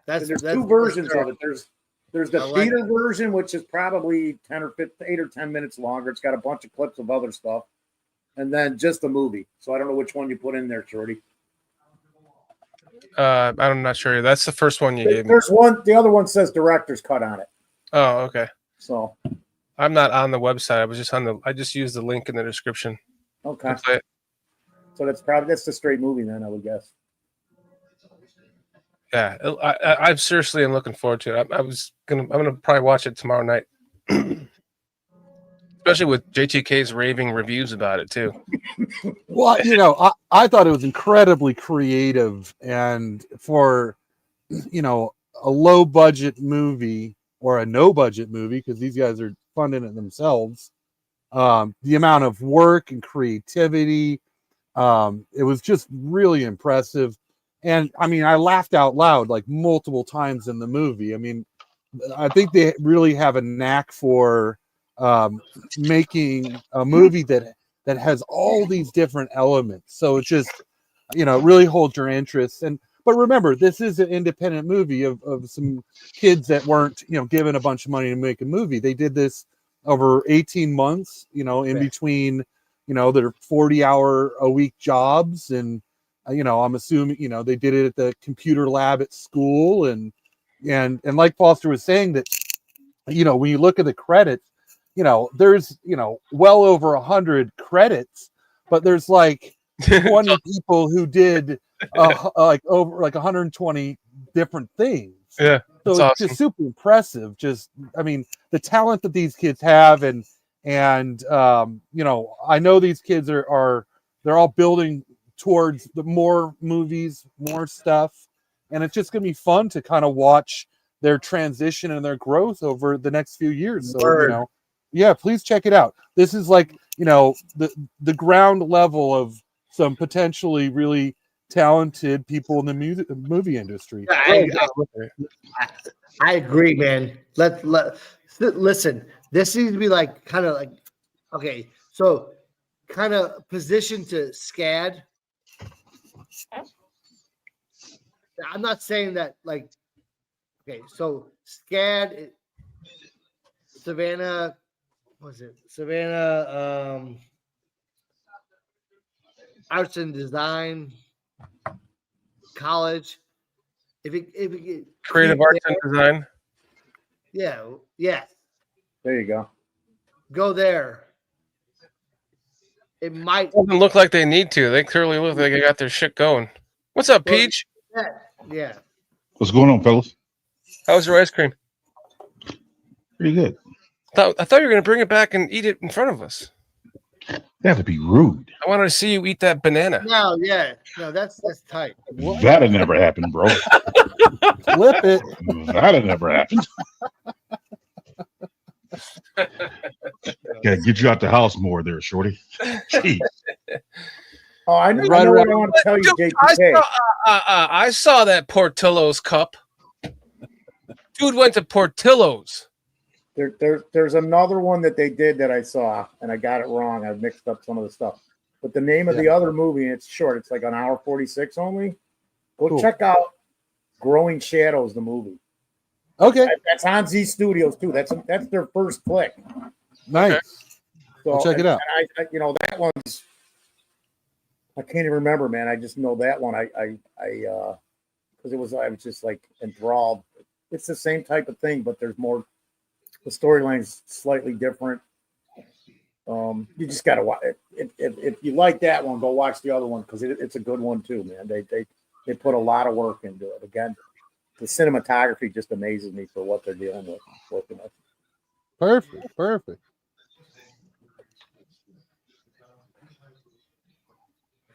There's two versions of it. There's the theater version, which is probably 8 or 10 minutes longer. It's got a bunch of clips of other stuff. And then just the movie. So I don't know which one you put in there, Shorty. I'm not sure. That's the first one you gave me. There's one. The other one says director's cut on it. Oh, okay. So I'm not on the website. I was just on the. I just used the link in the description. Okay. to play it. So that's the straight movie then, I would guess. Yeah, I seriously am looking forward to it. I'm gonna probably watch it tomorrow night, especially with JTK's raving reviews about it too. Well, you know, I thought it was incredibly creative, and for a low budget movie or a no budget movie, because these guys are funding it themselves, the amount of work and creativity, it was just really impressive. And I mean, I laughed out loud like multiple times in the movie. I mean, I think they really have a knack for making a movie that has all these different elements. So it just, it really holds your interest. But remember, this is an independent movie of some kids that weren't, given a bunch of money to make a movie. They did this over 18 months, in between, their 40-hour-a-week jobs. And, I'm assuming, they did it at the computer lab at school. And like Foster was saying, that, when you look at the credits, there's, well over 100 credits, but there's like 20 people who did like over like 120 different things. Yeah, so that's it's awesome. just super impressive. Just, I mean, the talent that these kids have, and I know these kids are they're all building towards the more movies, more stuff, and it's just gonna be fun to kind of watch their transition and their growth over the next few years. So yeah, please check it out. This is like the ground level of some potentially really talented people in the movie industry. I agree, man. Listen. This needs to be like kind of like, okay, so kind of position to SCAD. I'm not saying that like, okay, so SCAD, Savannah, what was it? Savannah, Arts and Design College. If it Creative Arts and Design. Yeah. There you go. Go there. It might Doesn't look like they need to. They clearly look like they got their shit going. What's up, Peach? Yeah. What's going on, fellas? How's your ice cream? Pretty good. I thought you were gonna bring it back and eat it in front of us. That'd be rude. I wanted to see you eat that banana. No, that's tight. That'd never happen, bro. Flip it. That'd never happen. Gotta get you out the house more there, shorty. Jeez. Oh, I know what I want to tell you, JTK. I saw that Portillo's cup. Dude went to Portillo's. There's another one that they did that I saw, and I got it wrong. I mixed up some of the stuff. But the name of the other movie, it's short. It's like an hour 46 only. Go check out Growing Shadows, the movie. Okay. That's on Z Studios too. That's their first flick. Nice. Okay. So I'll check it out. I that one's. I can't even remember, man. I just know that one. I because I was just like enthralled. It's the same type of thing, but there's more. The storyline's slightly different. You just gotta watch it. If you like that one, go watch the other one because it's a good one too, man. They put a lot of work into it. Again, the cinematography just amazes me for what they're dealing with, working with. Perfect.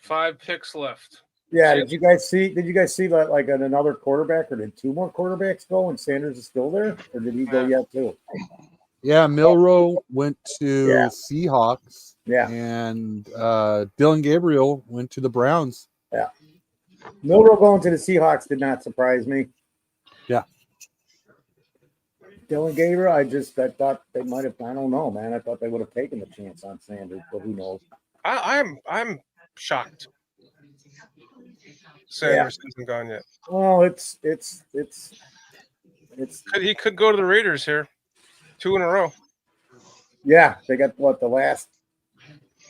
5 picks left. Yeah, did you guys see that like another quarterback, or did 2 more quarterbacks go and Sanders is still there, or did he go yet too? Yeah, Milroe went to Seahawks. Yeah. And Dylan Gabriel went to the Browns. Yeah. Milroe going to the Seahawks did not surprise me. Yeah. Dylan Gabriel, I thought they might have. I don't know, man. I thought they would have taken the chance on Sanders, but who knows? I'm shocked. Sanders hasn't gone yet. Well, it's. He could go to the Raiders here, 2 in a row. Yeah, they got the last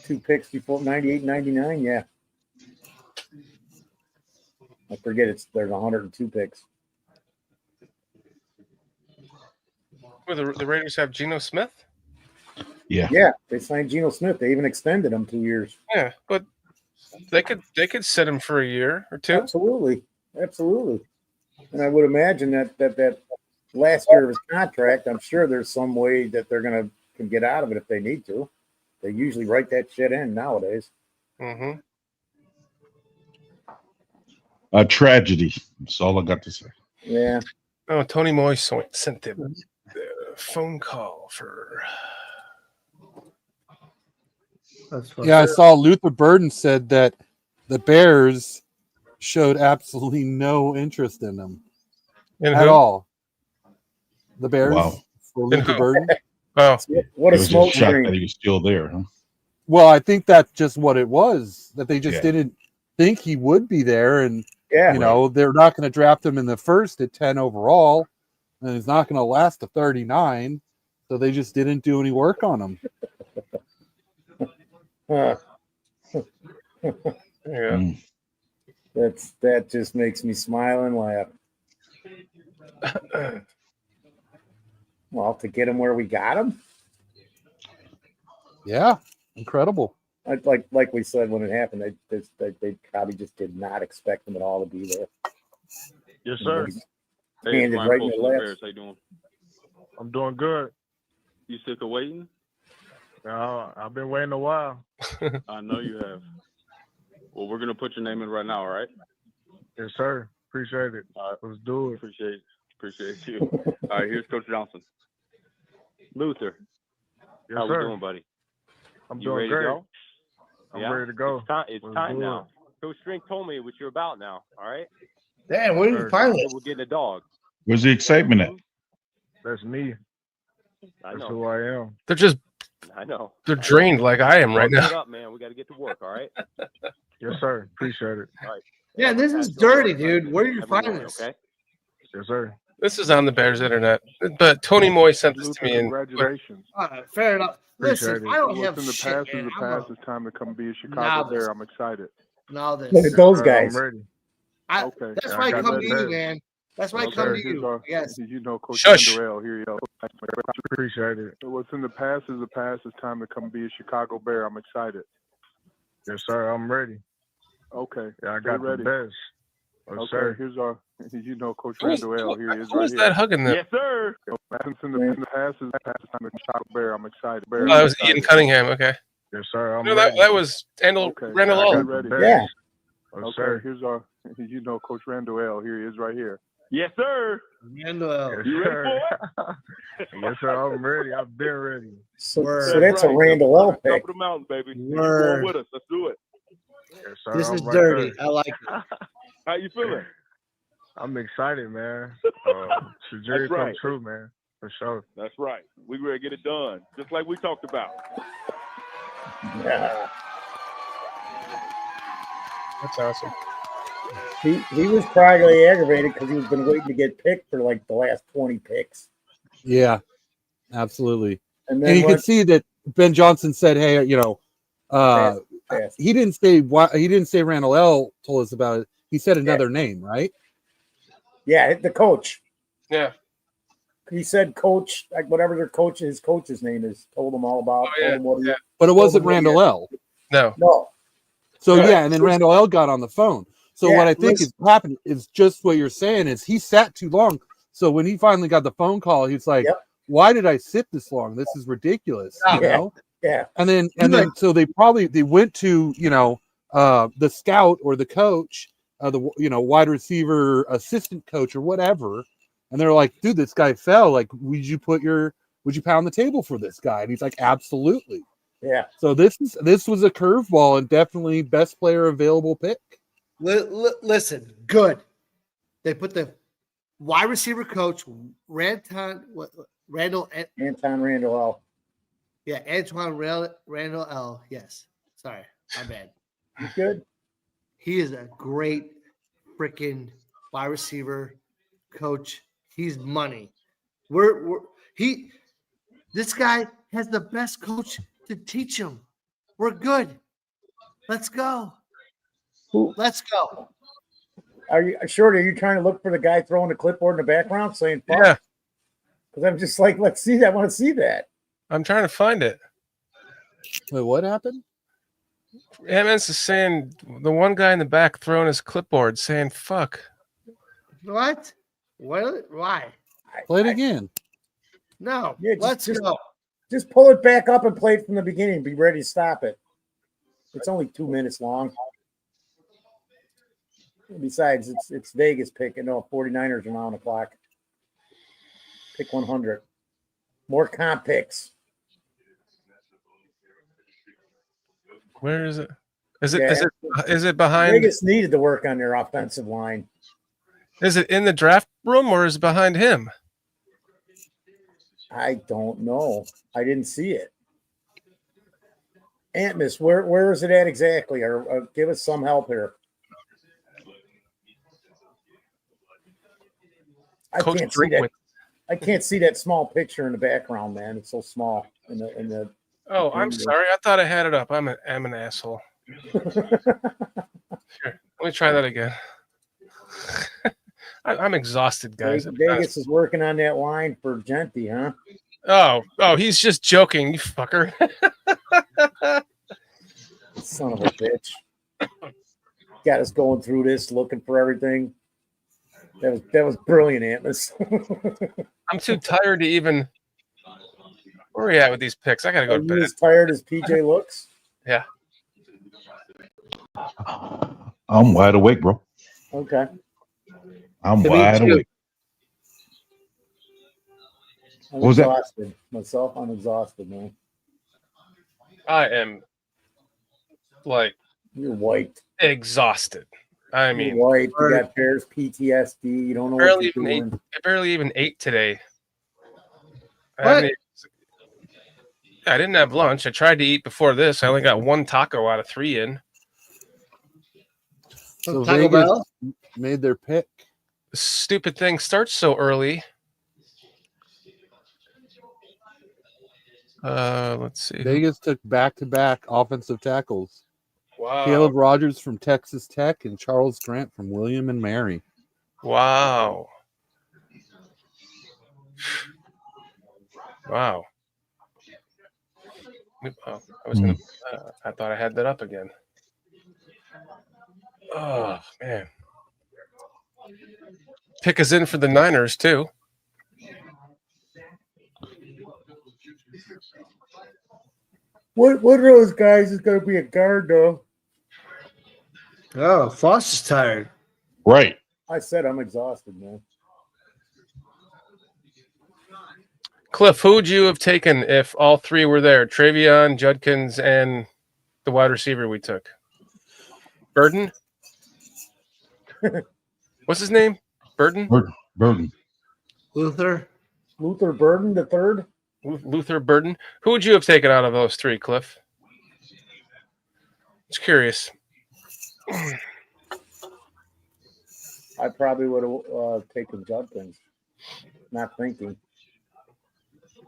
2 picks before 98, 99. Yeah, I forget there's 102 picks. Well, the Raiders have Geno Smith. Yeah, they signed Geno Smith. They even extended him 2 years. Yeah, but they could sit him for a year or two. Absolutely. And I would imagine that last year of his contract, I'm sure there's some way that they're can get out of it if they need to. They usually write that shit in nowadays. Mm-hmm. A tragedy. That's all I got to say. Yeah. Oh, Tony Moy sent the phone call for. Yeah, I saw Luther Burden said that the Bears showed absolutely no interest in him at all. The Bears for Luther Burden. Oh, what a smoke screen! That he was still there, huh? Well, I think that's just what it was. That they just didn't think he would be there, and you know they're not going to draft him in the first at 10 overall, and he's not going to last to 39. So they just didn't do any work on him. Yeah. That just makes me smile and laugh. Well, to get him where we got him. Yeah, incredible. Like we said when it happened, they probably just did not expect him at all to be there. Yes, sir. Hey, Handed Ryan right Post in of the the laps. Bears. How you doing? I'm doing good. You sick of waiting? I've been waiting a while. I know you have. Well, we're gonna put your name in right now, all right? Yes, sir. Appreciate it. All right. Let's do it. Appreciate you. All right, here's Coach Johnson. Luther, Yes, how sir. we doing, buddy? I'm You doing ready great. to go? I'm ready to go. It's Let's time do now. Coach Strink told me what you're about now. All right. Damn, where did you find this? We're getting a dog. Where's the excitement at? That's me. I That's know. who I am. They're just. I know. They're drained like I am right Get now. up, man. We got to get to work. All right. Yes, sir. Appreciate it. All right. Yeah, this is dirty, dude. Where did you find this? Okay. Yes, sir. This is on the Bears internet, but Tony Moy sent this to me. Congratulations. All right, fair enough. Listen, Appreciate it. I don't What's have in the shit, past man. is the I'm past. It's time to come be a Chicago novice. Bear. I'm excited. Now this. Look at those guys. I'm ready. That's I why I got come that to you, badge. man. That's why I Okay, come to here's you. our- Yes. You know, Coach Shush. Andorell, here you go. Appreciate it. What's in the past is the past. It's time to come be a Chicago Bear. I'm excited. Yes, sir. I'm ready. Okay. Yeah, I got the best. Yes, Okay, sir. Here's our, you know, Coach Who is- Andorell. Here he is who right is here. that hugging them? Yes, sir. Since in the past is the past. It's time to Chicago Bear. I'm excited. Bear, Oh, I'm that was excited. Ian Cunningham. Okay. Yes, sir. I'm No, ready. that was Randall Okay, Randall I got L. the best. Yeah. Yes, Okay, sir. Here's our, you know, Coach Randall L. Here he is right here. Yes, sir. Randall. Yes, You ready sir. for it? Yes, sir. I'm ready. I've been ready. So that's a Randall L Top pick. of the mountain, baby. You Word. going with us? Let's do it. Yes, sir. This I'm is right dirty. there. I like it. How you feeling? I'm excited, man. It's a dream That's come right. true, man. For sure. That's right. We ready to get it done, just like we talked about. Yeah. That's awesome. He was probably aggravated because he's been waiting to get picked for like the last 20 picks. Yeah, absolutely. And And then you could once, see that Ben Johnson said, "Hey, you know, Pass. he didn't say why. He didn't say Randall L. told us about it. He said another name, right? yeah, the coach. Yeah. He said coach, like whatever his coach's name is, told him all about, Oh, yeah, told him what he yeah. But it told wasn't him what he Randall had. L. No. No. So Right. yeah, and then Randall L. got on the phone. So Yeah, what I think is happened is just what you're saying is he sat too long. So when he finally got the phone call, he's like, Yep. "Why did I sit this long? This is ridiculous." You Yeah. know. Yeah. And then so they went to the scout or the coach, the wide receiver assistant coach or whatever, and they're like, "Dude, this guy fell. Like, would you pound the table for this guy?" And he's like, "Absolutely." Yeah. So this was a curveball and definitely best player available pick. Listen, good. They put the wide receiver coach Anton Randall L. Yeah, Antoine Randall L. Yes. Sorry, my bad. You good? He is a great freaking wide receiver coach. He's money. This guy has the best coach to teach him. We're good. Let's go. Let's go. Are you trying to look for the guy throwing the clipboard in the background saying fuck? Yeah. Because I'm just like, let's see that. I want to see that. I'm trying to find it. Wait, what happened? Ant-Man's is saying the one guy in the back throwing his clipboard saying "fuck." What? What? Why? Play it again. No. Yeah, Let's go. Just pull it back up and play it from the beginning. Be ready to stop it. It's only 2 minutes long. Besides, it's Vegas pick. No, 49ers are now on the clock. Pick 100. More comp picks. Where is it? Is it Yeah, is it behind? Vegas needed to work on their offensive line. Is it in the draft room or is it behind him? I don't know. I didn't see it. Antmis, where is it at exactly? Or give us some help here. I can't see that. I can't see that small picture in the background, man. It's so small. In the. Oh, I'm sorry. I thought I had it up. I'm an asshole. Here, let me try that again. I'm exhausted, guys. Vegas is working on that line for Genti, huh? Oh, he's just joking, you fucker. Son of a bitch. Got us going through this, looking for everything. That was brilliant, Atlas. I'm too tired to even. Where are we at with these picks? I gotta go to bed. Are you as tired as PJ looks? Yeah. I'm wide awake, bro. Okay. I'm wide awake. I'm What was that? exhausted. Myself, I'm exhausted, man. I am You're wiped. exhausted. I mean, You're wiped. You got Bears PTSD. You don't know what you're doing. I barely even ate today. What? I didn't have lunch. I tried to eat before this. I only got one taco out of 3 in. So Taco Vegas Bell? made their pick. The stupid thing starts so early. Let's see. Vegas took back-to-back offensive tackles. Wow. Caleb Rogers from Texas Tech and Charles Grant from William and Mary. Wow. Wow. Oh, I thought I had that up again. Oh man. Pick us in for the Niners too. What of those guys is going to be a guard, though? Oh, Foster's tired. Right. I said I'm exhausted, man. Cliff, who would you have taken if all three were there? Travion, Judkins, and the wide receiver we took. Burden? What's his name? Burden? Burden. Luther Burden, the third? Luther Burden. Who would you have taken out of those three, Cliff? Just curious. I probably would have taken Judkins. Not thinking.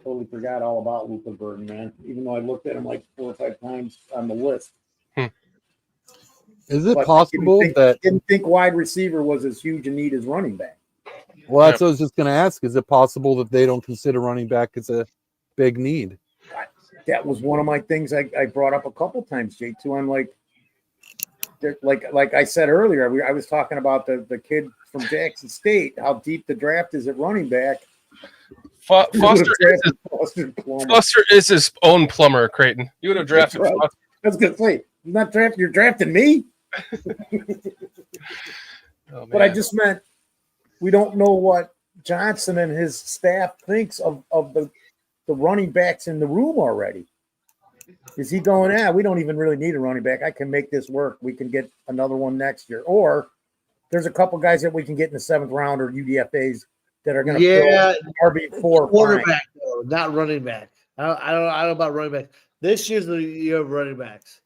Totally forgot all about Luther Burden, man. Even though I looked at him like 4 or 5 times on the list. Is it possible that didn't think wide receiver was as huge a need as running back? Well, that's what I was just going to ask. Is it possible that they don't consider running back as a big need? That was one of my things I brought up a couple times, J2. I'm like I said earlier, I was talking about the kid from Jackson State, how deep the draft is at running back. Foster is his own plumber, Creighton. You would have drafted right. Foster. I was going to say, you're drafting me? But I just meant we don't know what Johnson and his staff thinks of the running backs in the room already. Is he going, we don't even really need a running back. I can make this work. We can get another one next year. Or there's a couple guys that we can get in the 7th round or UDFAs that are going to fill RB4. Quarterback, though, not running back. I don't know about running back. This year's the year of running backs.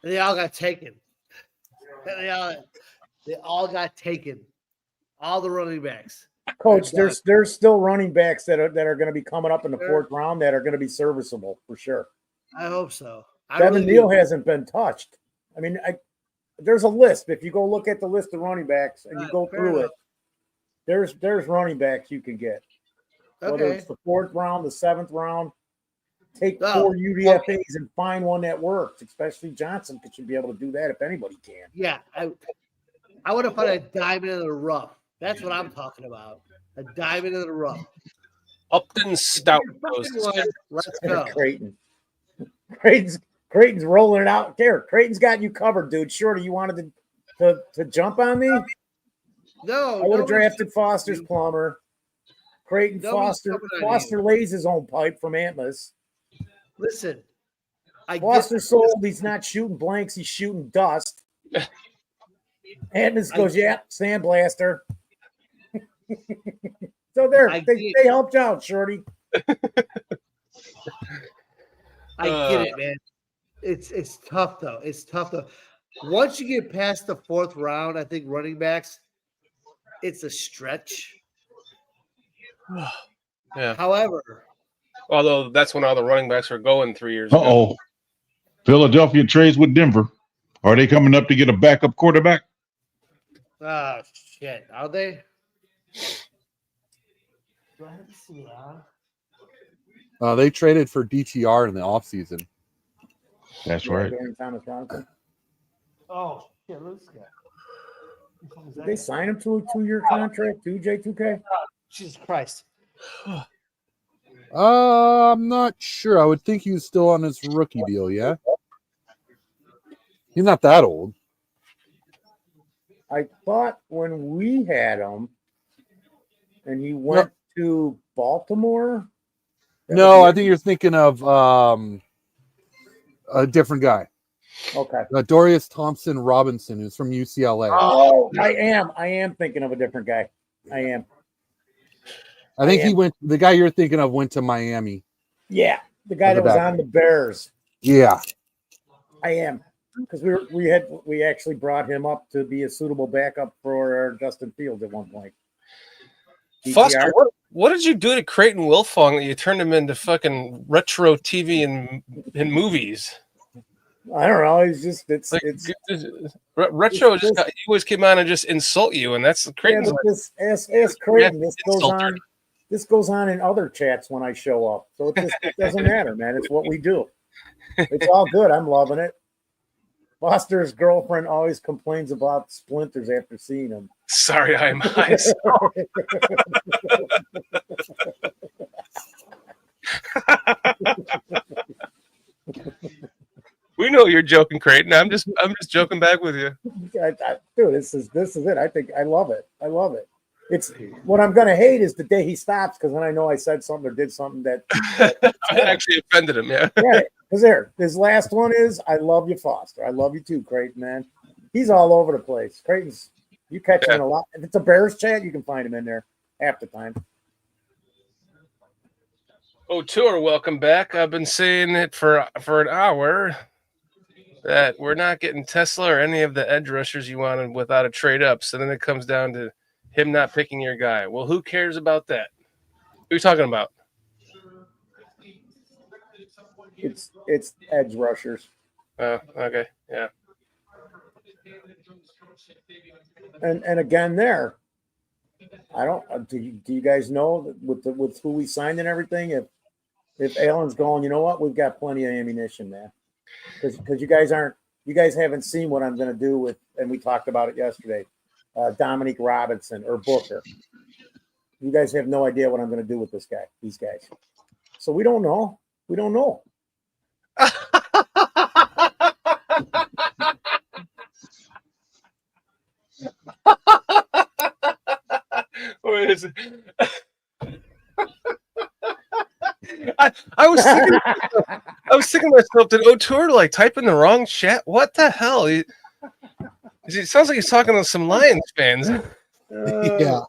And they all got taken. They all got taken. All the running backs. Coach, there's still running backs that are going to be coming up in the 4th round that are going to be serviceable for sure. I hope so. Devin Neal hasn't been touched. I mean, there's a list. If you go look at the list of running backs and you go through it, there's running backs you can get. Whether it's the 4th round, the 7th round, take 4 UDFAs and find one that works. Especially Johnson should be able to do that if anybody can. Yeah, I want to find a diamond in the rough. That's what I'm talking about. A diamond in the rough. Upton Stout goes to One, let's go. Creighton. Creighton's rolling it out there. Creighton's got you covered, dude. Shorty, you wanted to jump on me? No, I would have drafted Foster's plumber. Creighton Foster lays his own pipe from Atlas. Listen, Foster sold. He's not shooting blanks. He's shooting dust. Atlas goes, yeah, sandblaster. So they helped you out, Shorty. I get it, man. It's tough though. It's tough though. Once you get past the 4th round, I think running backs, it's a stretch. Yeah. However, although that's when all the running backs were going 3 years ago. Uh-oh. Philadelphia trades with Denver. Are they coming up to get a backup quarterback? Shit. Are they? Do I have to see that? They traded for DTR in the offseason. That's right. Thomas Robinson. Oh, shit. Let's go. Did they sign him to a 2-year contract too, J2K? Jesus Christ. I'm not sure. I would think he was still on his rookie deal, yeah? He's not that old. I thought when we had him and he went to Baltimore. No, I think you're thinking of a different guy. Okay. Dorius Thompson Robinson, who's from UCLA. Oh, I am thinking of a different guy. I am. I think the guy you're thinking of went to Miami. Yeah, the guy that was on the Bears. Yeah. I am. Because we actually brought him up to be a suitable backup for Justin Fields at one point. Foster, what did you do to Creighton Wilfong that you turned him into fucking retro TV and movies? I don't know. It's just retro. He always came on and just insult you, and that's Creighton's. Yeah, ask Creighton. This goes on in other chats when I show up, so it doesn't matter, man. It's what we do. It's all good. I'm loving it. Foster's girlfriend always complains about splinters after seeing him. Sorry, I'm eyes. We know you're joking, Creighton. I'm just joking back with you. Dude, this is it. I think I love it. I love it. It's what I'm gonna hate is the day he stops, because then I know I said something or did something that actually offended him. Yeah. Right. Because his last one is, I love you, Foster. I love you too, Creighton, man. He's all over the place. Creighton's, you catch him in a lot. If it's a Bears chat, you can find him in there half the time. Tour, welcome back. I've been saying it for an hour that we're not getting Tesla or any of the edge rushers you wanted without a trade up. So then it comes down to him not picking your guy. Well, who cares about that? Who are you talking about? It's edge rushers. Oh, okay, yeah. And again, I don't. Do you guys know with who we signed and everything? If Allen's going, you know what? We've got plenty of ammunition, man. Because you guys haven't seen what I'm going to do with, and we talked about it yesterday. Dominique Robinson or Booker. You guys have no idea what I'm going to do with these guys. So we don't know. We don't know. Wait a second. I was thinking to myself, did O'Toole like type in the wrong chat? What the hell? It sounds like he's talking to some Lions fans. Yeah.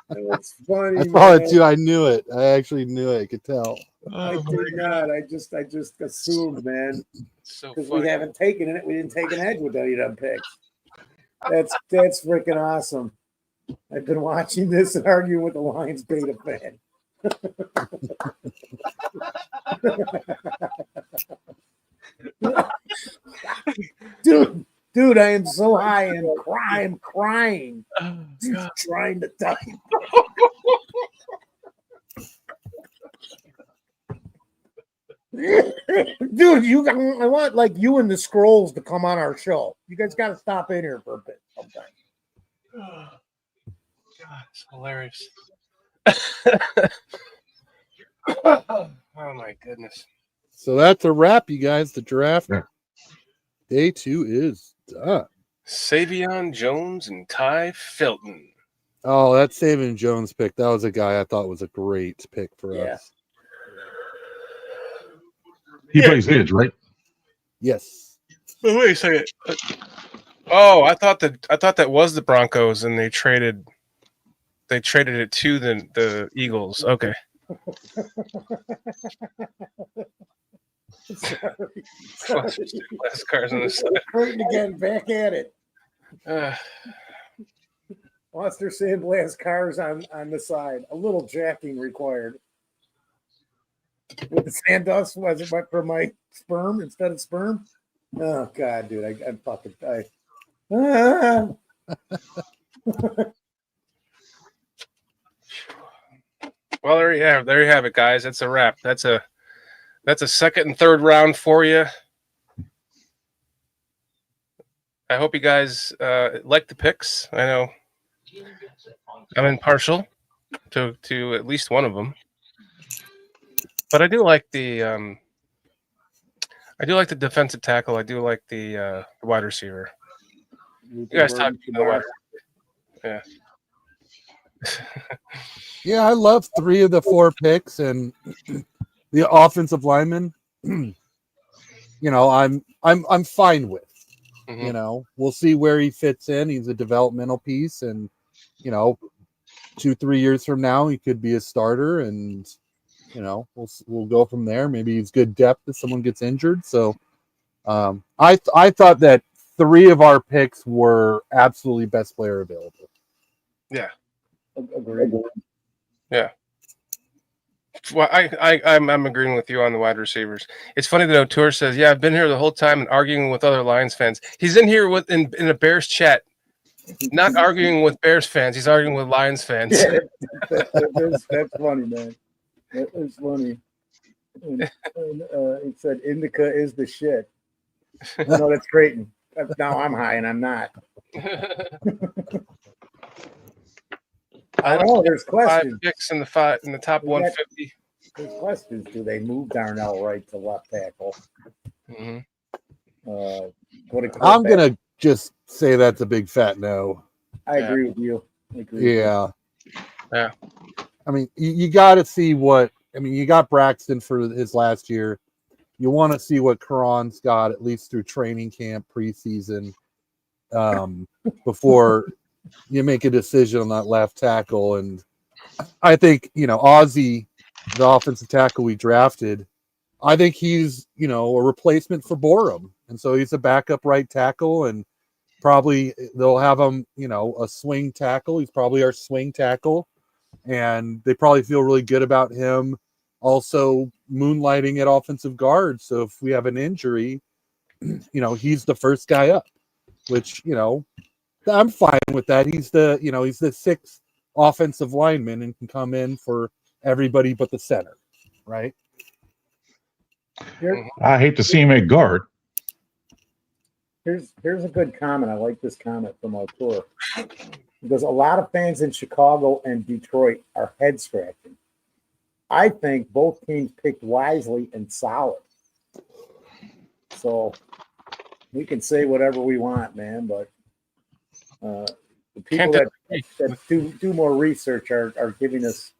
It's funny. I saw it too. I knew it. I actually knew it. I could tell. I did not. I just assumed, man. So because we haven't taken it. We didn't take an edge with any of them picks. That's freaking awesome. I've been watching this and arguing with the Lions beta fan. Dude, I am so high and I'm crying. Just trying to type. Dude, I want like you and the Scrolls to come on our show. You guys got to stop in here for a bit sometime. God, it's hilarious. Oh my goodness. So that's a wrap, you guys. The draft day 2 is done. Savion Jones and Ty Felton. Oh, that Savion Jones pick. That was a guy I thought was a great pick for us. He plays edge, right? Yes. Oh, wait a second. Oh, I thought that was the Broncos, and they traded it to the Eagles. Okay. Sorry. Last cars on the side. Creighton again, back at it. Monster sandblast cars on the side. A little jacking required. With the sand dust, was it for my sperm instead of sperm? Oh God, dude, I'm fucking tired. Well, there you have it, guys. That's a wrap. That's a second and third round for you. I hope you guys like the picks. I know I'm impartial to at least one of them, but I do like the defensive tackle. I do like the wide receiver. You guys talk to the wide. Yeah. Yeah, I love 3 of the 4 picks, and the offensive lineman. You know, I'm fine with. Mm-hmm. You know, we'll see where he fits in. He's a developmental piece, and 2-3 years from now, he could be a starter, and we'll go from there. Maybe he's good depth if someone gets injured. So, I thought that 3 of our picks were absolutely best player available. Yeah. Agreed. Yeah. Well, I'm agreeing with you on the wide receivers. It's funny that O'Toole says, "Yeah, I've been here the whole time and arguing with other Lions fans." He's in here in a Bears chat, not arguing with Bears fans. He's arguing with Lions fans. Yeah, that's funny, man. That is funny. And it said indica is the shit. No, that's Creighton. Now I'm high and I'm not. I know there's 5 questions. picks in the top 150. There's questions. Do they move Darnell Wright to left tackle? Mm-hmm. I'm gonna just say that's a big fat no. I agree with you. Yeah. Yeah. I mean, you got to see what. I mean, you got Braxton for his last year. You want to see what Karan's got at least through training camp, preseason, before you make a decision on that left tackle. And I think Ozzie, the offensive tackle we drafted, I think he's a replacement for Borum, and so he's a backup right tackle, and probably they'll have him a swing tackle. He's probably our swing tackle, and they probably feel really good about him also moonlighting at offensive guard. So if we have an injury, he's the first guy up, which I'm fine with that. He's the he's the 6th offensive lineman and can come in for everybody but the center, right? I hate to see him at guard. Here's a good comment. I like this comment from our tour. Because a lot of fans in Chicago and Detroit are head scratching. I think both teams picked wisely and solid. So we can say whatever we want, man, but the people that do more research are giving us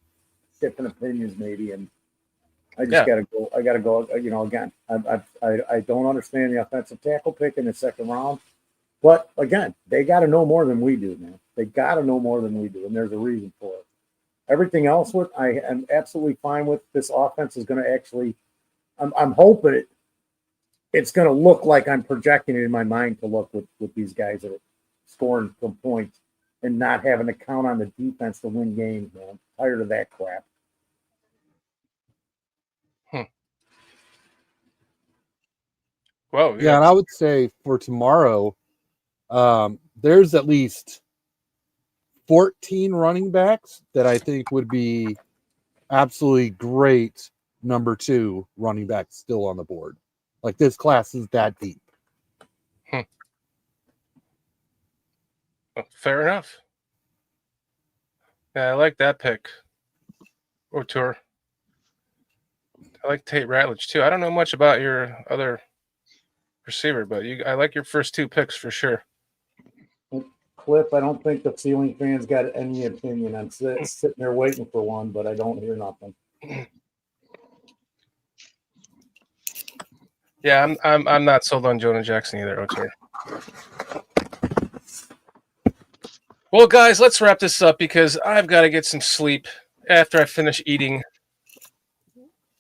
different opinions, maybe, and I just gotta go. I gotta go. Again, I don't understand the offensive tackle pick in the second round, but again, they got to know more than we do, man. They got to know more than we do, and there's a reason for it. Everything else, I am absolutely fine with. This offense is going to actually. I'm hoping it's going to look like I'm projecting it in my mind to look with these guys that are scoring some points and not having to count on the defense to win games, man. I'm tired of that crap. Well, yeah, and I would say for tomorrow, there's at least 14 running backs that I think would be absolutely great number 2 running back still on the board. Like this class is that deep. Well, fair enough. Yeah, I like that pick. O'Toole. I like Tate Ratledge too. I don't know much about your other receiver, but I like your first 2 picks for sure. Cliff, I don't think the ceiling fans got any opinion. I'm sitting there waiting for one, but I don't hear nothing. Yeah, I'm not sold on Jonah Jackson either, O'Toole. Well, guys, let's wrap this up because I've got to get some sleep after I finish eating.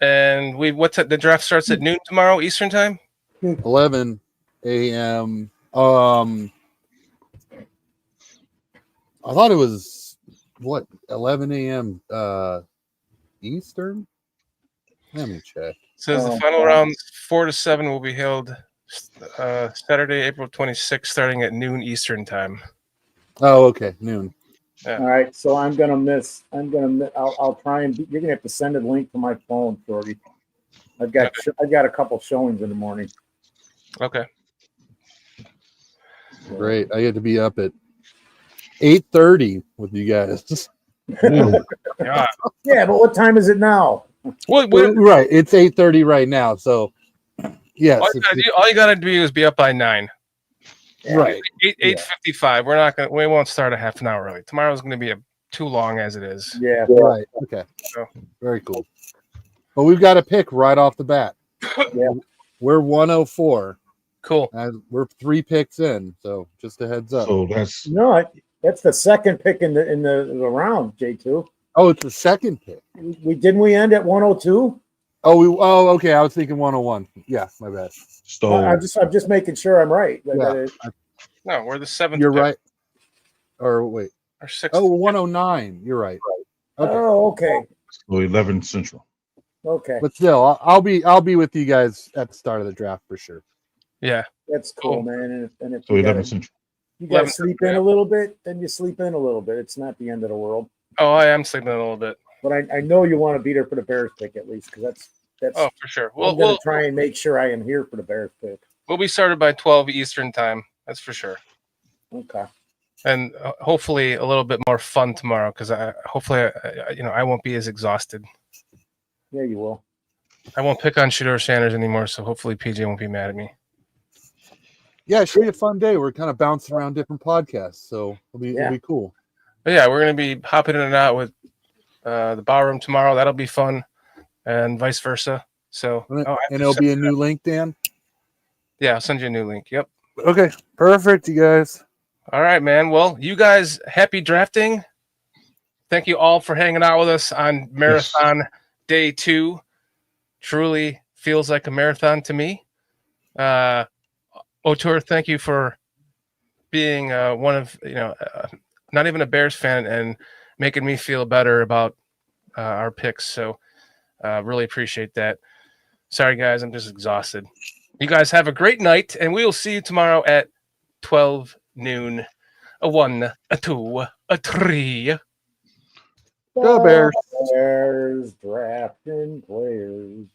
And the draft starts at noon tomorrow, Eastern time? 11 a.m. I thought it was 11 a.m. Eastern? Let me check. Says the final rounds 4 to 7 will be held Saturday, April 26th, starting at noon Eastern time. Oh, okay, noon. Yeah. All right, so I'm gonna miss. I'll try and. You're gonna have to send a link to my phone, Shorty. I've got a couple showings in the morning. Okay. Great. I get to be up at 8:30 with you guys. Yeah. Yeah, but what time is it now? Right, it's 8:30 right now. So, yes, all you gotta do is be up by 9. Right. 8:55. We won't start a half an hour early. Tomorrow's gonna be too long as it is. Yeah. Right. Okay. So. Very cool. But we've got a pick right off the bat. Yeah. We're 104. Cool. And we're 3 picks in, so just a heads up. So that's that's the second pick in the round, J2. Oh, it's the second pick. Didn't we end at 102? Oh, okay. I was thinking 101. Yeah, my bad. So I'm just making sure I'm right. Yeah. No, we're the 7th. You're pick. right. Or wait. Our 6th. Oh, 109. You're right. Okay. Oh, okay. so 11 Central. Okay. But still, I'll be with you guys at the start of the draft for sure. Yeah. That's cool, man. And if So you 11 gotta, Central. you got to sleep in a little bit, then you sleep in a little bit. It's not the end of the world. Oh, I am sleeping a little bit. But I know you want to be there for the Bears pick at least, because that's. Oh, for sure. I'm going to try and make sure I am here for the Bears pick. We'll be started by 12 Eastern time. That's for sure. Okay. And hopefully a little bit more fun tomorrow because I won't be as exhausted. Yeah, you will. I won't pick on Shedeur Sanders anymore, so hopefully PJ won't be mad at me. Yeah, it should be a fun day. We're kind of bouncing around different podcasts, so it'll be cool. But yeah, we're going to be hopping in and out with the Ballroom tomorrow. That'll be fun, and vice versa. So, and it'll be a new link, Dan? Yeah, I'll send you a new link. Yep. Okay, perfect, you guys. All right, man. Well, you guys, happy drafting. Thank you all for hanging out with us on Marathon Day 2. Truly feels like a marathon to me. O'Toole, thank you for being one of, not even a Bears fan and making me feel better about our picks. So really appreciate that. Sorry, guys. I'm just exhausted. You guys have a great night, and we will see you tomorrow at 12 noon. A 1, a 2, a 3. Go Bears. Bears drafting players.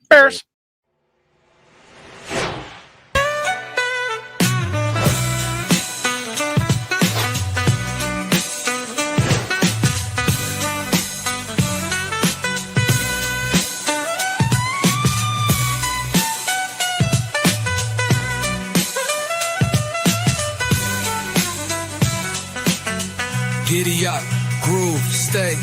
Bears. Giddy up, groove, stay.